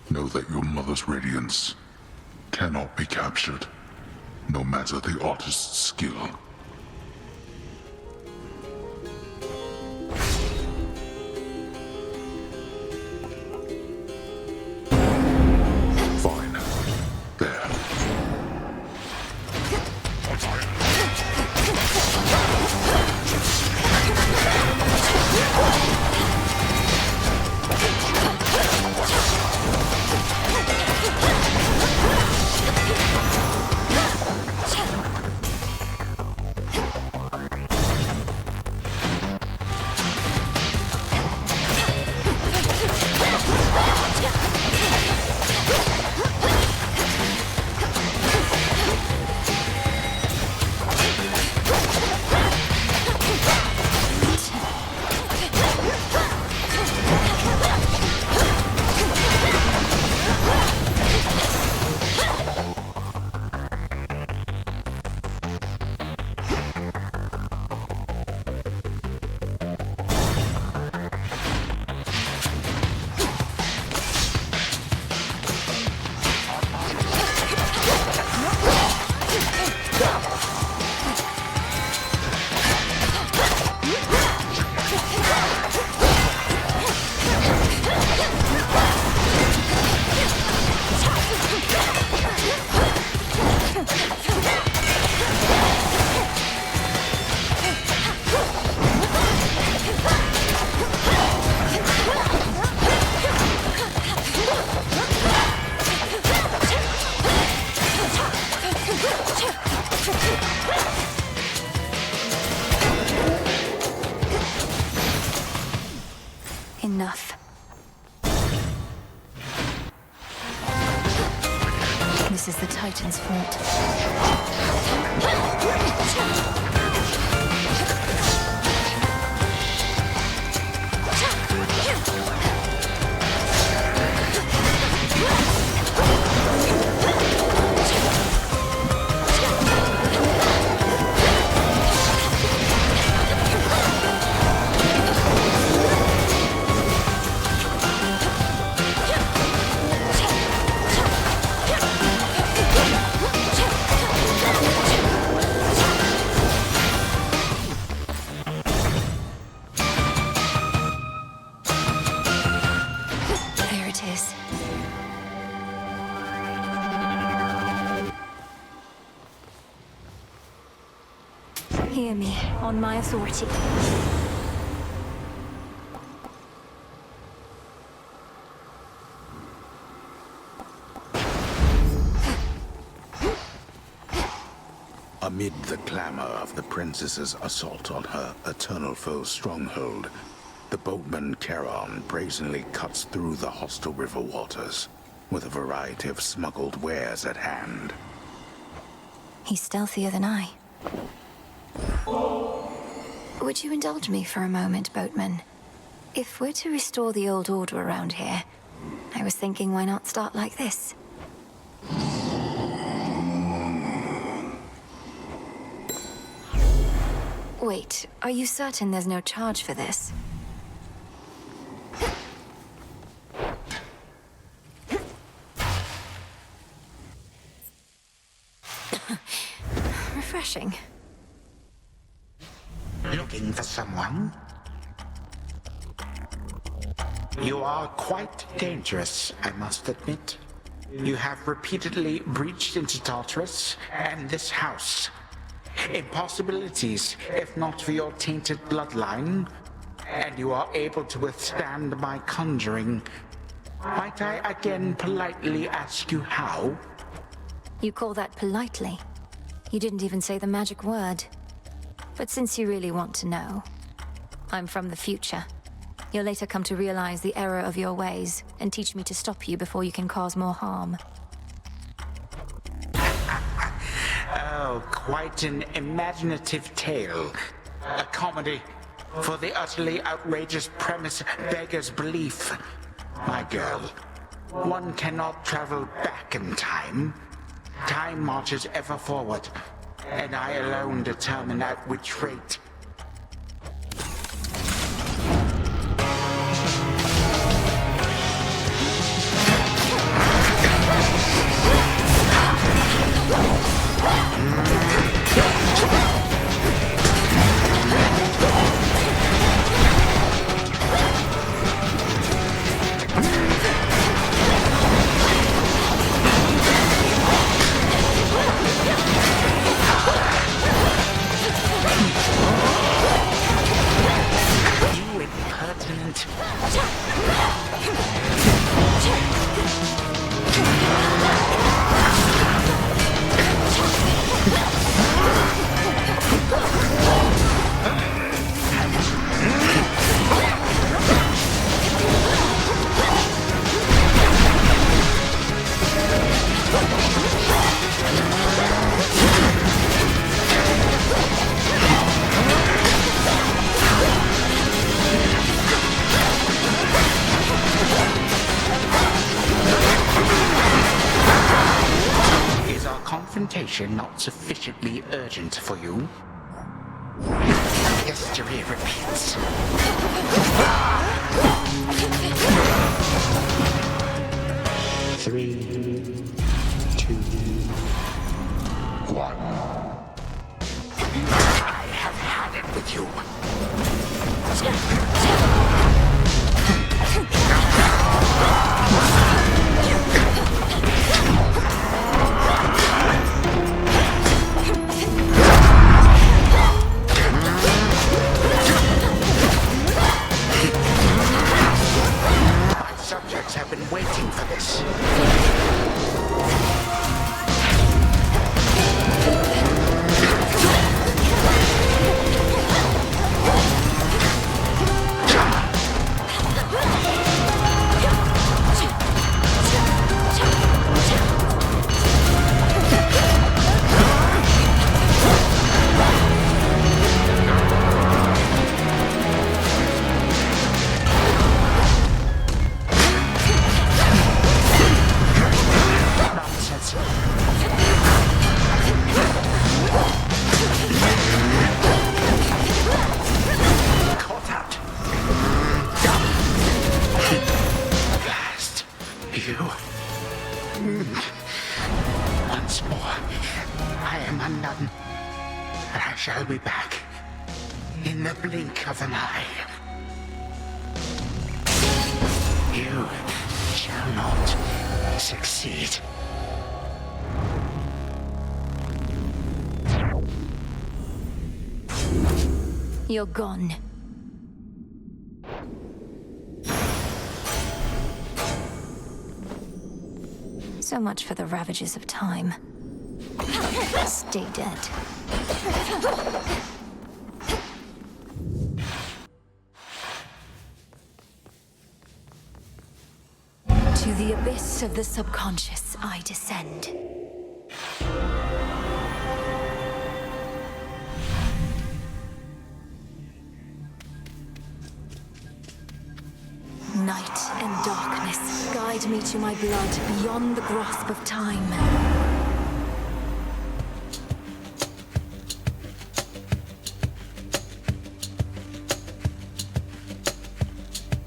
Know that your mother's radiance cannot be captured, no matter the artist's skill. Fine. There. this is the Titan's fault. Hear me, on my authority. Amid the clamor of the princess's assault on her eternal foe's stronghold, the boatman Charon brazenly cuts through the hostile river waters, with a variety of smuggled wares at hand. He's stealthier than I. Would you indulge me for a moment, boatman? If we're to restore the old order around here, I was thinking why not start like this? Wait, are you certain there's no charge for this? Refreshing. Looking for someone? You are quite dangerous, I must admit. You have repeatedly breached into Tartarus and this house. Impossibilities, if not for your tainted bloodline. And you are able to withstand my conjuring. Might I again politely ask you how? You call that politely? You didn't even say the magic word. But since you really want to know, I'm from the future. You'll later come to realize the error of your ways and teach me to stop you before you can cause more harm. Oh, quite an imaginative tale. A comedy for the utterly outrageous premise beggars belief. My girl, one cannot travel back in time. Time marches ever forward, and I alone determine at which rate. Not sufficiently urgent for you? History repeats. 3, 2, 1. I have had it with you. Have been waiting for this. Once more, I am undone, and I shall be back in the blink of an eye. You shall not succeed. You're gone. So much for the ravages of time. Stay dead. To the abyss of the subconscious, I descend. Night and darkness guide me to my blood beyond the grasp of time.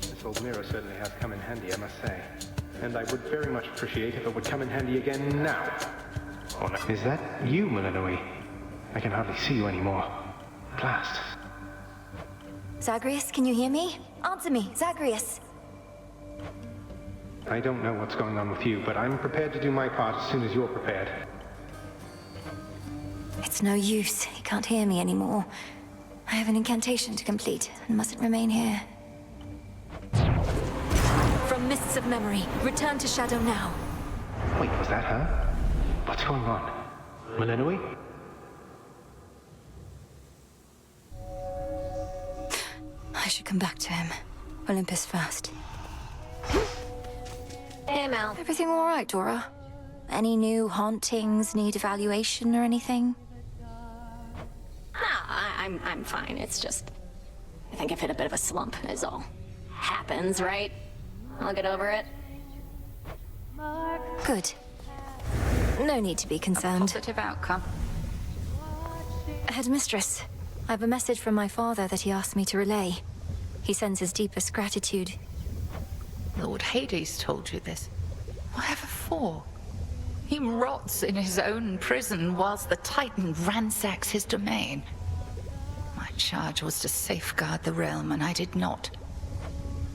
This old mirror certainly has come in handy, I must say. And I would very much appreciate if it would come in handy again now. Oh, no. Is that you, Melanoi? I can hardly see you anymore. At last. Zagreus, can you hear me? Answer me, Zagreus. I don't know what's going on with you, but I'm prepared to do my part as soon as you're prepared. It's no use. He can't hear me anymore. I have an incantation to complete and mustn't remain here. From mists of memory, return to Shadow now. Wait, was that her? What's going on? Melanoi? I should come back to him. Olympus first. Hey, Mel. Everything all right, Dora? Any new hauntings need evaluation or anything? I'm fine. It's just... I think I've hit a bit of a slump, is all. Happens, right? I'll get over it. Good. No need to be concerned. Positive outcome. Headmistress, I have a message from my father that he asked me to relay. He sends his deepest gratitude. Lord Hades told you this. Whatever for? He rots in his own prison whilst the Titan ransacks his domain. My charge was to safeguard the realm, and I did not.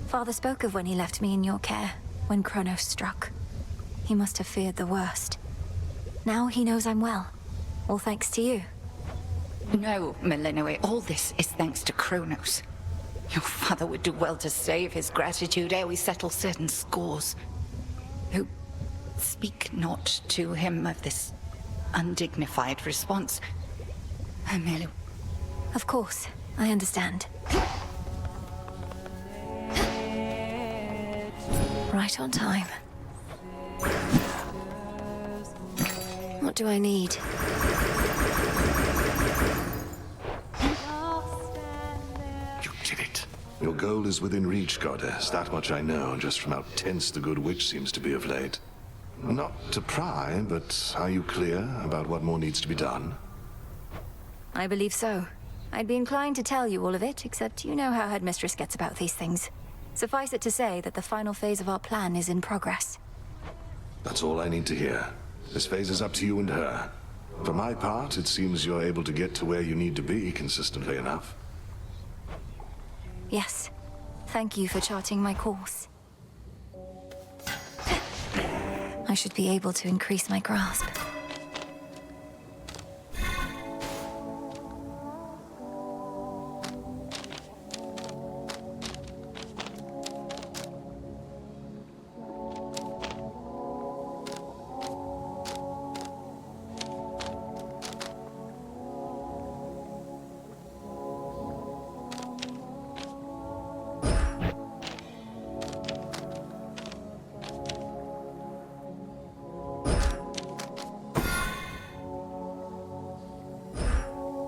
Father spoke of when he left me in your care, when Kronos struck. He must have feared the worst. Now he knows I'm well. All thanks to you. No, Melanoi, all this is thanks to Kronos. Your father would do well to save his gratitude ere we settle certain scores. Who speak not to him of this undignified response. I merely... Of course, I understand. Right on time. What do I need? You did it. Your goal is within reach, Goddess. That much I know, just from how tense the Good Witch seems to be of late. Not to pry, but are you clear about what more needs to be done? I believe so. I'd be inclined to tell you all of it, except you know how Headmistress gets about these things. Suffice it to say that the final phase of our plan is in progress. That's all I need to hear. This phase is up to you and her. For my part, it seems you're able to get to where you need to be consistently enough. Yes. Thank you for charting my course. I should be able to increase my grasp.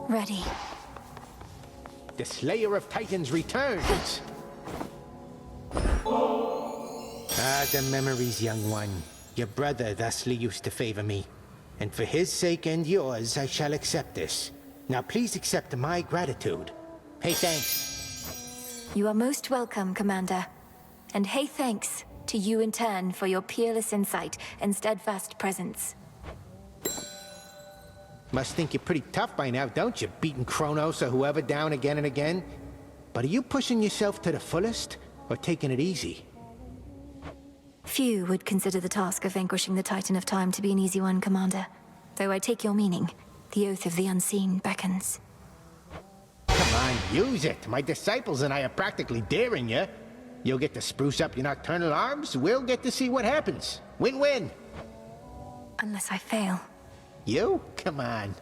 Ready. The Slayer of Titans returns! Ah, the memories, young one. Your brother thusly used to favor me. And for his sake and yours, I shall accept this. Now please accept my gratitude. Hey, thanks. You are most welcome, Commander. And hey, thanks To you in turn for your peerless insight and steadfast presence. Must think you're pretty tough by now, don't you? Beating Kronos or whoever down again and again. But are you pushing yourself to the fullest, or taking it easy? Few would consider the task of vanquishing the Titan of Time to be an easy one, Commander. Though I take your meaning. The Oath of the Unseen beckons. Come on, use it. My disciples and I are practically daring you. You'll get to spruce up your nocturnal arms, we'll get to see what happens. Win-win. Unless I fail. You? Come on.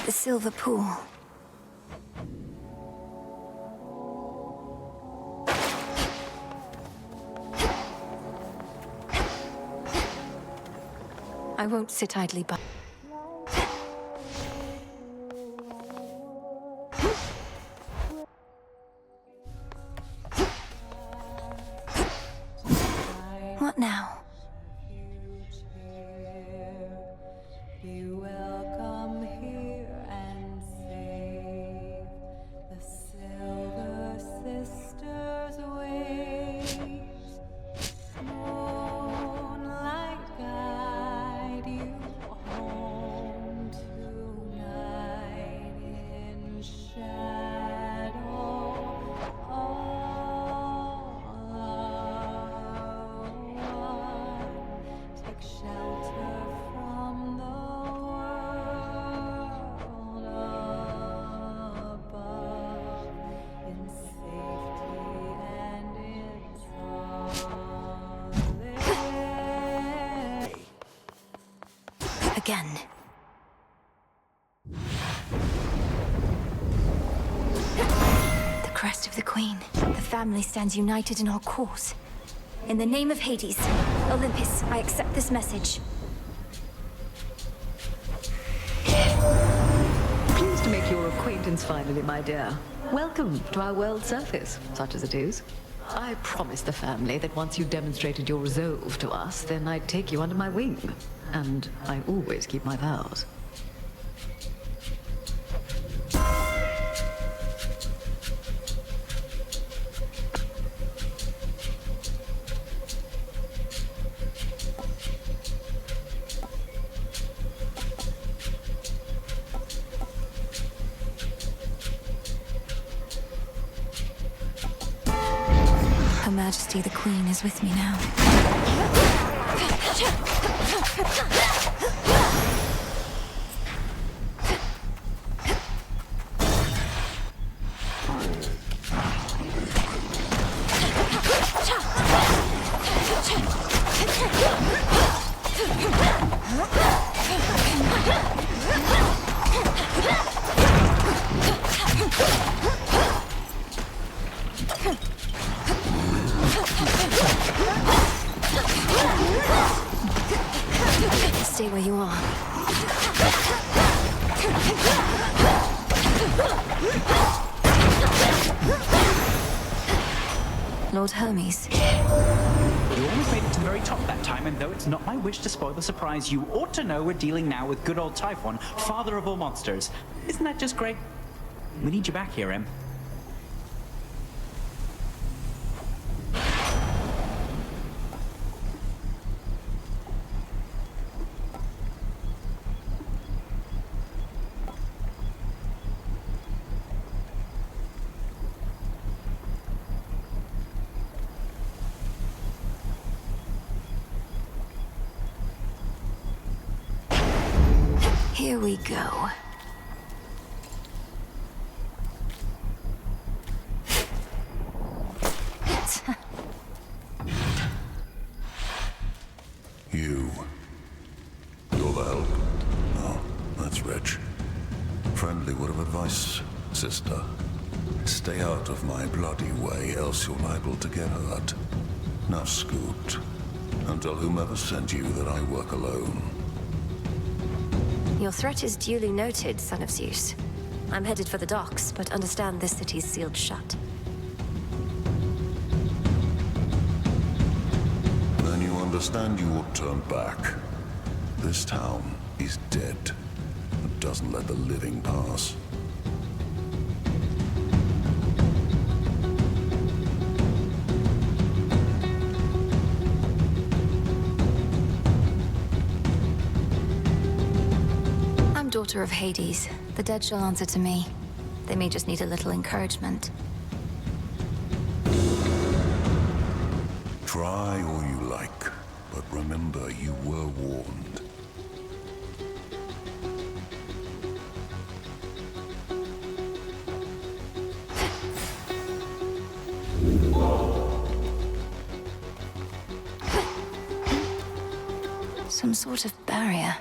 The Silver Pool. I won't sit idly by. What now? Be welcome here and save the Silver Sisters' waves. Moonlight guide you home tonight in shadow. Take shelter from the world above in safety and in solace. Again. The crest of the Queen. The family stands united in our cause. In the name of Hades, Olympus, I accept this message. Pleased to make your acquaintance finally, my dear. Welcome to our world surface, such as it is. I promised the family that once you demonstrated your resolve to us, then I'd take you under my wing. And I always keep my vows. Her Majesty the Queen is with me now. Stay where you are. Lord Hermes. You almost made it to the very top that time, and though it's not my wish to spoil the surprise, you ought to know we're dealing now with good old Typhon, father of all monsters. Isn't that just great? We need you back here, Em. Here we go. You're the help. Oh, that's rich. Friendly word of advice, sister. Stay out of my bloody way, else you're liable to get hurt. Now scoot, and tell whomever sent you that I work alone. Your threat is duly noted, son of Zeus. I'm headed for the docks, but understand this city's sealed shut. Then you understand you ought turn back. This town is dead. It doesn't let the living pass. daughter of Hades. The dead shall answer to me. They may just need a little encouragement. Try all you like, but remember you were warned. Some sort of barrier.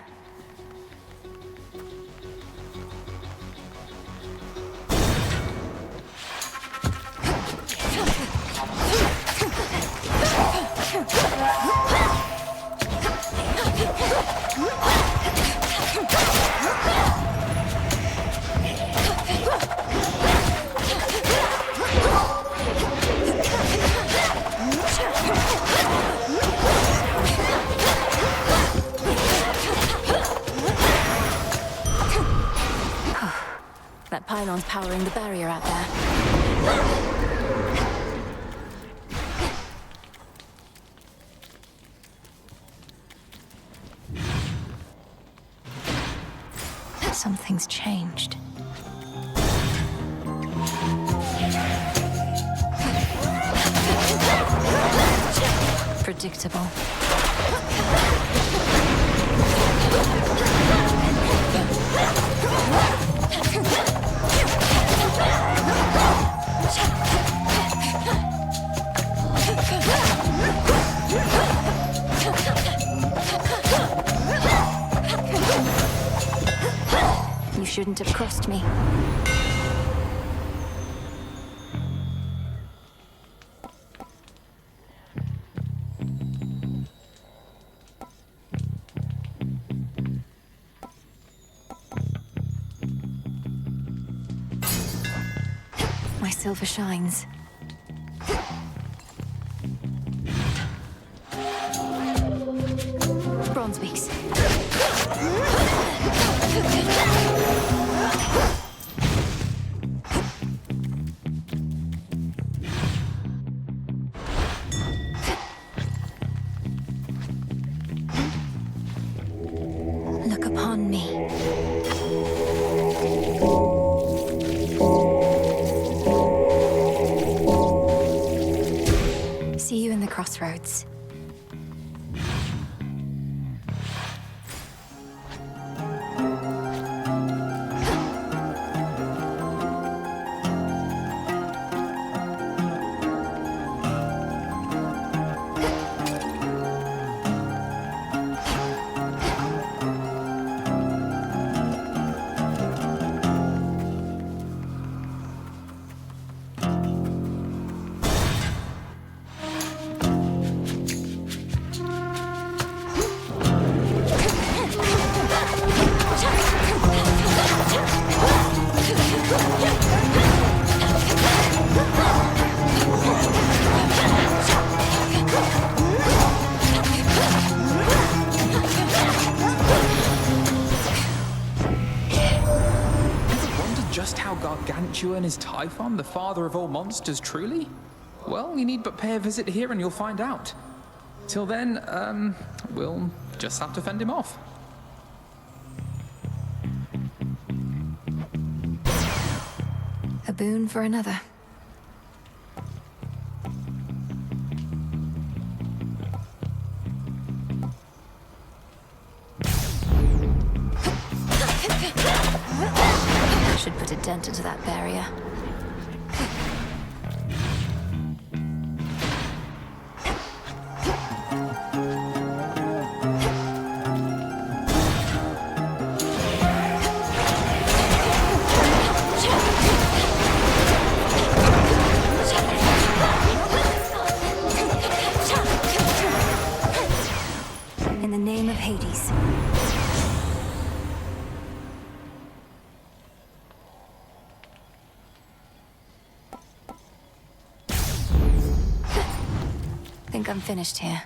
That pylon's powering the barrier out there. Something's changed. Predictable. You shouldn't have crossed me. My silver shines. Bronze beaks. Look upon me. See you in the crossroads. Just how gargantuan is Typhon, the father of all monsters, truly? Well, you need but pay a visit here and you'll find out. Till then, we'll just have to fend him off. A boon for another. Should put a dent into that barrier. In the name of Hades. Think I'm finished here.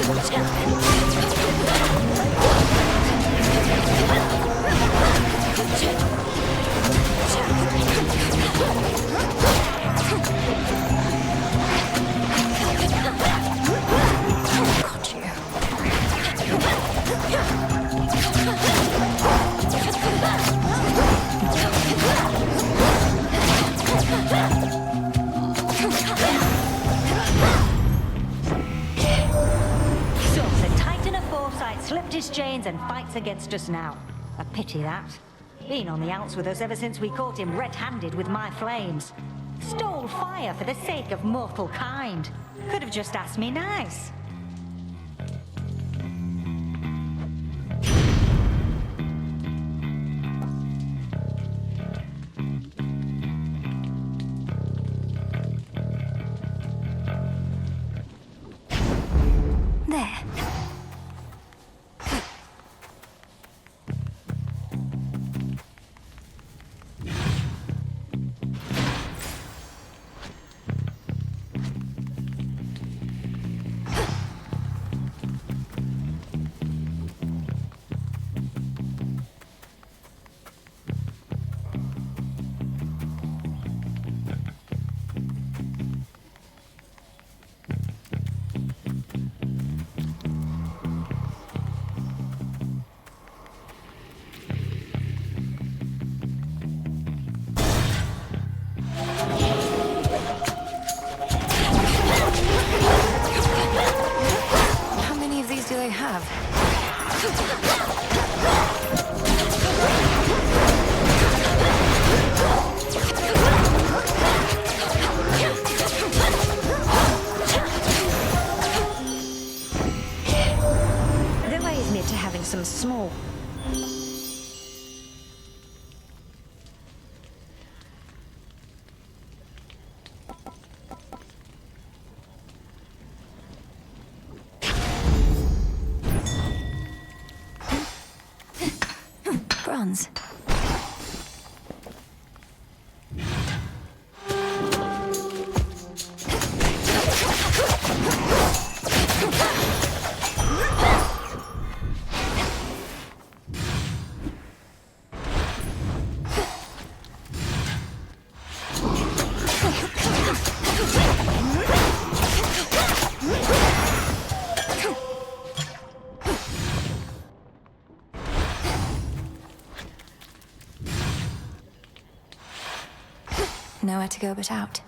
Watch out! fights against us now. A pity that. Been on the outs with us ever since we caught him red-handed with my flames. Stole fire for the sake of mortal kind. Could have just asked me nice. There. How many of these do they have? There way isn't it to having some small... Bronze. Nowhere to go but out.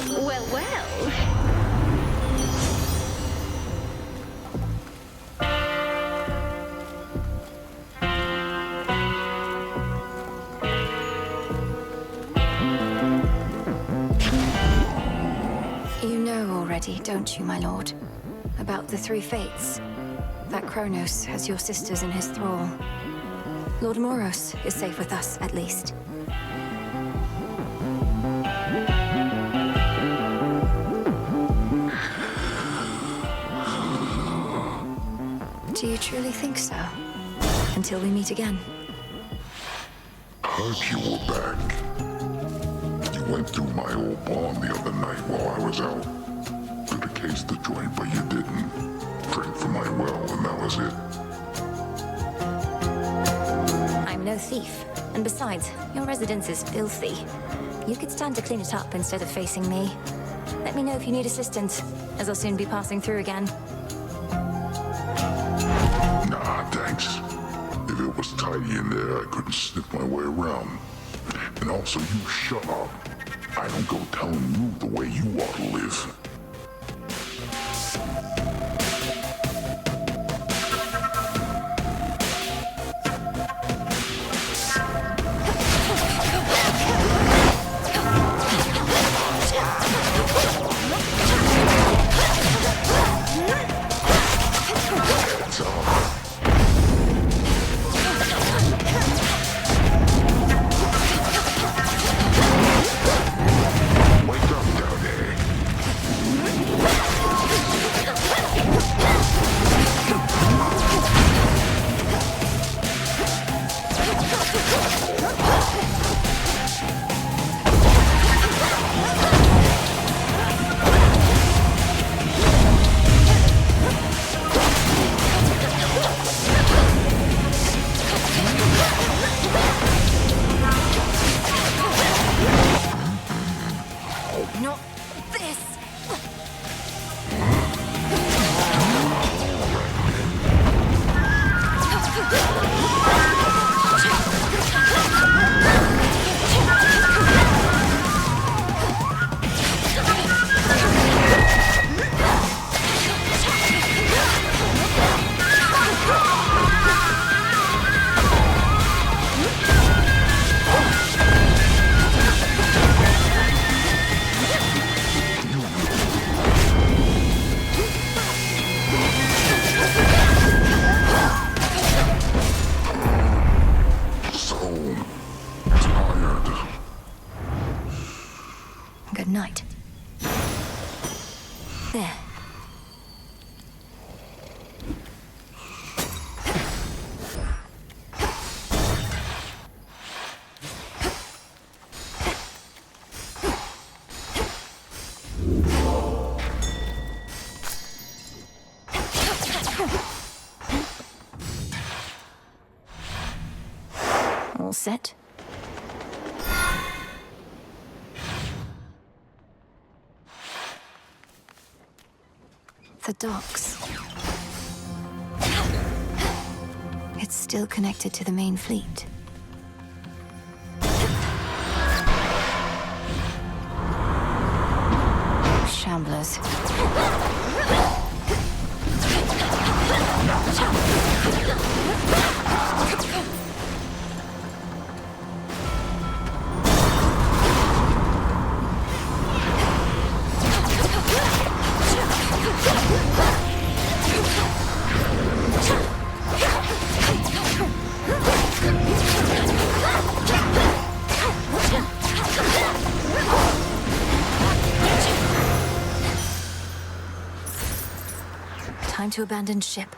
Well, well. You know already, don't you, my lord? About the three fates. That Kronos has your sisters in his thrall. Lord Moros is safe with us, at least. Do you truly think so? Until we meet again. Heard you were back. You went through my old barn the other night while I was out. Could have cased the joint, but you didn't. Drank from my well, and that was it. I'm no thief. And besides, your residence is filthy. You could stand to clean it up instead of facing me. Let me know if you need assistance, as I'll soon be passing through again. Nah, thanks. If it was tidy in there, I couldn't sniff my way around. And also, you shut up. I don't go telling you the way you ought to live. good night. There. All set? The docks. It's still connected to the main fleet. Shamblers. Time to abandon ship.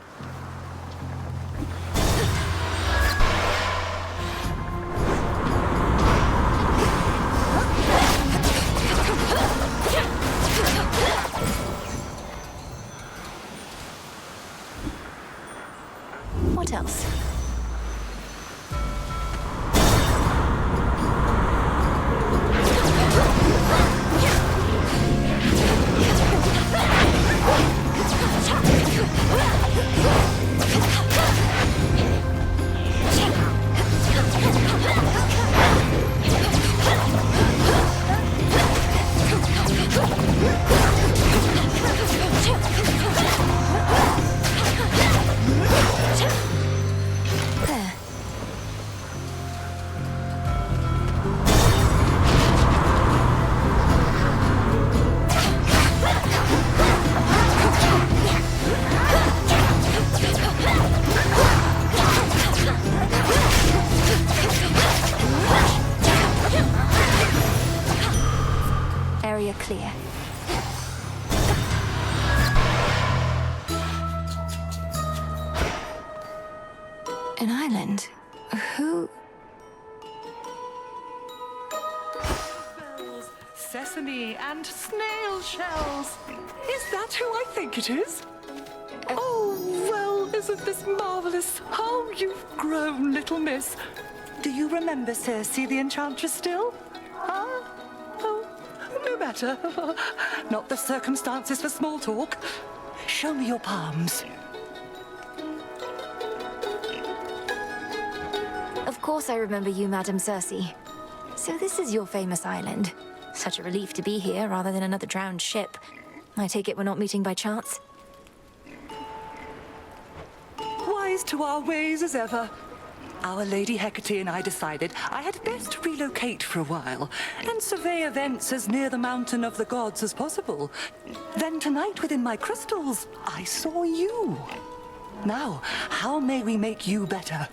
What else? Area clear. An island? Who? Sesame and snail shells. Is that who I think it is? Oh, well, isn't this marvelous? How you've grown, little miss. Do you remember Circe the Enchantress still? Huh? Oh, no matter. Not the circumstances for small talk. Show me your palms. Of course I remember you, Madam Circe. So this is your famous island. Such a relief to be here rather than another drowned ship. I take it we're not meeting by chance? Wise to our ways as ever. Our Lady Hecate and I decided I had best relocate for a while and survey events as near the mountain of the gods as possible. Then tonight within my crystals, I saw you. Now, how may we make you better?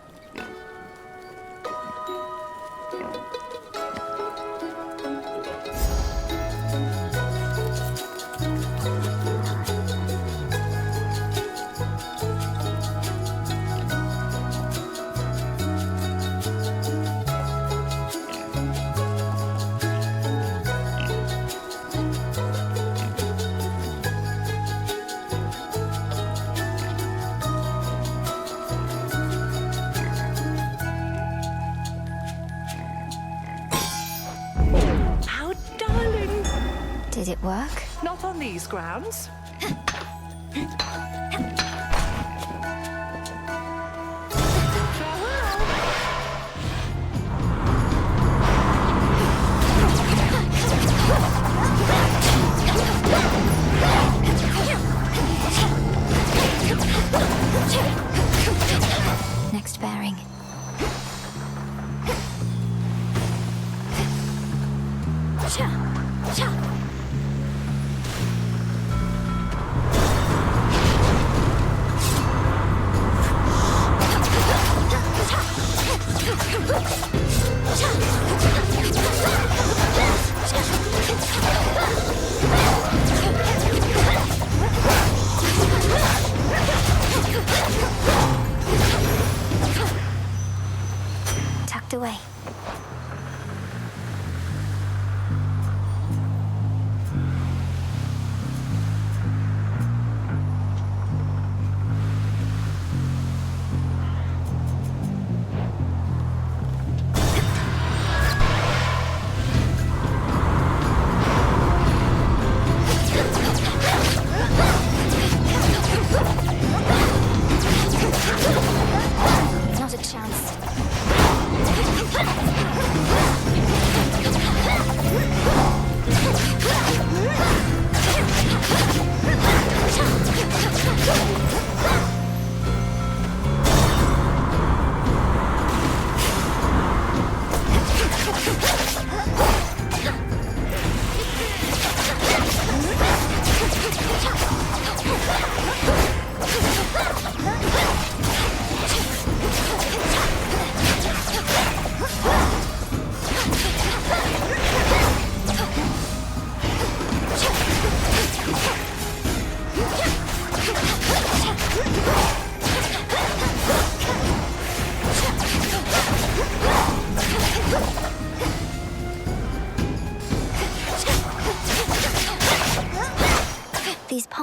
Did it work? Not on these grounds. Next bearing.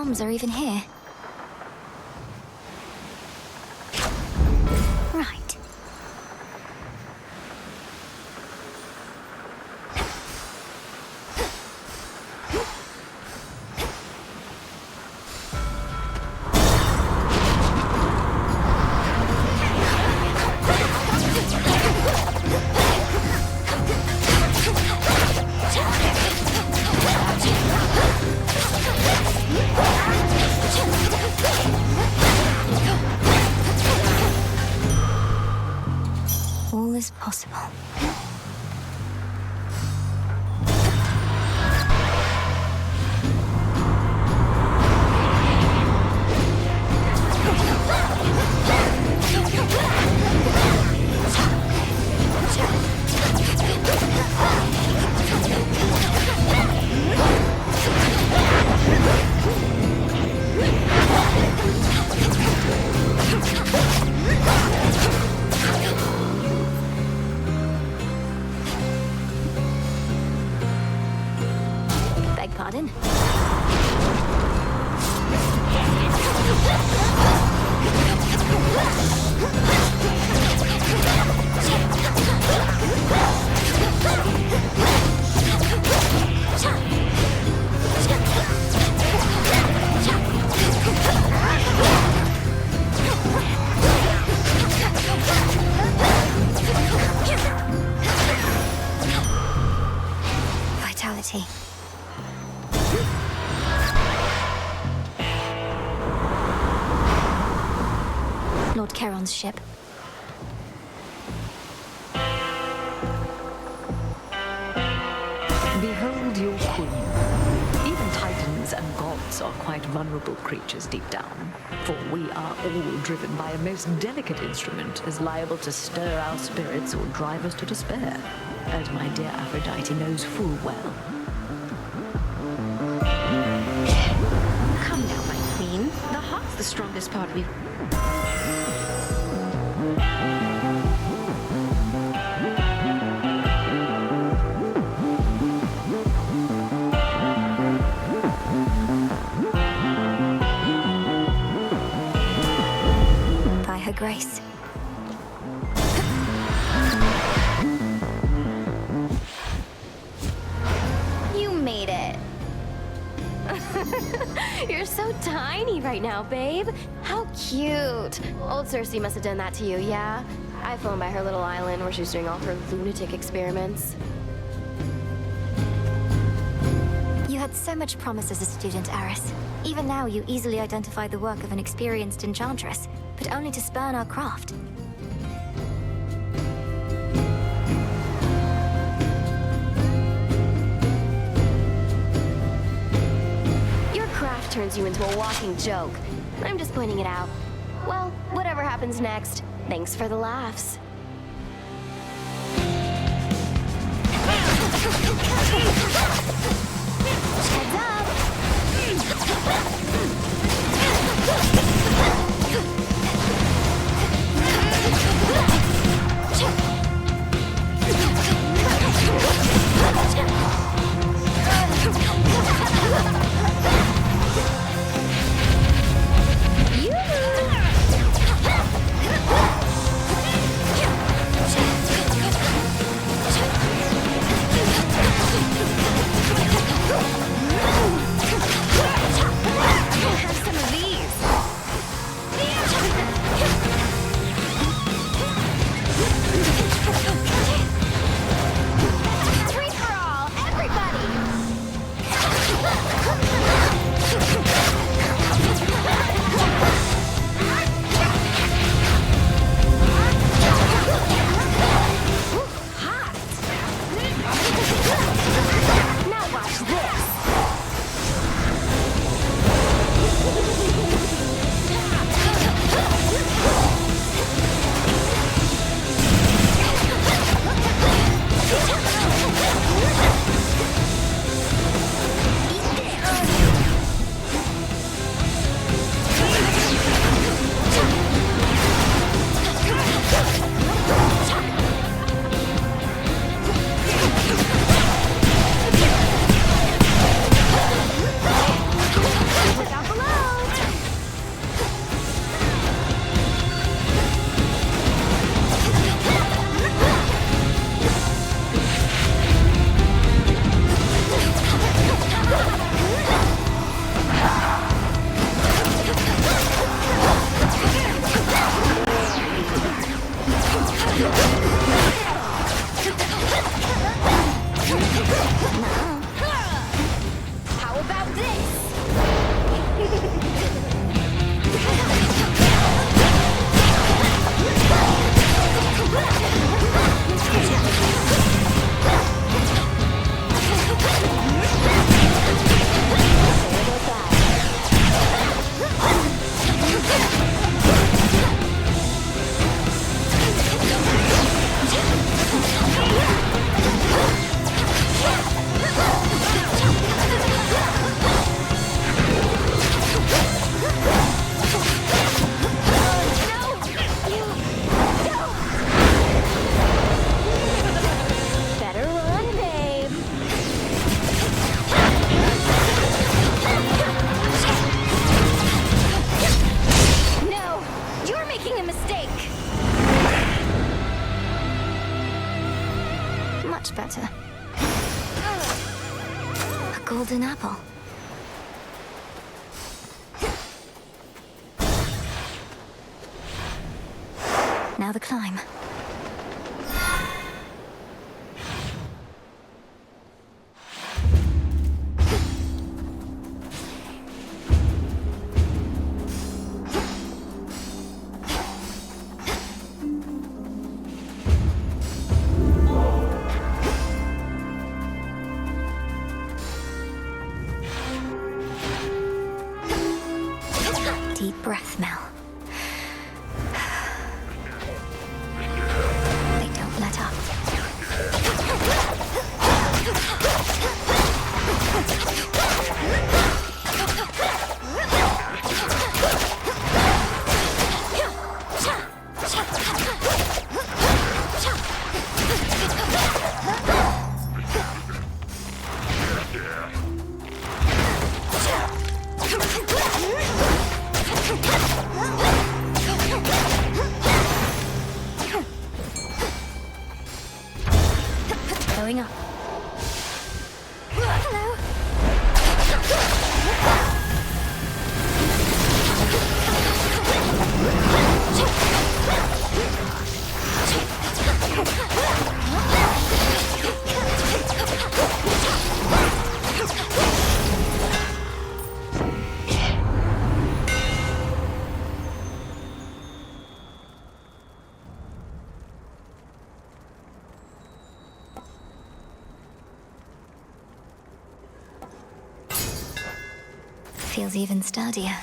bombs are even here. Right. All is possible. Beg pardon? Vitality. Lord Charon's ship. Behold your queen. Even titans and gods are quite vulnerable creatures deep down, for we are all driven by a most delicate instrument as liable to stir our spirits or drive us to despair, as my dear Aphrodite knows full well. Come now, my queen. The heart's the strongest part of you. By her grace. You made it. You're so tiny right now, babe. How cute. Old Cersei must have done that to you, yeah? I've flown by her little island where she's doing all her lunatic experiments. You had so much promise as a student, Aris. Even now, you easily identify the work of an experienced enchantress, but only to spurn our craft. Your craft turns you into a walking joke. I'm just pointing it out. Well, whatever happens next, thanks for the laughs. Heads up! golden apple. Now the climb. Deep breath, Mel. They don't let up. Going up. Hello? Feels even sturdier.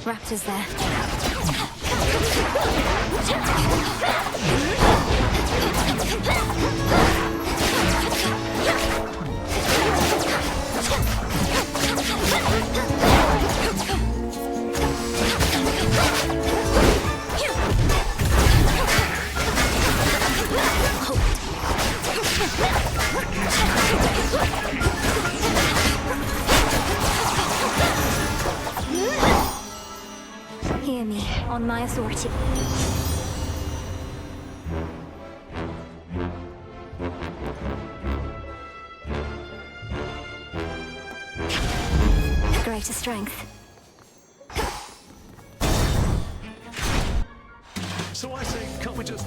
Raptors there. Hear me, on my authority. Greater strength. So I say, can't we just,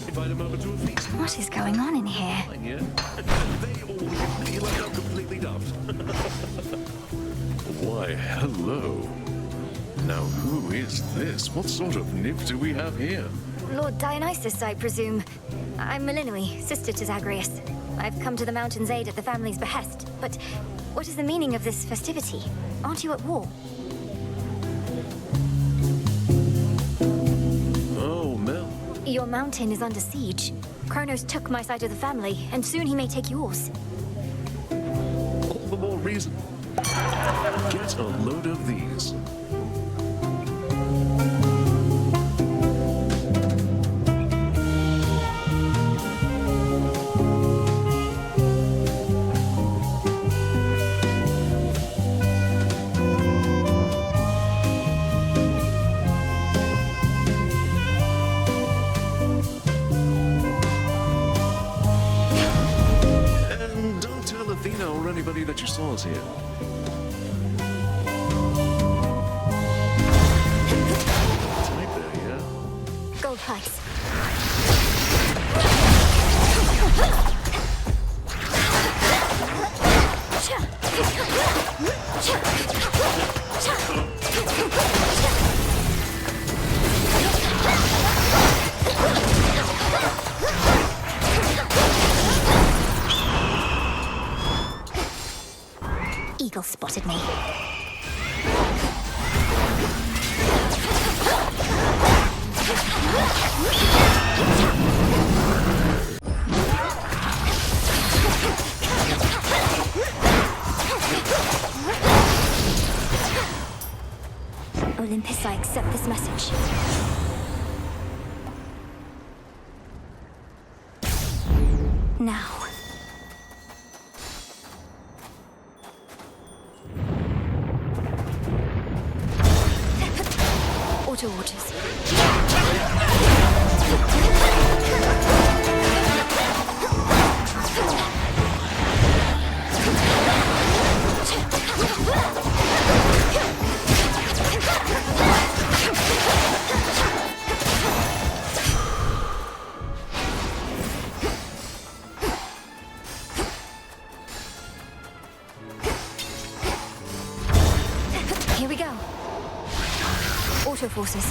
invite them over to a feast? What is going on in here? Yeah. They all look at me like I'm completely daft. Why, hello. Now, who is this? What sort of nymph do we have here? Lord Dionysus, I presume. I'm Melinoi, sister to Zagreus. I've come to the mountain's aid at the family's behest. But what is the meaning of this festivity? Aren't you at war? Oh, Mel. Your mountain is under siege. Kronos took my side of the family, and soon he may take yours. All the more reason. Get a load of these. Or anybody that you saw us here. Tight there, yeah? Gold pipes. Eagle spotted me. Olympus, I accept this message. Now. torches. Here we go. Auto forces.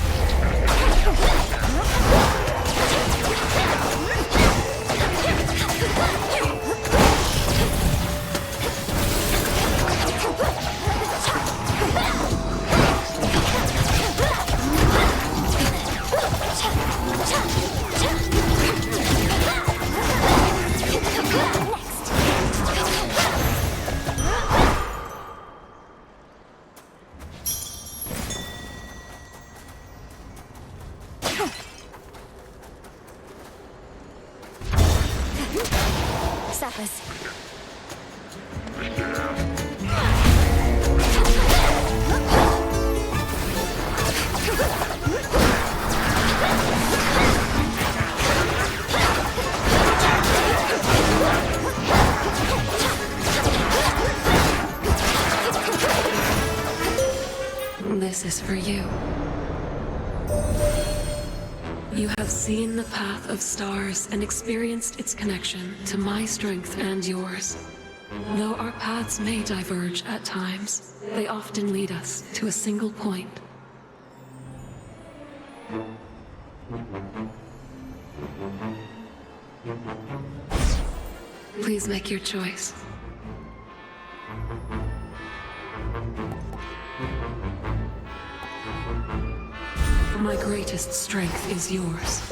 Sappers. This is for you. You have seen the path of stars and experienced its connection to my strength and yours. Though our paths may diverge at times, they often lead us to a single point. Please make your choice. My greatest strength is yours.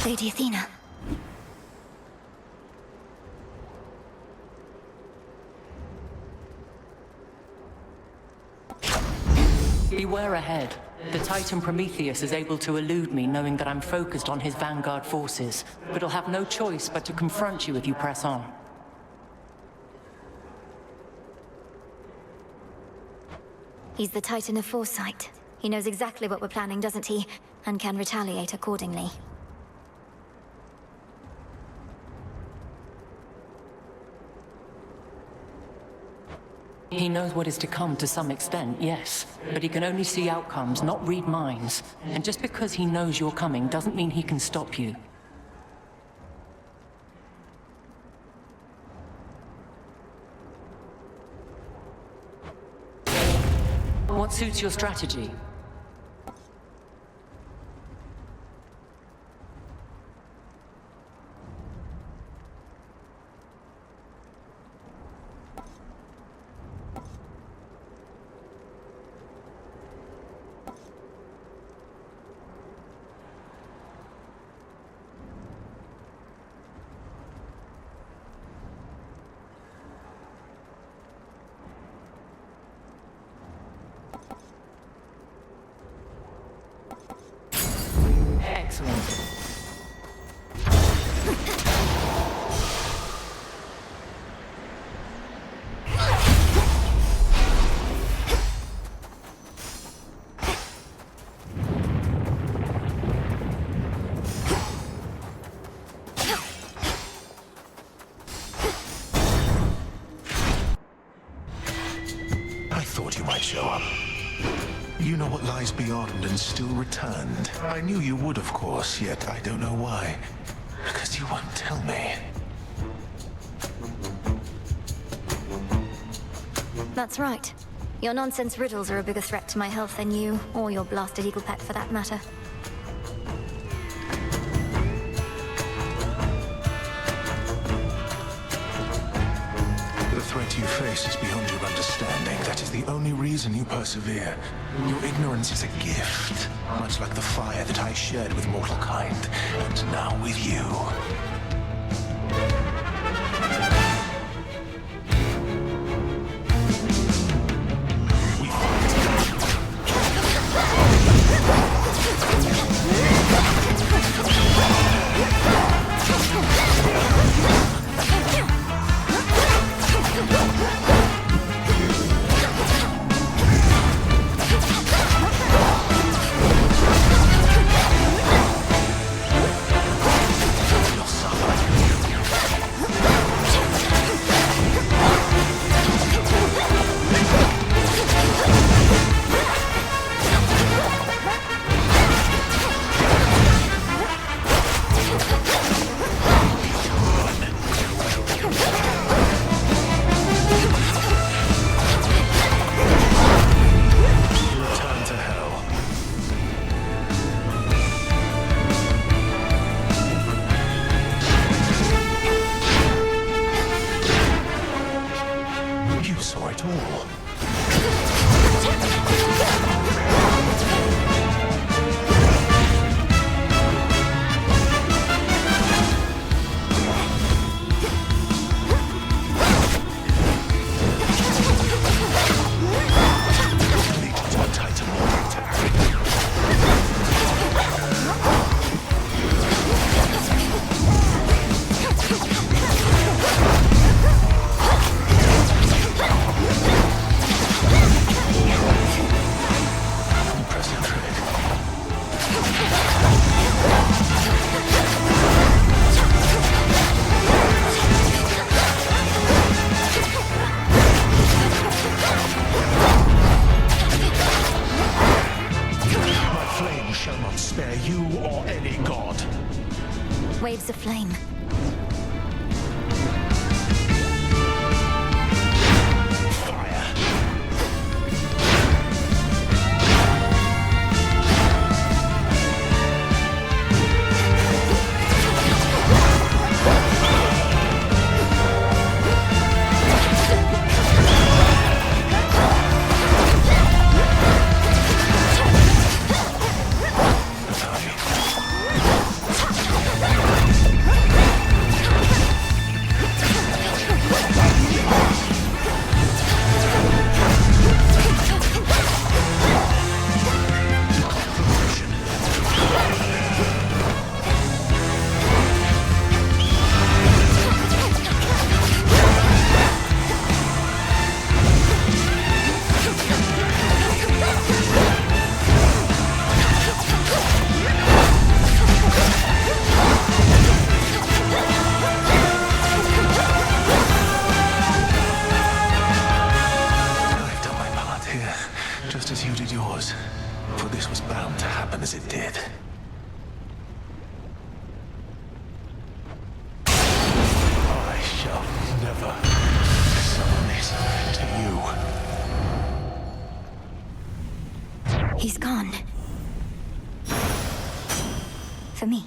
Lady Athena. Beware ahead. The Titan Prometheus is able to elude me, knowing that I'm focused on his vanguard forces, but he'll have no choice but to confront you if you press on. He's the Titan of Foresight. He knows exactly what we're planning, doesn't he? And can retaliate accordingly. He knows what is to come to some extent, yes. But he can only see outcomes, not read minds. And just because he knows you're coming doesn't mean he can stop you. What suits your strategy? Excellent. You know what lies beyond and still returned. I knew you would, of course, yet I don't know why. Because you won't tell me. That's right. Your nonsense riddles are a bigger threat to my health than you, or your blasted eagle pet for that matter. The threat you face is beyond your understanding. That is the only reason you persevere. Your ignorance is a gift, much like the fire that I shared with mortal kind, and now with you. Waves of flame. He's gone. For me.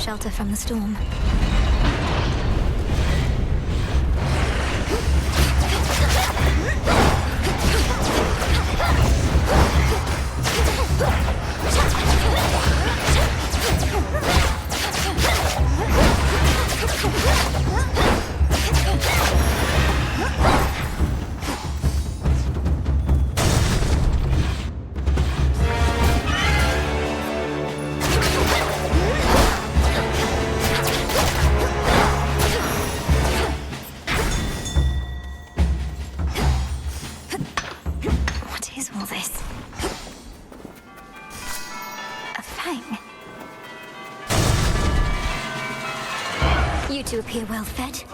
Shelter from the storm. You two appear well fed.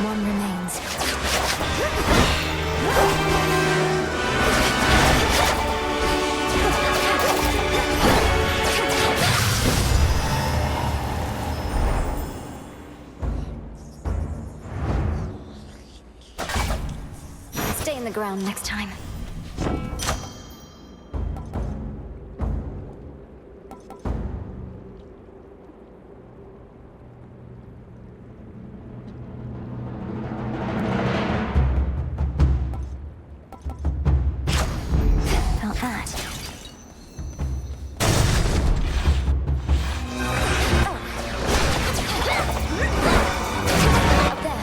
One remains. Stay in the ground next time. Felt that. Up there.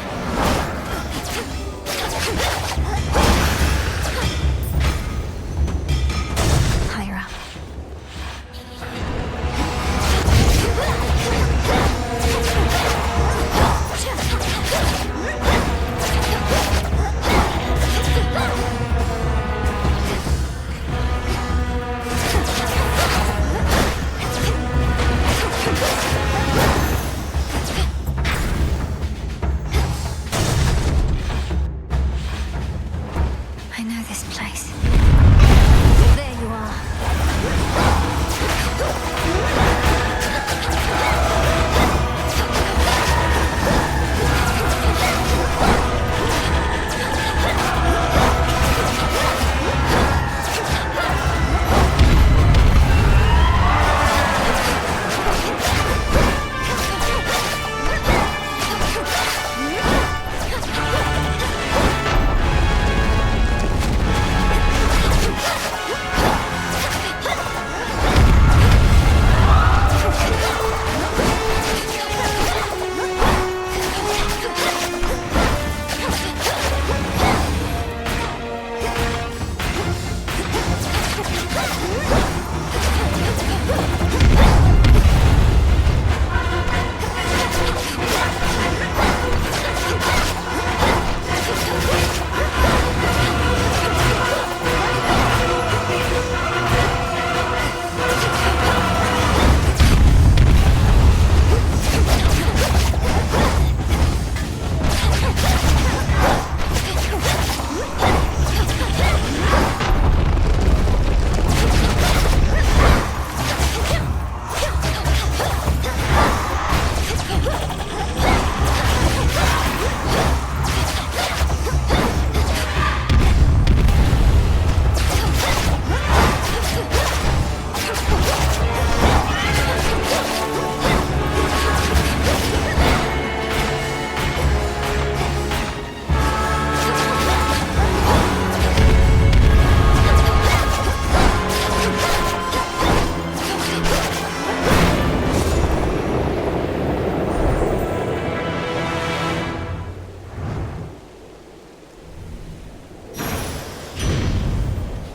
Higher up. I know this place. There you are.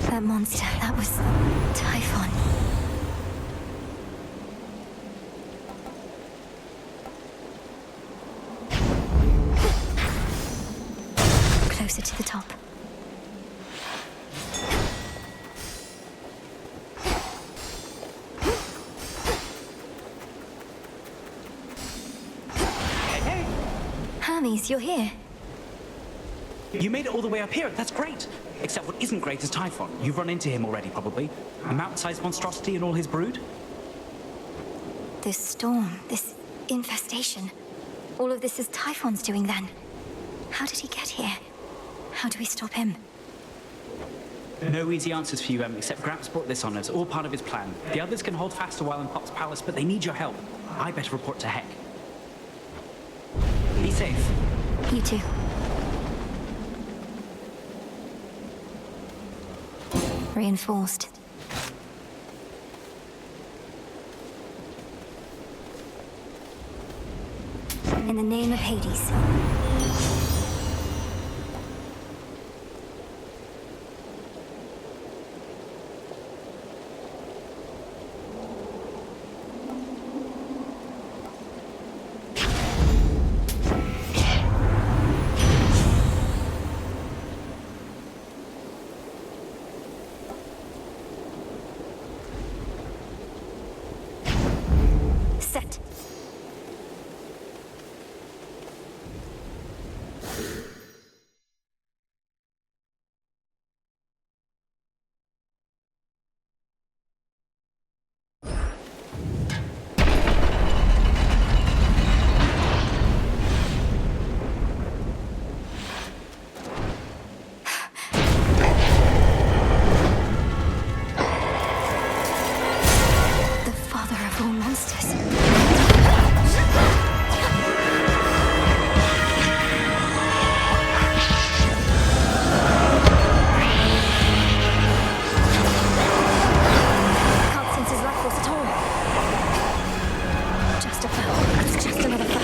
That monster, that was Typhon. Closer to the top. Hermes, you're here. You made it all the way up here. That's great. Except what isn't great is Typhon. You've run into him already, probably. A mountain-sized monstrosity and all his brood? This storm, this infestation. All of this is Typhon's doing then. How did he get here? How do we stop him? No easy answers for you, except Gramps brought this on us, all part of his plan. The others can hold fast a while in Pop's palace, but they need your help. I better report to Heck. Be safe. You too. Reinforced. In the name of Hades. Set. The father of all monsters. Can't sense his life force at all. Just a foul. It's just another foul.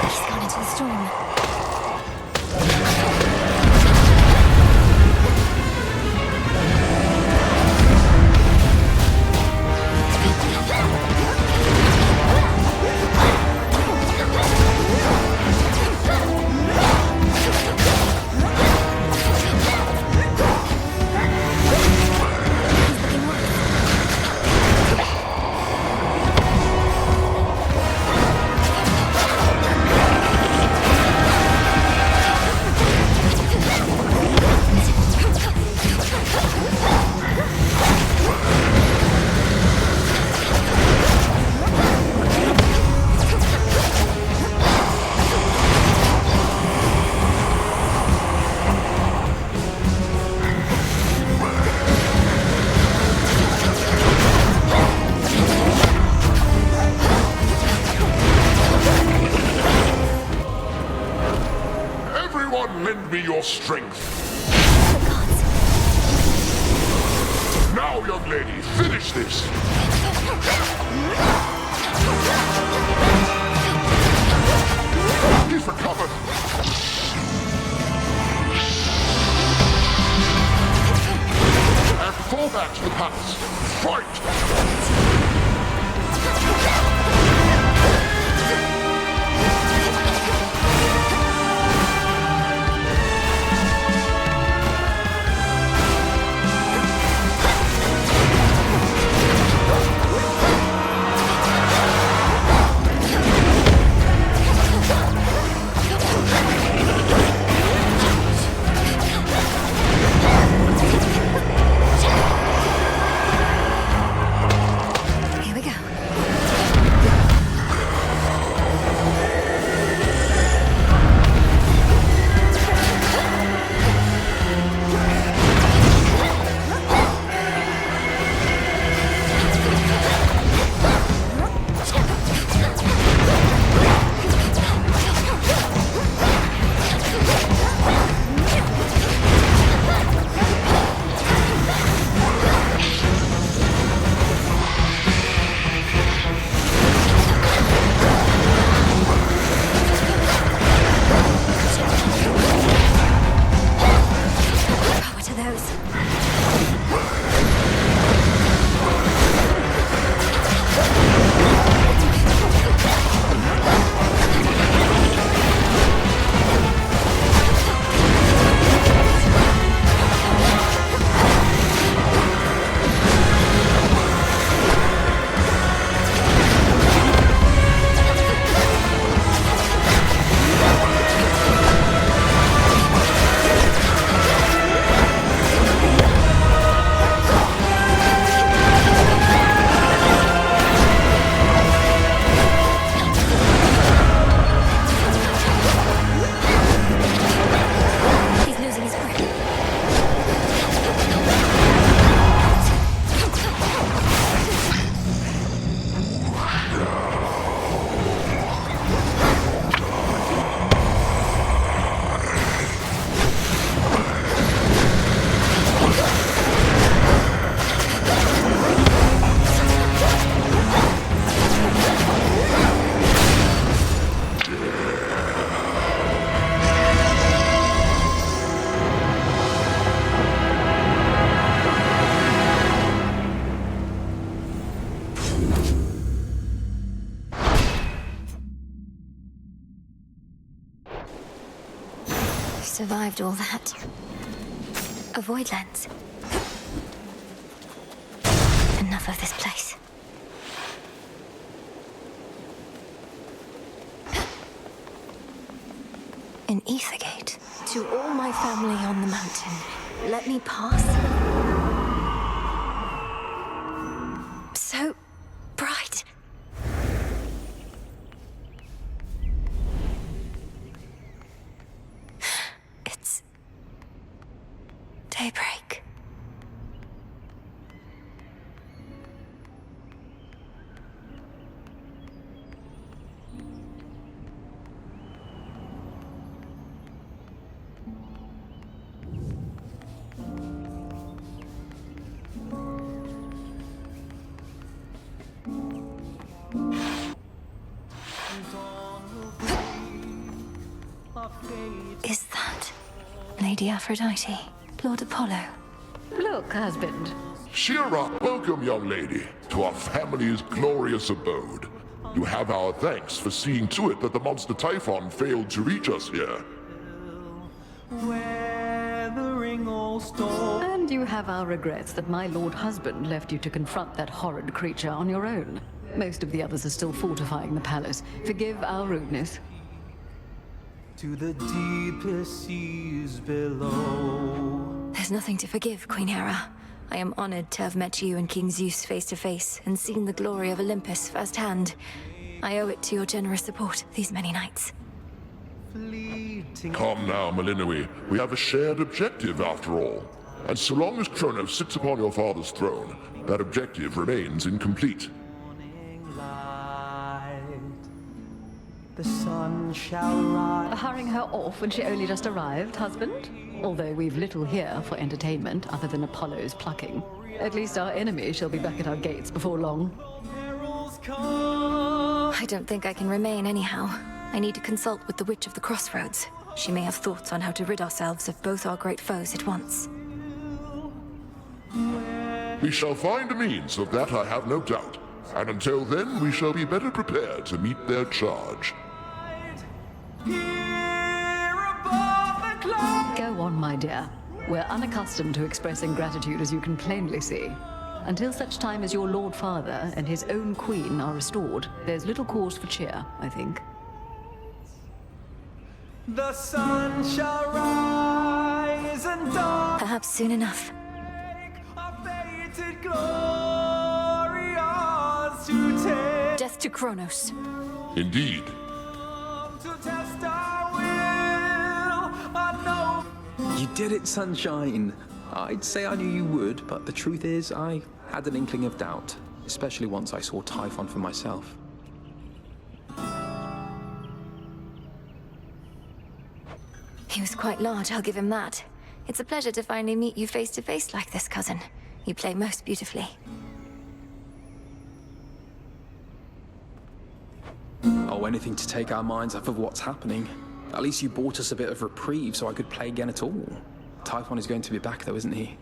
He's gone into the storm. Everyone lend me your strength. Now, young lady, finish this. He's recovered. And fall back to the palace. Fight! Survived all that. A void lens. Enough of this place. An ether gate. To all my family on the mountain, let me pass. So bright. It's daybreak. Is that Lady Aphrodite, Lord Apollo? Look, husband. Shira, welcome, young lady, to our family's glorious abode. You have our thanks for seeing to it that the monster Typhon failed to reach us here. And you have our regrets that my lord husband left you to confront that horrid creature on your own. Most of the others are still fortifying the palace. Forgive our rudeness. To the deepest seas below. There's nothing to forgive, Queen Hera. I am honored to have met you and King Zeus face to face and seen the glory of Olympus firsthand. I owe it to your generous support these many nights. Come now, Melinoi. We have a shared objective after all. And so long as Kronos sits upon your father's throne, that objective remains incomplete. The sun shall rise. Hurrying her off when she only just arrived, husband? Although we've little here for entertainment other than Apollo's plucking. At least our enemy shall be back at our gates before long. I don't think I can remain anyhow. I need to consult with the Witch of the Crossroads. She may have thoughts on how to rid ourselves of both our great foes at once. We shall find a means of that, I have no doubt. And until then, we shall be better prepared to meet their charge. Go on, my dear. We're unaccustomed to expressing gratitude, as you can plainly see. Until such time as your Lord Father and his own queen are restored, there's little cause for cheer, I think. The sun shall rise and dawn. Perhaps soon enough. Death to Kronos. Indeed. You did it, Sunshine. I'd say I knew you would, but the truth is, I had an inkling of doubt, especially once I saw Typhon for myself. He was quite large, I'll give him that. It's a pleasure to finally meet you face to face like this, cousin. You play most beautifully. Oh, anything to take our minds off of what's happening. At least you bought us a bit of reprieve so I could play again at all. Typhon is going to be back though, isn't he?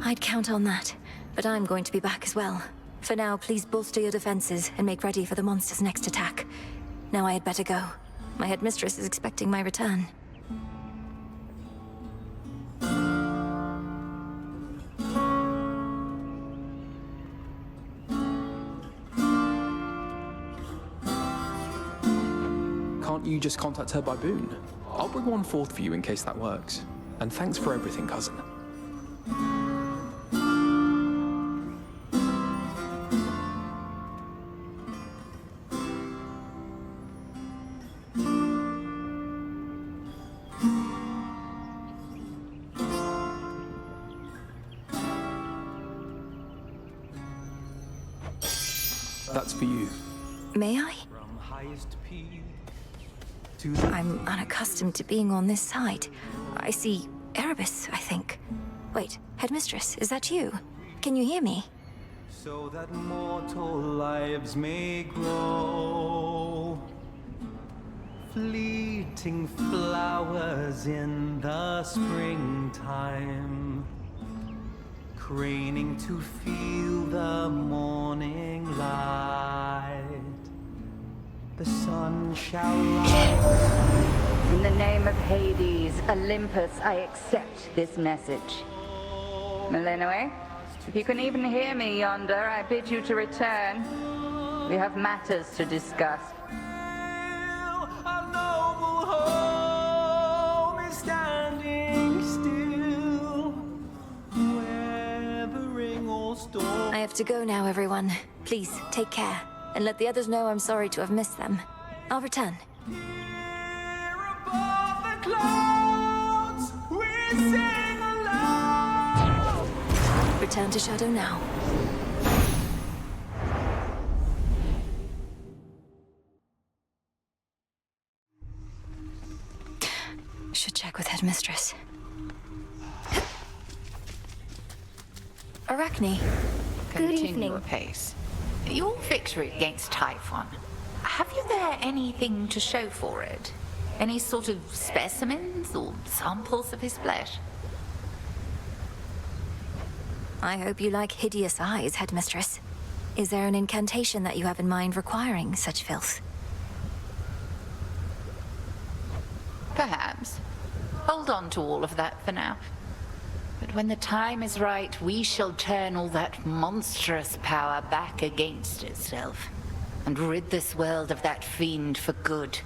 I'd count on that, but I'm going to be back as well. For now, please bolster your defenses and make ready for the monster's next attack. Now I had better go. My headmistress is expecting my return. Can't you just contact her by boon? I'll bring one forth for you in case that works. And thanks for everything, cousin. That's for you. May I? I'm unaccustomed to being on this side. I see Erebus, I think. Wait, headmistress, is that you? Can you hear me? So that mortal lives may grow. Fleeting flowers in the springtime, craning to feel the morning light. The sun shall rise, the In the name of Hades, Olympus, I accept this message. Melinoe, if you can even hear me yonder, I bid you to return. We have matters to discuss. A noble home is standing still, weathering all storms. I have to go now, everyone. Please, take care. And let the others know I'm sorry to have missed them. I'll return. Above the clouds, we sing aloud. Return to Shadow now. Should check with Headmistress. Arachne. Continue apace. Your victory against Typhon. Have you there anything to show for it? Any sort of specimens or samples of his flesh? I hope you like hideous eyes, Headmistress. Is there an incantation that you have in mind requiring such filth? Perhaps. Hold on to all of that for now. But when the time is right, we shall turn all that monstrous power back against itself and rid this world of that fiend for good.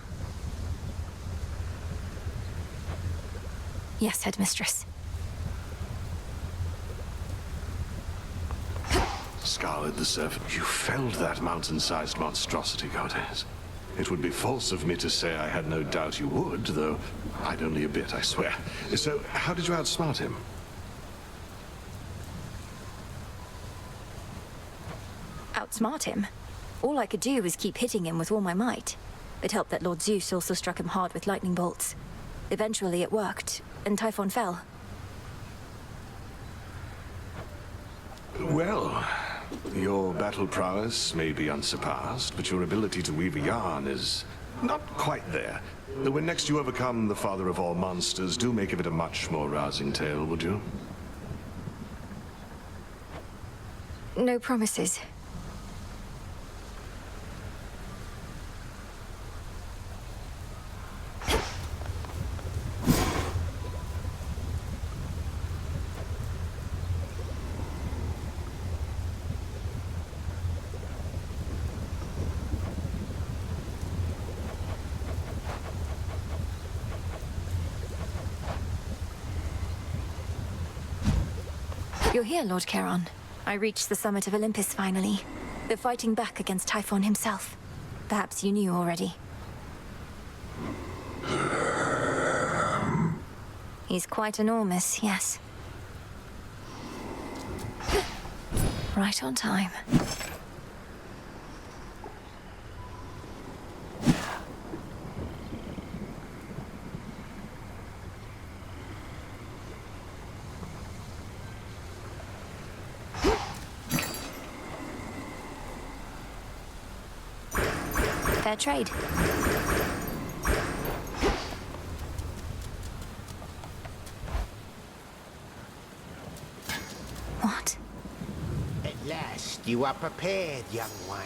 Yes, Headmistress. Scarlet the Serpent, you felled that mountain-sized monstrosity, Goddess. It would be false of me to say I had no doubt you would, though I'd only a bit, I swear. So, how did you outsmart him? Outsmart him? All I could do was keep hitting him with all my might. It helped that Lord Zeus also struck him hard with lightning bolts. Eventually it worked, and Typhon fell. Well, your battle prowess may be unsurpassed, but your ability to weave a yarn is not quite there. When next you overcome the father of all monsters, do make of it a much more rousing tale, would you? No promises. You're here, Lord Charon. I reached the summit of Olympus finally. They're fighting back against Typhon himself. Perhaps you knew already. He's quite enormous, yes. Right on time. Fair trade. What? At last, you are prepared, young one.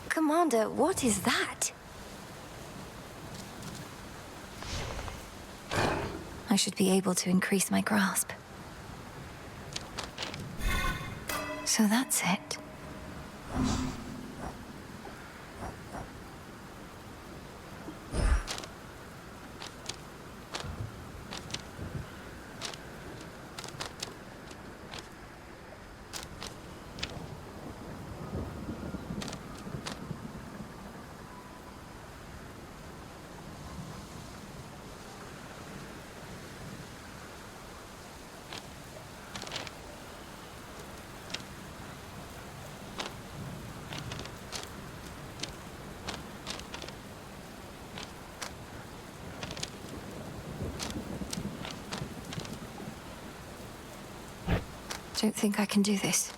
Commander, what is that? I should be able to increase my grasp. So that's it. Don't think I can do this.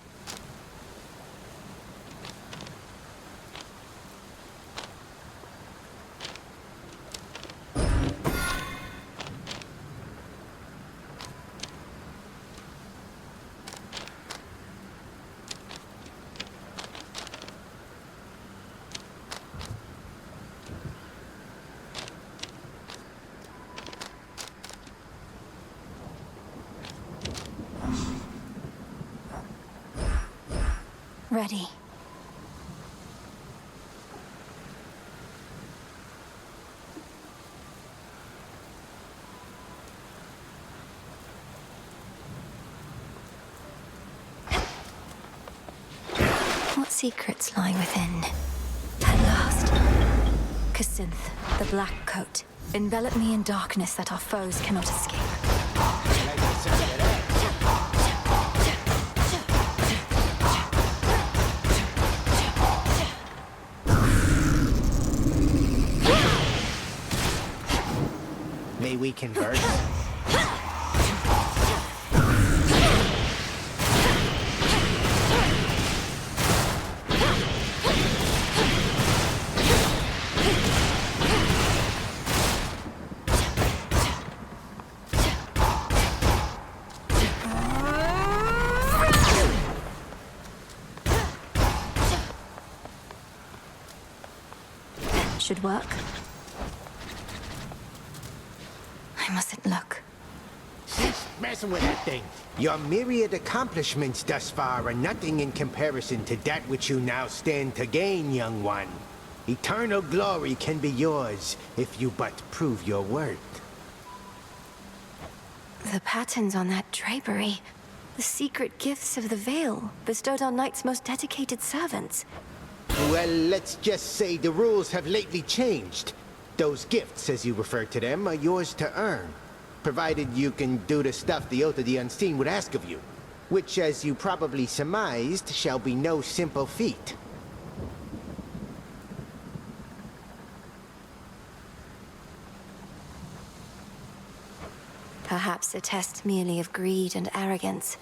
Ready. What secrets lie within? At last. Cassynth, the black coat, envelop me in darkness that our foes cannot escape. May we converse? Should work. I mustn't look. Cease messing with that thing. Your myriad accomplishments thus far are nothing in comparison to that which you now stand to gain, young one. Eternal glory can be yours if you but prove your worth. The patterns on that drapery. The secret gifts of the veil, bestowed on Knight's most dedicated servants. Well, let's just say the rules have lately changed. Those gifts, as you refer to them, are yours to earn, provided you can do the stuff the Oath of the Unseen would ask of you, which, as you probably surmised, shall be no simple feat. Perhaps a test merely of greed and arrogance.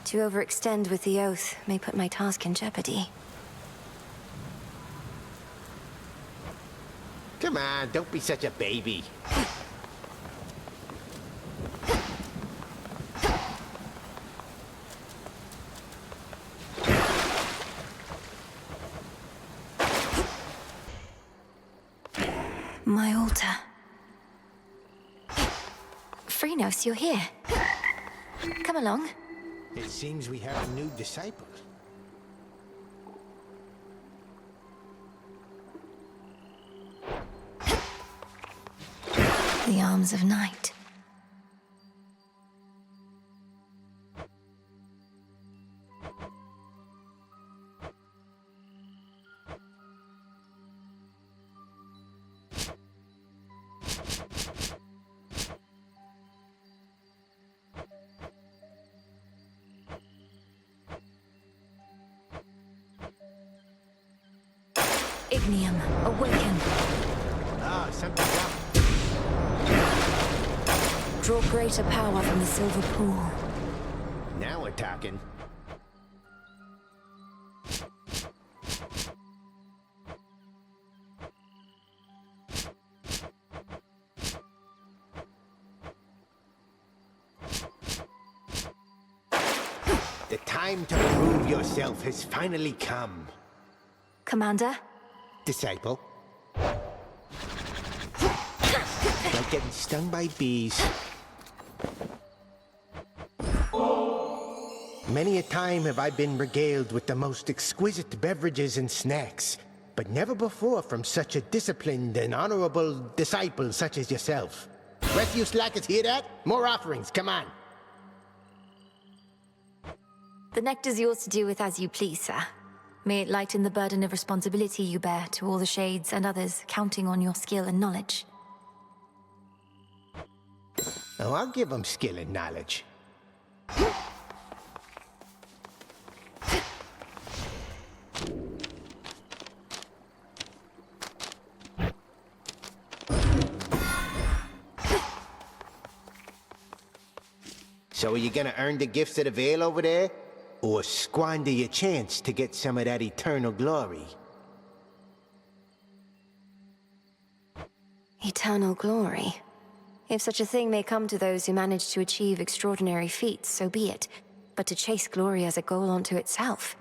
To overextend with the Oath may put my task in jeopardy. Come on, don't be such a baby. My altar. Phrynos, you're here. Come along. It seems we have a new disciple. The arms of night. Ignium, awaken. Ah, something's up. Draw greater power from the silver pool. Now we're talking. The time to prove yourself has finally come. Commander? Disciple. Like getting stung by bees. Many a time have I been regaled with the most exquisite beverages and snacks, but never before from such a disciplined and honorable disciple such as yourself. Rest you slackers hear that? More offerings, come on. The nectar's yours to do with as you please, sir. May it lighten the burden of responsibility you bear to all the shades and others counting on your skill and knowledge. Oh, I'll give them skill and knowledge. So are you gonna earn the gifts of the veil over there? Or squander your chance to get some of that eternal glory? Eternal glory. If such a thing may come to those who manage to achieve extraordinary feats, so be it. But to chase glory as a goal unto itself.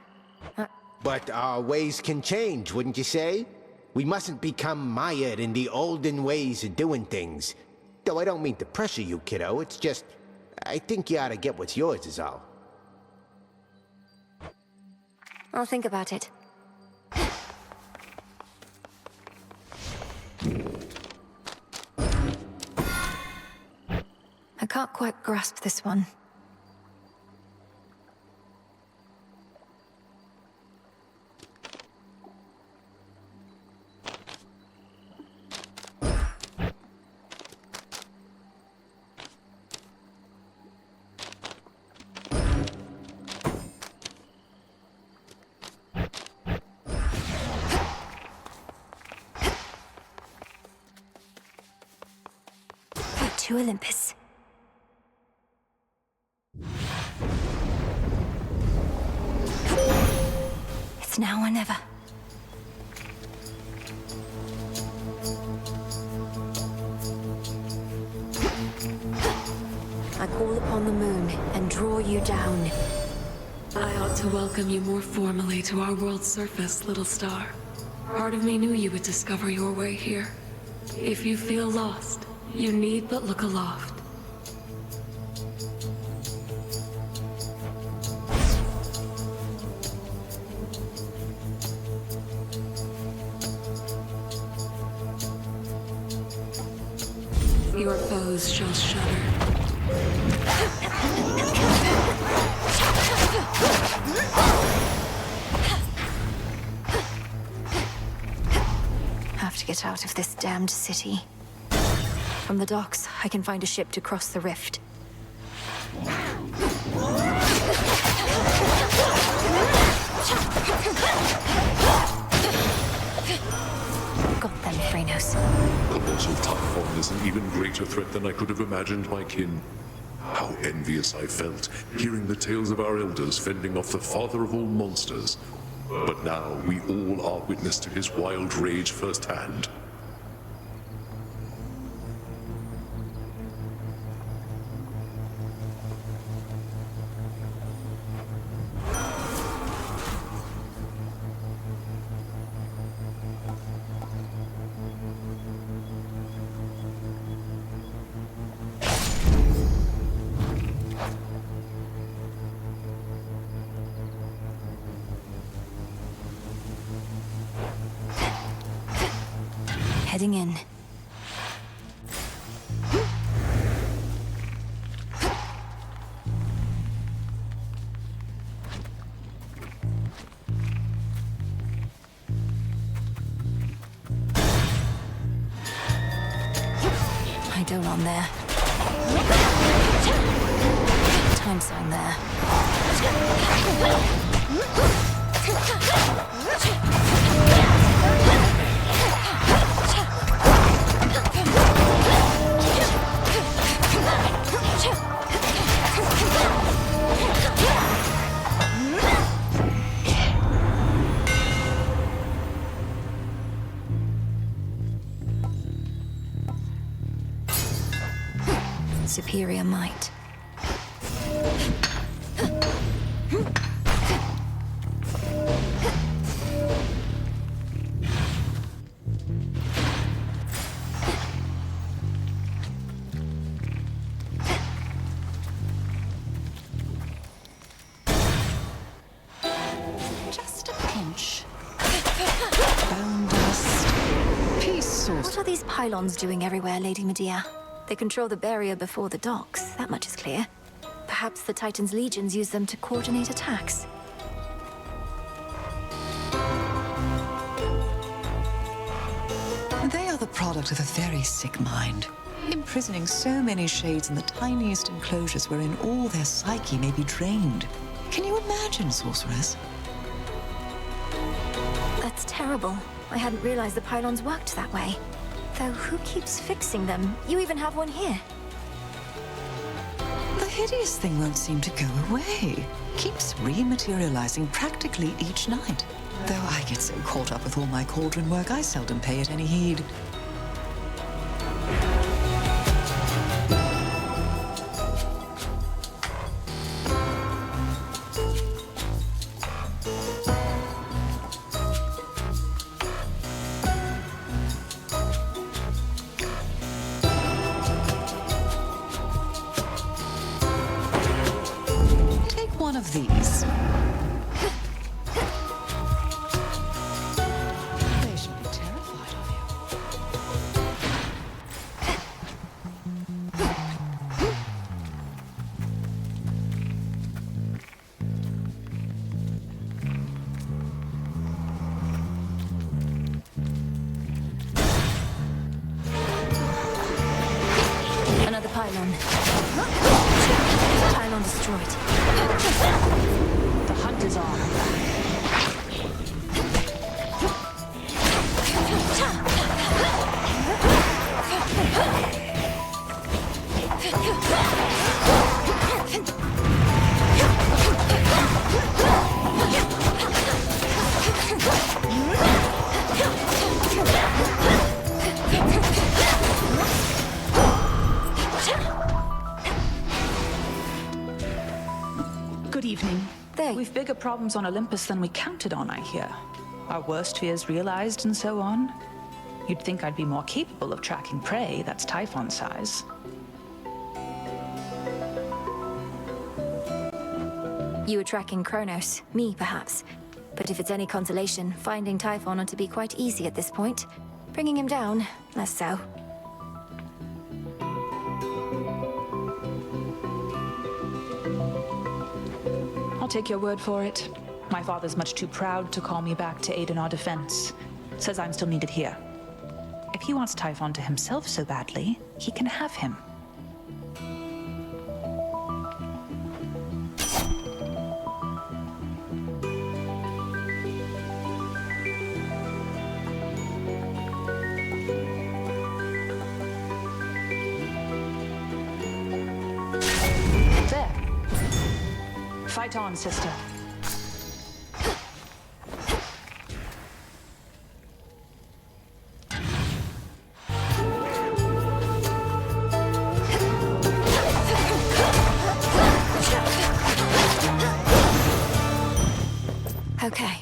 But our ways can change, wouldn't you say? We mustn't become mired in the olden ways of doing things. Though I don't mean to pressure you, kiddo. It's just, I think you ought to get what's yours is all. I'll think about it. I can't quite grasp this one. To Olympus. It's now or never. I call upon the moon and draw you down. I ought to welcome you more formally to our world's surface, little star. Part of me knew you would discover your way here. If you feel lost, you need but look aloft. Your foes shall shudder. Have to get out of this damned city. From the docks, I can find a ship to cross the rift. Got them, Phrenos. Colossal Typhon is an even greater threat than I could have imagined, my kin. How envious I felt, hearing the tales of our elders fending off the father of all monsters. But now we all are witness to his wild rage firsthand. Heading in. I don't on there. Time sign there. Superior might. Just a pinch. Bone dust. Peace sauce. What are these pylons doing everywhere, Lady Medea? They control the barrier before the docks, that much is clear. Perhaps the Titan's legions use them to coordinate attacks. They are the product of a very sick mind, imprisoning so many shades in the tiniest enclosures wherein all their psyche may be drained. Can you imagine, sorceress? That's terrible. I hadn't realized the pylons worked that way. Though who keeps fixing them? You even have one here. The hideous thing won't seem to go away. Keeps rematerializing practically each night. Though I get so caught up with all my cauldron work, I seldom pay it any heed. Take one of these. pylon. Pylon destroyed. The hunt is on. Good evening. There. We've bigger problems on Olympus than we counted on, I hear. Our worst fears realized and so on. You'd think I'd be more capable of tracking prey that's Typhon size. You were tracking Kronos, me perhaps. But if it's any consolation, finding Typhon ought to be quite easy at this point. Bringing him down, less so. I'll take your word for it. My father's much too proud to call me back to aid in our defense. Says I'm still needed here. If he wants Typhon to himself so badly, he can have him. There. Fight on, sister. Okay.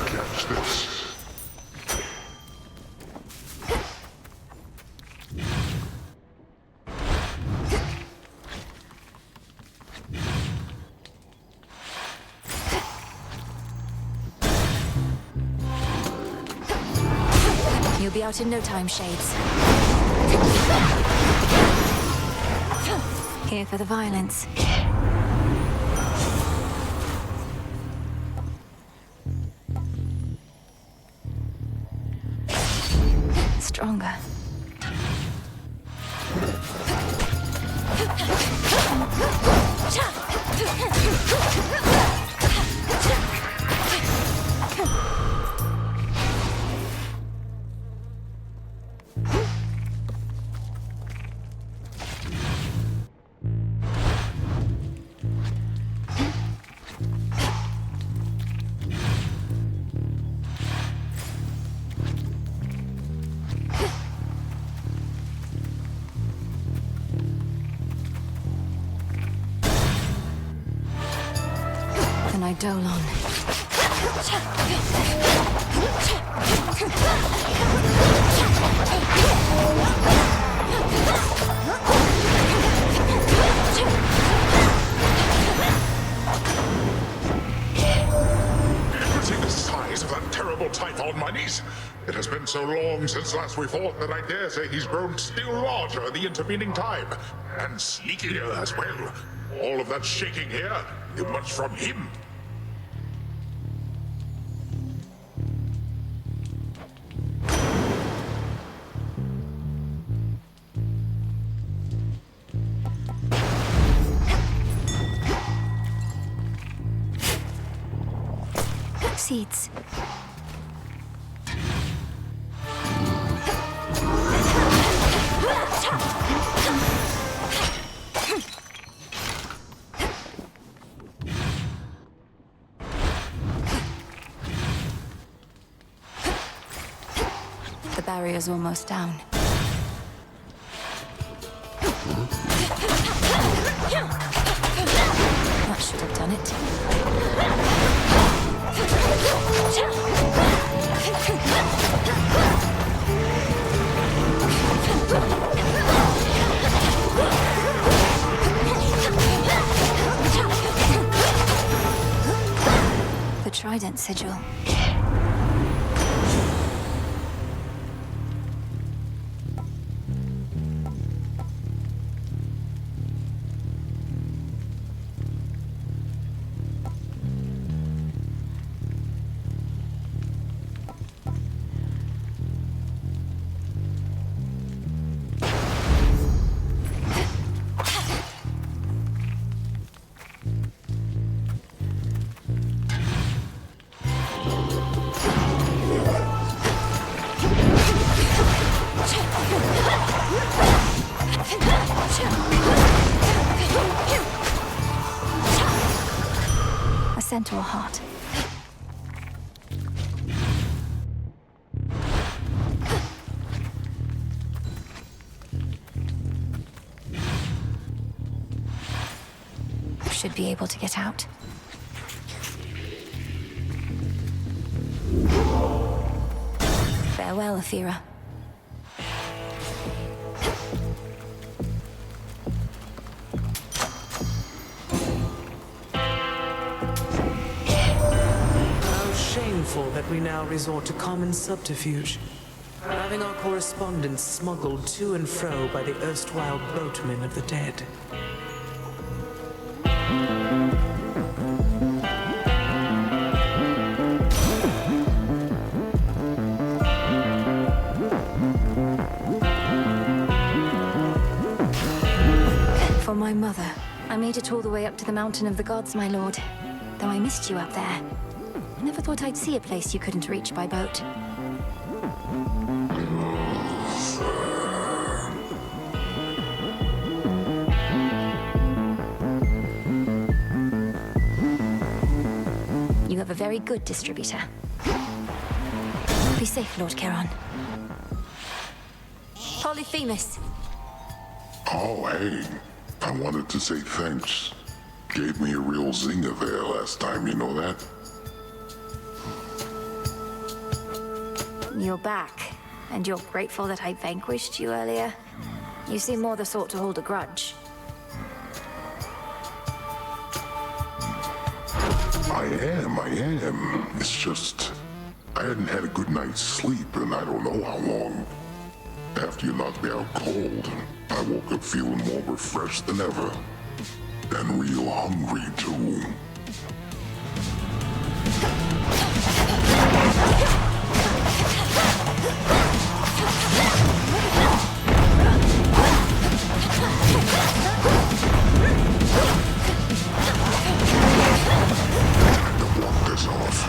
Catch this. You'll be out in no time, Shades. Here for the violence. Stronger. An Eidolon. See the size of that terrible Typhon, my niece? It has been so long since last we fought that I dare say he's grown still larger in the intervening time. And sneakier as well. All of that shaking here, it was from him. Seeds. The barrier's almost down. That should have done it. The Trident Sigil. centaur heart. Should be able to get out. Farewell, Athera. How shameful that we now resort to common subterfuge. Having our correspondence smuggled to and fro by the erstwhile boatmen of the dead. For my mother, I made it all the way up to the Mountain of the Gods, my lord. Though I missed you up there. I never thought I'd see a place you couldn't reach by boat. You have a very good distributor. Be safe, Lord Charon. Polyphemus. Oh, hey. I wanted to say thanks. Gave me a real zinger there last time, you know that? You're back, and you're grateful that I vanquished you earlier? You seem more the sort to hold a grudge. I am. It's just, I hadn't had a good night's sleep in I don't know how long. After you knocked me out cold, I woke up feeling more refreshed than ever. And real hungry, too. Time to walk this off.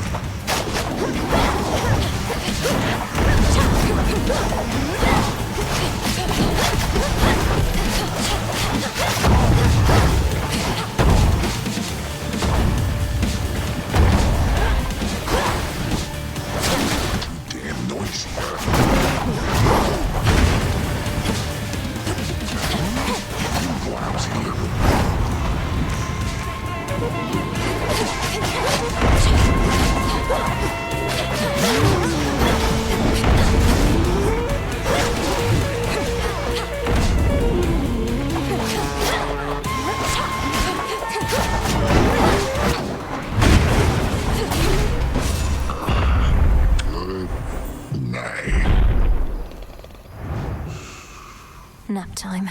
Nap time.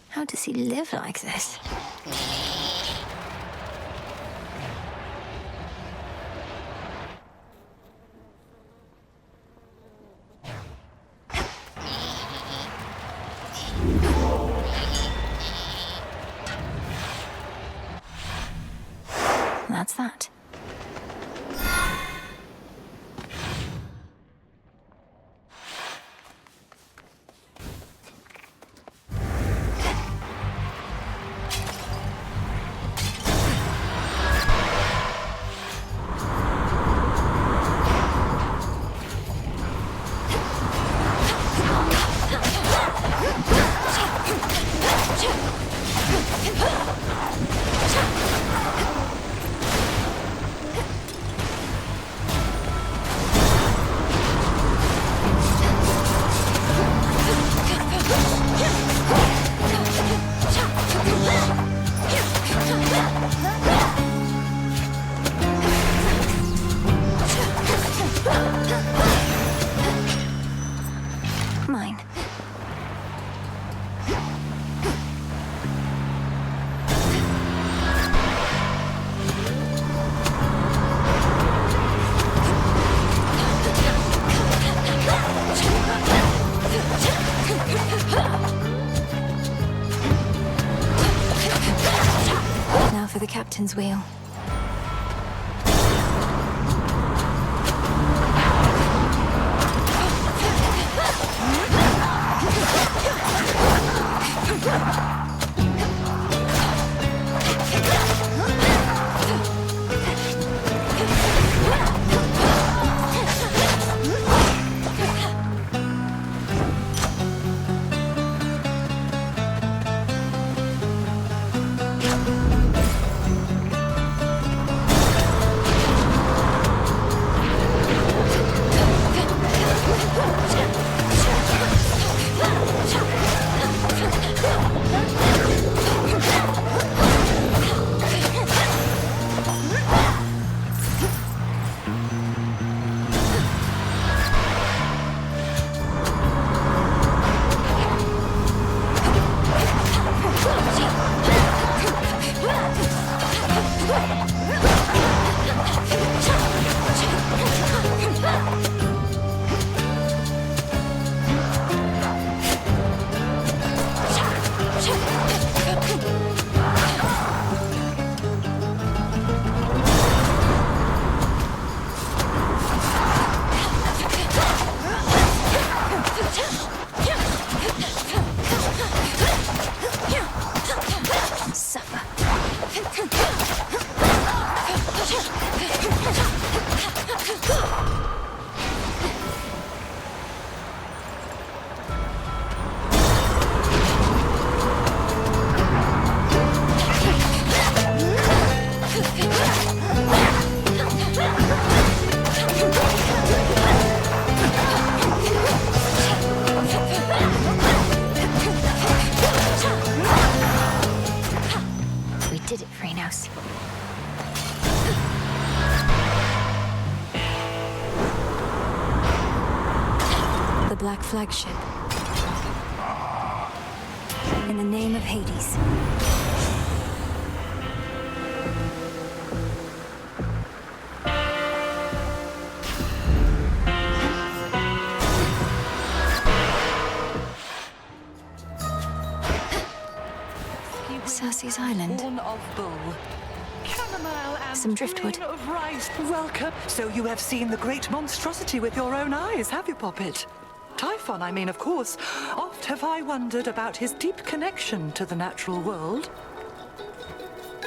How does he live like this? That's that. Mine. Now for the captain's wheel. Black flagship. In the name of Hades. Cersei's Island. Born of Bull. Chamomile and Some driftwood. grain of rice. Welcome. So you have seen the great monstrosity with your own eyes, have you, Poppet? Typhon, I mean, of course. Oft have I wondered about his deep connection to the natural world.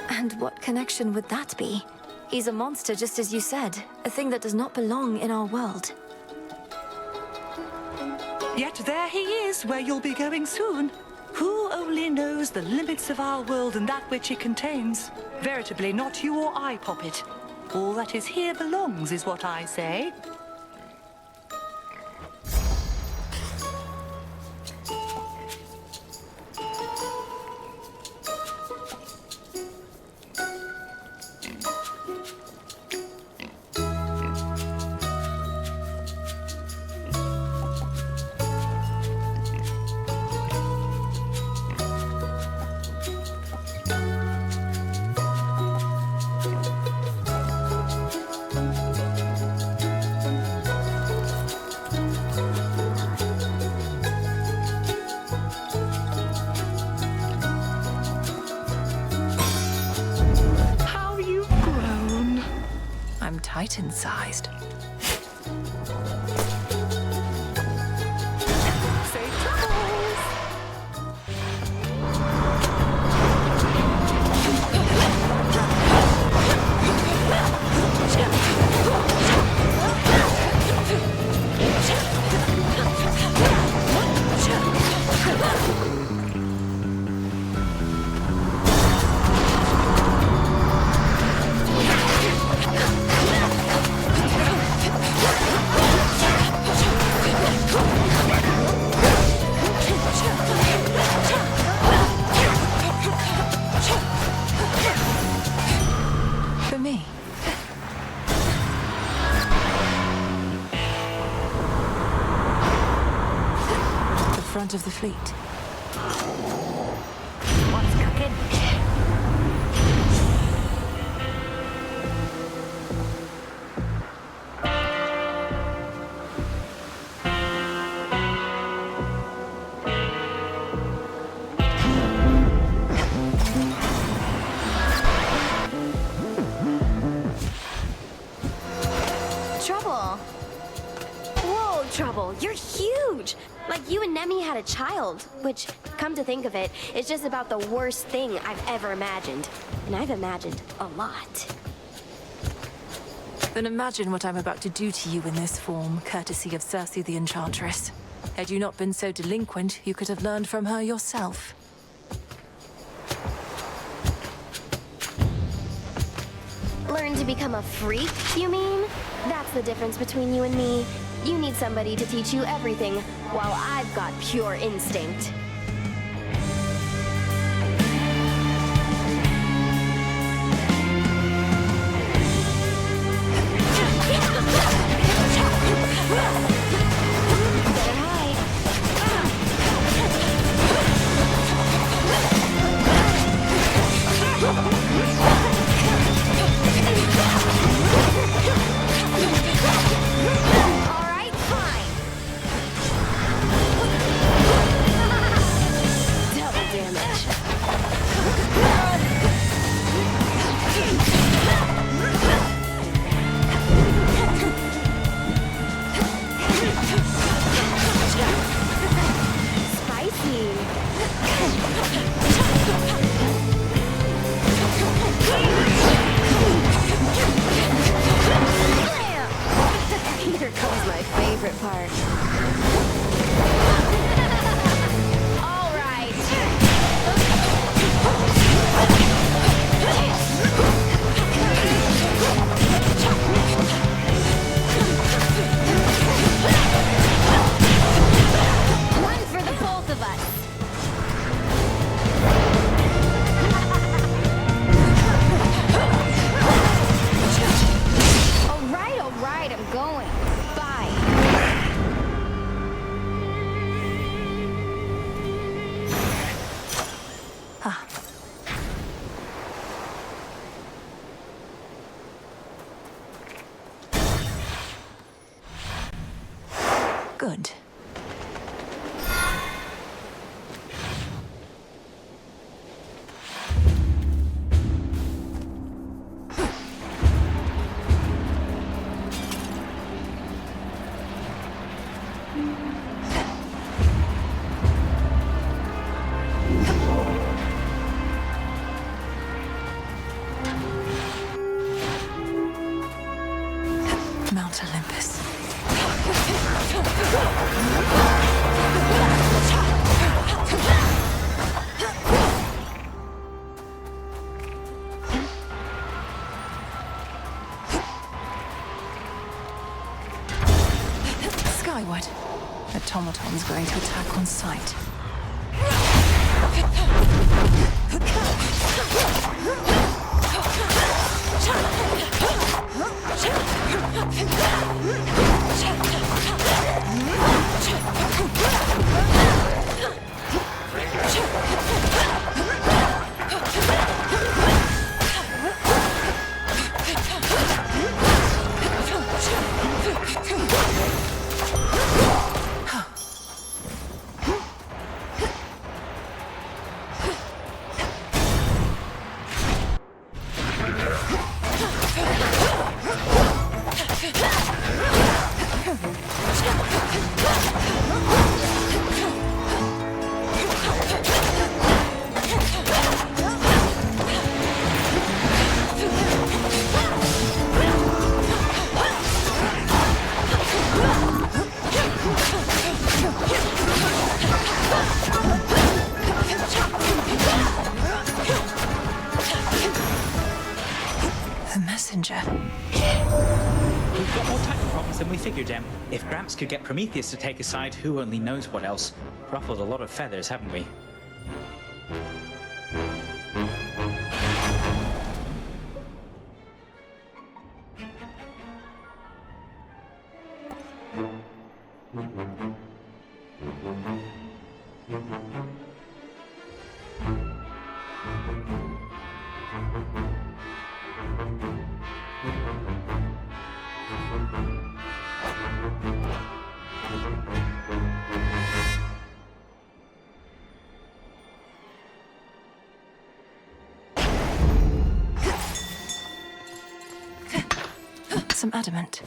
And what connection would that be? He's a monster, just as you said. A thing that does not belong in our world. Yet there he is, where you'll be going soon. Who only knows the limits of our world and that which it contains? Veritably, not you or I, Poppet. All that is here belongs, is what I say. Titan-sized. Of the fleet. What's cooking? Trouble. Whoa, Trouble, you're huge! Like you and Nemi had a child, which, come to think of it, is just about the worst thing I've ever imagined. And I've imagined a lot. Then imagine what I'm about to do to you in this form, courtesy of Cersei the Enchantress. Had you not been so delinquent, you could have learned from her yourself. Learn to become a freak, you mean? That's the difference between you and me. You need somebody to teach you everything, while I've got pure instinct. Good. Mount Olympus. Skyward. Automaton's going to attack on sight. We've got more Titan problems than we figured, Em. If Gramps could get Prometheus to take a side, who only knows what else? Ruffled a lot of feathers, haven't we? Some adamant.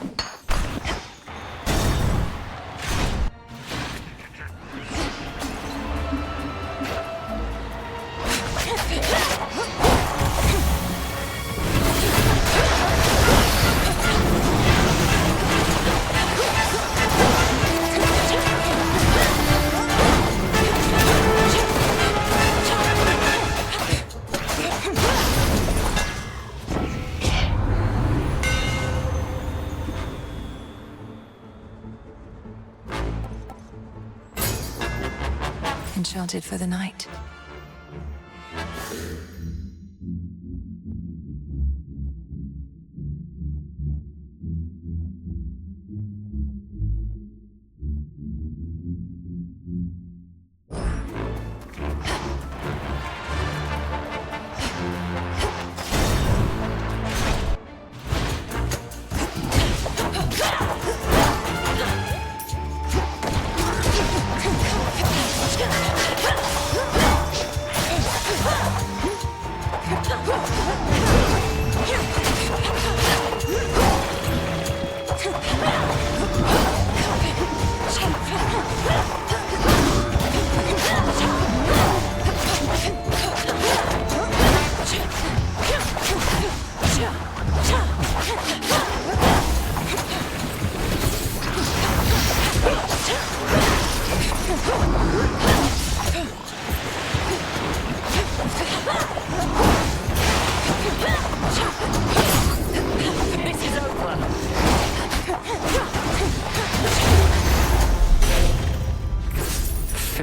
Enchanted for the night.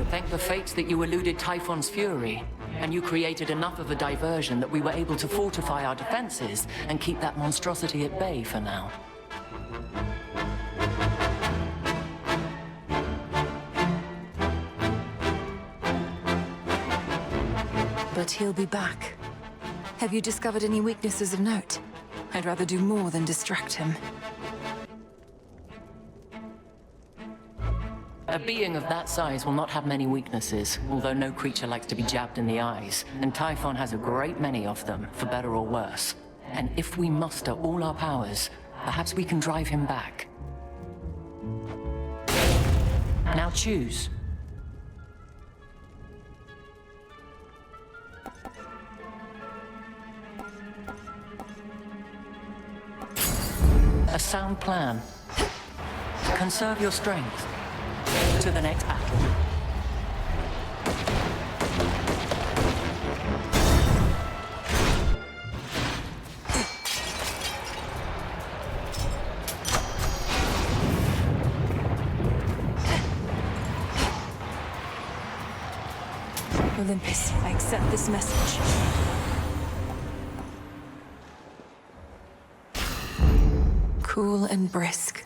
Thank the fates that you eluded Typhon's fury, and you created enough of a diversion that we were able to fortify our defenses and keep that monstrosity at bay for now. But he'll be back. Have you discovered any weaknesses of note? I'd rather do more than distract him. A being of that size will not have many weaknesses, although no creature likes to be jabbed in the eyes, and Typhon has a great many of them, for better or worse. And if we muster all our powers, perhaps we can drive him back. Now choose. A sound plan. Conserve your strength. To the next battle. Olympus, I accept this message. Cool and brisk.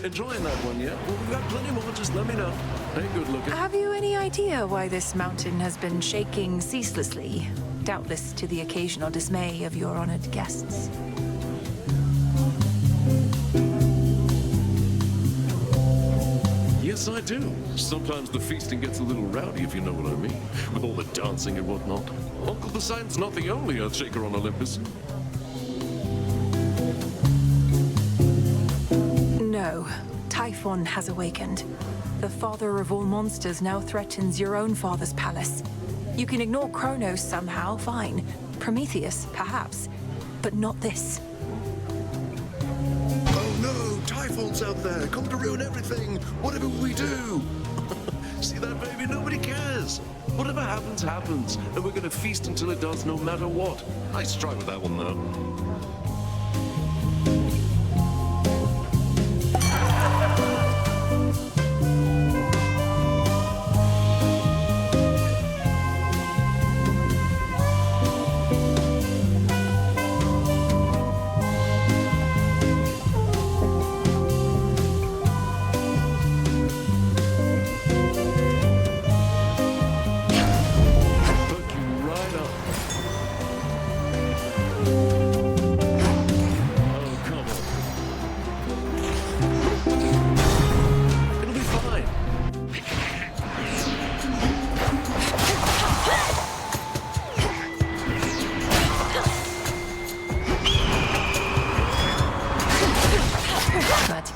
Enjoying that one, yeah? Well, we've got plenty more, just let me know. Hey, good looking. Have you any idea why this mountain has been shaking ceaselessly? Doubtless to the occasional dismay of your honored guests. Yes, I do. Sometimes the feasting gets a little rowdy, if you know what I mean, with all the dancing and whatnot. Uncle Poseidon's not the only Earthshaker on Olympus. No, Typhon has awakened. The father of all monsters now threatens your own father's palace. You can ignore Kronos somehow, fine. Prometheus, perhaps. But not this. Oh no, Typhon's out there, come to ruin everything. Whatever we do. See that, baby? Nobody cares. Whatever happens, happens. And we're gonna feast until it does, no matter what. Nice try with that one, though.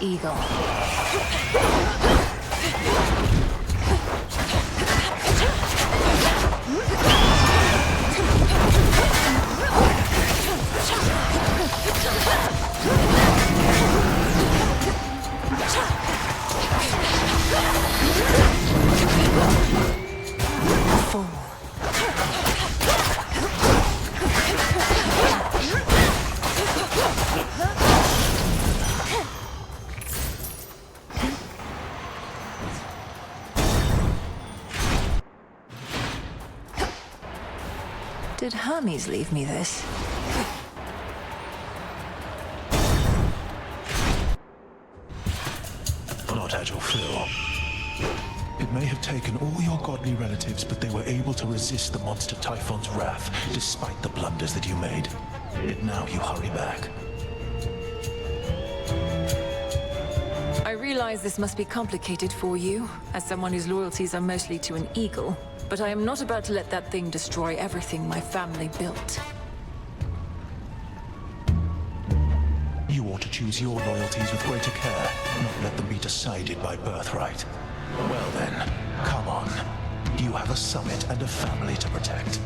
Eagle. Did Hermes leave me this? Not at your fill. It may have taken all your godly relatives, but they were able to resist the monster Typhon's wrath, despite the blunders that you made. Yet now you hurry back. I realize this must be complicated for you, as someone whose loyalties are mostly to an eagle. But I am not about to let that thing destroy everything my family built. You ought to choose your loyalties with greater care, not let them be decided by birthright. Well then, come on. You have a summit and a family to protect.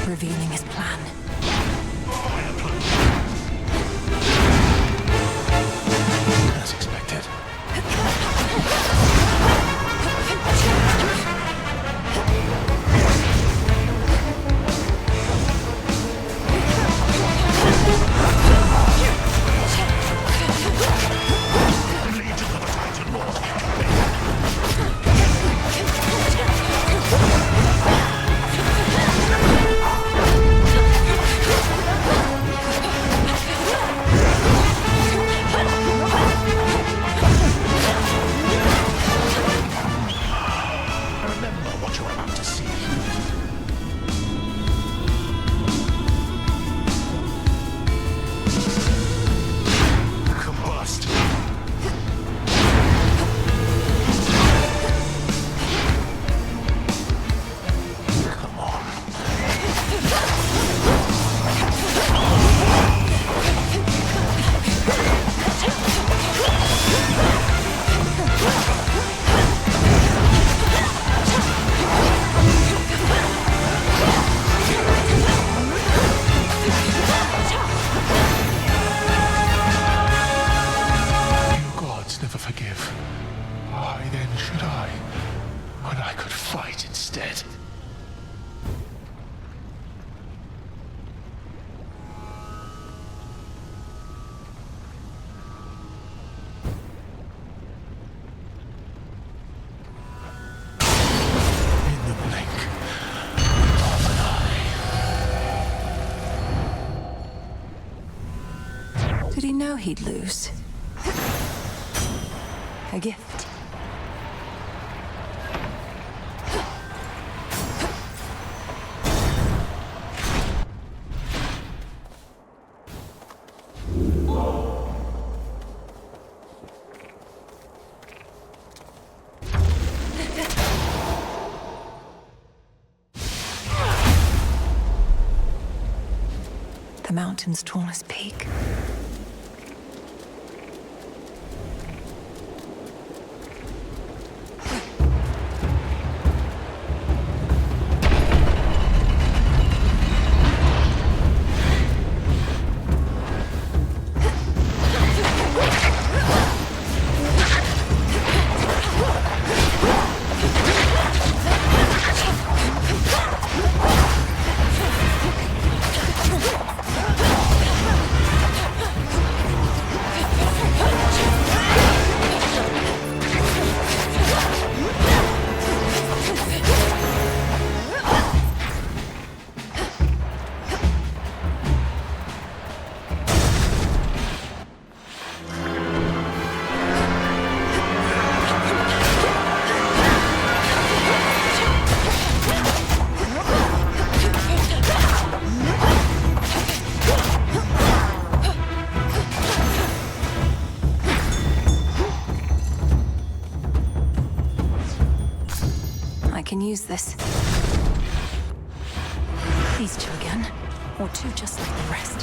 Revealing his plan. As expected. Did he know he'd lose? A gift. The mountain's tallest peak. I can use this. These two again, or two just like the rest.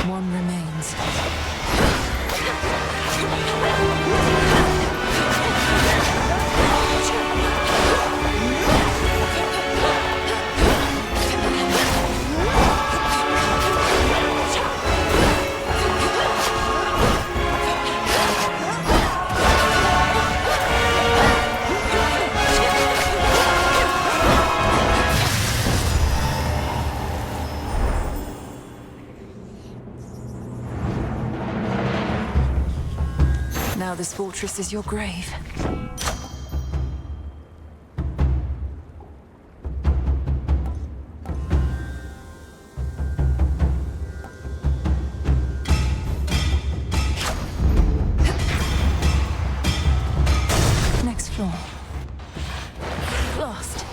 One remains. this fortress is your grave. Next floor. Lost.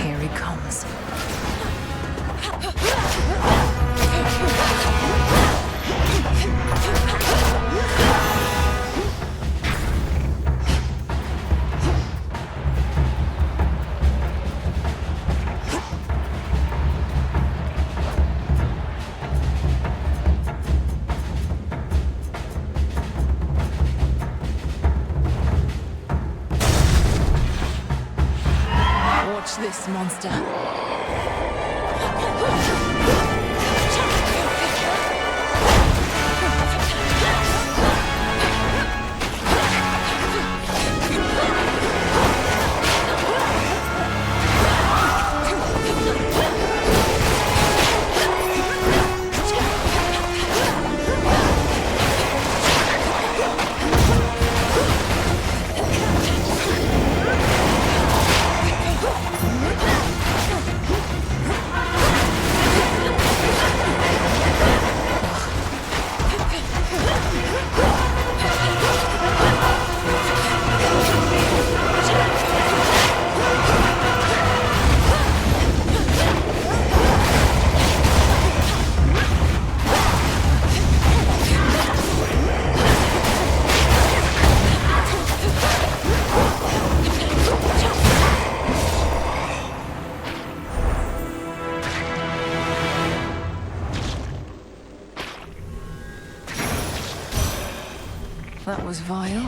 Here he comes. Watch this, monster. That was vile.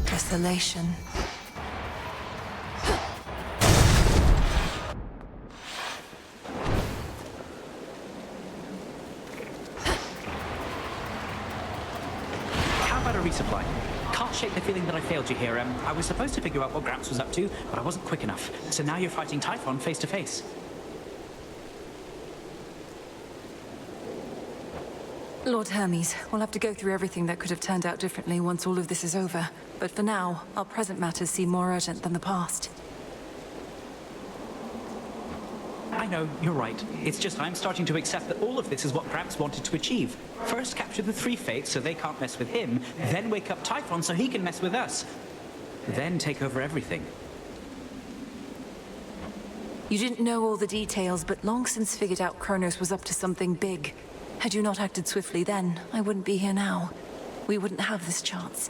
Desolation. How about a resupply? Can't shake the feeling that I failed you here, Em. I was supposed to figure out what Gramps was up to, but I wasn't quick enough. So now you're fighting Typhon face to face. Lord Hermes, we'll have to go through everything that could have turned out differently once all of this is over. But for now, our present matters seem more urgent than the past. I know, you're right. It's just I'm starting to accept that all of this is what Gramps wanted to achieve. First capture the three fates so they can't mess with him, then wake up Typhon so he can mess with us. Then take over everything. You didn't know all the details, but long since figured out Kronos was up to something big. Had you not acted swiftly then, I wouldn't be here now. We wouldn't have this chance.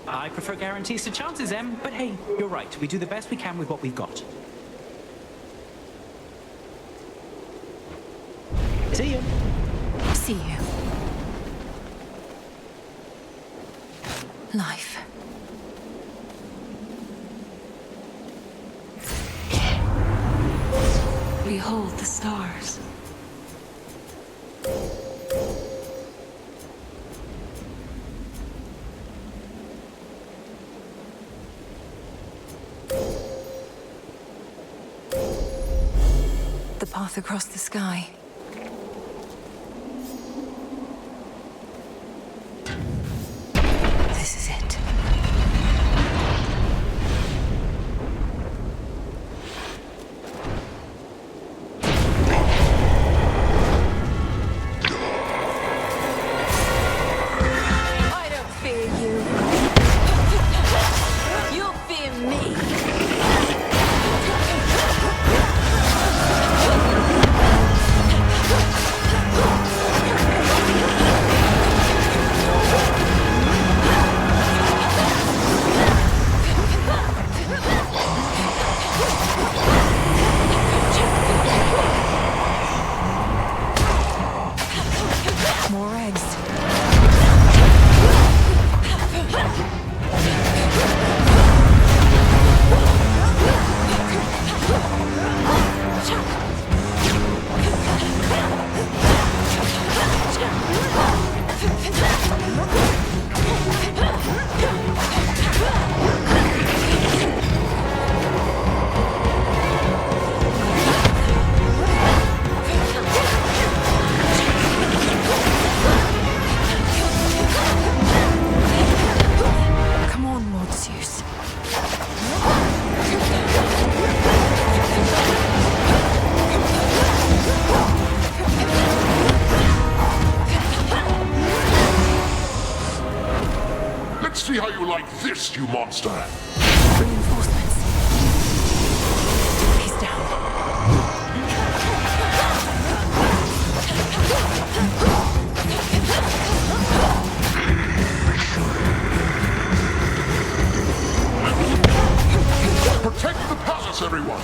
I prefer guarantees to chances, Em, but hey, you're right. We do the best we can with what we've got. See you. See you. Life. Behold the stars. The path across the sky. This is it. I don't fear you. You'll fear me. Let's see how you like this, you monster. Reinforcements. He's down. Protect the palace, everyone!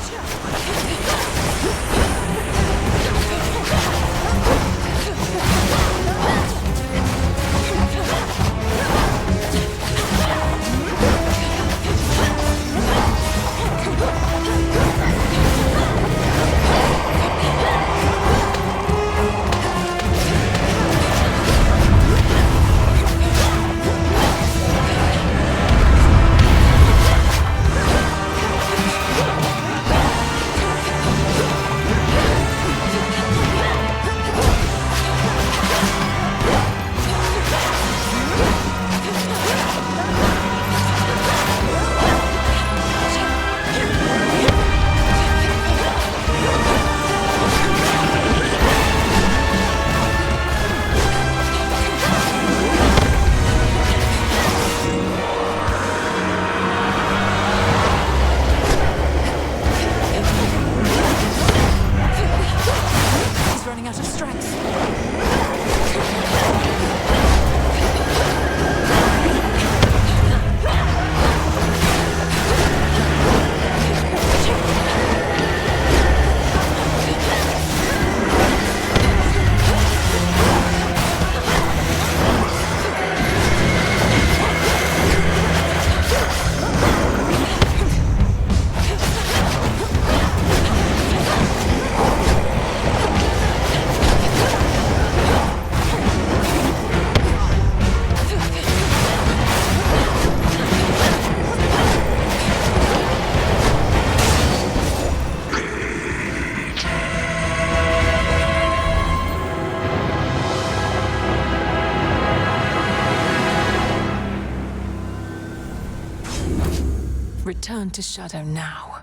Return to Shadow now.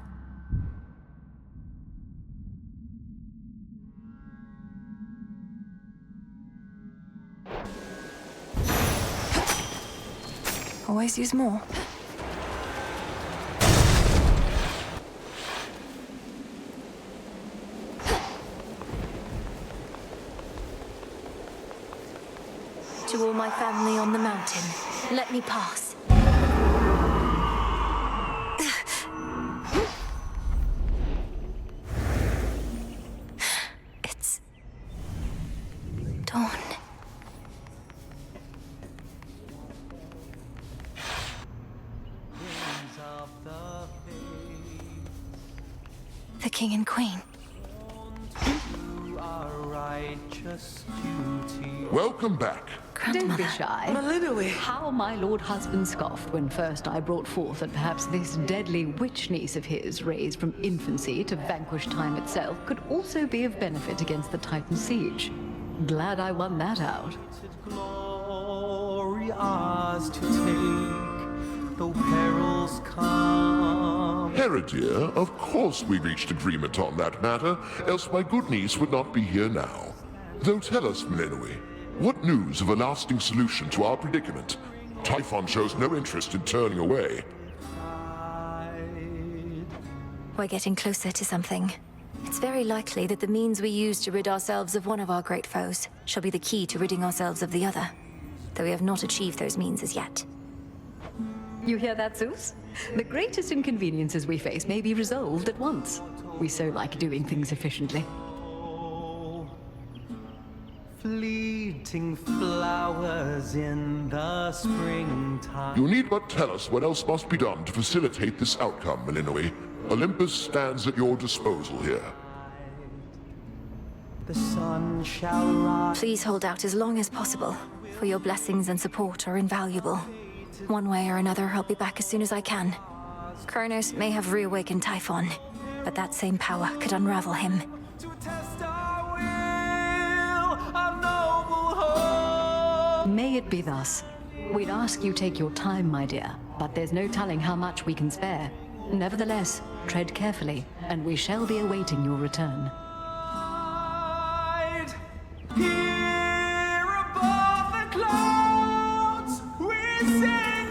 Always use more. To all my family on the mountain, let me pass. It's dawn. The king and queen. Welcome back. Don't be shy. How my lord husband scoffed when first I brought forth that perhaps this deadly witch niece of his, raised from infancy to vanquish time itself, could also be of benefit against the Titan siege. Glad I won that out. Glory ours to take, though perils come. Heredia, of course we reached agreement on that matter, else my good niece would not be here now. Though tell us, Melenui, what news of a lasting solution to our predicament? Typhon shows no interest in turning away. We're getting closer to something. It's very likely that the means we use to rid ourselves of one of our great foes shall be the key to ridding ourselves of the other, though we have not achieved those means as yet. You hear that, Zeus? The greatest inconveniences we face may be resolved at once. We so like doing things efficiently. Fleeting flowers in the springtime. You need but tell us what else must be done to facilitate this outcome, Melenui. Olympus stands at your disposal here. The sun shall rise. Please hold out as long as possible, for your blessings and support are invaluable. One way or another, I'll be back as soon as I can. Kronos may have reawakened Typhon, but that same power could unravel him. May it be thus. We'd ask you take your time, my dear, but there's no telling how much we can spare. Nevertheless, tread carefully, and we shall be awaiting your return. Here above the clouds, we sing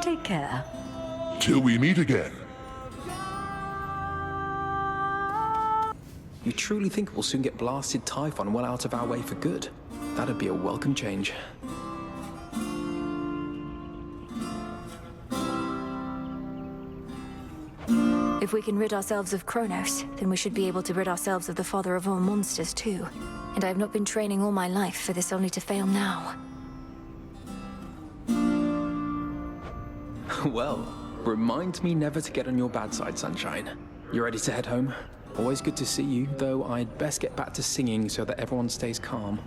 Take care. Till we meet again. You truly think we'll soon get blasted Typhon well out of our way for good? That'd be a welcome change. If we can rid ourselves of Kronos, then we should be able to rid ourselves of the father of all monsters too. And I've not been training all my life for this only to fail now. Well, remind me never to get on your bad side, Sunshine. You ready to head home? Always good to see you, though I'd best get back to singing so that everyone stays calm.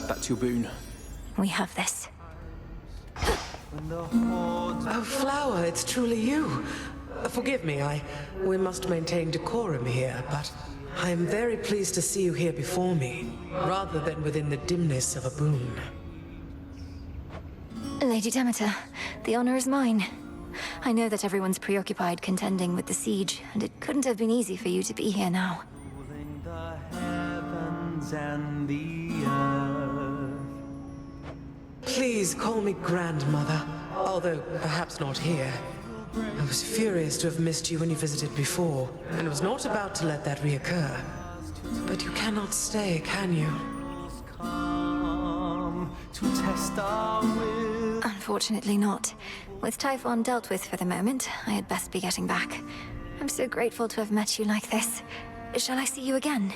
That's your boon. We have this. Oh, Flower, it's truly you. Forgive me, we must maintain decorum here, but I am very pleased to see you here before me, rather than within the dimness of a boon. Lady Demeter, the honor is mine. I know that everyone's preoccupied contending with the siege, and it couldn't have been easy for you to be here now. The heavens and the earth. Please call me Grandmother, although perhaps not here. I was furious to have missed you when you visited before, and was not about to let that reoccur. But you cannot stay, can you? Come to test our will. Unfortunately not. With Typhon dealt with for the moment, I had best be getting back. I'm so grateful to have met you like this. Shall I see you again?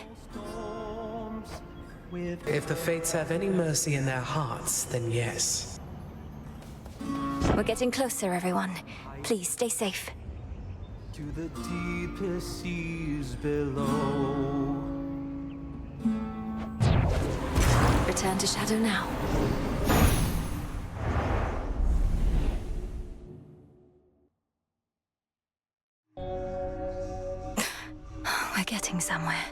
If the fates have any mercy in their hearts, then yes. We're getting closer, everyone. Please, stay safe. To the deepest seas below. Return to Shadow now. We're getting somewhere.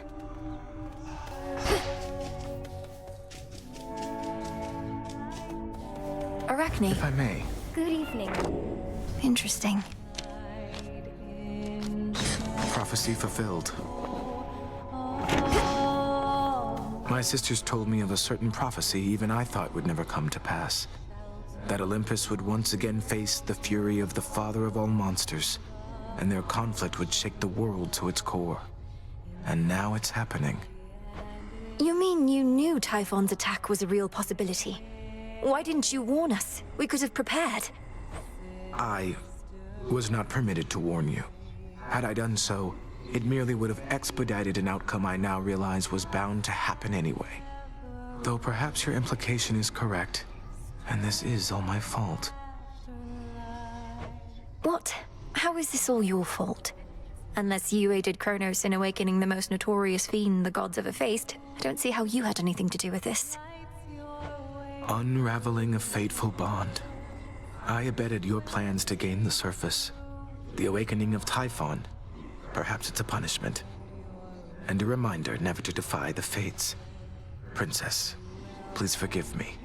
Arachne. If I may. Good evening. Interesting. Prophecy fulfilled. My sisters told me of a certain prophecy even I thought would never come to pass. That Olympus would once again face the fury of the father of all monsters, and their conflict would shake the world to its core. And now it's happening. You mean you knew Typhon's attack was a real possibility? Why didn't you warn us? We could have prepared. I was not permitted to warn you. Had I done so, it merely would have expedited an outcome I now realize was bound to happen anyway. Though perhaps your implication is correct, and this is all my fault. What? How is this all your fault? Unless you aided Kronos in awakening the most notorious fiend the gods ever faced, I don't see how you had anything to do with this. Unraveling a fateful bond. I abetted your plans to gain the surface. The awakening of Typhon. Perhaps it's a punishment. And a reminder never to defy the fates. Princess, please forgive me.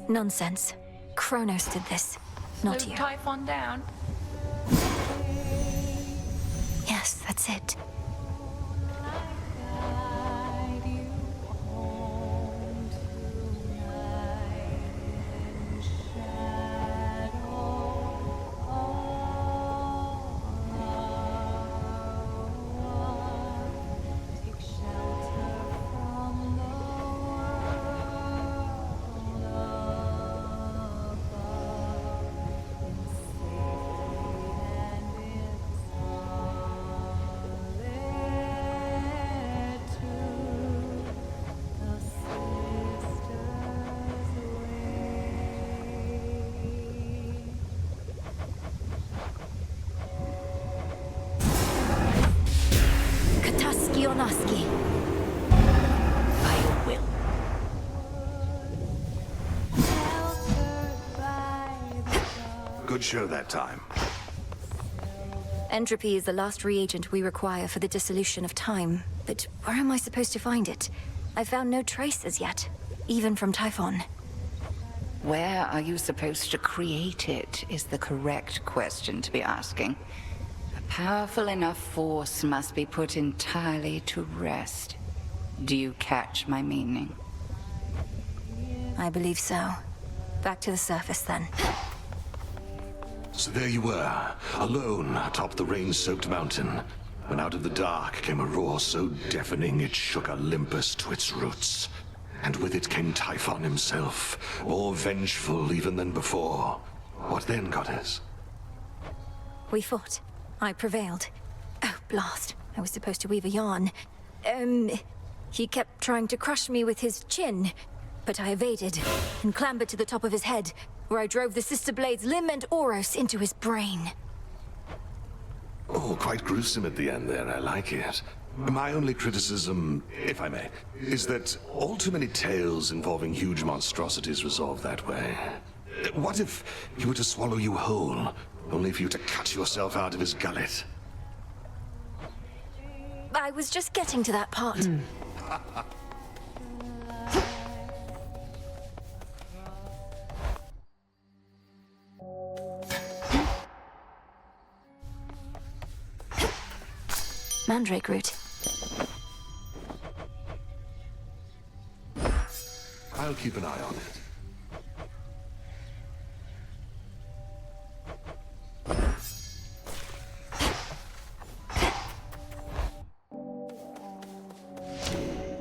Nonsense. Kronos did this, not you. Typhon down. Yes, that's it. I will. Good show that time. Entropy is the last reagent we require for the dissolution of time. But where am I supposed to find it? I've found no trace as yet, even from Typhon. Where are you supposed to create it is the correct question to be asking. powerful enough force must be put entirely to rest. Do you catch my meaning? I believe so. Back to the surface, then. So there you were, alone atop the rain-soaked mountain, when out of the dark came a roar so deafening it shook Olympus to its roots. And with it came Typhon himself, more vengeful even than before. What then, goddess? We fought. I prevailed. Oh, blast. I was supposed to weave a yarn. He kept trying to crush me with his chin, but I evaded and clambered to the top of his head, where I drove the Sister Blade's limb and Oros into his brain. Oh, quite gruesome at the end there, I like it. My only criticism, if I may, is that all too many tales involving huge monstrosities resolve that way. What if he were to swallow you whole, only for you to cut yourself out of his gullet? I was just getting to that part. Mandrake root. I'll keep an eye on it.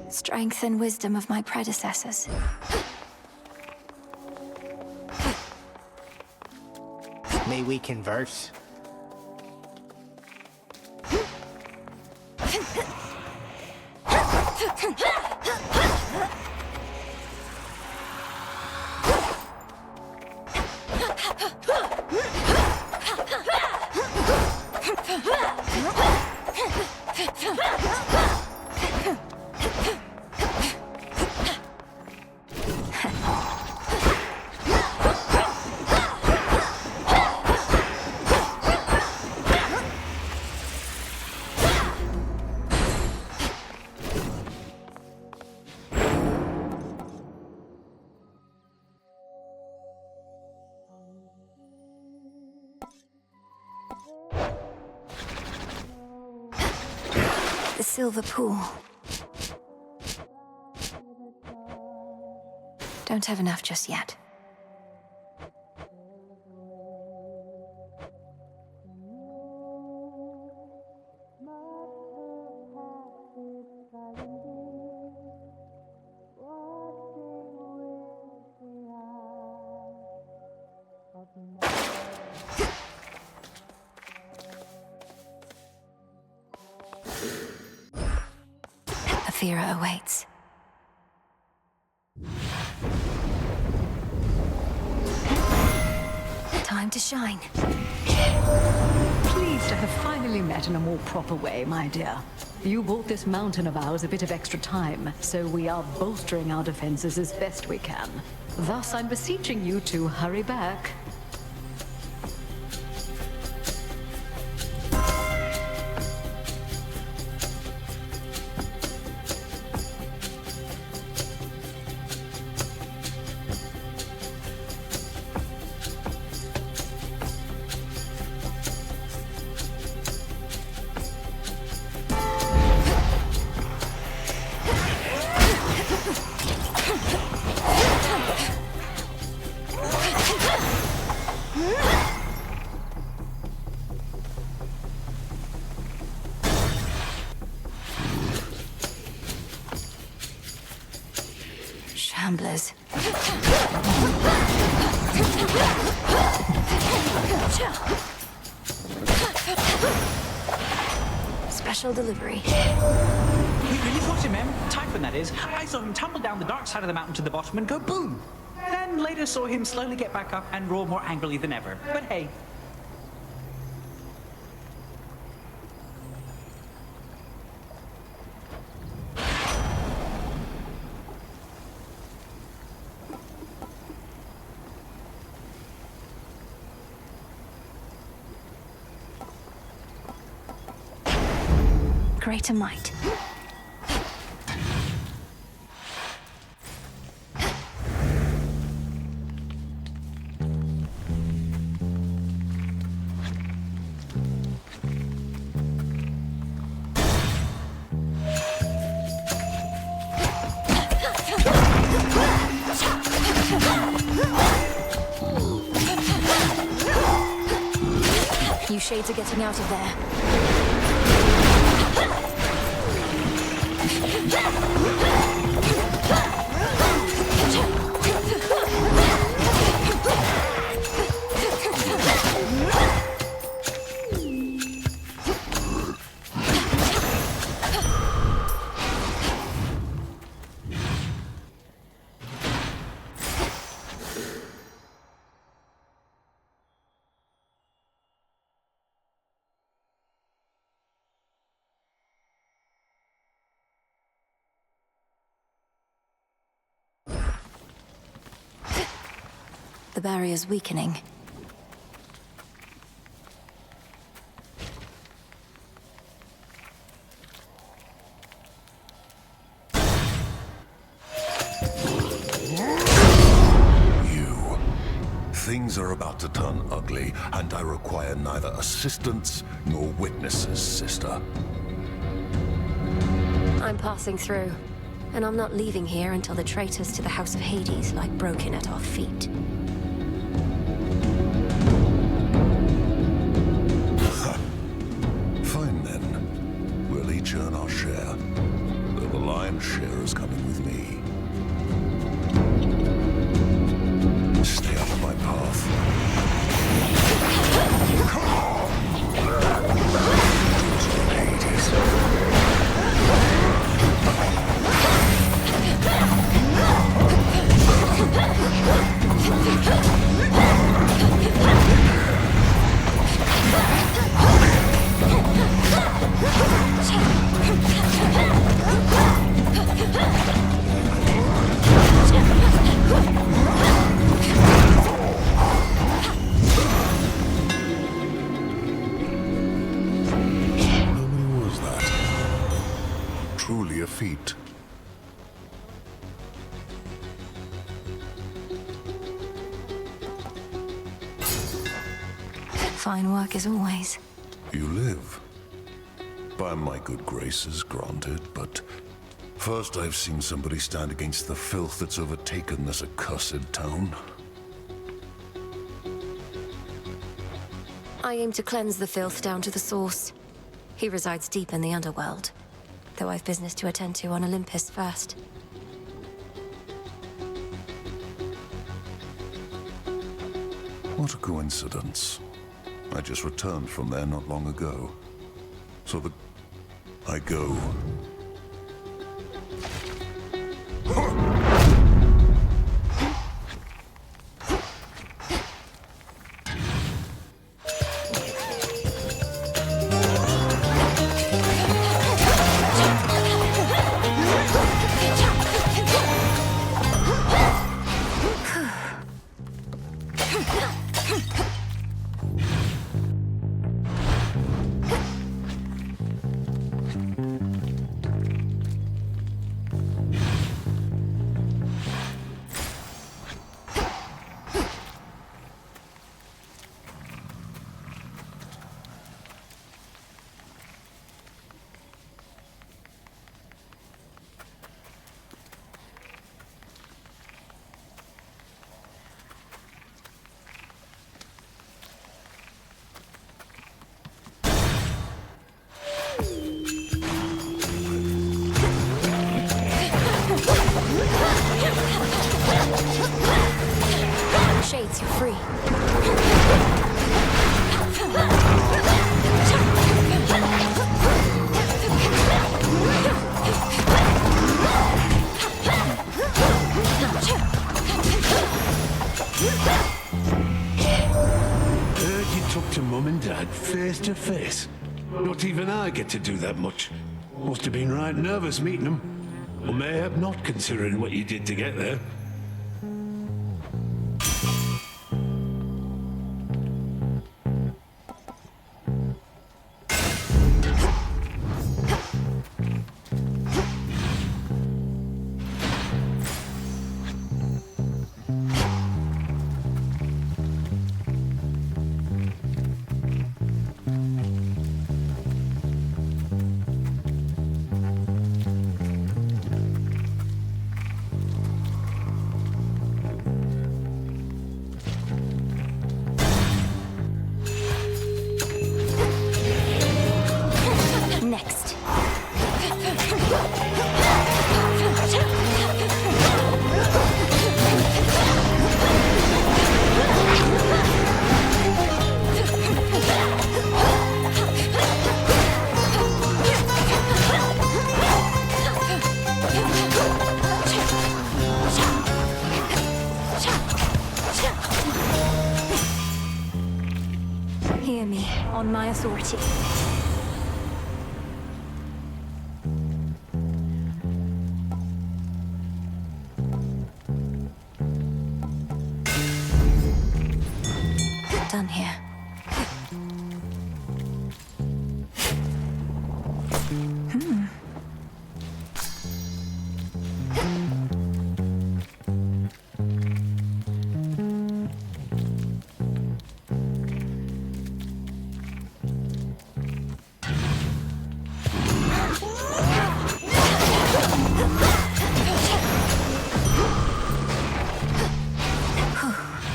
Strength and wisdom of my predecessors. May we converse? The silver pool. Don't have enough just yet. Athera awaits. Time to shine. Pleased to have finally met in a more proper way, my dear. You bought this mountain of ours a bit of extra time, so we are bolstering our defenses as best we can. Thus, I'm beseeching you to hurry back. Shamblers. Special delivery. We really got him, Em. Typhon, that is. I saw him tumble down the dark side of the mountain to the bottom and go boom. Then later saw him slowly get back up and roar more angrily than ever. But hey. Greater might. shades are getting out of there. The barrier's weakening. Things are about to turn ugly, and I require neither assistance nor witnesses, sister. I'm passing through, and I'm not leaving here until the traitors to the House of Hades lie broken at our feet. Fine then. We'll each earn our share. Though the lion's share is coming with me. Stay off my path. Truly a feat. Fine work as always. You live. By my good graces, granted, but first I've seen somebody stand against the filth that's overtaken this accursed town. I aim to cleanse the filth down to the source. He resides deep in the underworld, though I've business to attend to on Olympus first. What a coincidence. I just returned from there not long ago. So I go. Shades, you're free. Heard you talked to Mum and Dad face to face. Not even I get to do that much. Must have been right nervous meeting them. Or mayhap not, considering what you did to get there. on my authority. Done here.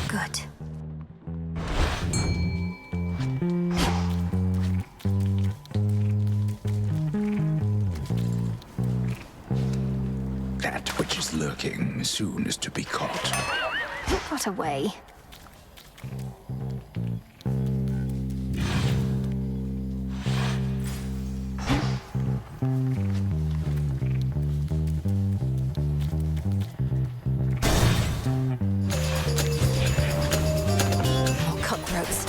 Good. That which is lurking soon is to be caught. Got away. More cutthroats.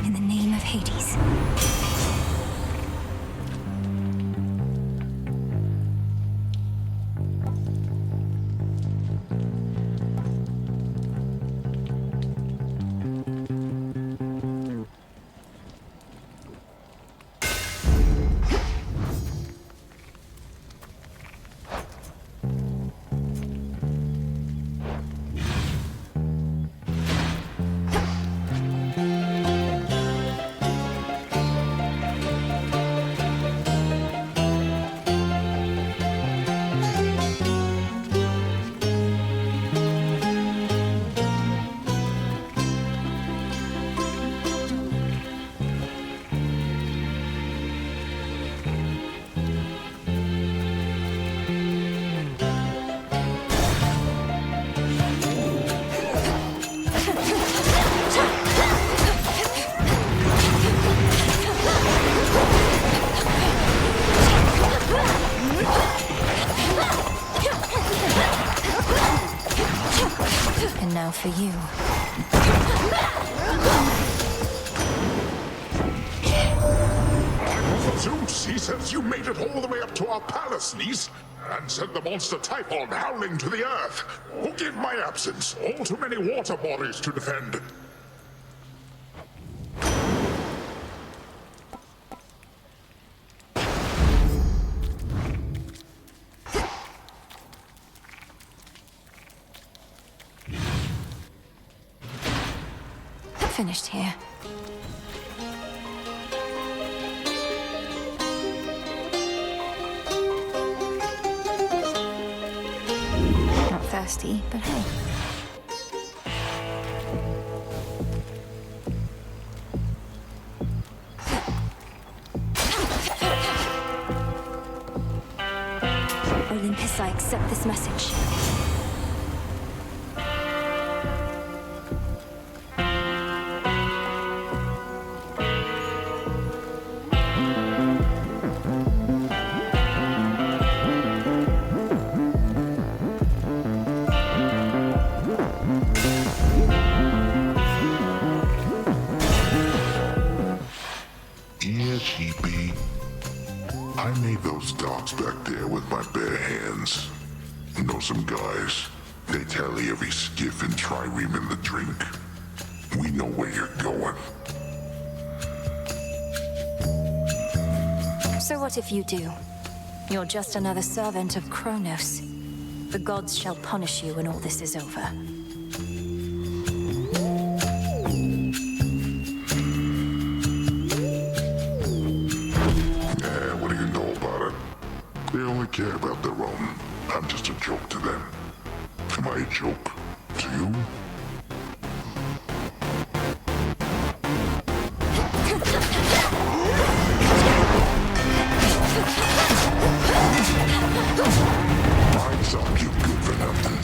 In the name of Hades. And now for you. Zeus, he says you made it all the way up to our palace, niece, and sent the monster Typhon howling to the earth. Forgive my absence. All too many water bodies to defend. Finished here. Not thirsty, but hey. Olympus, I accept this message. I made those docks back there with my bare hands. Know some guys. They tally every skiff and trireme in the drink. We know where you're going. So what if you do? You're just another servant of Kronos. The gods shall punish you when all this is over. What do you know about it? They only care about their own. I'm just a joke to them. Am I a joke to you? I thought you good for nothing.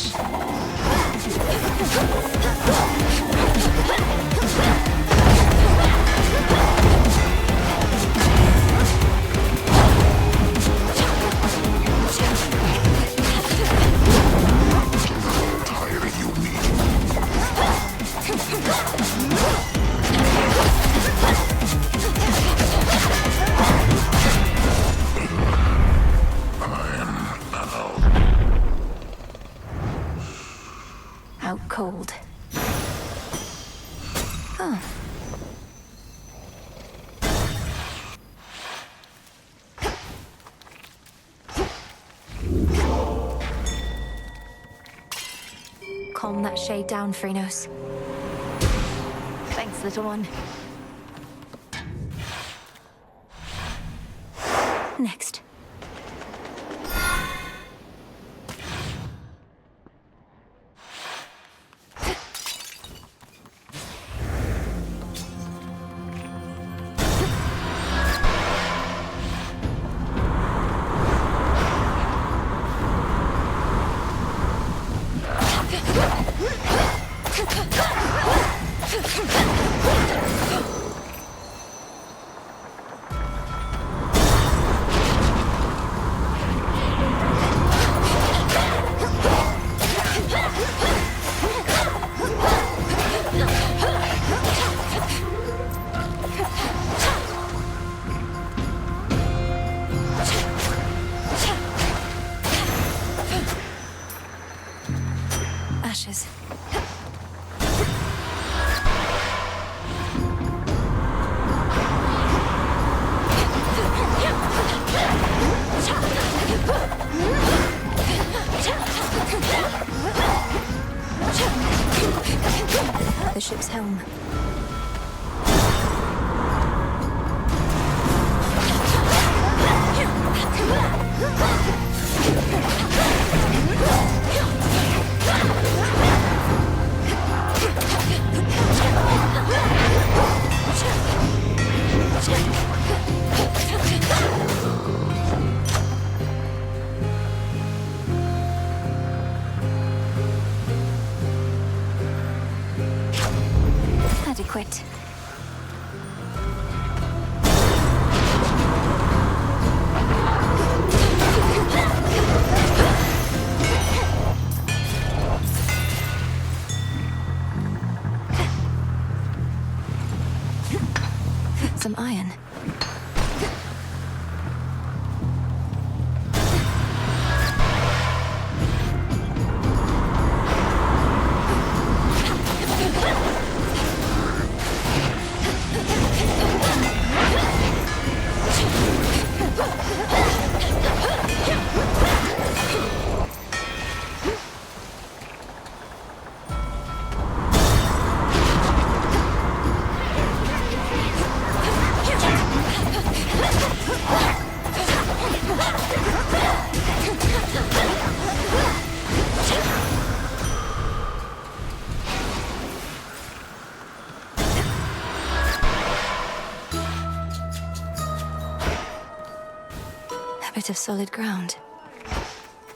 cold. Oh. Calm that shade down, Phrenos. Thanks, little one. Next. Ashes. The ship's helm. Adequate. Some iron. A bit of solid ground.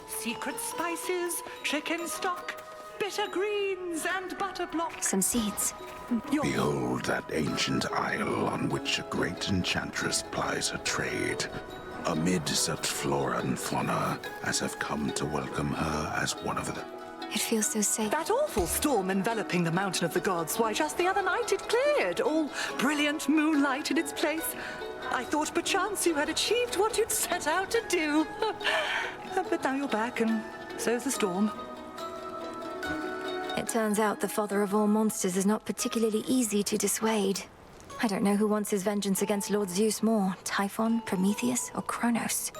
Secret spices, chicken stock, bitter greens, and butter blocks. Some seeds. Behold that ancient isle on which a great enchantress plies her trade. Amid such flora and fauna as have come to welcome her as one of the... It feels so safe. That awful storm enveloping the Mountain of the Gods, why, just the other night it cleared, all brilliant moonlight in its place. I thought perchance you had achieved what you'd set out to do. But now you're back, and so's the storm. It turns out the father of all monsters is not particularly easy to dissuade. I don't know who wants his vengeance against Lord Zeus more, Typhon, Prometheus, or Kronos.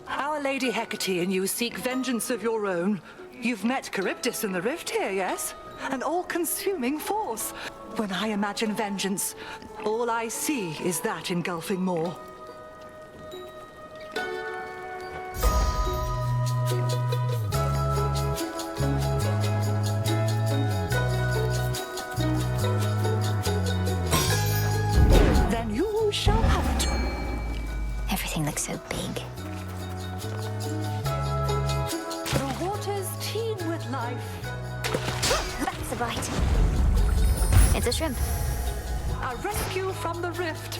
Our Lady Hecate and you seek vengeance of your own. You've met Charybdis in the rift here, yes? An all-consuming force. When I imagine vengeance, all I see is that engulfing maw. Then you shall have it. Everything looks so big. The waters teem with life. That's a bite. It's a shrimp. A rescue from the rift.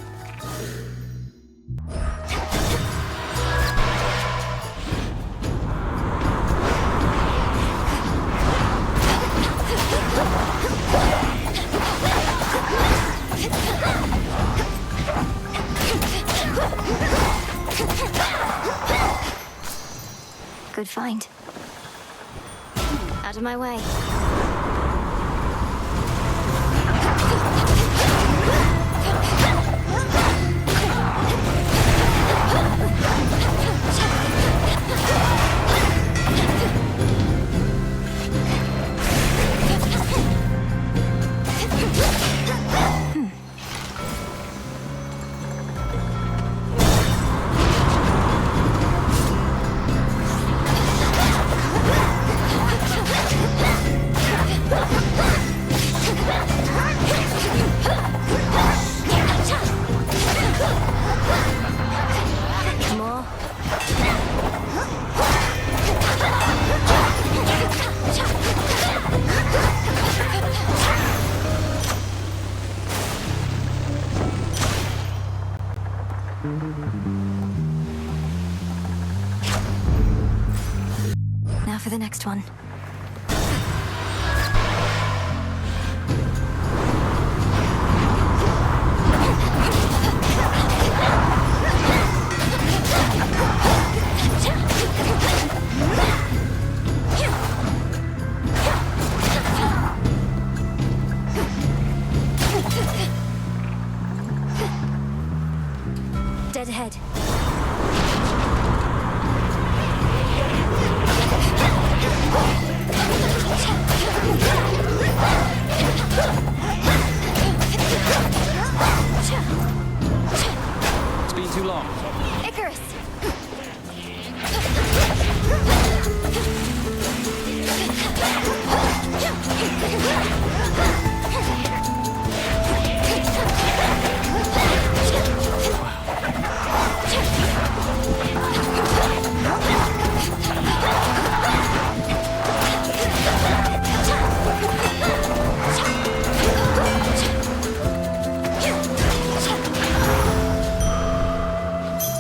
Good find. out of my way. Now for the next one. Dead ahead. It's been too long. Icarus!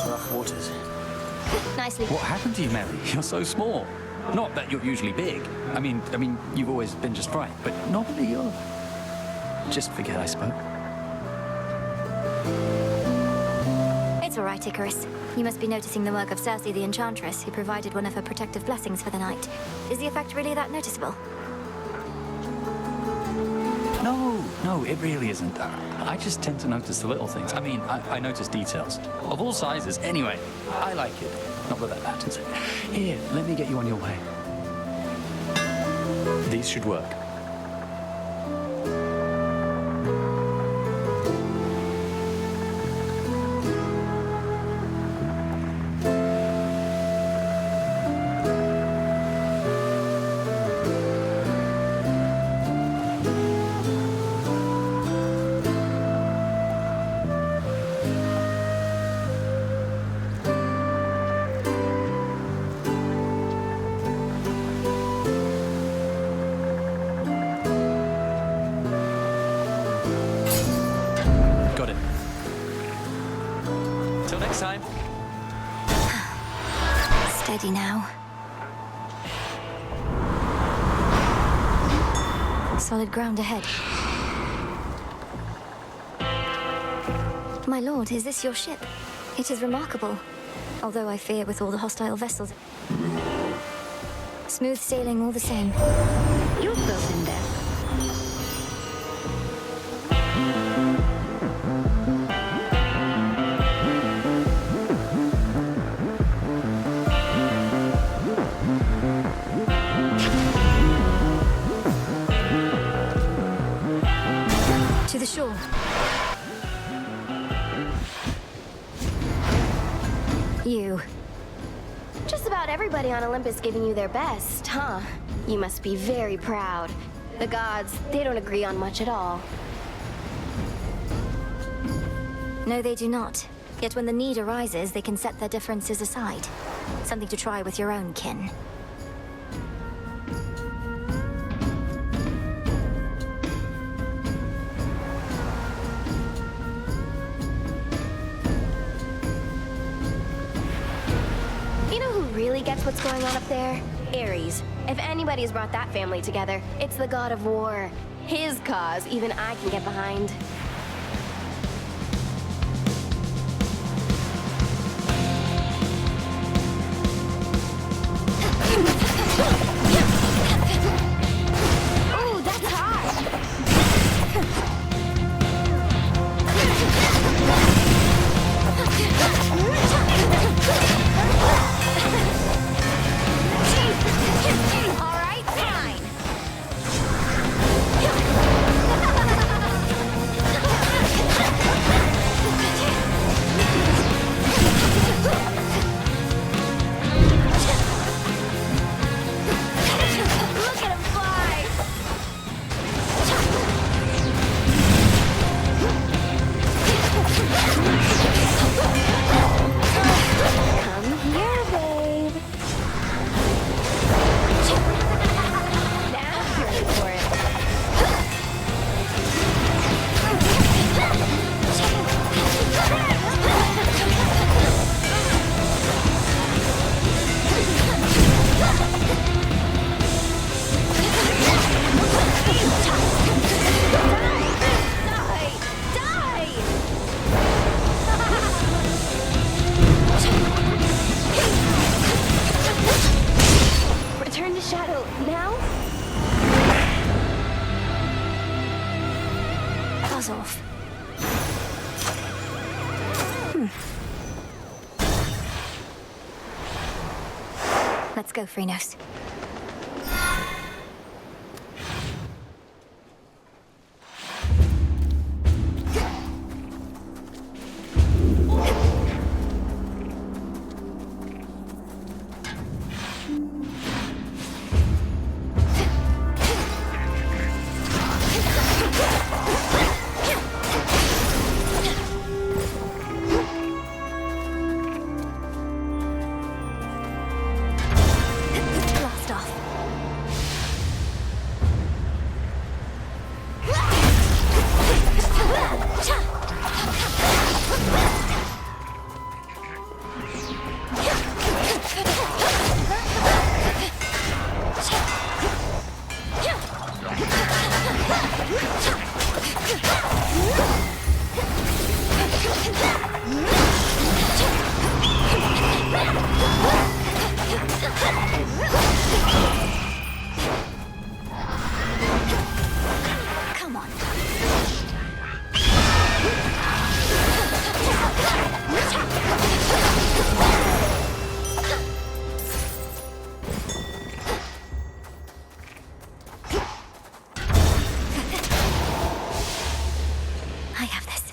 Rough waters. Nicely. What happened to you, Mary? You're so small. Not that you're usually big. I mean, you've always been just right, but normally you're... Just forget I spoke. It's all right, Icarus. You must be noticing the work of Circe the Enchantress, who provided one of her protective blessings for the night. Is the effect really that noticeable? No, it really isn't. I just tend to notice the little things. I notice details. Of all sizes. Anyway, I like it. Not that that matters. Here, let me get you on your way. These should work. Got it. Till next time. Steady now. Solid ground ahead. My lord, is this your ship? It is remarkable. Although I fear with all the hostile vessels. Smooth sailing all the same. You're both in there. To the shore. You. Just about everybody on Olympus giving you their best, huh? You must be very proud. The gods, they don't agree on much at all. No, they do not. Yet when the need arises, they can set their differences aside. Something to try with your own kin. You know who really gets what's going on up there? Ares. If anybody's brought that family together, it's the god of war. His cause, even I can get behind. Let's go, Freenos. Blast off. Come on. I have this.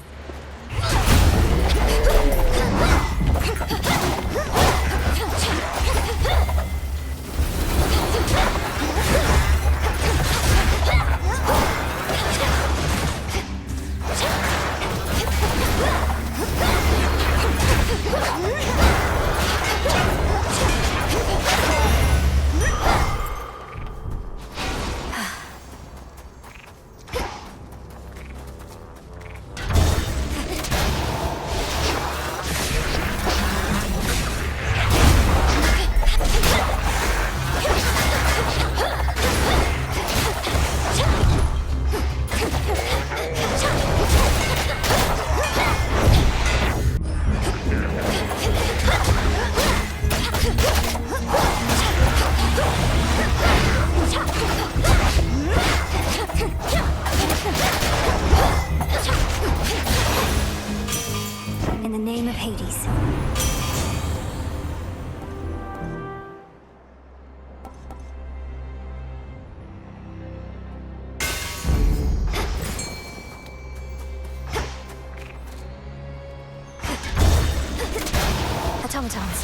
In the name of Hades. Automatons.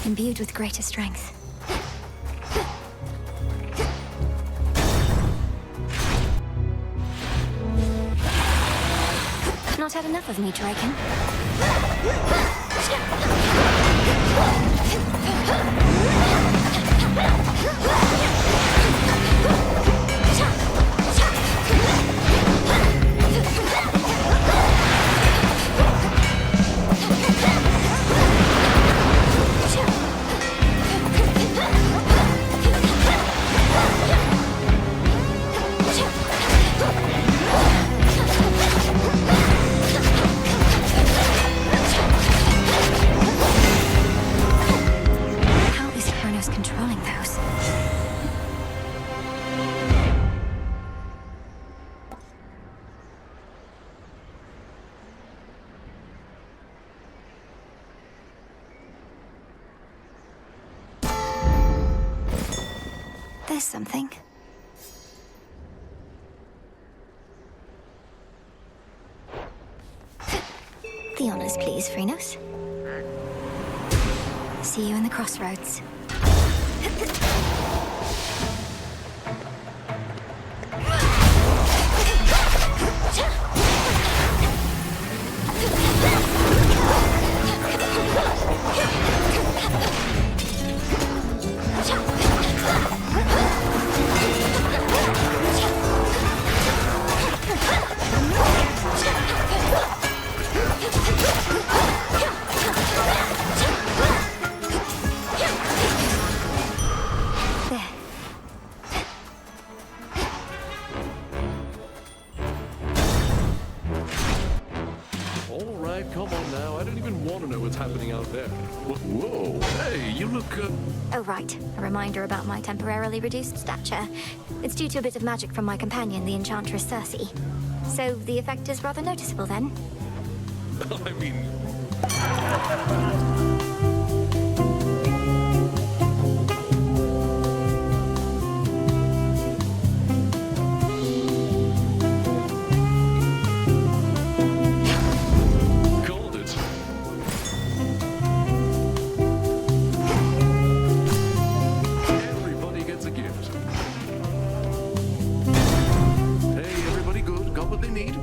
Imbued with greater strength. Not had enough of me, Draken. How is Kronos controlling those? There's something. The honors, please, Freenos. See you in the crossroads. There. Oh, right. A reminder about my temporarily reduced stature. It's due to a bit of magic from my companion, the Enchantress Circe. So the effect is rather noticeable then. I mean... Called it. Everybody gets a gift. Hey, everybody good? Got what they need?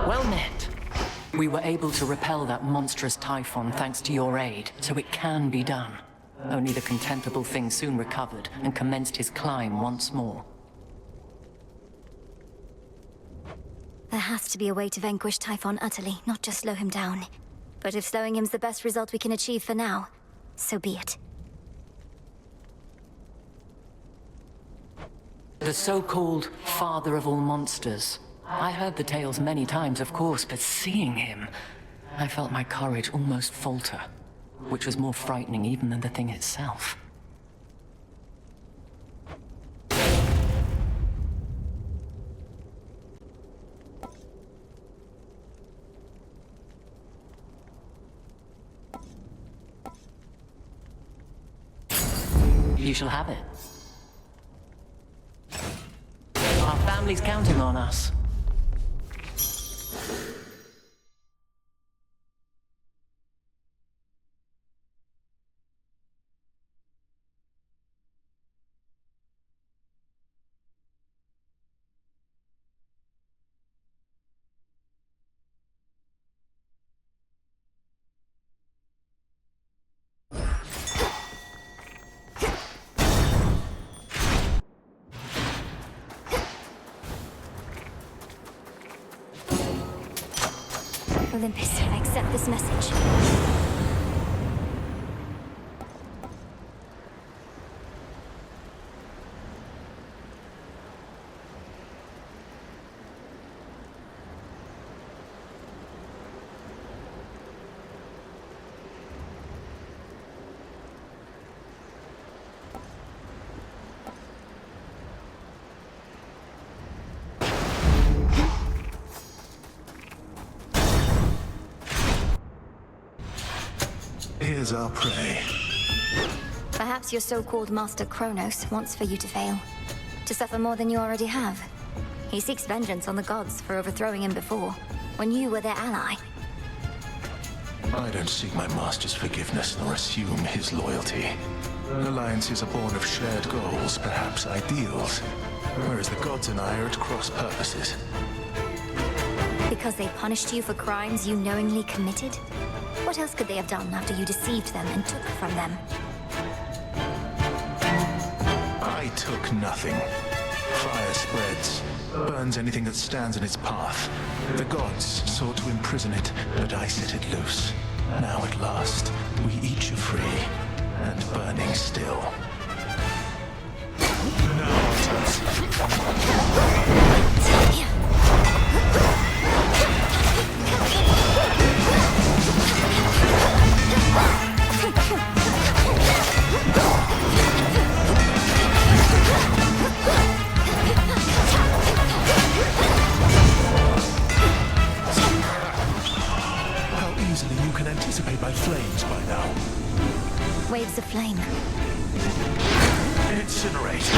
Well met. We were able to repel that monstrous typhon thanks to your aid, so it can be done. Only the contemptible thing soon recovered and commenced his climb once more. There has to be a way to vanquish Typhon utterly, not just slow him down. But if slowing him's the best result we can achieve for now, so be it. The so-called father of all monsters. I heard the tales many times, of course, but seeing him, I felt my courage almost falter, which was more frightening even than the thing itself. You shall have it. Our family's counting on us. Olympus, I accept this message. Here's our prey. Perhaps your so-called Master Kronos wants for you to fail. To suffer more than you already have. He seeks vengeance on the gods for overthrowing him before, when you were their ally. I don't seek my master's forgiveness nor assume his loyalty. Alliances are born of shared goals, perhaps ideals, whereas the gods and I are at cross purposes. Because they punished you for crimes you knowingly committed? What else could they have done after you deceived them and took from them? I took nothing. Fire spreads, burns anything that stands in its path. The gods sought to imprison it, but I set it loose. Now at last, we each are free, and burning still. How easily you can anticipate my flames by now. Waves of flame. Incinerate.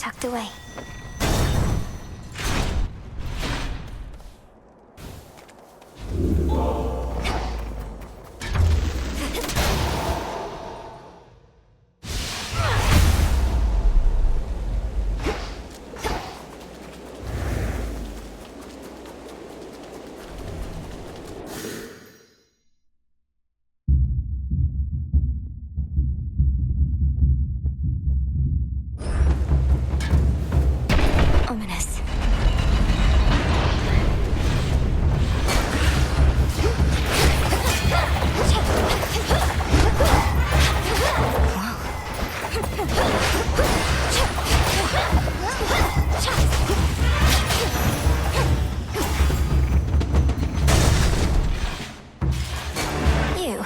tucked away. Ominous. You.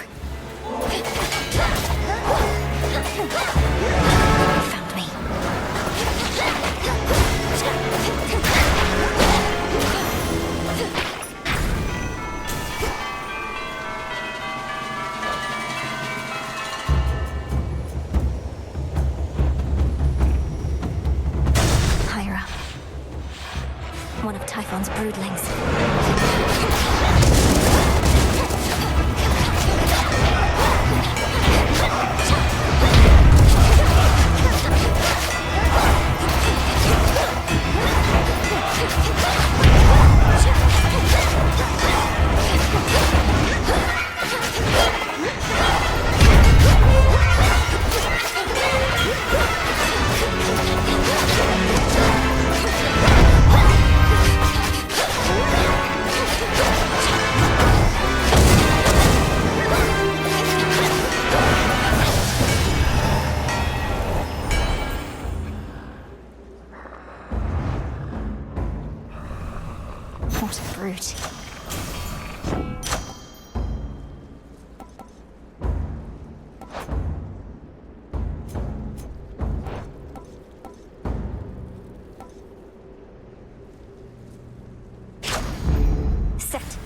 Found me. Higher up. One of Typhon's broodlings. What a brute. Set.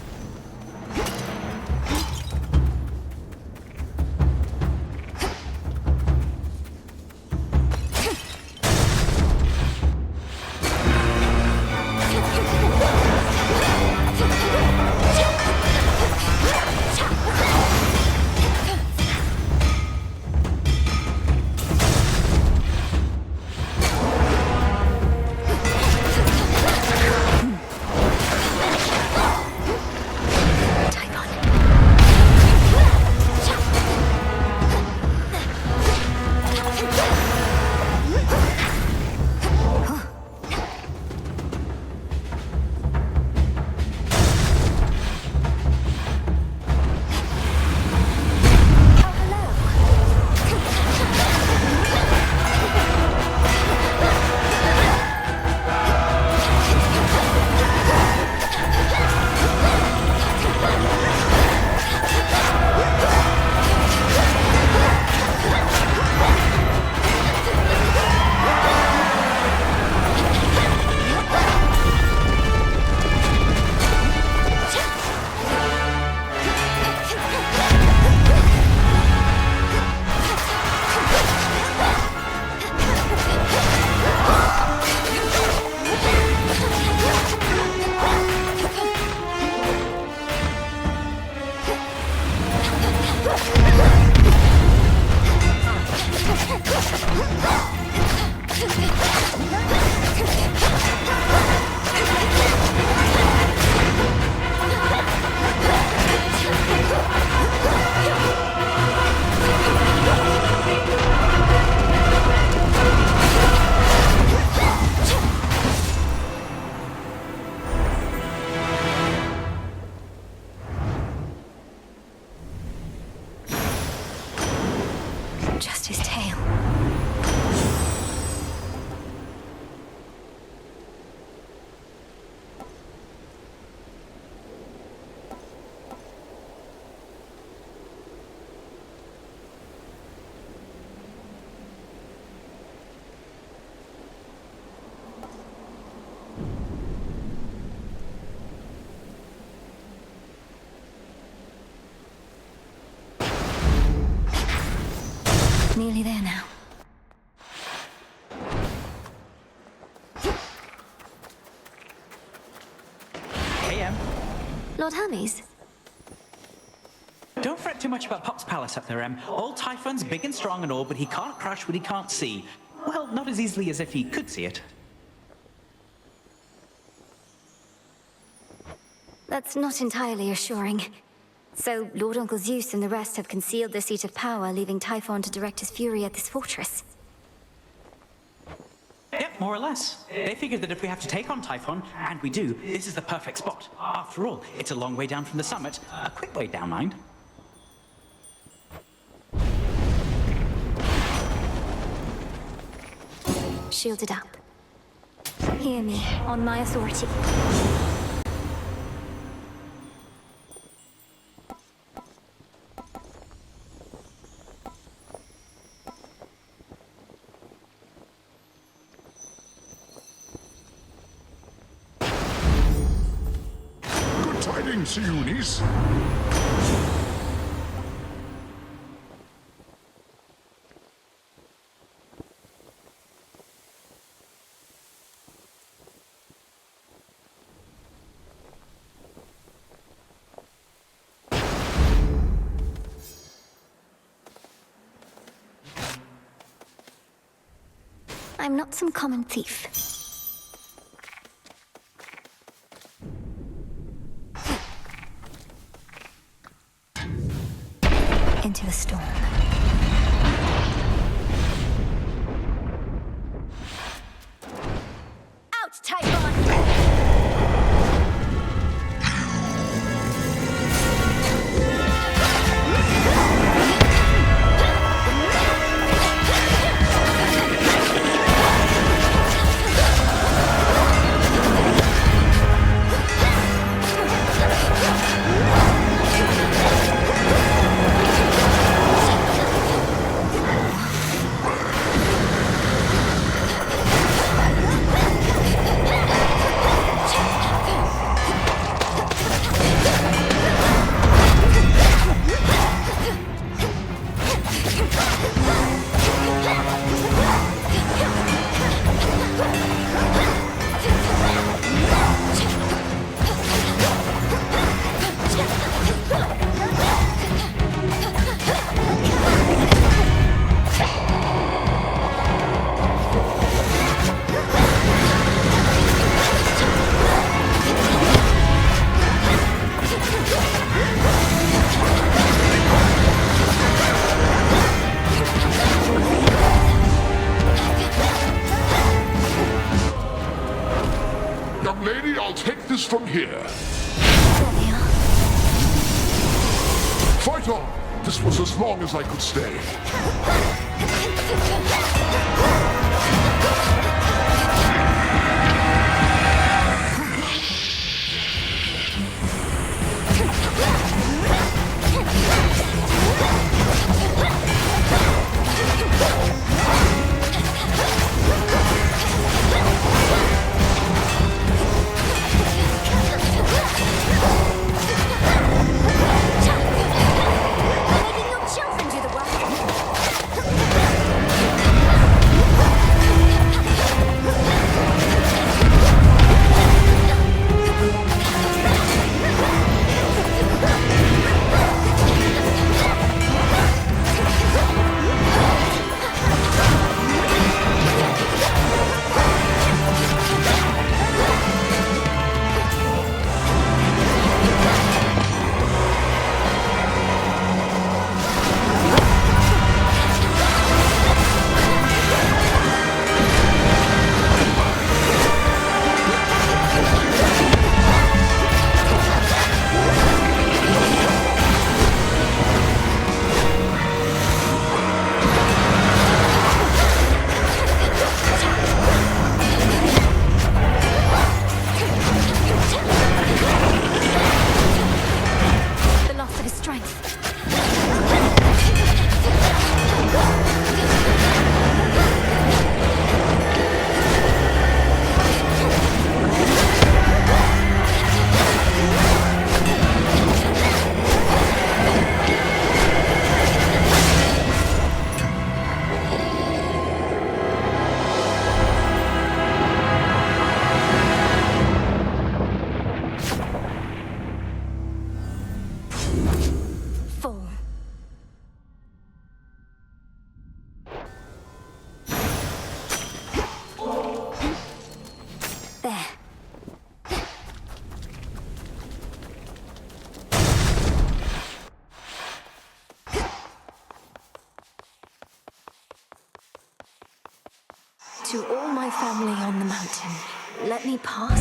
Just his tail. Nearly there now. Lord Hermes? Don't fret too much about Pop's palace up there, Em. Old Typhon's big and strong and all, but he can't crush what he can't see. Well, not as easily as if he could see it. That's not entirely assuring. So, Lord Uncle Zeus and the rest have concealed the seat of power, leaving Typhon to direct his fury at this fortress. Yep, more or less. They figured that if we have to take on Typhon, and we do, this is the perfect spot. After all, it's a long way down from the summit. A quick way down, mind. Shielded up. Hear me, on my authority. Good tidings to you, niece. I'm not some common thief. Into the storm. Out, Typhon! Young lady, I'll take this from here. Fight on! This was as long as I could stay. Making your children do the work. To all my family on the mountain, let me pass.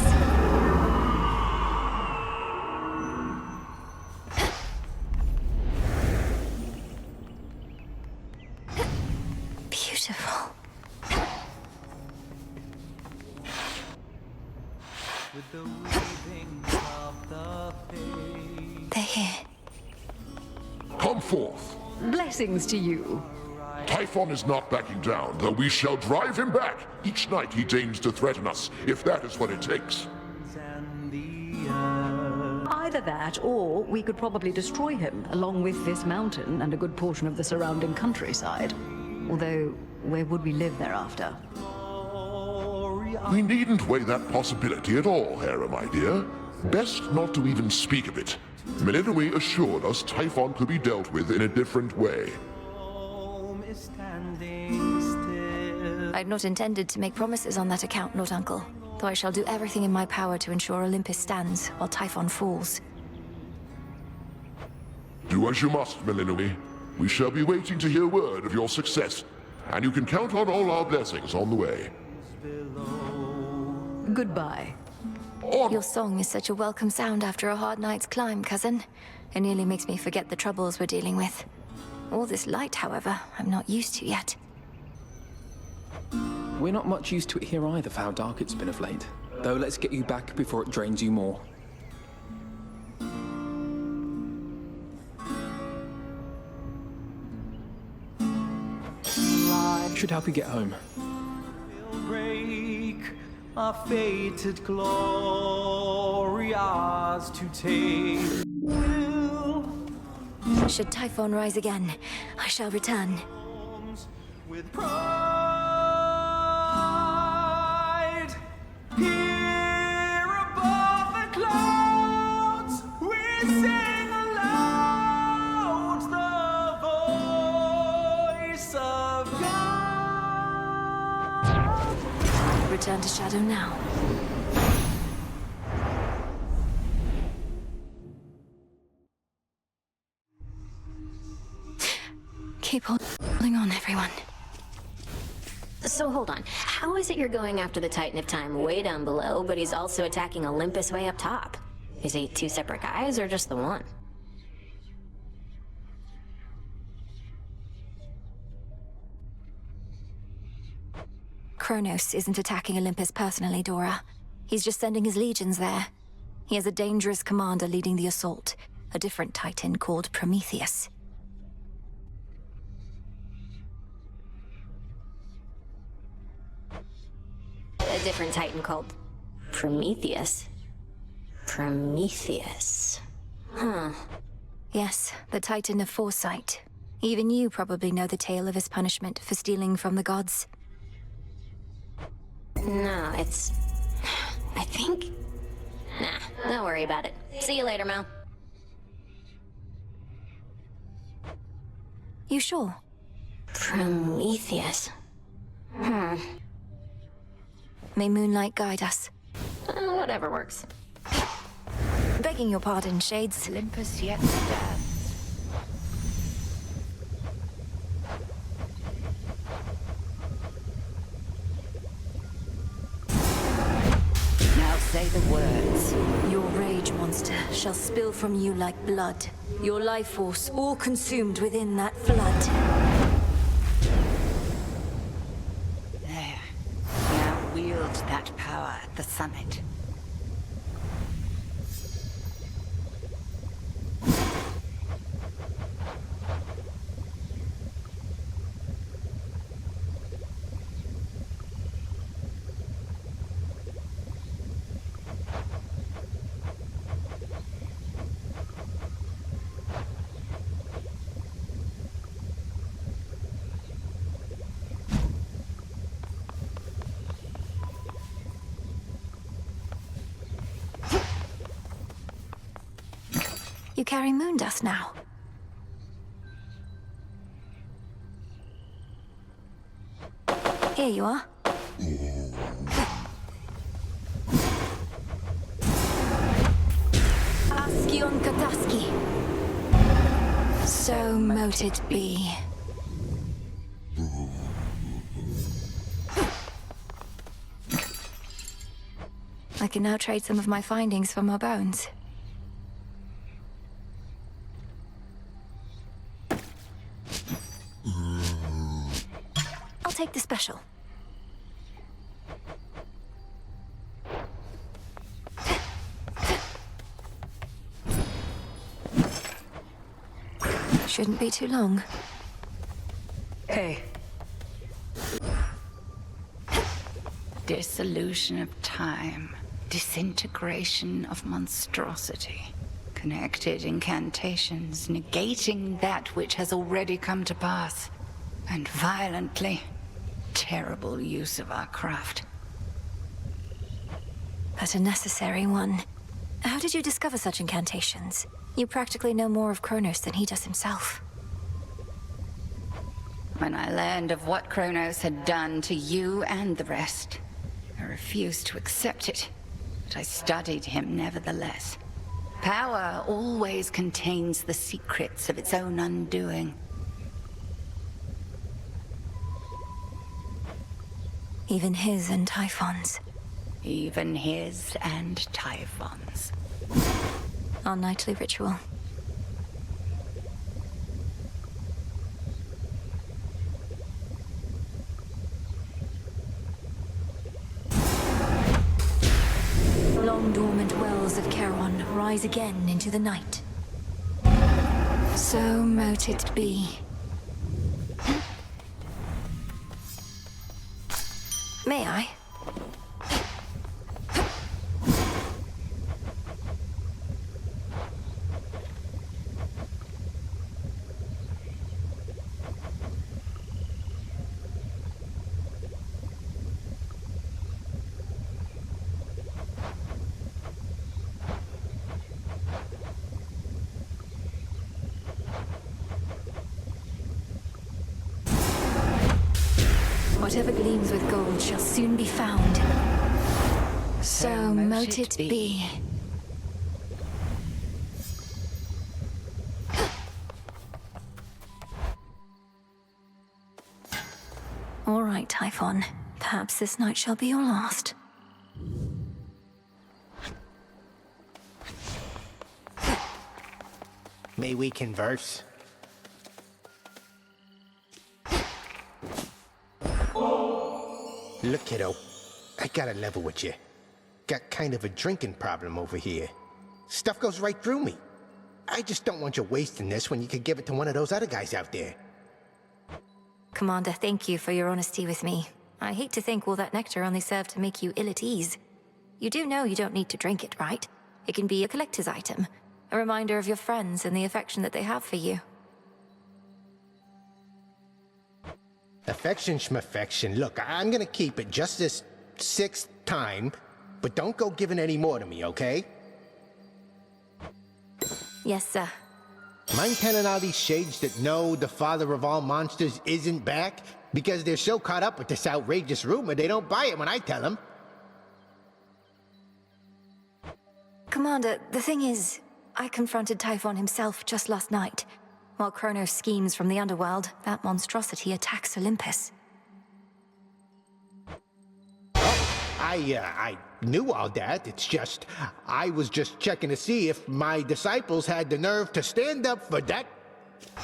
Beautiful. With the weaving of the faith. They're here. Come forth. Blessings to you. Typhon is not backing down, though we shall drive him back each night he deigns to threaten us, if that is what it takes. Either that, or we could probably destroy him, along with this mountain and a good portion of the surrounding countryside. Although, where would we live thereafter? We needn't weigh that possibility at all, Hera, my dear. Best not to even speak of it. Melinoi assured us Typhon could be dealt with in a different way. I'd not intended to make promises on that account, Lord Uncle, though I shall do everything in my power to ensure Olympus stands while Typhon falls. Do as you must, Melinoi. We shall be waiting to hear word of your success, and you can count on all our blessings on the way. Goodbye. Your song is such a welcome sound after a hard night's climb, cousin. It nearly makes me forget the troubles we're dealing with. All this light, however, I'm not used to yet. We're not much used to it here either for how dark it's been of late. Though let's get you back before it drains you more. Should help you get home. Break our fated glory, ours to take. Should Typhon rise again, I shall return. With pride, here above the clouds, we sing aloud the voice of God. Return to Shadow now. Keep holding on, everyone. So hold on. How is it you're going after the Titan of Time way down below, but he's also attacking Olympus way up top? Is he two separate guys or just the one? Kronos isn't attacking Olympus personally, Dora. He's just sending his legions there. He has a dangerous commander leading the assault, a different Titan called Prometheus. A different Titan called Prometheus? Prometheus. Huh. Yes, the Titan of Foresight. Even you probably know the tale of his punishment for stealing from the gods. No, it's... I think... Nah, don't worry about it. See you later, Mel. You sure? Prometheus. May moonlight guide us. Whatever works. Begging your pardon, Shades. Olympus yet stands. Now say the words. Your rage, monster, shall spill from you like blood. Your life force all consumed within that flood. There. Now wield that power at the summit. You carry moon dust now. Here you are. Askion Kataski. So mote it be. I can now trade some of my findings for more bones. I'll take the special. Shouldn't be too long. Hey. Dissolution of time. Disintegration of monstrosity. Connected incantations, negating that which has already come to pass. And violently, terrible use of our craft. But a necessary one. How did you discover such incantations? You practically know more of Kronos than he does himself. When I learned of what Kronos had done to you and the rest, I refused to accept it, but I studied him nevertheless. Power always contains the secrets of its own undoing. Even his and Typhon's. Even his and Typhon's. Our nightly ritual. Long dormant wells of Charon rise again into the night. So mote it be. May I? Whatever gleams with gold shall soon be found. So mote it be. All right, Typhon. Perhaps this night shall be your last. May we converse? Look, kiddo, I gotta level with you. Got kind of a drinking problem over here. Stuff goes right through me. I just don't want you wasting this when you could give it to one of those other guys out there. Commander, thank you for your honesty with me. I hate to think all that nectar only served to make you ill at ease. You do know you don't need to drink it, right? It can be a collector's item. A reminder of your friends and the affection that they have for you. Affection schmaffection. Look, I'm gonna keep it just this 6th time, but don't go giving any more to me, okay? Yes, sir. Mind telling all these shades that no, the father of all monsters isn't back? Because they're so caught up with this outrageous rumor, they don't buy it when I tell them. Commander, the thing is, I confronted Typhon himself just last night. While Kronos schemes from the underworld, that monstrosity attacks Olympus. I knew all that. It's just, I was just checking to see if my disciples had the nerve to stand up for that.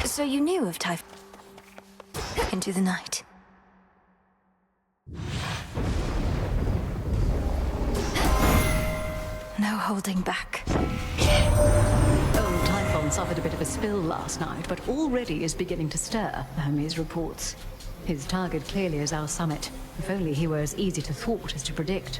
So you knew of Typhon into the night. No holding back. Old Typhon suffered a bit of a spill last night, but already is beginning to stir, Hermes reports. His target clearly is our summit. If only he were as easy to thwart as to predict.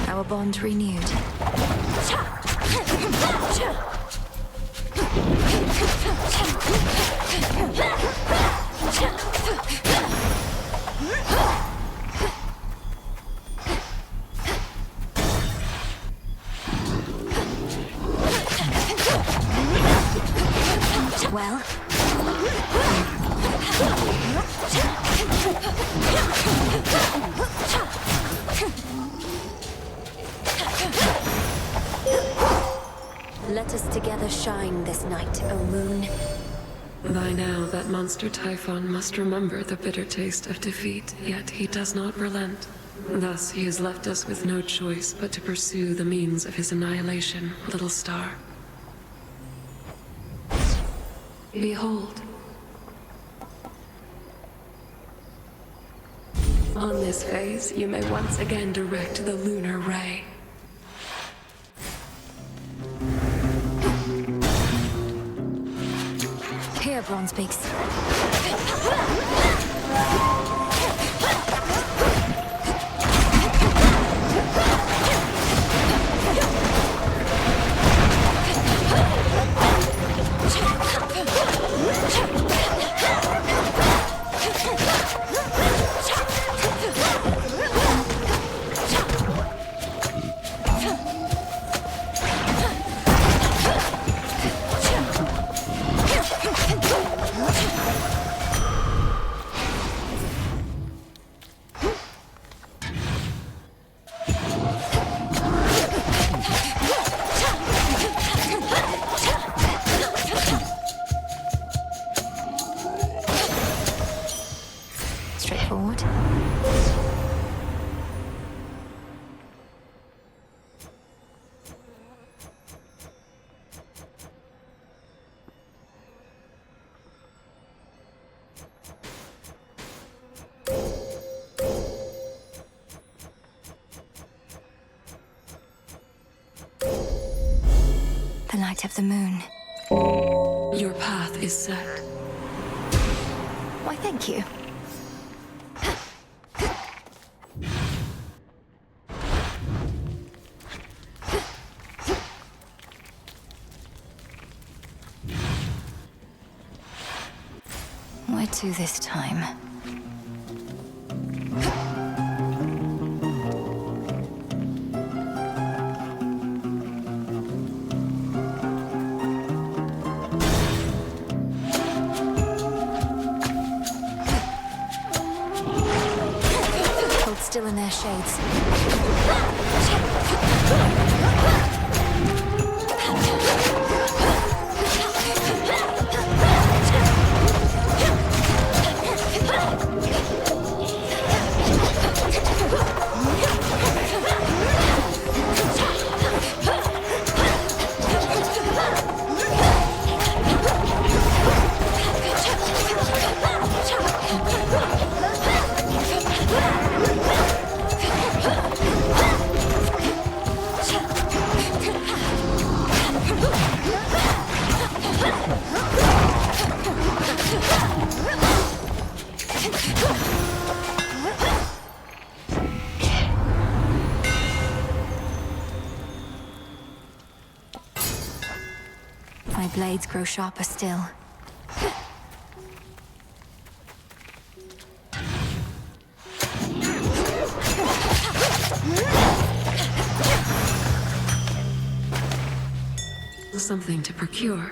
Our bond renewed. Well? Let us together shine this night, O moon. By now, that monster Typhon must remember the bitter taste of defeat, yet he does not relent. Thus, he has left us with no choice but to pursue the means of his annihilation, little star. Behold. On this phase, you may once again direct the lunar ray. Here, Bronzebeaks. Straightforward. The light of the moon. Your path is set. Why, thank you. Where to this time? Hold still in their shades. My blades grow sharper still. Something to procure.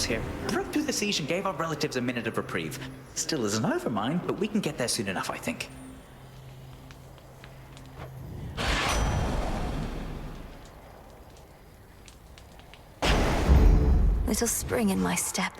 Here. Broke through the siege and gave our relatives a minute of reprieve. Still isn't over mine, but we can get there soon enough, I think. Little spring in my step.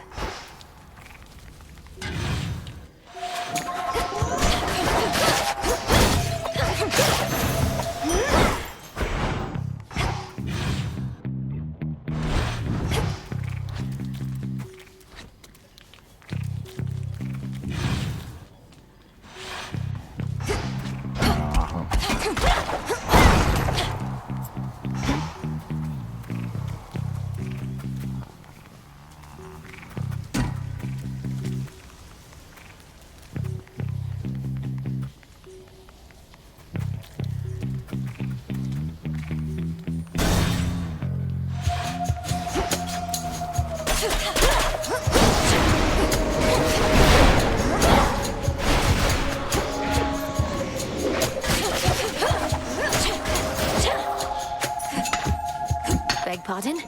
Beg pardon?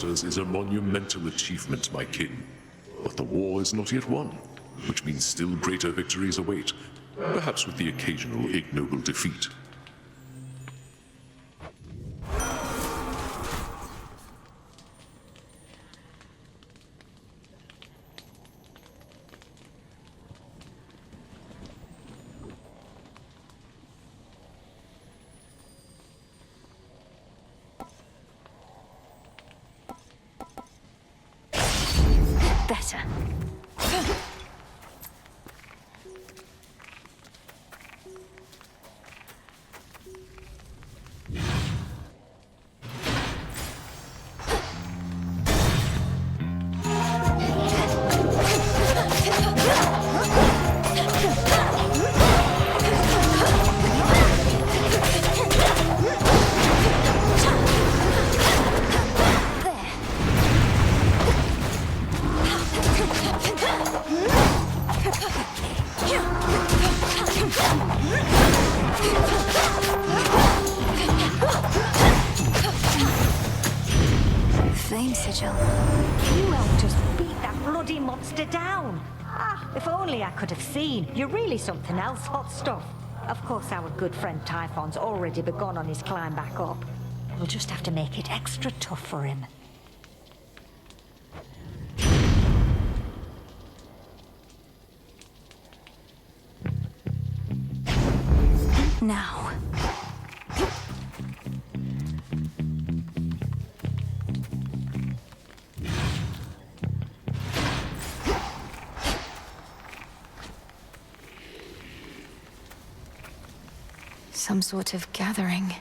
Is a monumental achievement, my kin. But the war is not yet won, which means still greater victories await, perhaps with the occasional ignoble defeat. Better. Flame sigil. You helped us beat that bloody monster down. Ah, if only I could have seen. You're really something else, hot stuff. Of course, our good friend Typhon's already begun on his climb back up. We'll just have to make it extra tough for him. Now. Some sort of gathering.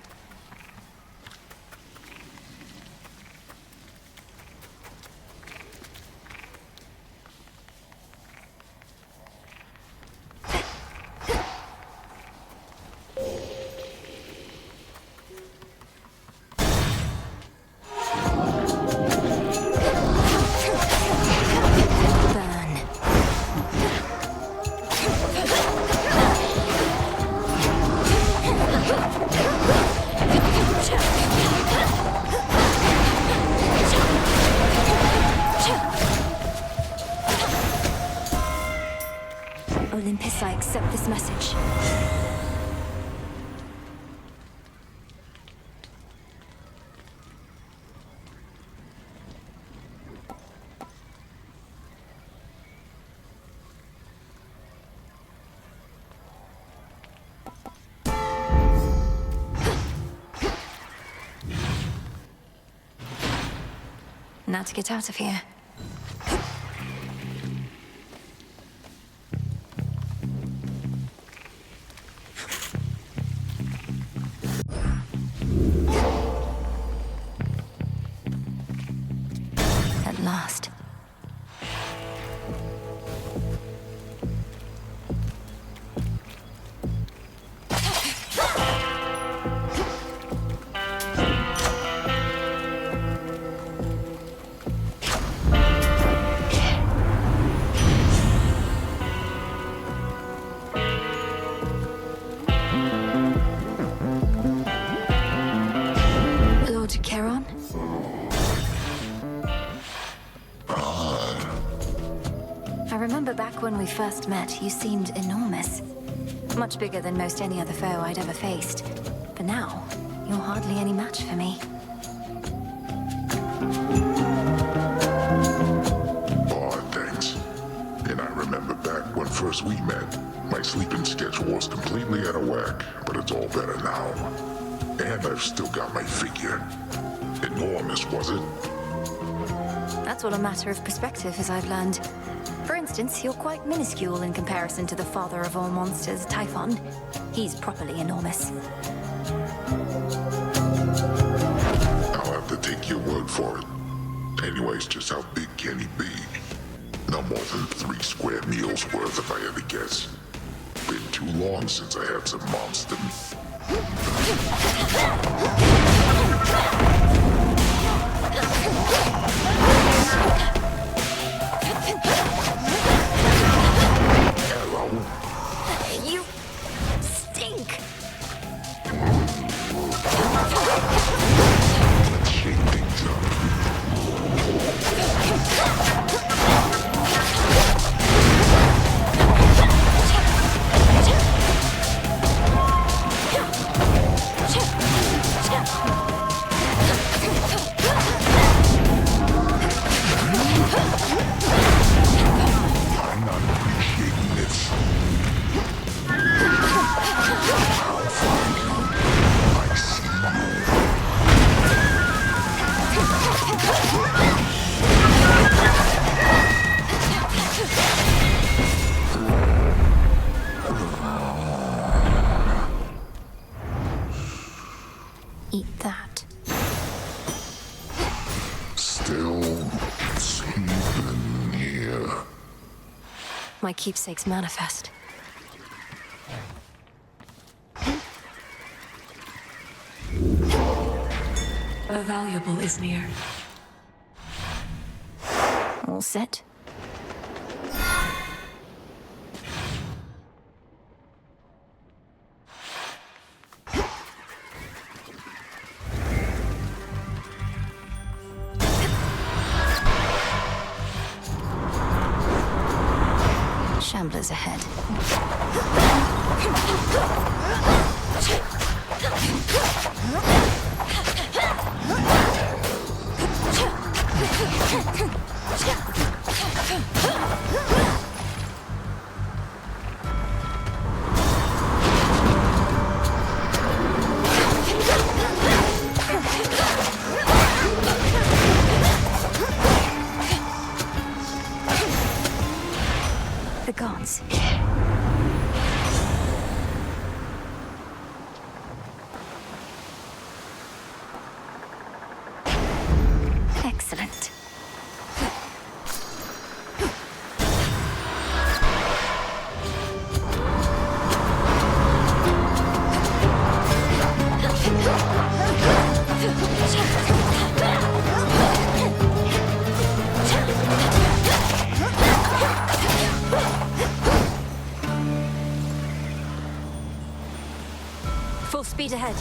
Olympus, I accept this message. Now to get out of here. At last. Back when we first met, you seemed enormous. Much bigger than most any other foe I'd ever faced. But now, you're hardly any match for me. Oh, thanks. And I remember back when first we met, my sleeping schedule was completely out of whack, but it's all better now. And I've still got my figure. Enormous, was it? That's That's all a matter of perspective, as I've learned. For instance, you're quite minuscule in comparison to the father of all monsters, Typhon. He's properly enormous. I'll have to take your word for it. Anyways, just how big can he be? No more than 3 square meals worth, if I had to guess. Been too long since I had some monster. Hello? You stink! Let's shake things up. I'm not appreciating this. I'll find you. I see Eat that. Still sleeping here. My keepsake's manifest. A valuable is near. All set? Shamblers ahead. The gods. Excellent. Full speed ahead.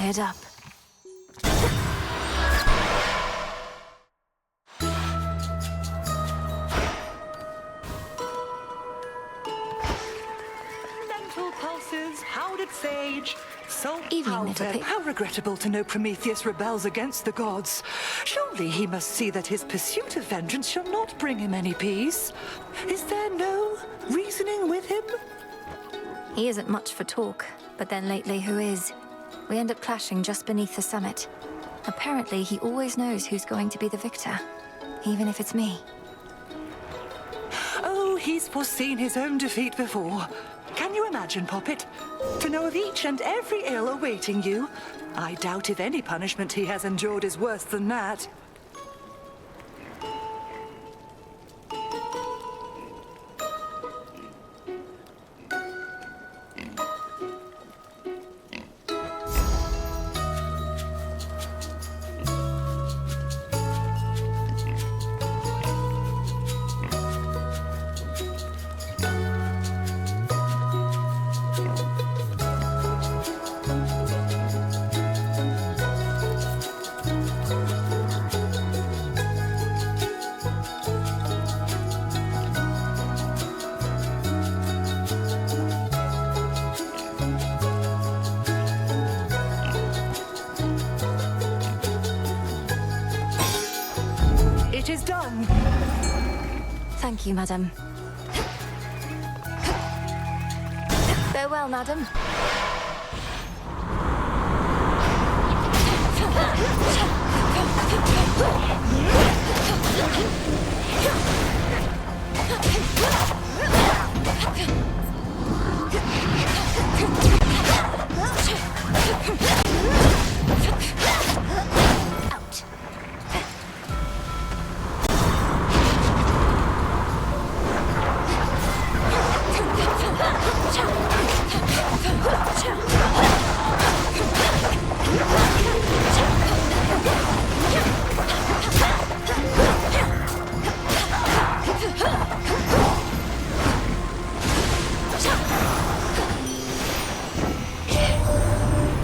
fired up. Mental pulses, powdered sage, salt Evening, little powder. pig. How regrettable to know Prometheus rebels against the gods. Surely he must see that his pursuit of vengeance shall not bring him any peace. Is there no reasoning with him? He isn't much for talk, but then lately who is? We end up clashing just beneath the summit. Apparently, he always knows who's going to be the victor, even if it's me. Oh, he's foreseen his own defeat before. Can you imagine, Poppet? To know of each and every ill awaiting you? I doubt if any punishment he has endured is worse than that. It is done. Thank you, madam. Farewell, madam.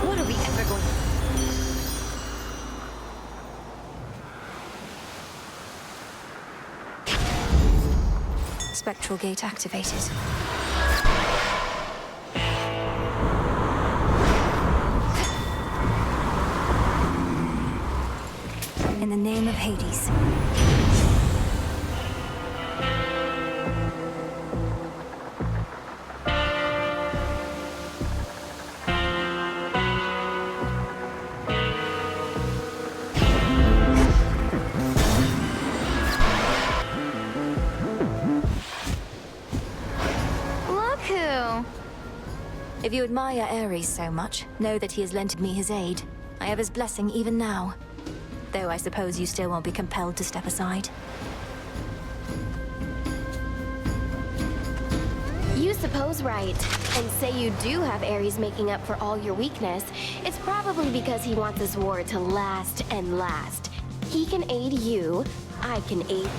What are we ever going to... Spectral gate activated. In the name of Hades. Look who! If you admire Ares so much, know that he has lent me his aid. I have his blessing even now. Though I suppose you still won't be compelled to step aside. You suppose right, and say you do have Ares making up for all your weakness. It's probably because he wants this war to last and last. He can aid you, I can aid...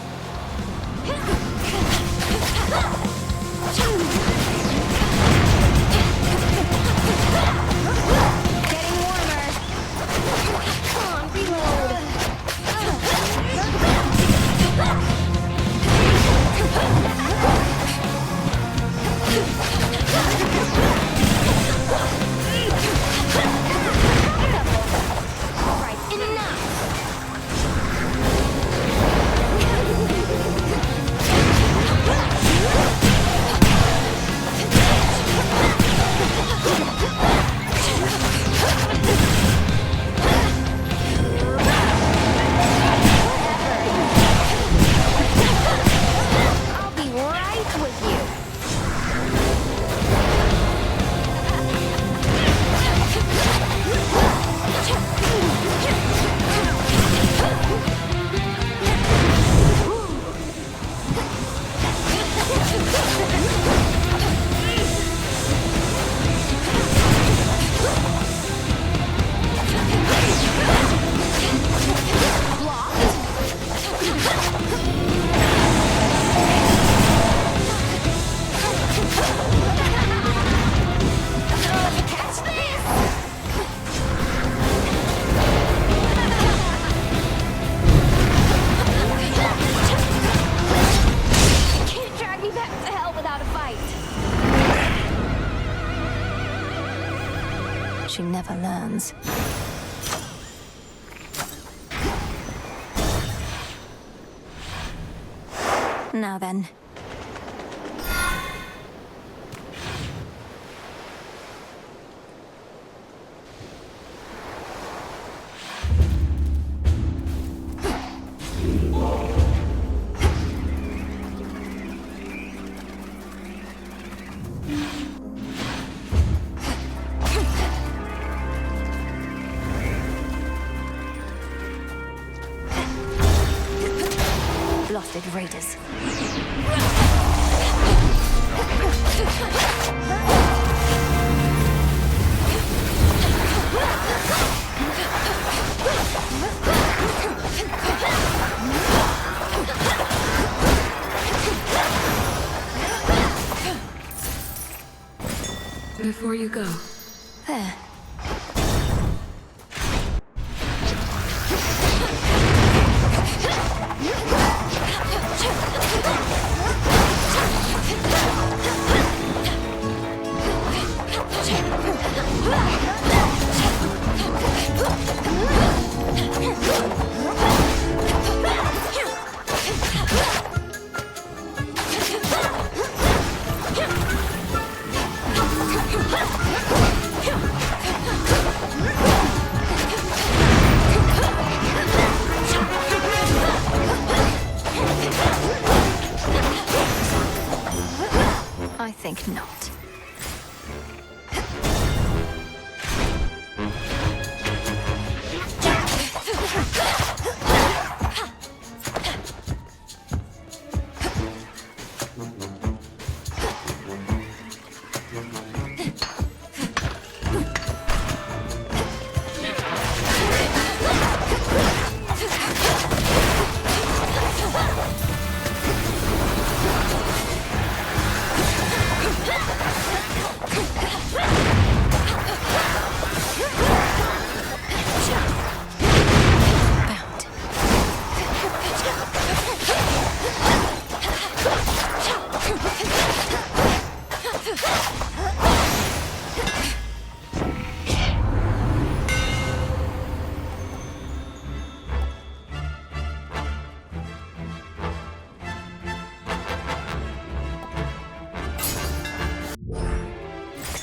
Getting warmer. Come on, reload. All right, enough. she never learns. Now then. Blasted raiders. Before you go. There. I think not.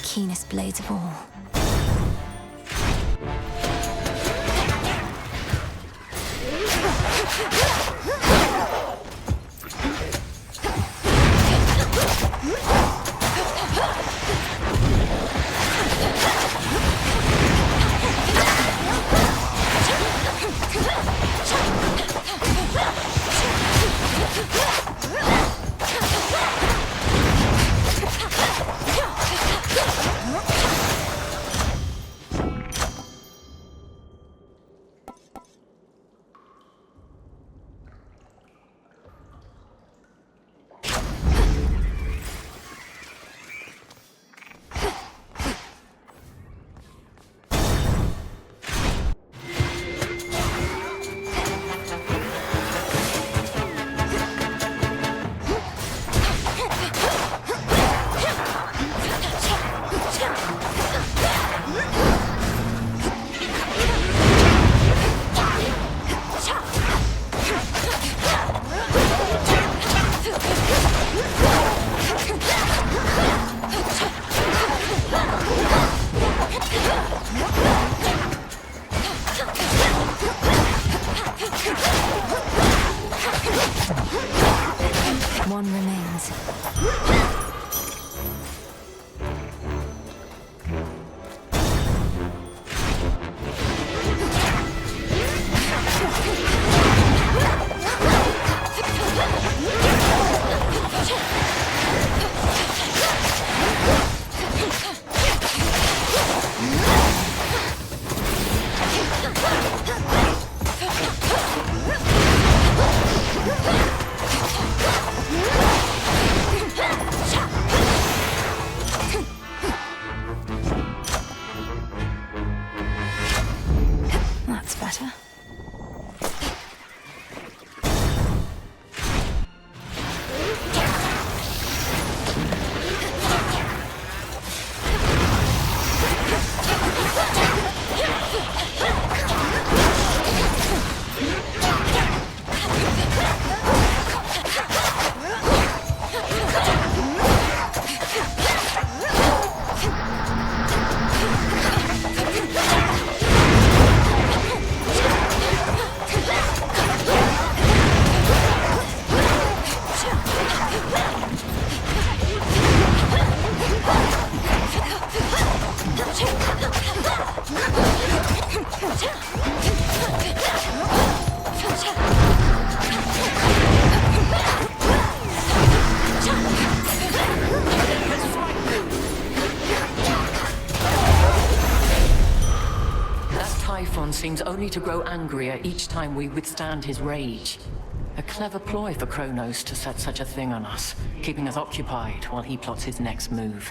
Keenest blades of all. One remains. Cha! seems only to grow angrier each time we withstand his rage. A clever ploy for Kronos to set such a thing on us, keeping us occupied while he plots his next move.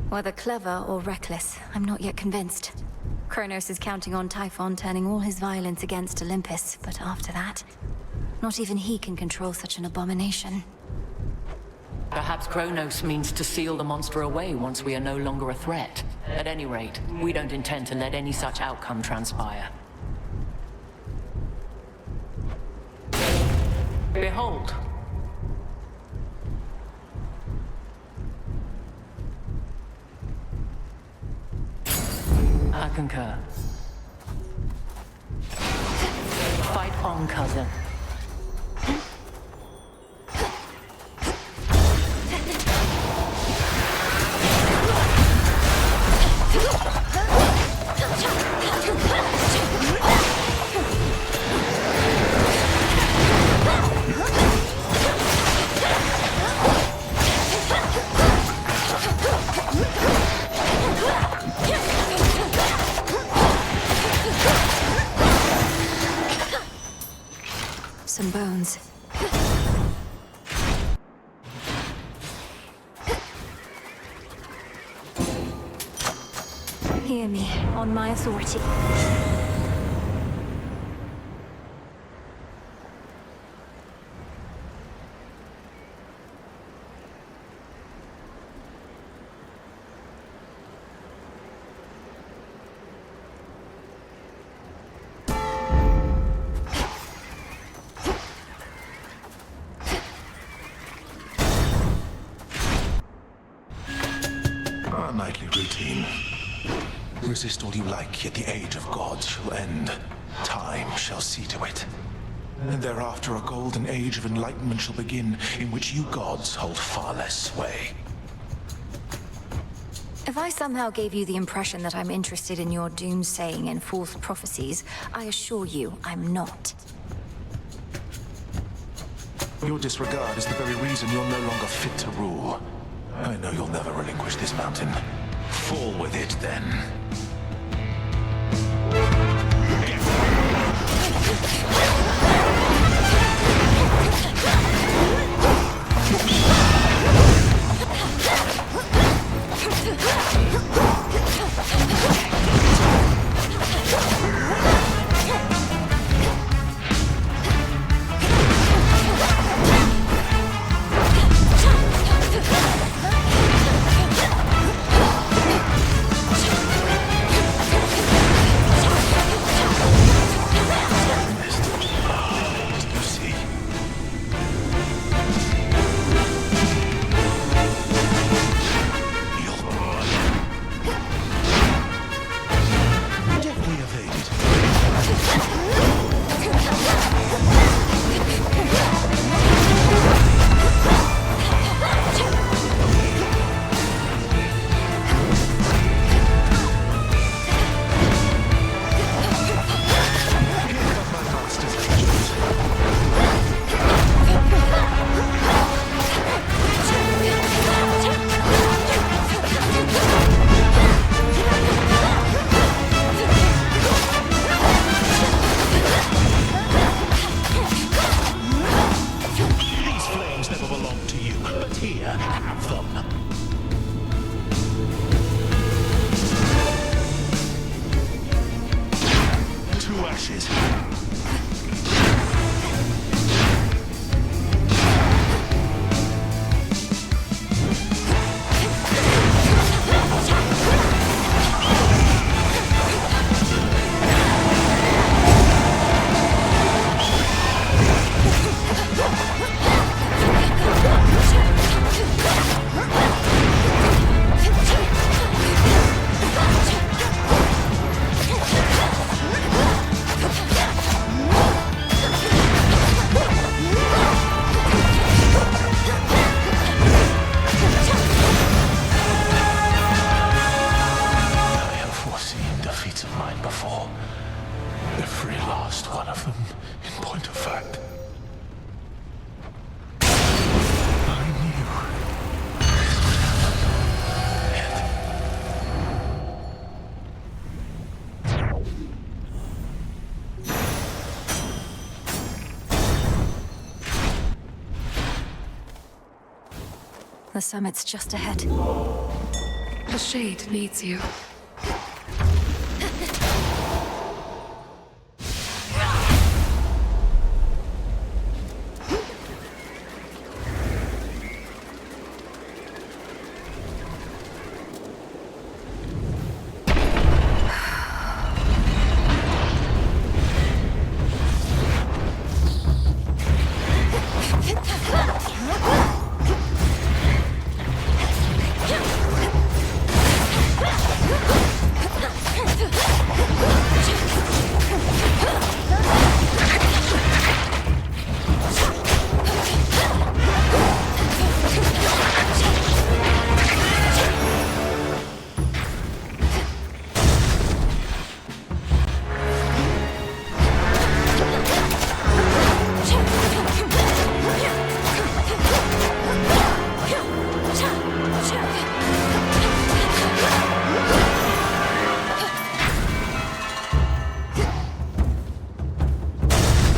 Whether clever or reckless, I'm not yet convinced. Kronos is counting on Typhon turning all his violence against Olympus, but after that, not even he can control such an abomination. Perhaps Kronos means to seal the monster away once we are no longer a threat. At any rate, we don't intend to let any such outcome transpire. Behold. I concur. Fight on, cousin. Some bones. Hear me, on my authority. Our nightly routine. Resist all you like, yet the age of gods shall end. Time shall see to it. And thereafter a golden age of enlightenment shall begin, in which you gods hold far less sway. If I somehow gave you the impression that I'm interested in your doomsaying and false prophecies, I assure you I'm not. Your disregard is the very reason you're no longer fit to rule. I know you'll never relinquish this mountain. Fall with it, then. The summit's just ahead. The Shade needs you.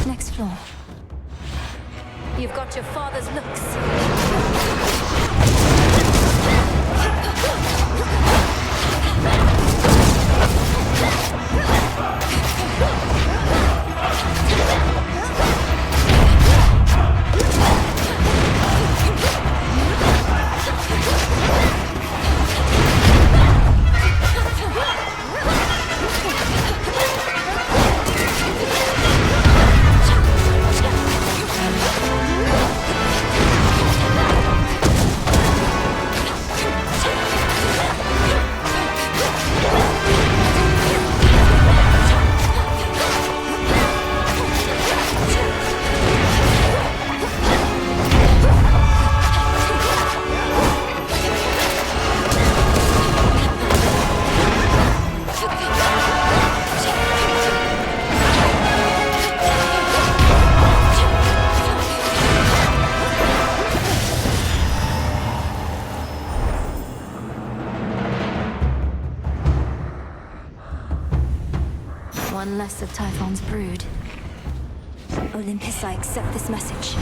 Next floor. You've got your father's looks. One less of Typhon's brood. Olympus, I accept this message.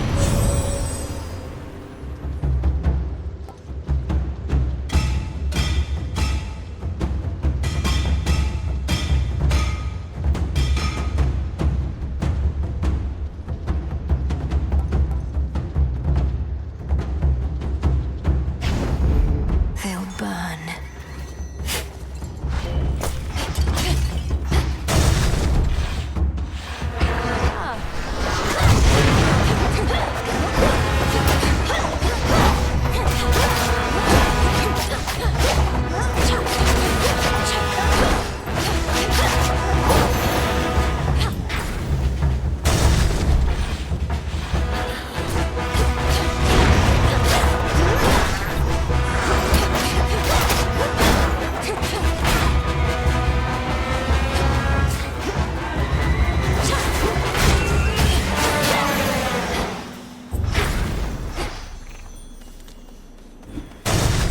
They'll burn.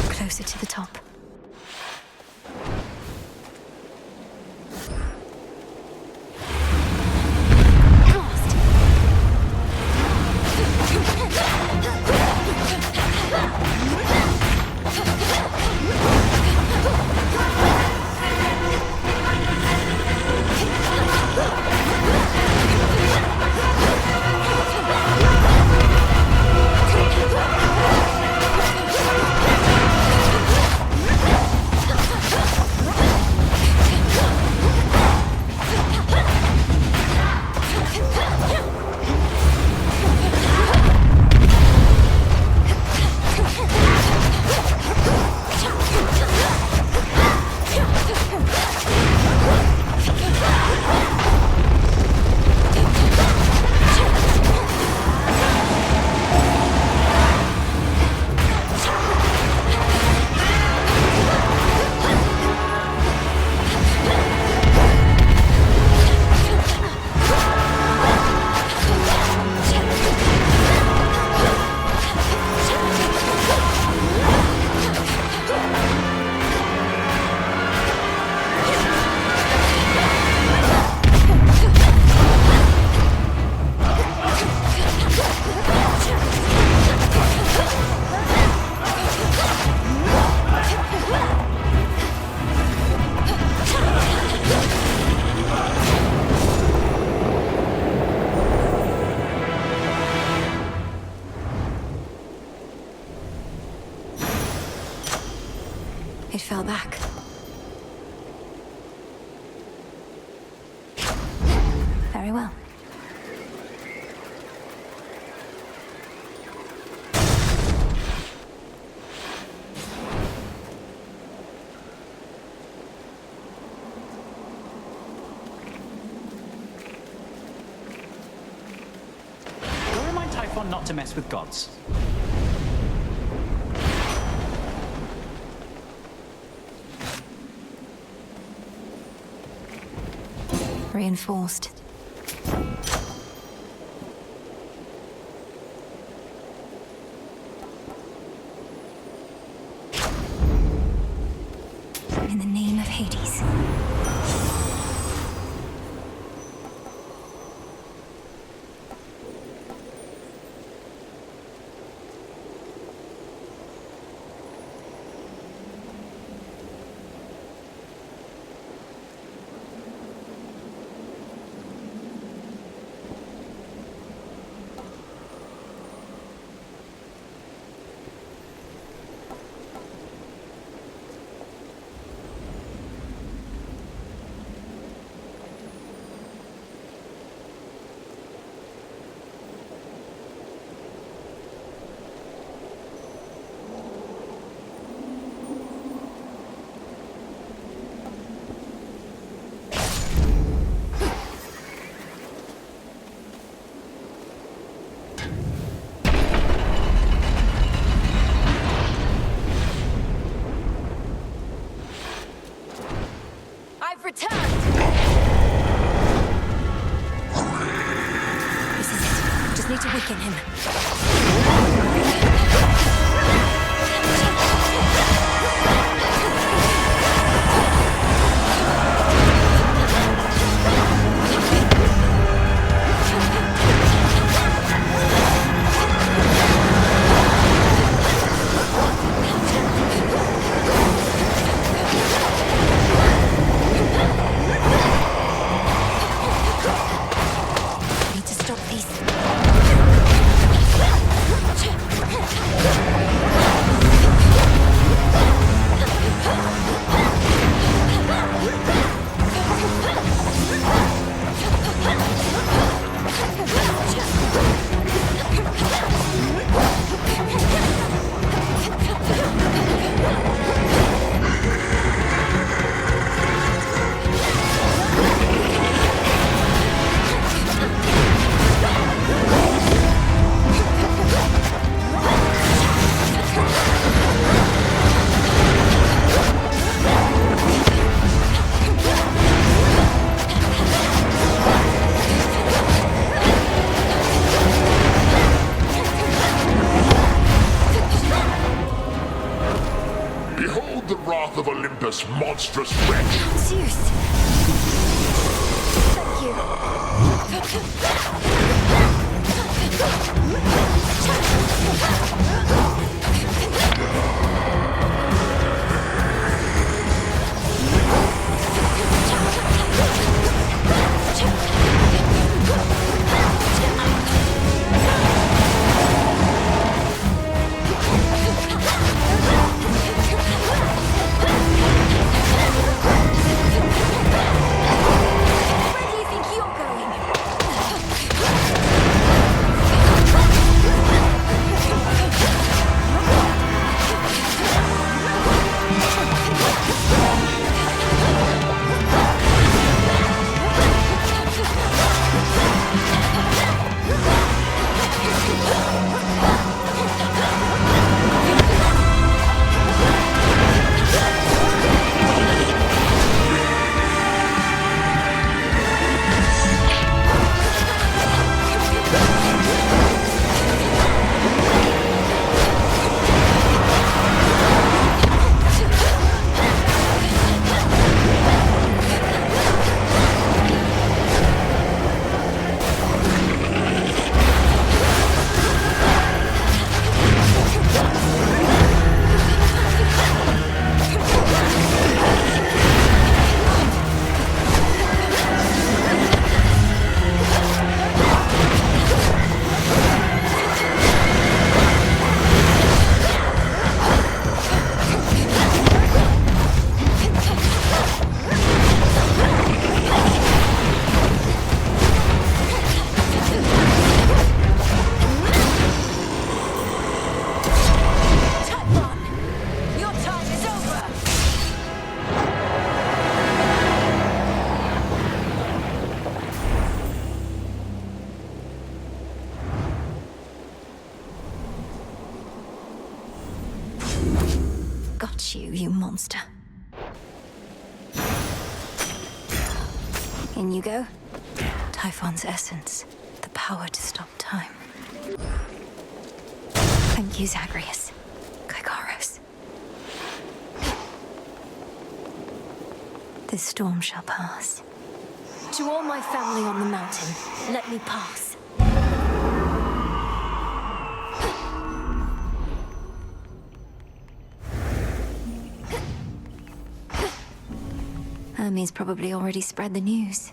Closer to the top. It fell back. Very well. Go remind Typhon not to mess with gods. Reinforced. In the name of Hades. Returned! This is it. Just need to weaken him. Of Olympus, monstrous wretch! Zeus! Thank Where do you think you're going? Got you, you monster. In you go. Typhon's essence. The power to stop time. Thank you, Zagreus. Gygaros. This storm shall pass. To all my family on the mountain, let me pass. Hermes probably already spread the news.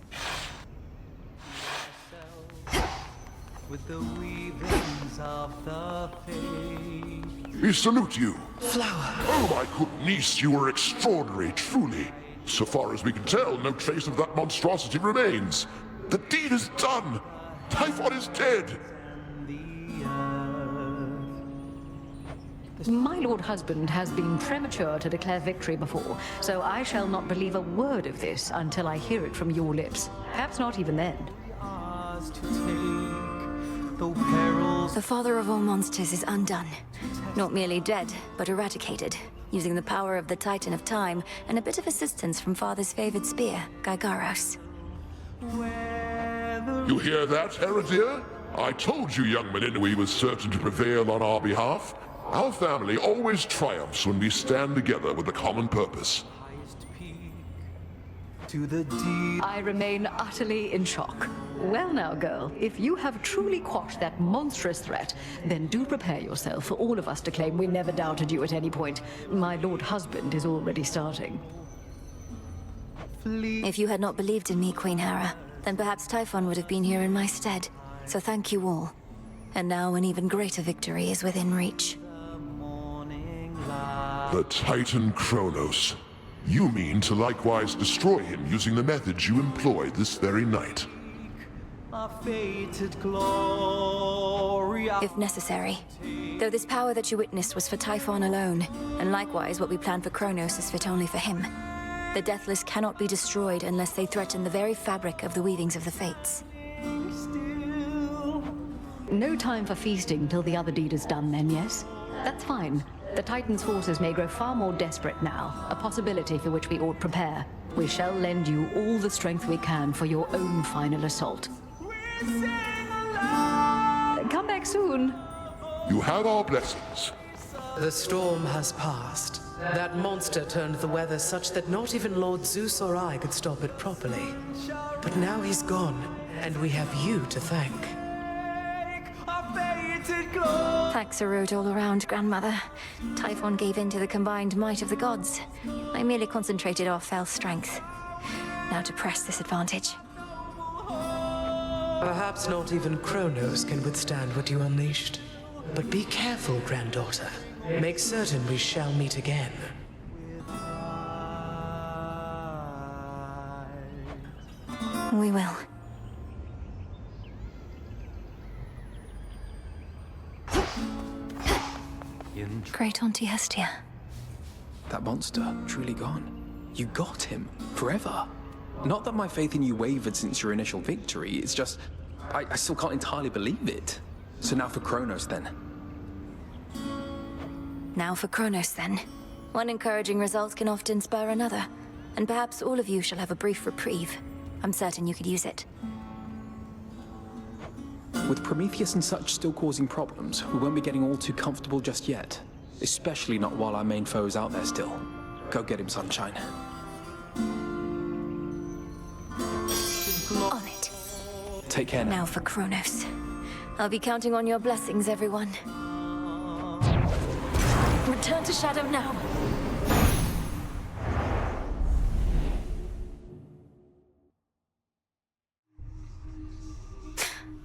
With the weavings of the faith. We salute you. Flower. Oh, my good niece, you are extraordinary, truly. So far as we can tell, no trace of that monstrosity remains. The deed is done. Typhon is dead. My lord husband has been premature to declare victory before, so I shall not believe a word of this until I hear it from your lips. Perhaps not even then. The father of all monsters is undone. Not merely dead, but eradicated, using the power of the Titan of Time and a bit of assistance from father's favored spear, Gygaros. You hear that, Heredia? I told you young Meninui was certain to prevail on our behalf. Our family always triumphs when we stand together with a common purpose. I remain utterly in shock. Well now, girl, if you have truly quashed that monstrous threat, then do prepare yourself for all of us to claim we never doubted you at any point. My lord husband is already starting. If you had not believed in me, Queen Hera, then perhaps Typhon would have been here in my stead. So thank you all. And now an even greater victory is within reach. The Titan Kronos. You mean to likewise destroy him using the methods you employed this very night? If necessary. Though this power that you witnessed was for Typhon alone, and likewise what we planned for Kronos is fit only for him. The Deathless cannot be destroyed unless they threaten the very fabric of the weavings of the Fates. No time for feasting till the other deed is done then, yes? That's fine. The Titan's forces may grow far more desperate now, a possibility for which we ought prepare. We shall lend you all the strength we can for your own final assault. Come back soon. You have our blessings. The storm has passed. That monster turned the weather such that not even Lord Zeus or I could stop it properly. But now he's gone, and we have you to thank. Thanks are owed all around, Grandmother. Typhon gave in to the combined might of the gods. I merely concentrated our fell strength. Now to press this advantage. Perhaps not even Kronos can withstand what you unleashed. But be careful, granddaughter. Make certain we shall meet again. We will. Great Auntie Hestia. That monster, truly gone. You got him, forever. Not that my faith in you wavered since your initial victory, it's just... I still can't entirely believe it. So now for Kronos, then. Now for Kronos, then. One encouraging result can often spur another, and perhaps all of you shall have a brief reprieve. I'm certain you could use it. With Prometheus and such still causing problems, we won't be getting all too comfortable just yet. Especially not while our main foe is out there still. Go get him, Sunshine. On it. Take care now. Now for Kronos. I'll be counting on your blessings, everyone. Return to Shadow now.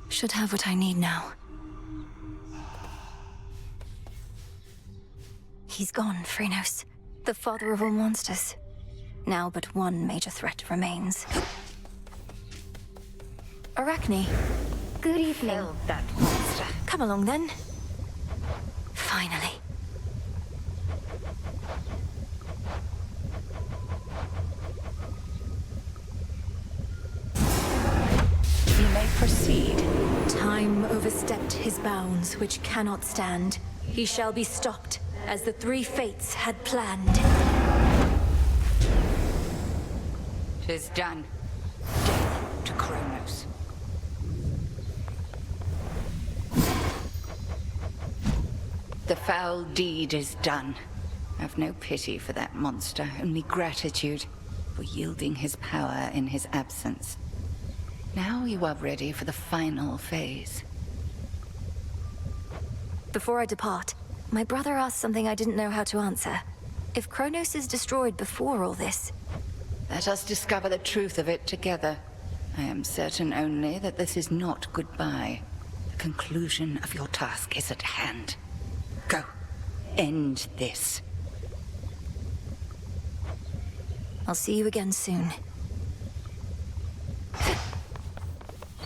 Should have what I need now. He's gone, Phrenos. The father of all monsters. Now but one major threat remains. Arachne. Good evening. Killed that monster. Come along then. Finally. You may proceed. Time overstepped his bounds, which cannot stand. He shall be stopped as the three fates had planned. 'Tis done. Death to Kronos. The foul deed is done. I've no pity for that monster, only gratitude for yielding his power in his absence. Now you are ready for the final phase. Before I depart, my brother asked something I didn't know how to answer. If Kronos is destroyed before all this... Let us discover the truth of it together. I am certain only that this is not goodbye. The conclusion of your task is at hand. Go. End this. I'll see you again soon.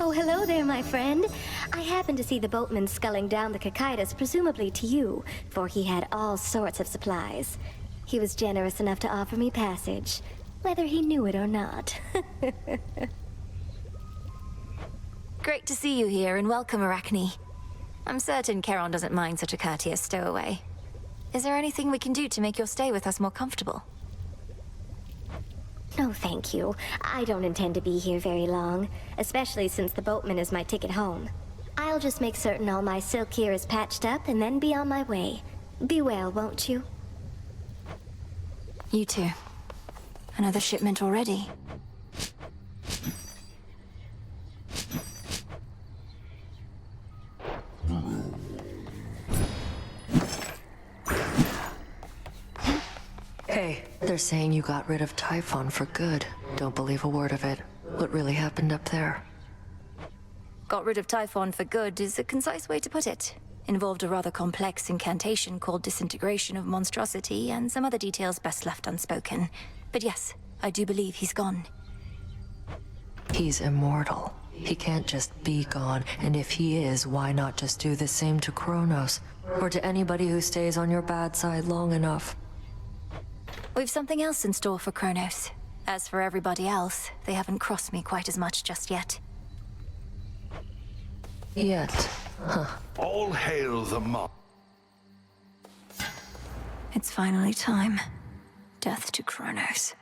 Oh, hello there, my friend. I happened to see the boatman sculling down the Cocytus, presumably to you, for he had all sorts of supplies. He was generous enough to offer me passage, whether he knew it or not. Great to see you here, and welcome, Arachne. I'm certain Charon doesn't mind such a courteous stowaway. Is there anything we can do to make your stay with us more comfortable? No, thank you. I don't intend to be here very long, especially since the boatman is my ticket home. I'll just make certain all my silk here is patched up and then be on my way. Be well, won't you? You too. Another shipment already. Hey. They're saying you got rid of Typhon for good. Don't believe a word of it. What really happened up there? Got rid of Typhon for good is a concise way to put it. Involved a rather complex incantation called Disintegration of Monstrosity, and some other details best left unspoken. But yes, I do believe he's gone. He's immortal. He can't just be gone, and if he is, why not just do the same to Kronos? Or to anybody who stays on your bad side long enough? We've something else in store for Kronos. As for everybody else, they haven't crossed me quite as much just yet. Yet. Huh. All hail the mob. It's finally time. Death to Kronos.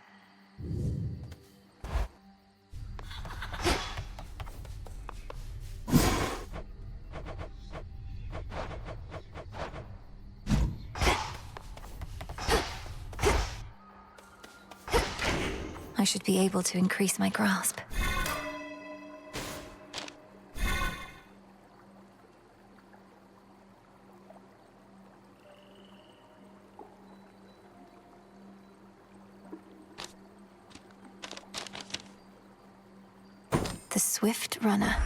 I should be able to increase my grasp. The Swift Runner.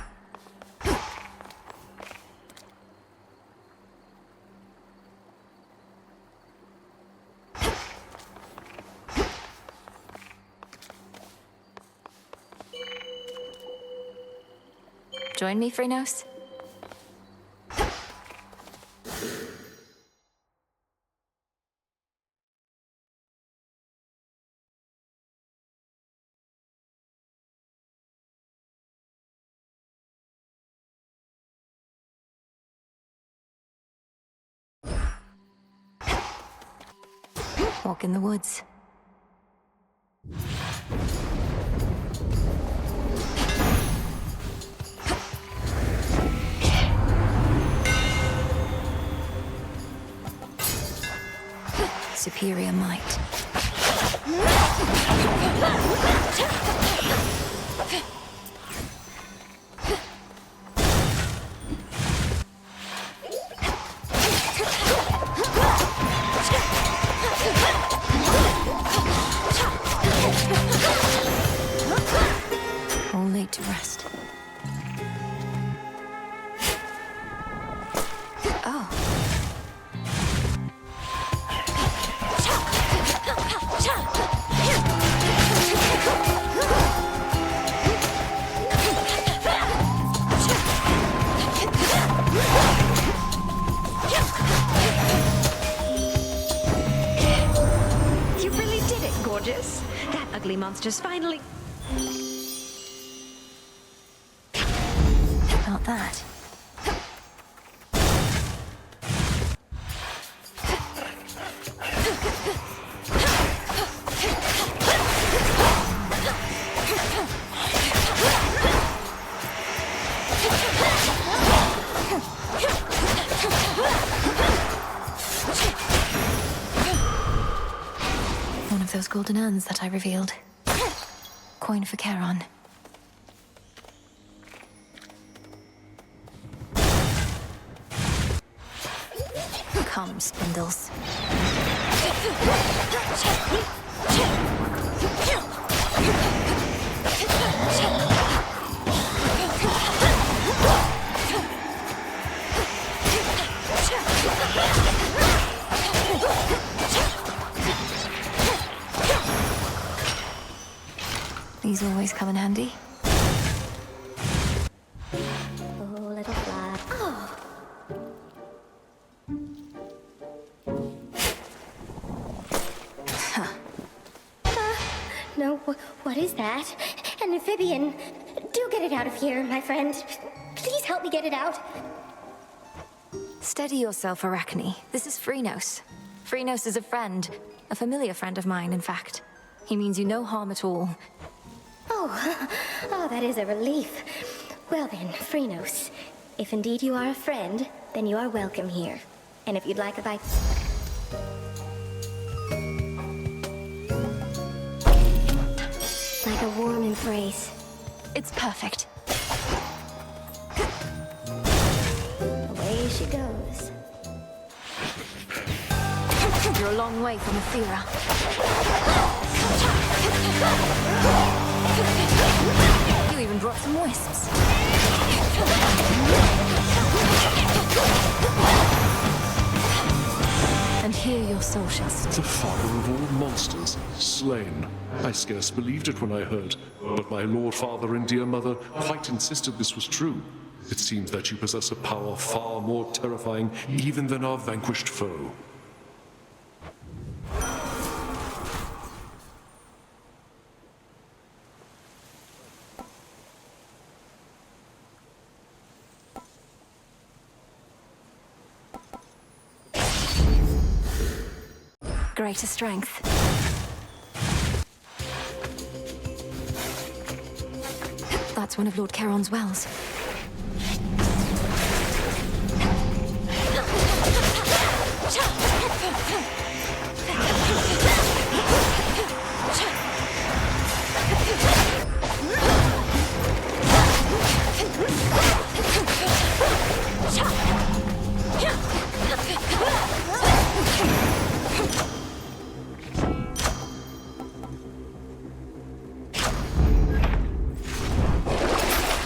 Join me, Phrynos? Walk in the woods. Superior might. All laid to rest. Oh. You really did it, gorgeous. That ugly monster's finally... About that. those golden urns that I revealed. Coin for Charon. Come, spindles. These always come in handy. Oh, little fly. Oh. No, what is that? An amphibian. Do get it out of here, my friend. Please help me get it out. Steady yourself, Arachne. This is Phrynos. Phrynos is a friend. A familiar friend of mine, in fact. He means you no harm at all. Oh, that is a relief. Well then, Phrynos, if indeed you are a friend, then you are welcome here. And if you'd like a bite... Like a warm embrace. It's perfect. Away she goes. You're a long way from Athera. You even brought some wisps. And here your soul shall stay. The father of all monsters, slain. I scarce believed it when I heard, but my lord father and dear mother quite insisted this was true. It seems that you possess a power far more terrifying even than our vanquished foe. Greater strength. That's one of Lord Charon's wells.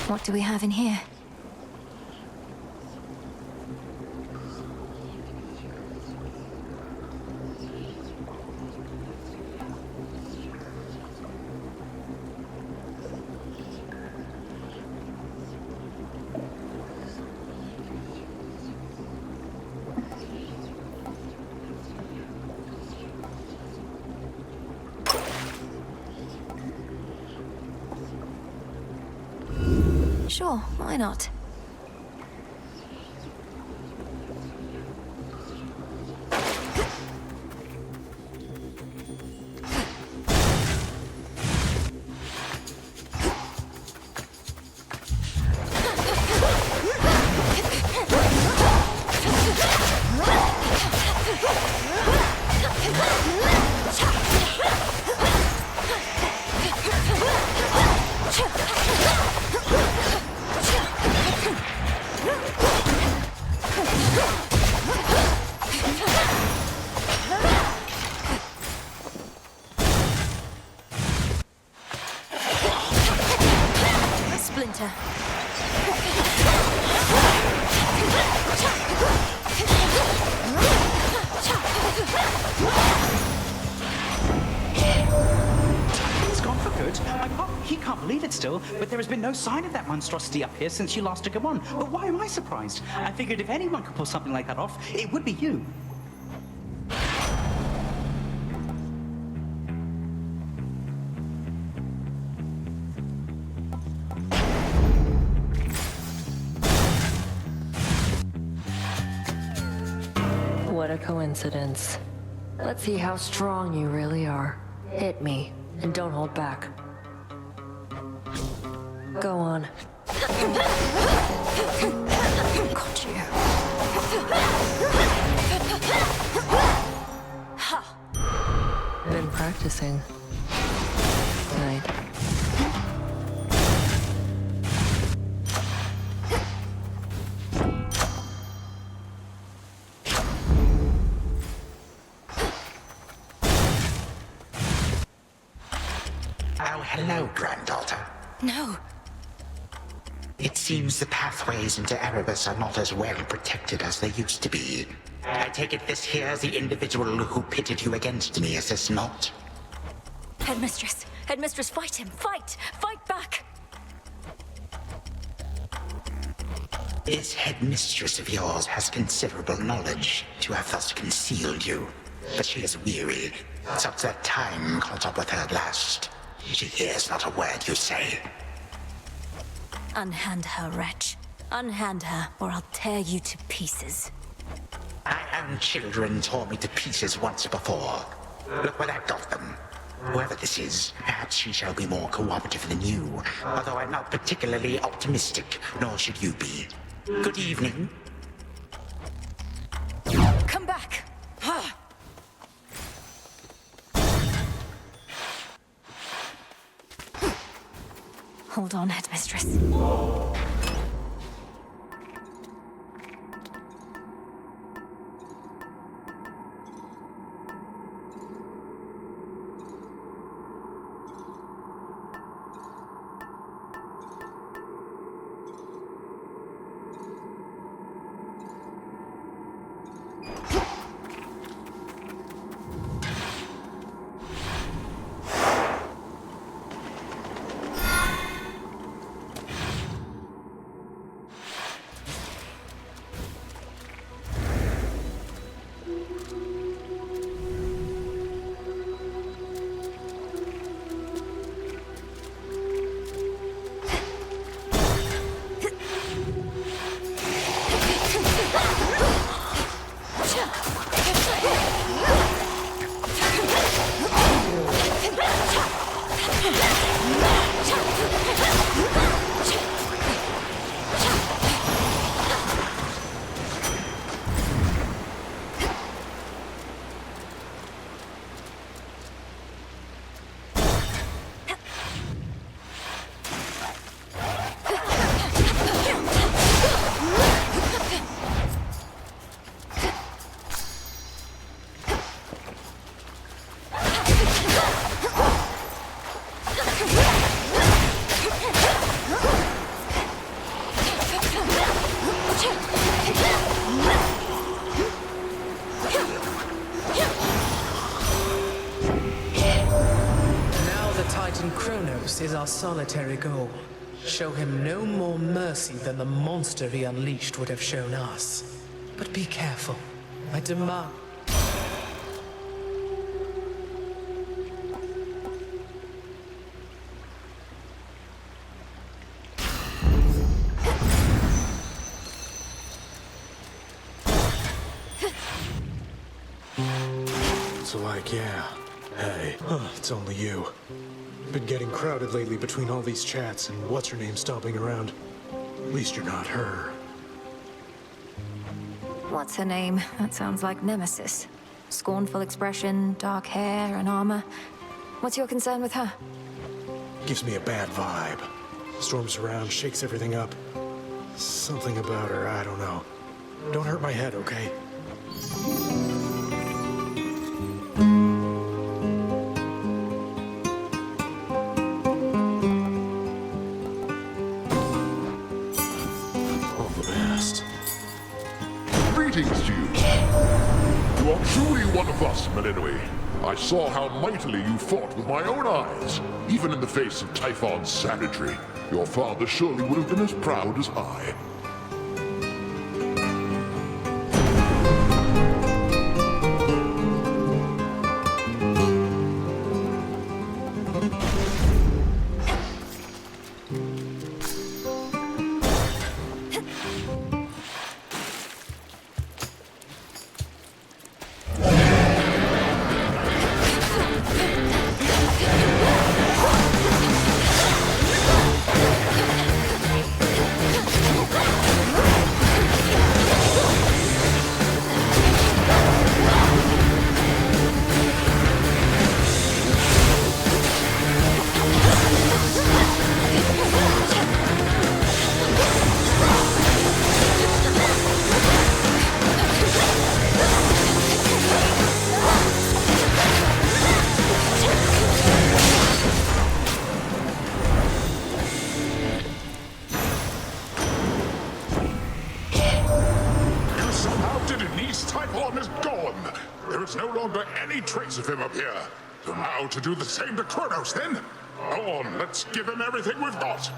What do we have in here? Sure, why not? Splinter. He's gone for good. He can't believe it still, but there has been no sign of that monstrosity up here since you last took him on. But why am I surprised? I figured if anyone could pull something like that off, it would be you. What a coincidence. Let's see how strong you really are. Hit me, and don't hold back. Go on. Got you. Been practicing. practicing. Night. Oh, hello, granddaughter. No. It seems the pathways into Erebus are not as well protected as they used to be. I take it this here's the individual who pitted you against me, is this not? Headmistress! Headmistress, fight him! Fight! Fight back! This headmistress of yours has considerable knowledge to have thus concealed you. But she is weary, such that time caught up with her at last. She hears not a word you say. Unhand her, wretch. Unhand her, or I'll tear you to pieces. My own children tore me to pieces once before. Look where that got them. Whoever this is, perhaps she shall be more cooperative than you, although I'm not particularly optimistic, nor should you be. Good evening. Come back! Hold on, headmistress. Is our solitary goal. Show him no more mercy than the monster he unleashed would have shown us. But be careful. I demand... So like, yeah. Hey, it's only you. Been getting crowded lately between all these chats and what's-her-name stomping around. At least you're not her. What's her name? That sounds like Nemesis. Scornful expression, dark hair and armor. What's your concern with her? Gives me a bad vibe. Storms around, shakes everything up. Something about her, I don't know. Don't hurt my head, okay? Greetings to you. You are truly one of us, Melinoi. I saw how mightily you fought with my own eyes. Even in the face of Typhon's savagery, your father surely would have been as proud as I. Typhon is gone. There is no longer any trace of him up here. So now to do the same to Kronos, then? Go on, let's give him everything we've got.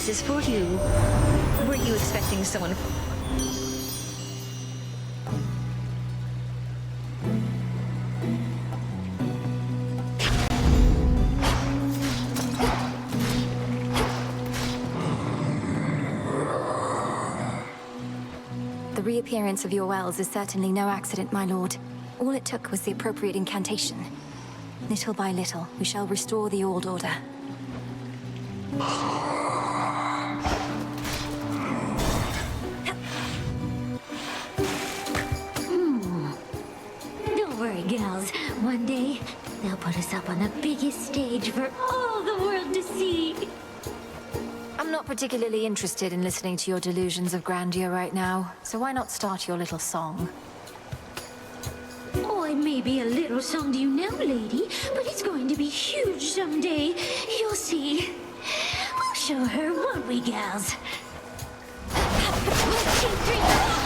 This is for you. Were you expecting someone? The reappearance of your wells is certainly no accident, my lord. All it took was the appropriate incantation. Little by little, we shall restore the old order. Don't worry, gals. One day, they'll put us up on the biggest stage for all the world to see. I'm not particularly interested in listening to your delusions of grandeur right now, so why not start your little song? Oh, it may be a little song to you now, lady, but it's going to be huge someday. You'll see. We'll show her, won't we, gals? 1, 2, 3.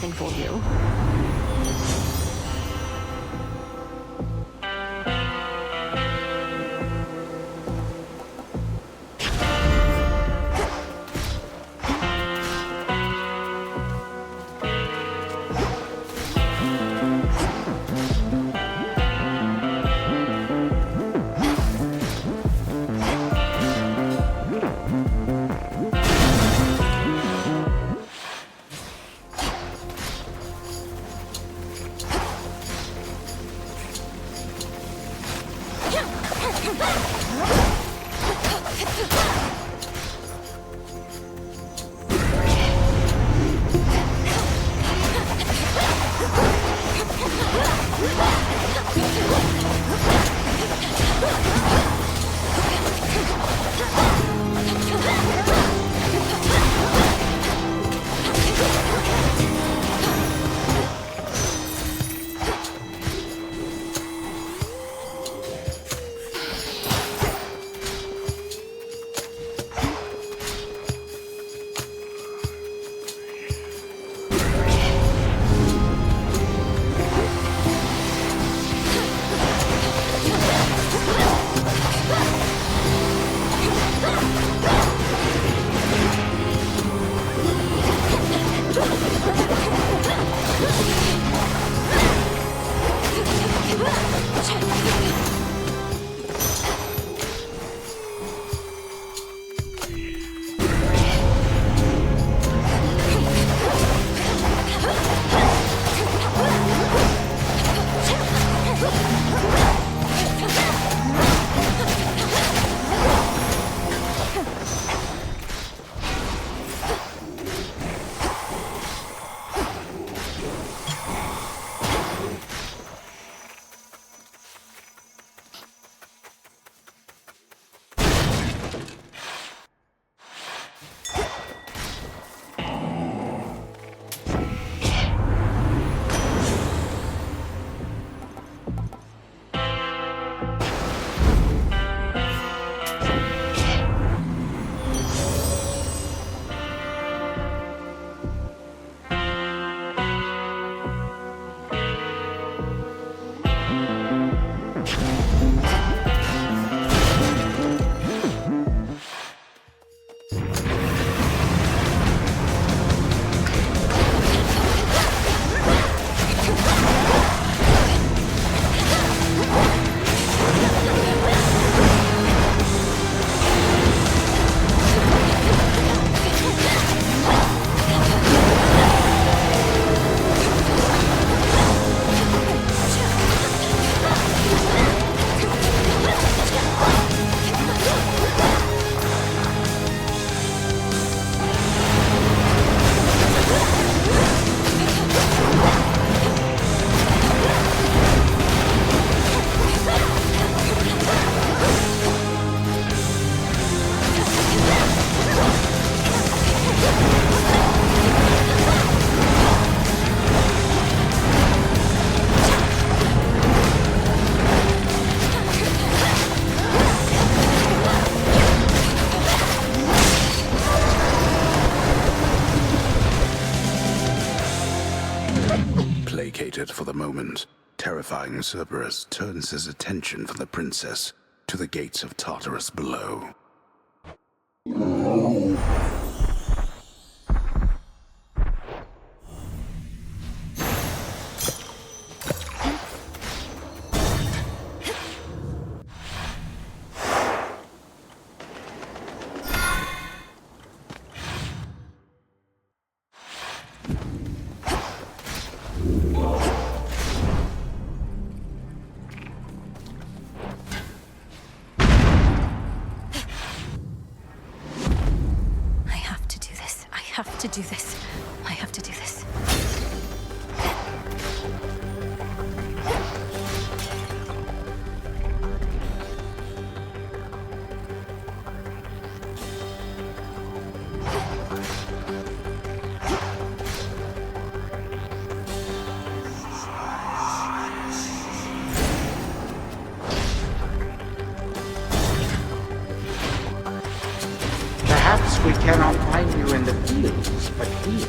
something for you. Placated for the moment, terrifying Cerberus turns his attention from the princess to the gates of Tartarus below. I have to do this. I have to do this. Perhaps we cannot find you in the fields, but here.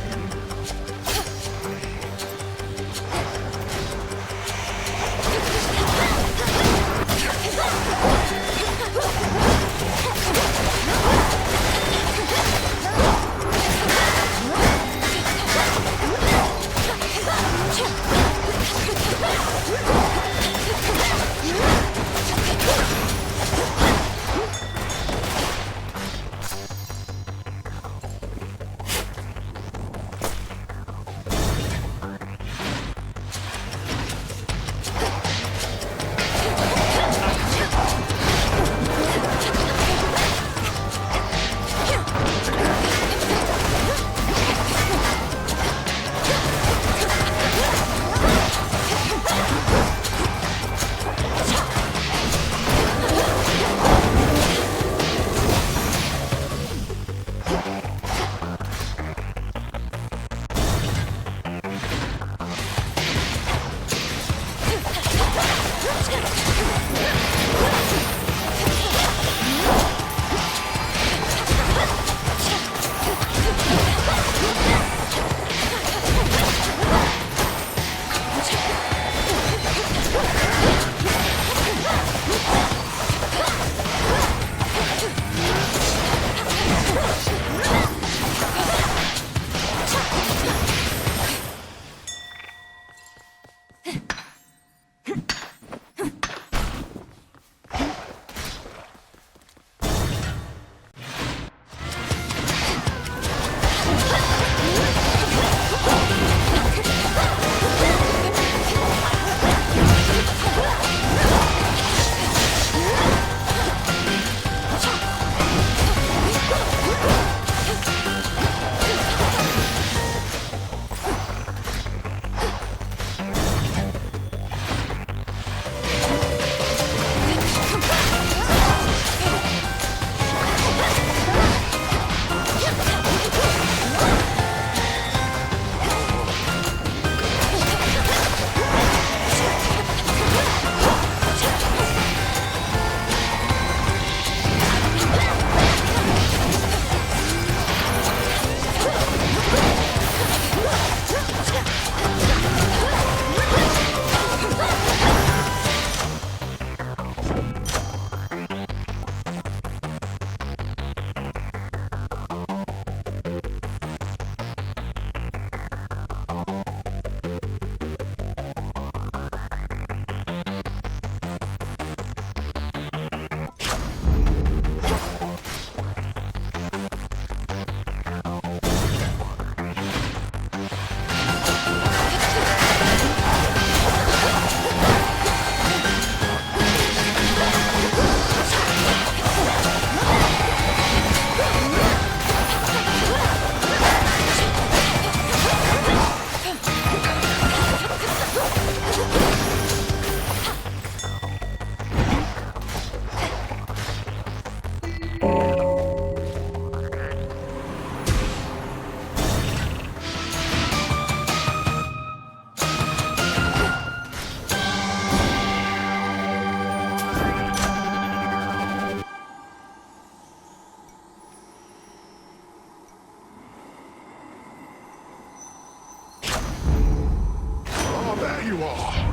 there you are!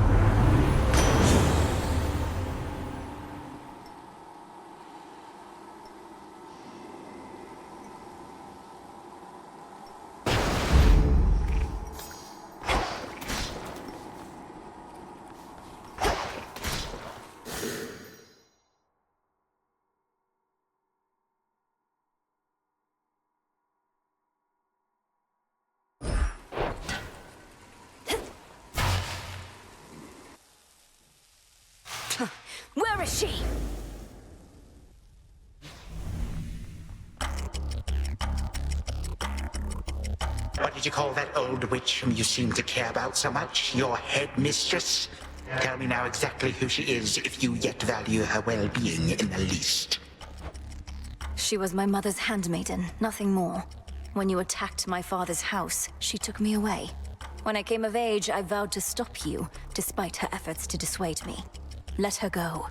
Where is she? What did you call that old witch whom you seem to care about so much? Your headmistress? Tell me now exactly who she is, if you yet value her well-being in the least. She was my mother's handmaiden, nothing more. When you attacked my father's house, she took me away. When I came of age, I vowed to stop you, despite her efforts to dissuade me. Let her go.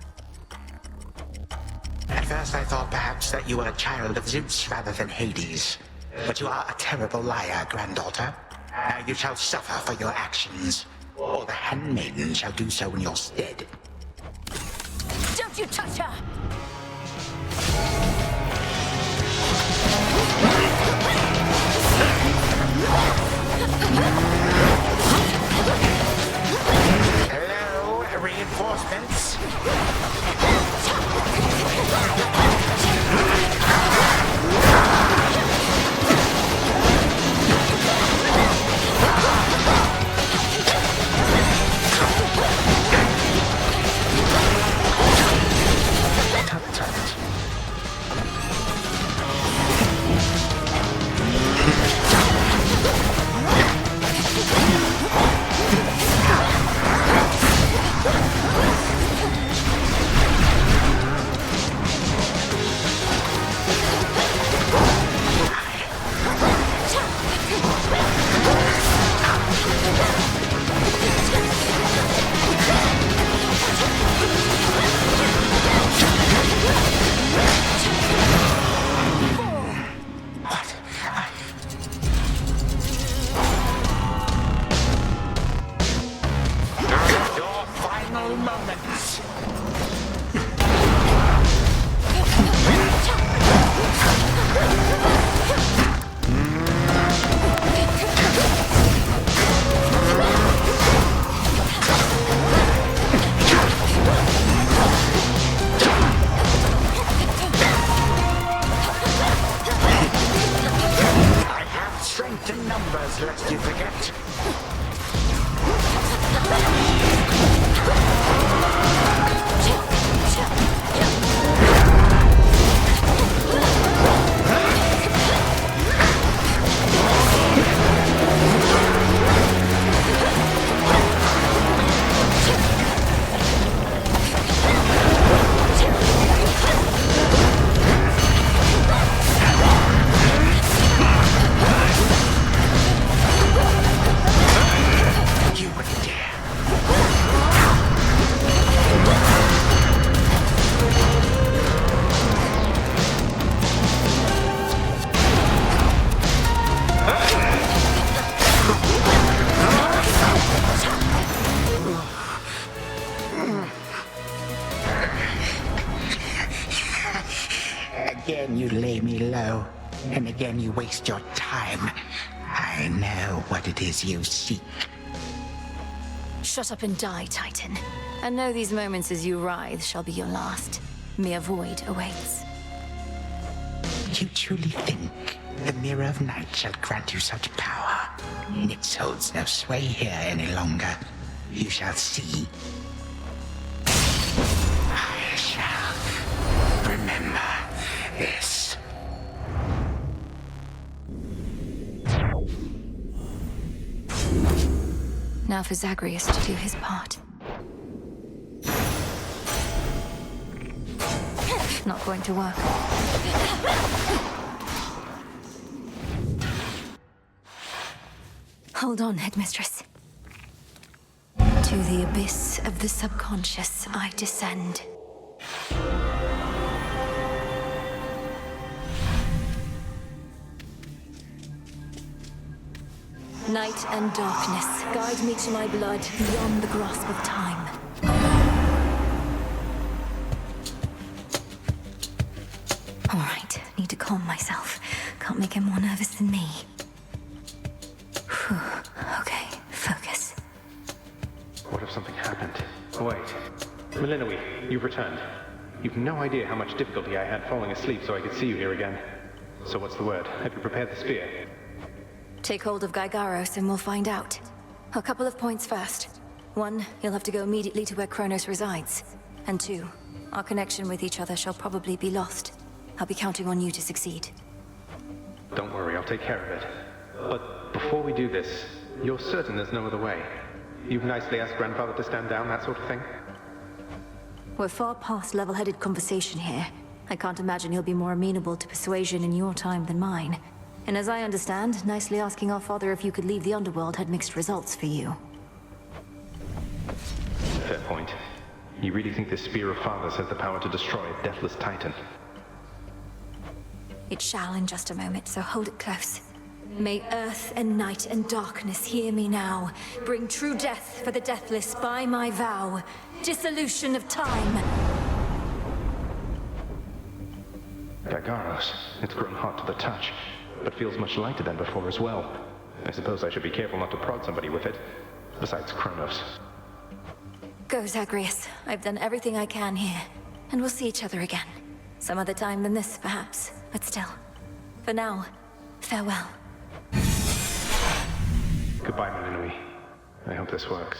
At first I thought perhaps that you were a child of Zeus rather than Hades. But you are a terrible liar, granddaughter. Now you shall suffer for your actions, or the handmaiden shall do so in your stead. Don't you touch her! Hello, reinforcements? Lest you forget. Again you lay me low, and again you waste your time. I know what it is you seek. Shut up and die, Titan. And know these moments as you writhe shall be your last. Mere void awaits. You truly think the Mirror of Night shall grant you such power? It holds no sway here any longer. You shall see. I shall remember this. Now for Zagreus to do his part. Not going to work. Hold on, Headmistress. To the abyss of the subconscious I descend. Night and darkness, guide me to my blood beyond the grasp of time. All right, need to calm myself. Can't make him more nervous than me. Whew. Okay, focus. What if something happened? Wait. Melinoe, you've returned. You've no idea how much difficulty I had falling asleep so I could see you here again. So what's the word? Have you prepared the spear? Take hold of Gygaros and we'll find out. A couple of points first. 1, you'll have to go immediately to where Kronos resides. And 2, our connection with each other shall probably be lost. I'll be counting on you to succeed. Don't worry, I'll take care of it. But before we do this, you're certain there's no other way? You've nicely asked Grandfather to stand down, that sort of thing? We're far past level-headed conversation here. I can't imagine he'll be more amenable to persuasion in your time than mine. And as I understand, nicely asking our father if you could leave the underworld had mixed results for you. Fair point. You really think this spear of Father's has the power to destroy a deathless titan? It shall in just a moment, so hold it close. May earth and night and darkness hear me now. Bring true death for the deathless by my vow. Dissolution of time. Gygaros, it's grown hot to the touch, but feels much lighter than before as well. I suppose I should be careful not to prod somebody with it. Besides Kronos. Go, Zagreus. I've done everything I can here. And we'll see each other again. Some other time than this, perhaps. But still. For now, farewell. Goodbye, Melinoe. I hope this works.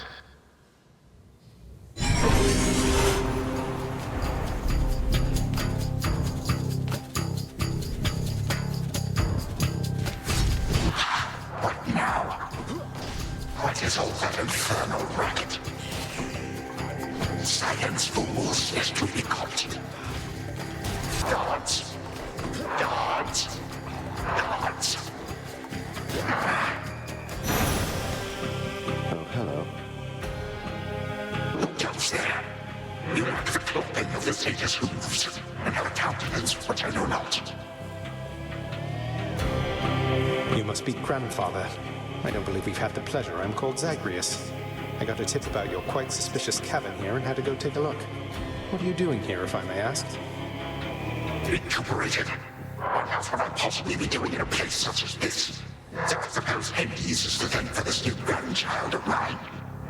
What now? What is all that infernal racket? Silence, fools, lest you be caught. Guards! Guards! Guards! Oh, hello. Who comes there? You lack the clothing of the satyrs hooves, and have a countenance which I know not. You must be Grandfather. I don't believe we've had the pleasure. I'm called Zagreus. I got a tip about your quite suspicious cabin here and had to go take a look. What are you doing here, if I may ask? Recuperated. What else would I possibly be doing in a place such as this? So I suppose Hades is the thing for this new grandchild of mine.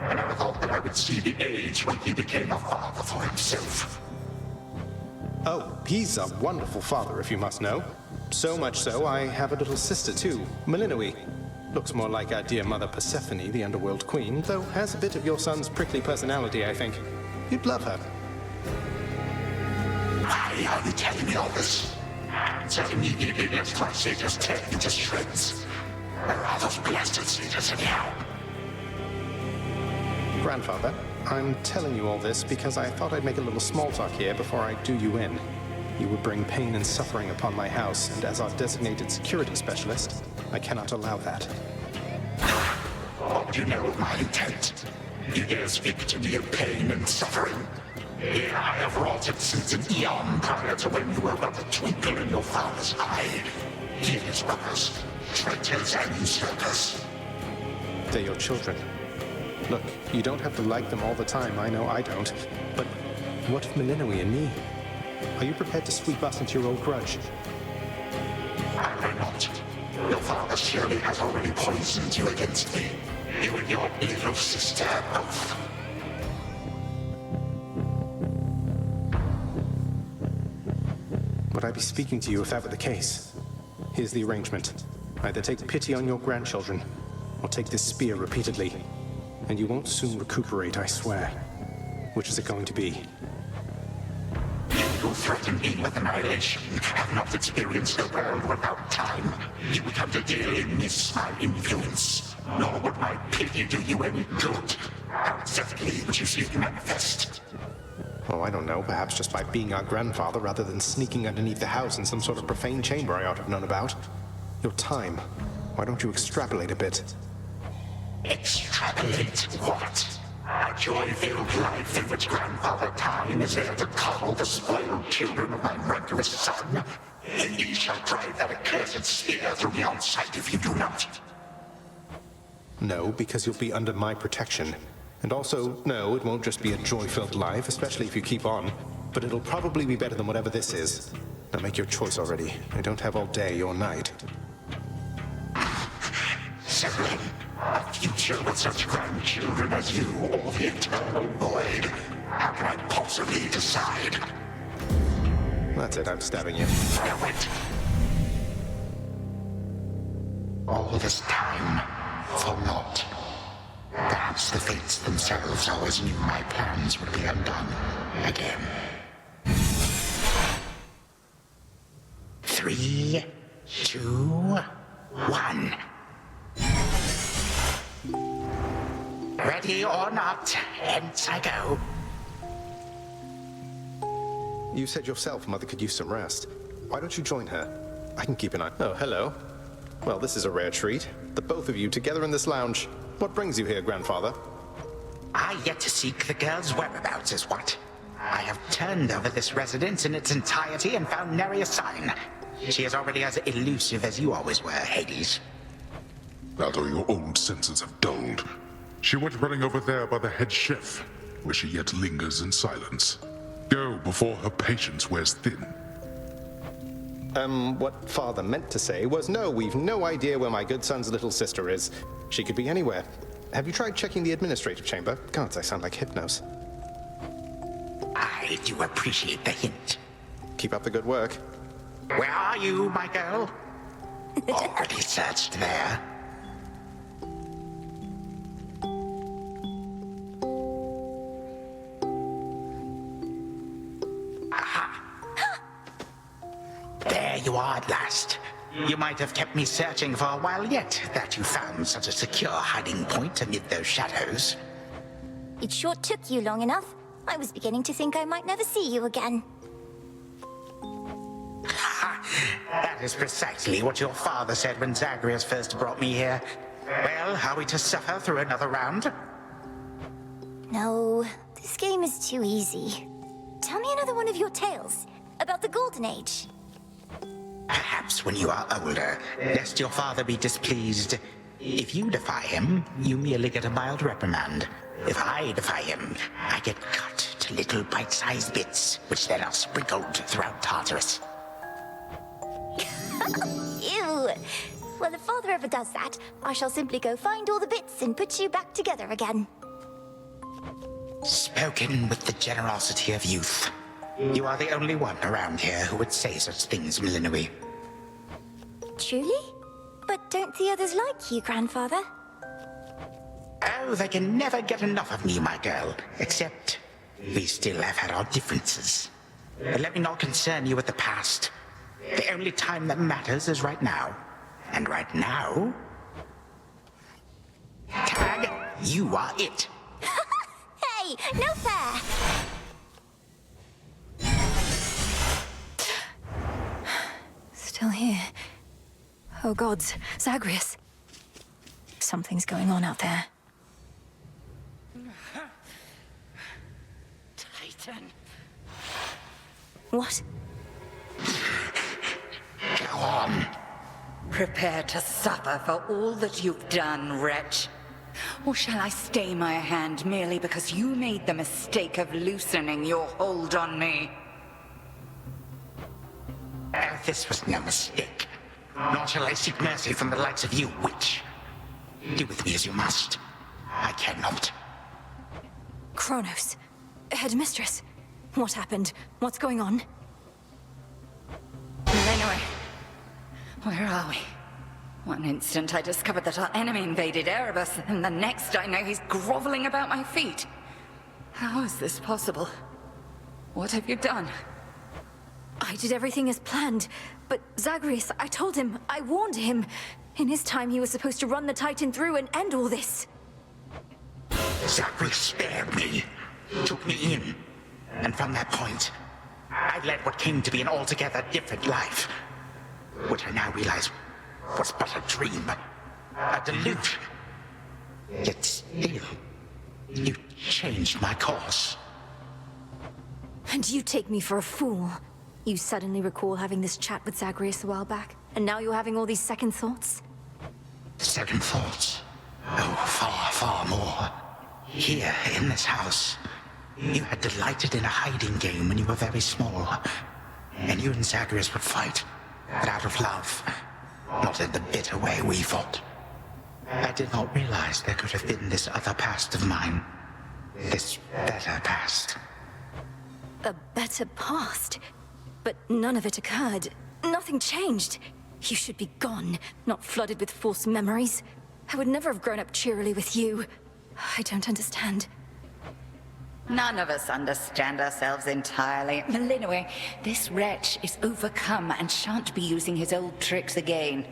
And I thought that I would see the age when he became a father for himself. Oh, he's a wonderful father, if you must know. So much so, I have a little sister too, Melinoe. Looks more like our dear mother Persephone, the underworld queen, though has a bit of your son's prickly personality, I think. You'd love her. Why are you telling me all this? So immediately left my satyrs tear into shreds. Where are those blasted satyrs anyhow? Grandfather, I'm telling you all this because I thought I'd make a little small talk here before I do you in. You would bring pain and suffering upon my house, and as our designated security specialist, I cannot allow that. What do you know of my intent? You dare speak to me of pain and suffering? Here I have wrought it since an eon prior to when you were but a twinkle in your father's eye. He and his brothers, traitors and usurpers. They're your children. Look, you don't have to like them all the time, I know I don't. But what of Melinoe and me? Are you prepared to sweep us into your old grudge? I will not. Your father surely has already poisoned you against me. You and your little sister both. Would I be speaking to you if that were the case? Here's the arrangement. Either take pity on your grandchildren, or take this spear repeatedly. And you won't soon recuperate, I swear. Which is it going to be? You threaten me with annihilation, have not experienced the world without time. You come to dearly miss my influence. Nor would my pity do you any good. How exactly would you see it manifest? Oh, I don't know. Perhaps just by being our grandfather rather than sneaking underneath the house in some sort of profane chamber I ought to have known about. Your time. Why don't you extrapolate a bit? Extrapolate what? A joy-filled life in which Grandfather Time is there to coddle the spoiled children of my murderous son. And you shall drive that accursed spear through me on sight if you do not. No, because you'll be under my protection. And also, no, it won't just be a joy-filled life, especially if you keep on. But it'll probably be better than whatever this is. Now make your choice already. I don't have all day or night. So then, a future with such grandchildren as you, or the eternal void. How can I possibly decide? That's it, I'm stabbing you. No, wait. All this time, for naught. Perhaps the fates themselves always knew my plans would be undone again. 3, 2, 1. Ready or not, hence I go. You said yourself Mother could use some rest. Why don't you join her? I can keep an eye. Oh, hello. Well, this is a rare treat. The both of you together in this lounge. What brings you here, Grandfather? I yet to seek the girl's whereabouts is what. I have turned over this residence in its entirety and found nary a sign. She is already as elusive as you always were, Hades. That or your old senses have dulled. She went running over there by the head chef, where she yet lingers in silence. Go before her patience wears thin. What Father meant to say was, no, we've no idea where my good son's little sister is. She could be anywhere. Have you tried checking the administrative chamber? Gods, I sound like Hypnos. I do appreciate the hint. Keep up the good work. Where are you, my girl? Already searched there. Aha! There you are at last. You might have kept me searching for a while yet, that you found such a secure hiding point amid those shadows. It sure took you long enough. I was beginning to think I might never see you again. That is precisely what your father said when Zagreus first brought me here. Well, are we to suffer through another round? No, this game is too easy. Tell me another one of your tales about the Golden Age. Perhaps when you are older, lest your father be displeased. If you defy him, you merely get a mild reprimand. If I defy him, I get cut to little bite-sized bits, which then are sprinkled throughout Tartarus. Ew! Well, if Father ever does that, I shall simply go find all the bits and put you back together again. Spoken with the generosity of youth. You are the only one around here who would say such things, Millenoi. Truly? But don't the others like you, Grandfather? Oh, they can never get enough of me, my girl. Except, we still have had our differences. But let me not concern you with the past. The only time that matters is right now. And right now... Tag, you are it. Hey, no fair! Still here. Oh gods, Zagreus. Something's going on out there. Titan. What? Go on. Prepare to suffer for all that you've done, wretch. Or shall I stay my hand merely because you made the mistake of loosening your hold on me? This was no mistake. Nor shall I seek mercy from the likes of you, witch. Do with me as you must. I cannot. Kronos. Headmistress. What happened? What's going on? Millenoi. Where are we? One instant I discovered that our enemy invaded Erebus, and the next I know he's groveling about my feet. How is this possible? What have you done? I did everything as planned, but Zagreus, I told him, I warned him. In his time, he was supposed to run the Titan through and end all this. Zagreus spared me, took me in, and from that point, I led what came to be an altogether different life, which I now realize was but a dream, a delusion. Yet still, you changed my course. And you take me for a fool. You suddenly recall having this chat with Zagreus a while back, and now you're having all these second thoughts? Second thoughts? Oh, far, far more. Here, in this house, you had delighted in a hiding game when you were very small. And you and Zagreus would fight, but out of love, not in the bitter way we fought. I did not realize there could have been this other past of mine. This better past. A better past? But none of it occurred. Nothing changed. You should be gone, not flooded with false memories. I would never have grown up cheerily with you. I don't understand. None of us understand ourselves entirely. Malinois, this wretch is overcome and shan't be using his old tricks again.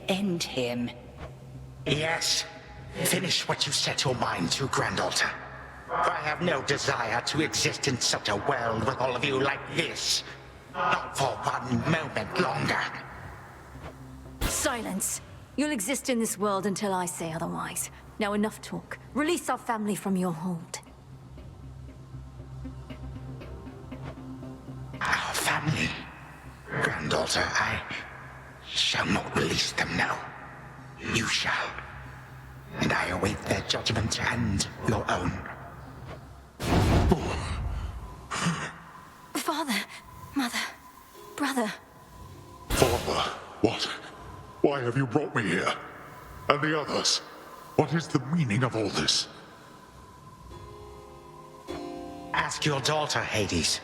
End him. Yes. Finish what you set your mind to, Granddaughter. For I have no desire to exist in such a world with all of you like this. Not for 1 moment longer. Silence. You'll exist in this world until I say otherwise. Now enough talk. Release our family from your hold. Our family? Granddaughter, I shall not release them now. You shall. And I await their judgment and your own. Father, mother, brother. Father, what? Why have you brought me here? And the others? What is the meaning of all this? Ask your daughter, Hades.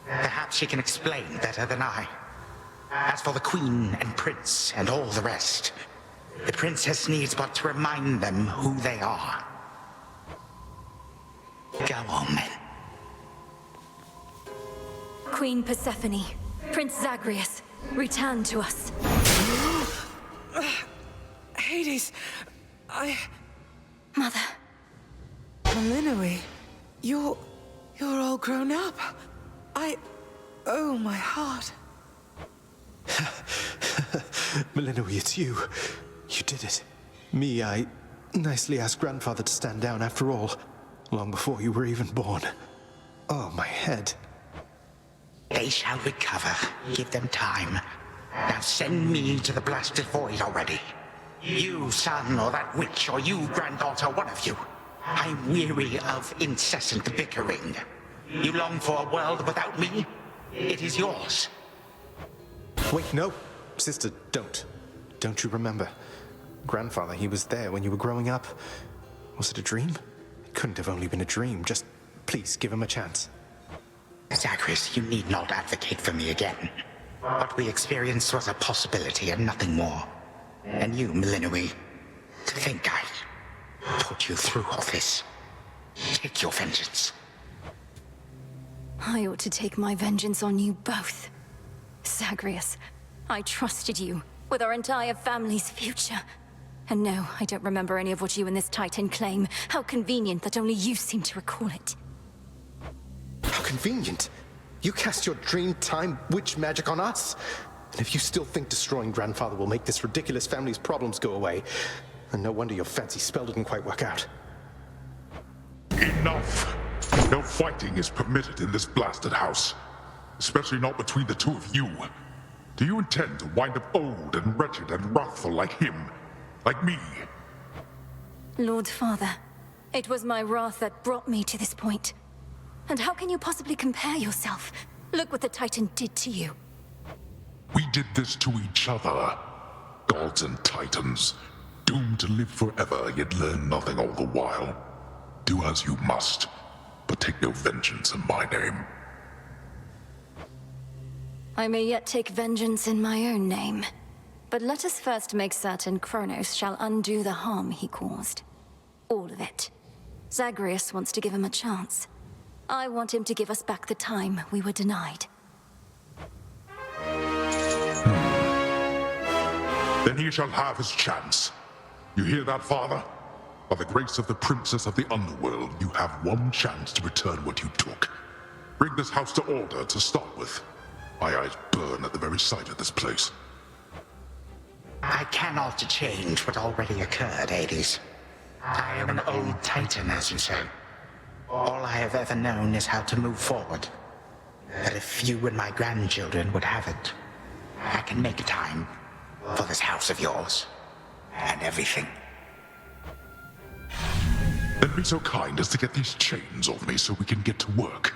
Perhaps she can explain better than I. As for the Queen and Prince and all the rest, the Princess needs but to remind them who they are. Go on, then. Queen Persephone, Prince Zagreus, return to us. Hades, Mother. Malinois, you're all grown up. Oh, my heart. Malinois, it's you. You did it. Me, I nicely asked Grandfather to stand down after all, long before you were even born. Oh, my head. They shall recover. Give them time. Now send me to the blasted void already. You, son, or that witch, or you, granddaughter, one of you. I'm weary of incessant bickering. You long for a world without me? It is yours. Wait, no. Sister, don't. Don't you remember? Grandfather, he was there when you were growing up. Was it a dream? It couldn't have only been a dream. Just, please, give him a chance. Zagreus, you need not advocate for me again. What we experienced was a possibility and nothing more. And you, Malinois, to think I put you through all this. Take your vengeance. I ought to take my vengeance on you both. Zagreus, I trusted you with our entire family's future. And no, I don't remember any of what you and this Titan claim. How convenient that only you seem to recall it. How convenient. You cast your dream time witch magic on us. And if you still think destroying Grandfather will make this ridiculous family's problems go away, then no wonder your fancy spell didn't quite work out. Enough! No fighting is permitted in this blasted house. Especially not between the two of you. Do you intend to wind up old and wretched and wrathful like him? Like me? Lord Father, it was my wrath that brought me to this point. And how can you possibly compare yourself? Look what the Titan did to you. We did this to each other. Gods and Titans, doomed to live forever, yet learn nothing all the while. Do as you must, but take no vengeance in my name. I may yet take vengeance in my own name. But let us first make certain Kronos shall undo the harm he caused. All of it. Zagreus wants to give him a chance. I want him to give us back the time we were denied. Then he shall have his chance. You hear that, Father? By the grace of the Princess of the Underworld, you have one chance to return what you took. Bring this house to order to start with. My eyes burn at the very sight of this place. I cannot change what already occurred, Hades. I am an old Titan, as you say. All I have ever known is how to move forward. But if you and my grandchildren would have it, I can make time for this house of yours and everything. Then be so kind as to get these chains off me so we can get to work.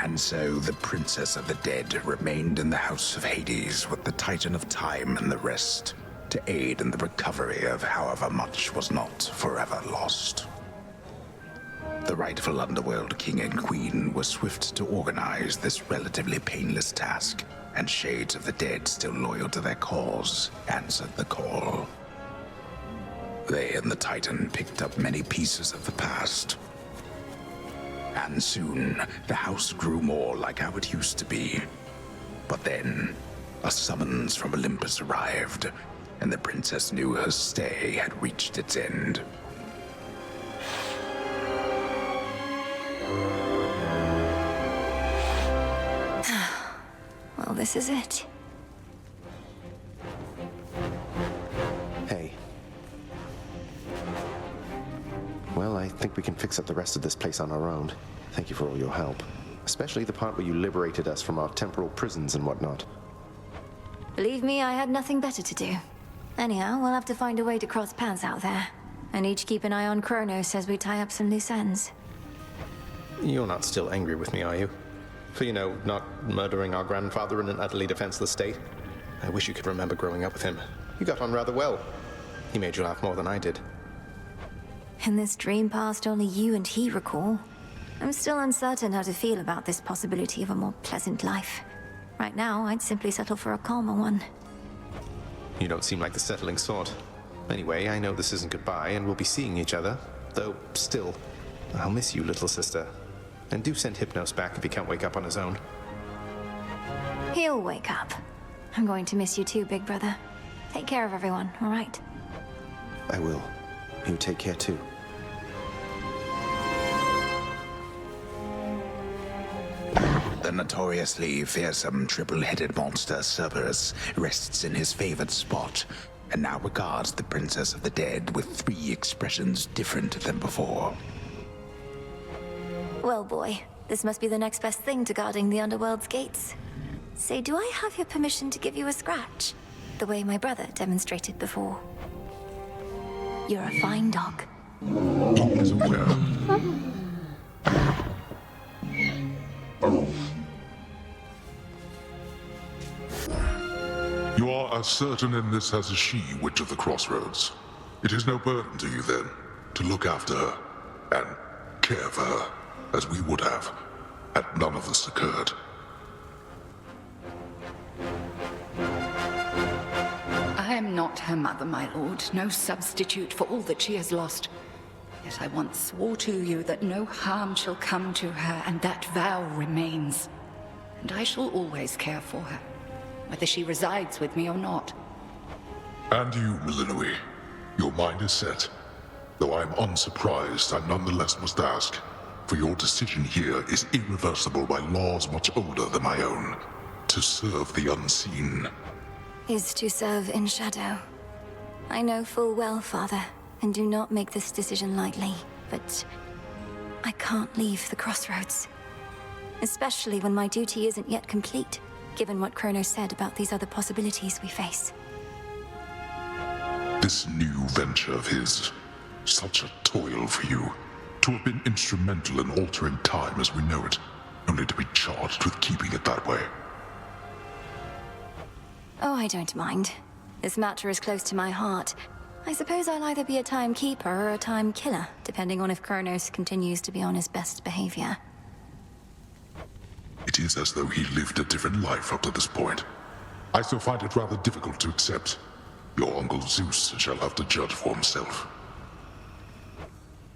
And so the Princess of the Dead remained in the House of Hades with the Titan of Time and the rest, to aid in the recovery of however much was not forever lost. The rightful Underworld King and Queen were swift to organize this relatively painless task, and Shades of the Dead, still loyal to their cause, answered the call. They and the Titan picked up many pieces of the past. And soon, the house grew more like how it used to be. But then, a summons from Olympus arrived, and the princess knew her stay had reached its end. Well, this is it. Hey. Well, I think we can fix up the rest of this place on our own. Thank you for all your help. Especially the part where you liberated us from our temporal prisons and whatnot. Believe me, I had nothing better to do. Anyhow, we'll have to find a way to cross paths out there. And each keep an eye on Kronos as we tie up some loose ends. You're not still angry with me, are you? For, not murdering our grandfather in an utterly defenseless state? I wish you could remember growing up with him. You got on rather well. He made you laugh more than I did. In this dream past only you and he recall, I'm still uncertain how to feel about this possibility of a more pleasant life. Right now, I'd simply settle for a calmer one. You don't seem like the settling sort. Anyway, I know this isn't goodbye, and we'll be seeing each other. Though, still, I'll miss you, little sister. And do send Hypnos back if he can't wake up on his own. He'll wake up. I'm going to miss you too, big brother. Take care of everyone, all right? I will. You take care too. The notoriously fearsome triple-headed monster Cerberus rests in his favored spot, and now regards the Princess of the Dead with 3 expressions different than before. Well, boy, this must be the next best thing to guarding the Underworld's gates. Say, do I have your permission to give you a scratch? The way my brother demonstrated before. You're a fine dog. Always aware. You are as certain in this as is she, Witch of the Crossroads. It is no burden to you, then, to look after her and care for her, as we would have, had none of this occurred. I am not her mother, my lord, no substitute for all that she has lost. Yet I once swore to you that no harm shall come to her, and that vow remains. And I shall always care for her, whether she resides with me or not. And you, Milinoe, your mind is set. Though I am unsurprised, I nonetheless must ask, for your decision here is irreversible by laws much older than my own. To serve the unseen. Is to serve in shadow. I know full well, Father, and do not make this decision lightly, but I can't leave the Crossroads. Especially when my duty isn't yet complete, given what Kronos said about these other possibilities we face. This new venture of his, such a toil for you. To have been instrumental in altering time as we know it, only to be charged with keeping it that way. Oh, I don't mind. This matter is close to my heart. I suppose I'll either be a timekeeper or a time killer, depending on if Kronos continues to be on his best behavior. It is as though he lived a different life up to this point. I still find it rather difficult to accept. Your Uncle Zeus shall have to judge for himself.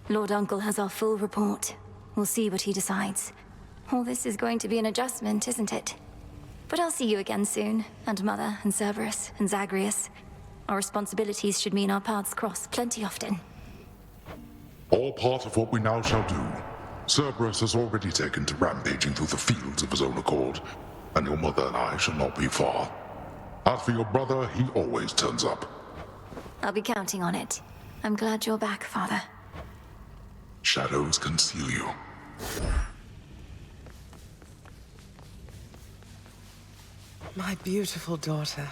Lord Uncle has our full report. We'll see what he decides. All this is going to be an adjustment, isn't it? But I'll see you again soon, and Mother, and Cerberus, and Zagreus. Our responsibilities should mean our paths cross plenty often. All part of what we now shall do. Cerberus has already taken to rampaging through the fields of his own accord, and your mother and I shall not be far. As for your brother, he always turns up. I'll be counting on it. I'm glad you're back, Father. Shadows conceal you. My beautiful daughter.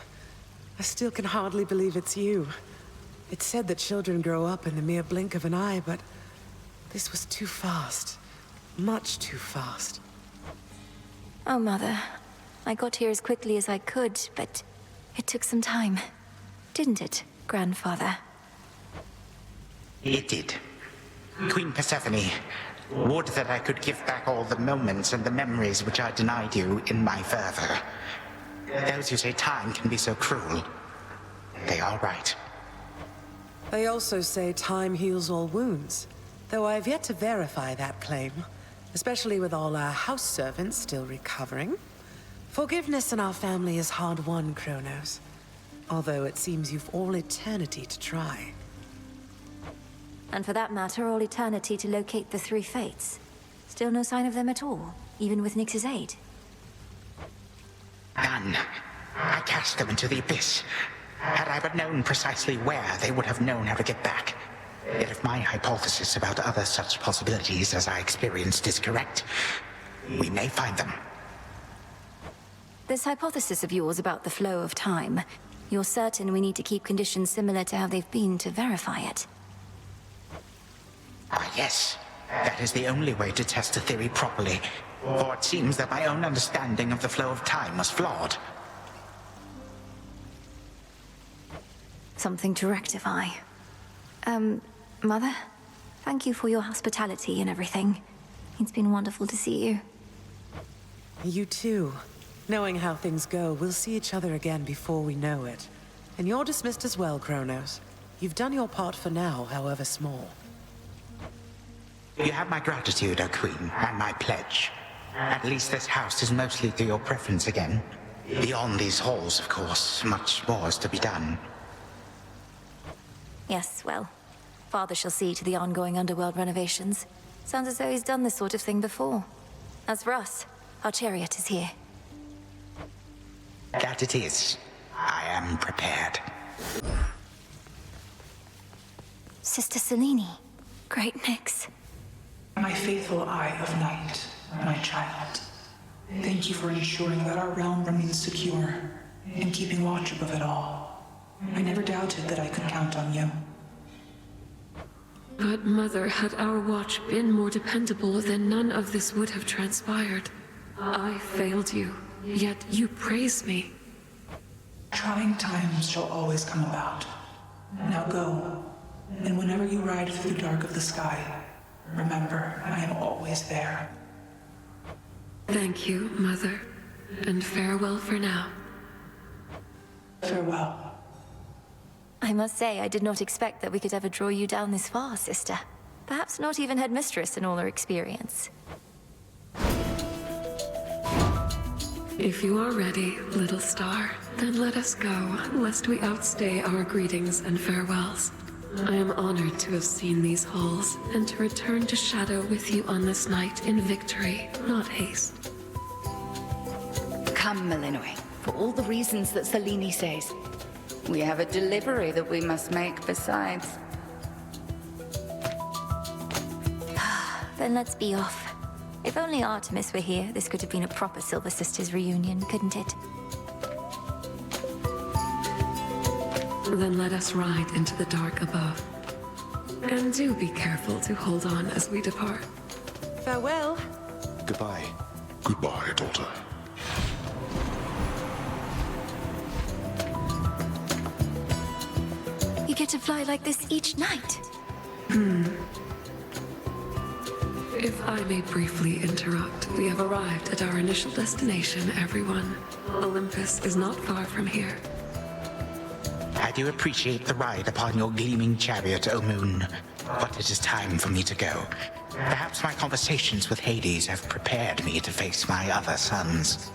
I still can hardly believe it's you. It's said that children grow up in the mere blink of an eye, but this was too fast. Much too fast. Oh, Mother. I got here as quickly as I could, but it took some time. Didn't it, Grandfather? It did. Queen Persephone, would that I could give back all the moments and the memories which I denied you in my fervor. Those who say time can be so cruel, they are right. They also say time heals all wounds, though I've yet to verify that claim, especially with all our house servants still recovering. Forgiveness in our family is hard-won, Kronos, although it seems you've all eternity to try. And for that matter, all eternity to locate the three fates. Still no sign of them at all, even with Nyx's aid. None. I cast them into the abyss. Had I but known precisely where, they would have known how to get back. Yet if my hypothesis about other such possibilities as I experienced is correct, we may find them. This hypothesis of yours about the flow of time, you're certain we need to keep conditions similar to how they've been to verify it? Ah, yes. That is the only way to test a theory properly. For it seems that my own understanding of the flow of time was flawed. Something to rectify. Mother? Thank you for your hospitality and everything. It's been wonderful to see you. You too. Knowing how things go, we'll see each other again before we know it. And you're dismissed as well, Kronos. You've done your part for now, however small. You have my gratitude, O Queen, and my pledge. At least this house is mostly to your preference again. Beyond these halls, of course, much more is to be done. Yes, well, Father shall see to the ongoing underworld renovations. Sounds as though he's done this sort of thing before. As for us, our chariot is here. That it is. I am prepared. Sister Selene. Great Nyx. My faithful Eye of Night, my child. Thank you for ensuring that our realm remains secure and keeping watch above it all. I never doubted that I could count on you. But Mother, had our watch been more dependable, then none of this would have transpired. I failed you, yet you praise me. Trying times shall always come about. Now go, and whenever you ride through the dark of the sky, remember, I am always there. Thank you, Mother, and farewell for now. Farewell. I must say, I did not expect that we could ever draw you down this far, sister. Perhaps not even headmistress in all her experience. If you are ready, little star, then let us go, lest we outstay our greetings and farewells. I am honored to have seen these halls, and to return to Shadow with you on this night in victory, not haste. Come, Melinoi, for all the reasons that Selene says. We have a delivery that we must make besides. Then let's be off. If only Artemis were here, this could have been a proper Silver Sisters reunion, couldn't it? Then let us ride into the dark above. And do be careful to hold on as we depart. Farewell. Goodbye. Goodbye, daughter. You get to fly like this each night. If I may briefly interrupt, we have arrived at our initial destination, everyone. Olympus is not far from here. I do appreciate the ride upon your gleaming chariot, O Moon, but it is time for me to go. Perhaps my conversations with Hades have prepared me to face my other sons.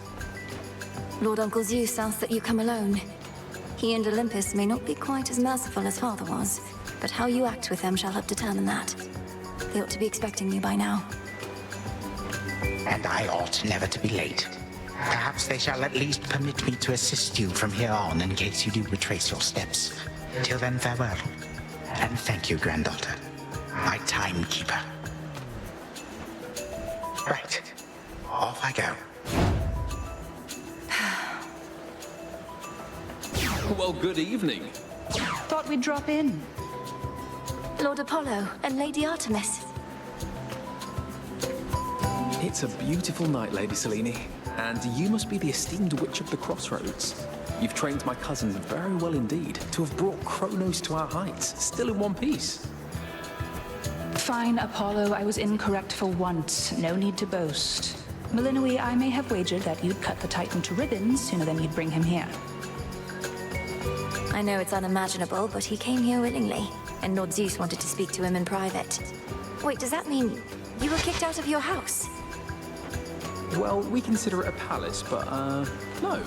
Lord Uncle Zeus asks that you come alone. He and Olympus may not be quite as merciful as Father was, but how you act with them shall help determine that. They ought to be expecting you by now. And I ought never to be late. Perhaps they shall at least permit me to assist you from here on in case you do retrace your steps. Till then, farewell. And thank you, granddaughter. My timekeeper. Right. Off I go. Well, good evening. Thought we'd drop in. Lord Apollo and Lady Artemis. It's a beautiful night, Lady Selene, and you must be the esteemed Witch of the Crossroads. You've trained my cousins very well indeed to have brought Kronos to our heights, still in one piece. Fine, Apollo, I was incorrect for once. No need to boast. Melinoe, I may have wagered that you'd cut the Titan to ribbons sooner than you'd bring him here. I know it's unimaginable, but he came here willingly, and Lord Zeus wanted to speak to him in private. Wait, does that mean you were kicked out of your house? Well, we consider it a palace, but, no.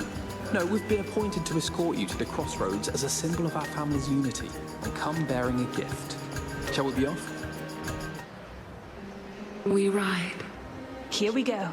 No, we've been appointed to escort you to the Crossroads as a symbol of our family's unity, and come bearing a gift. Shall we be off? We ride. Here we go.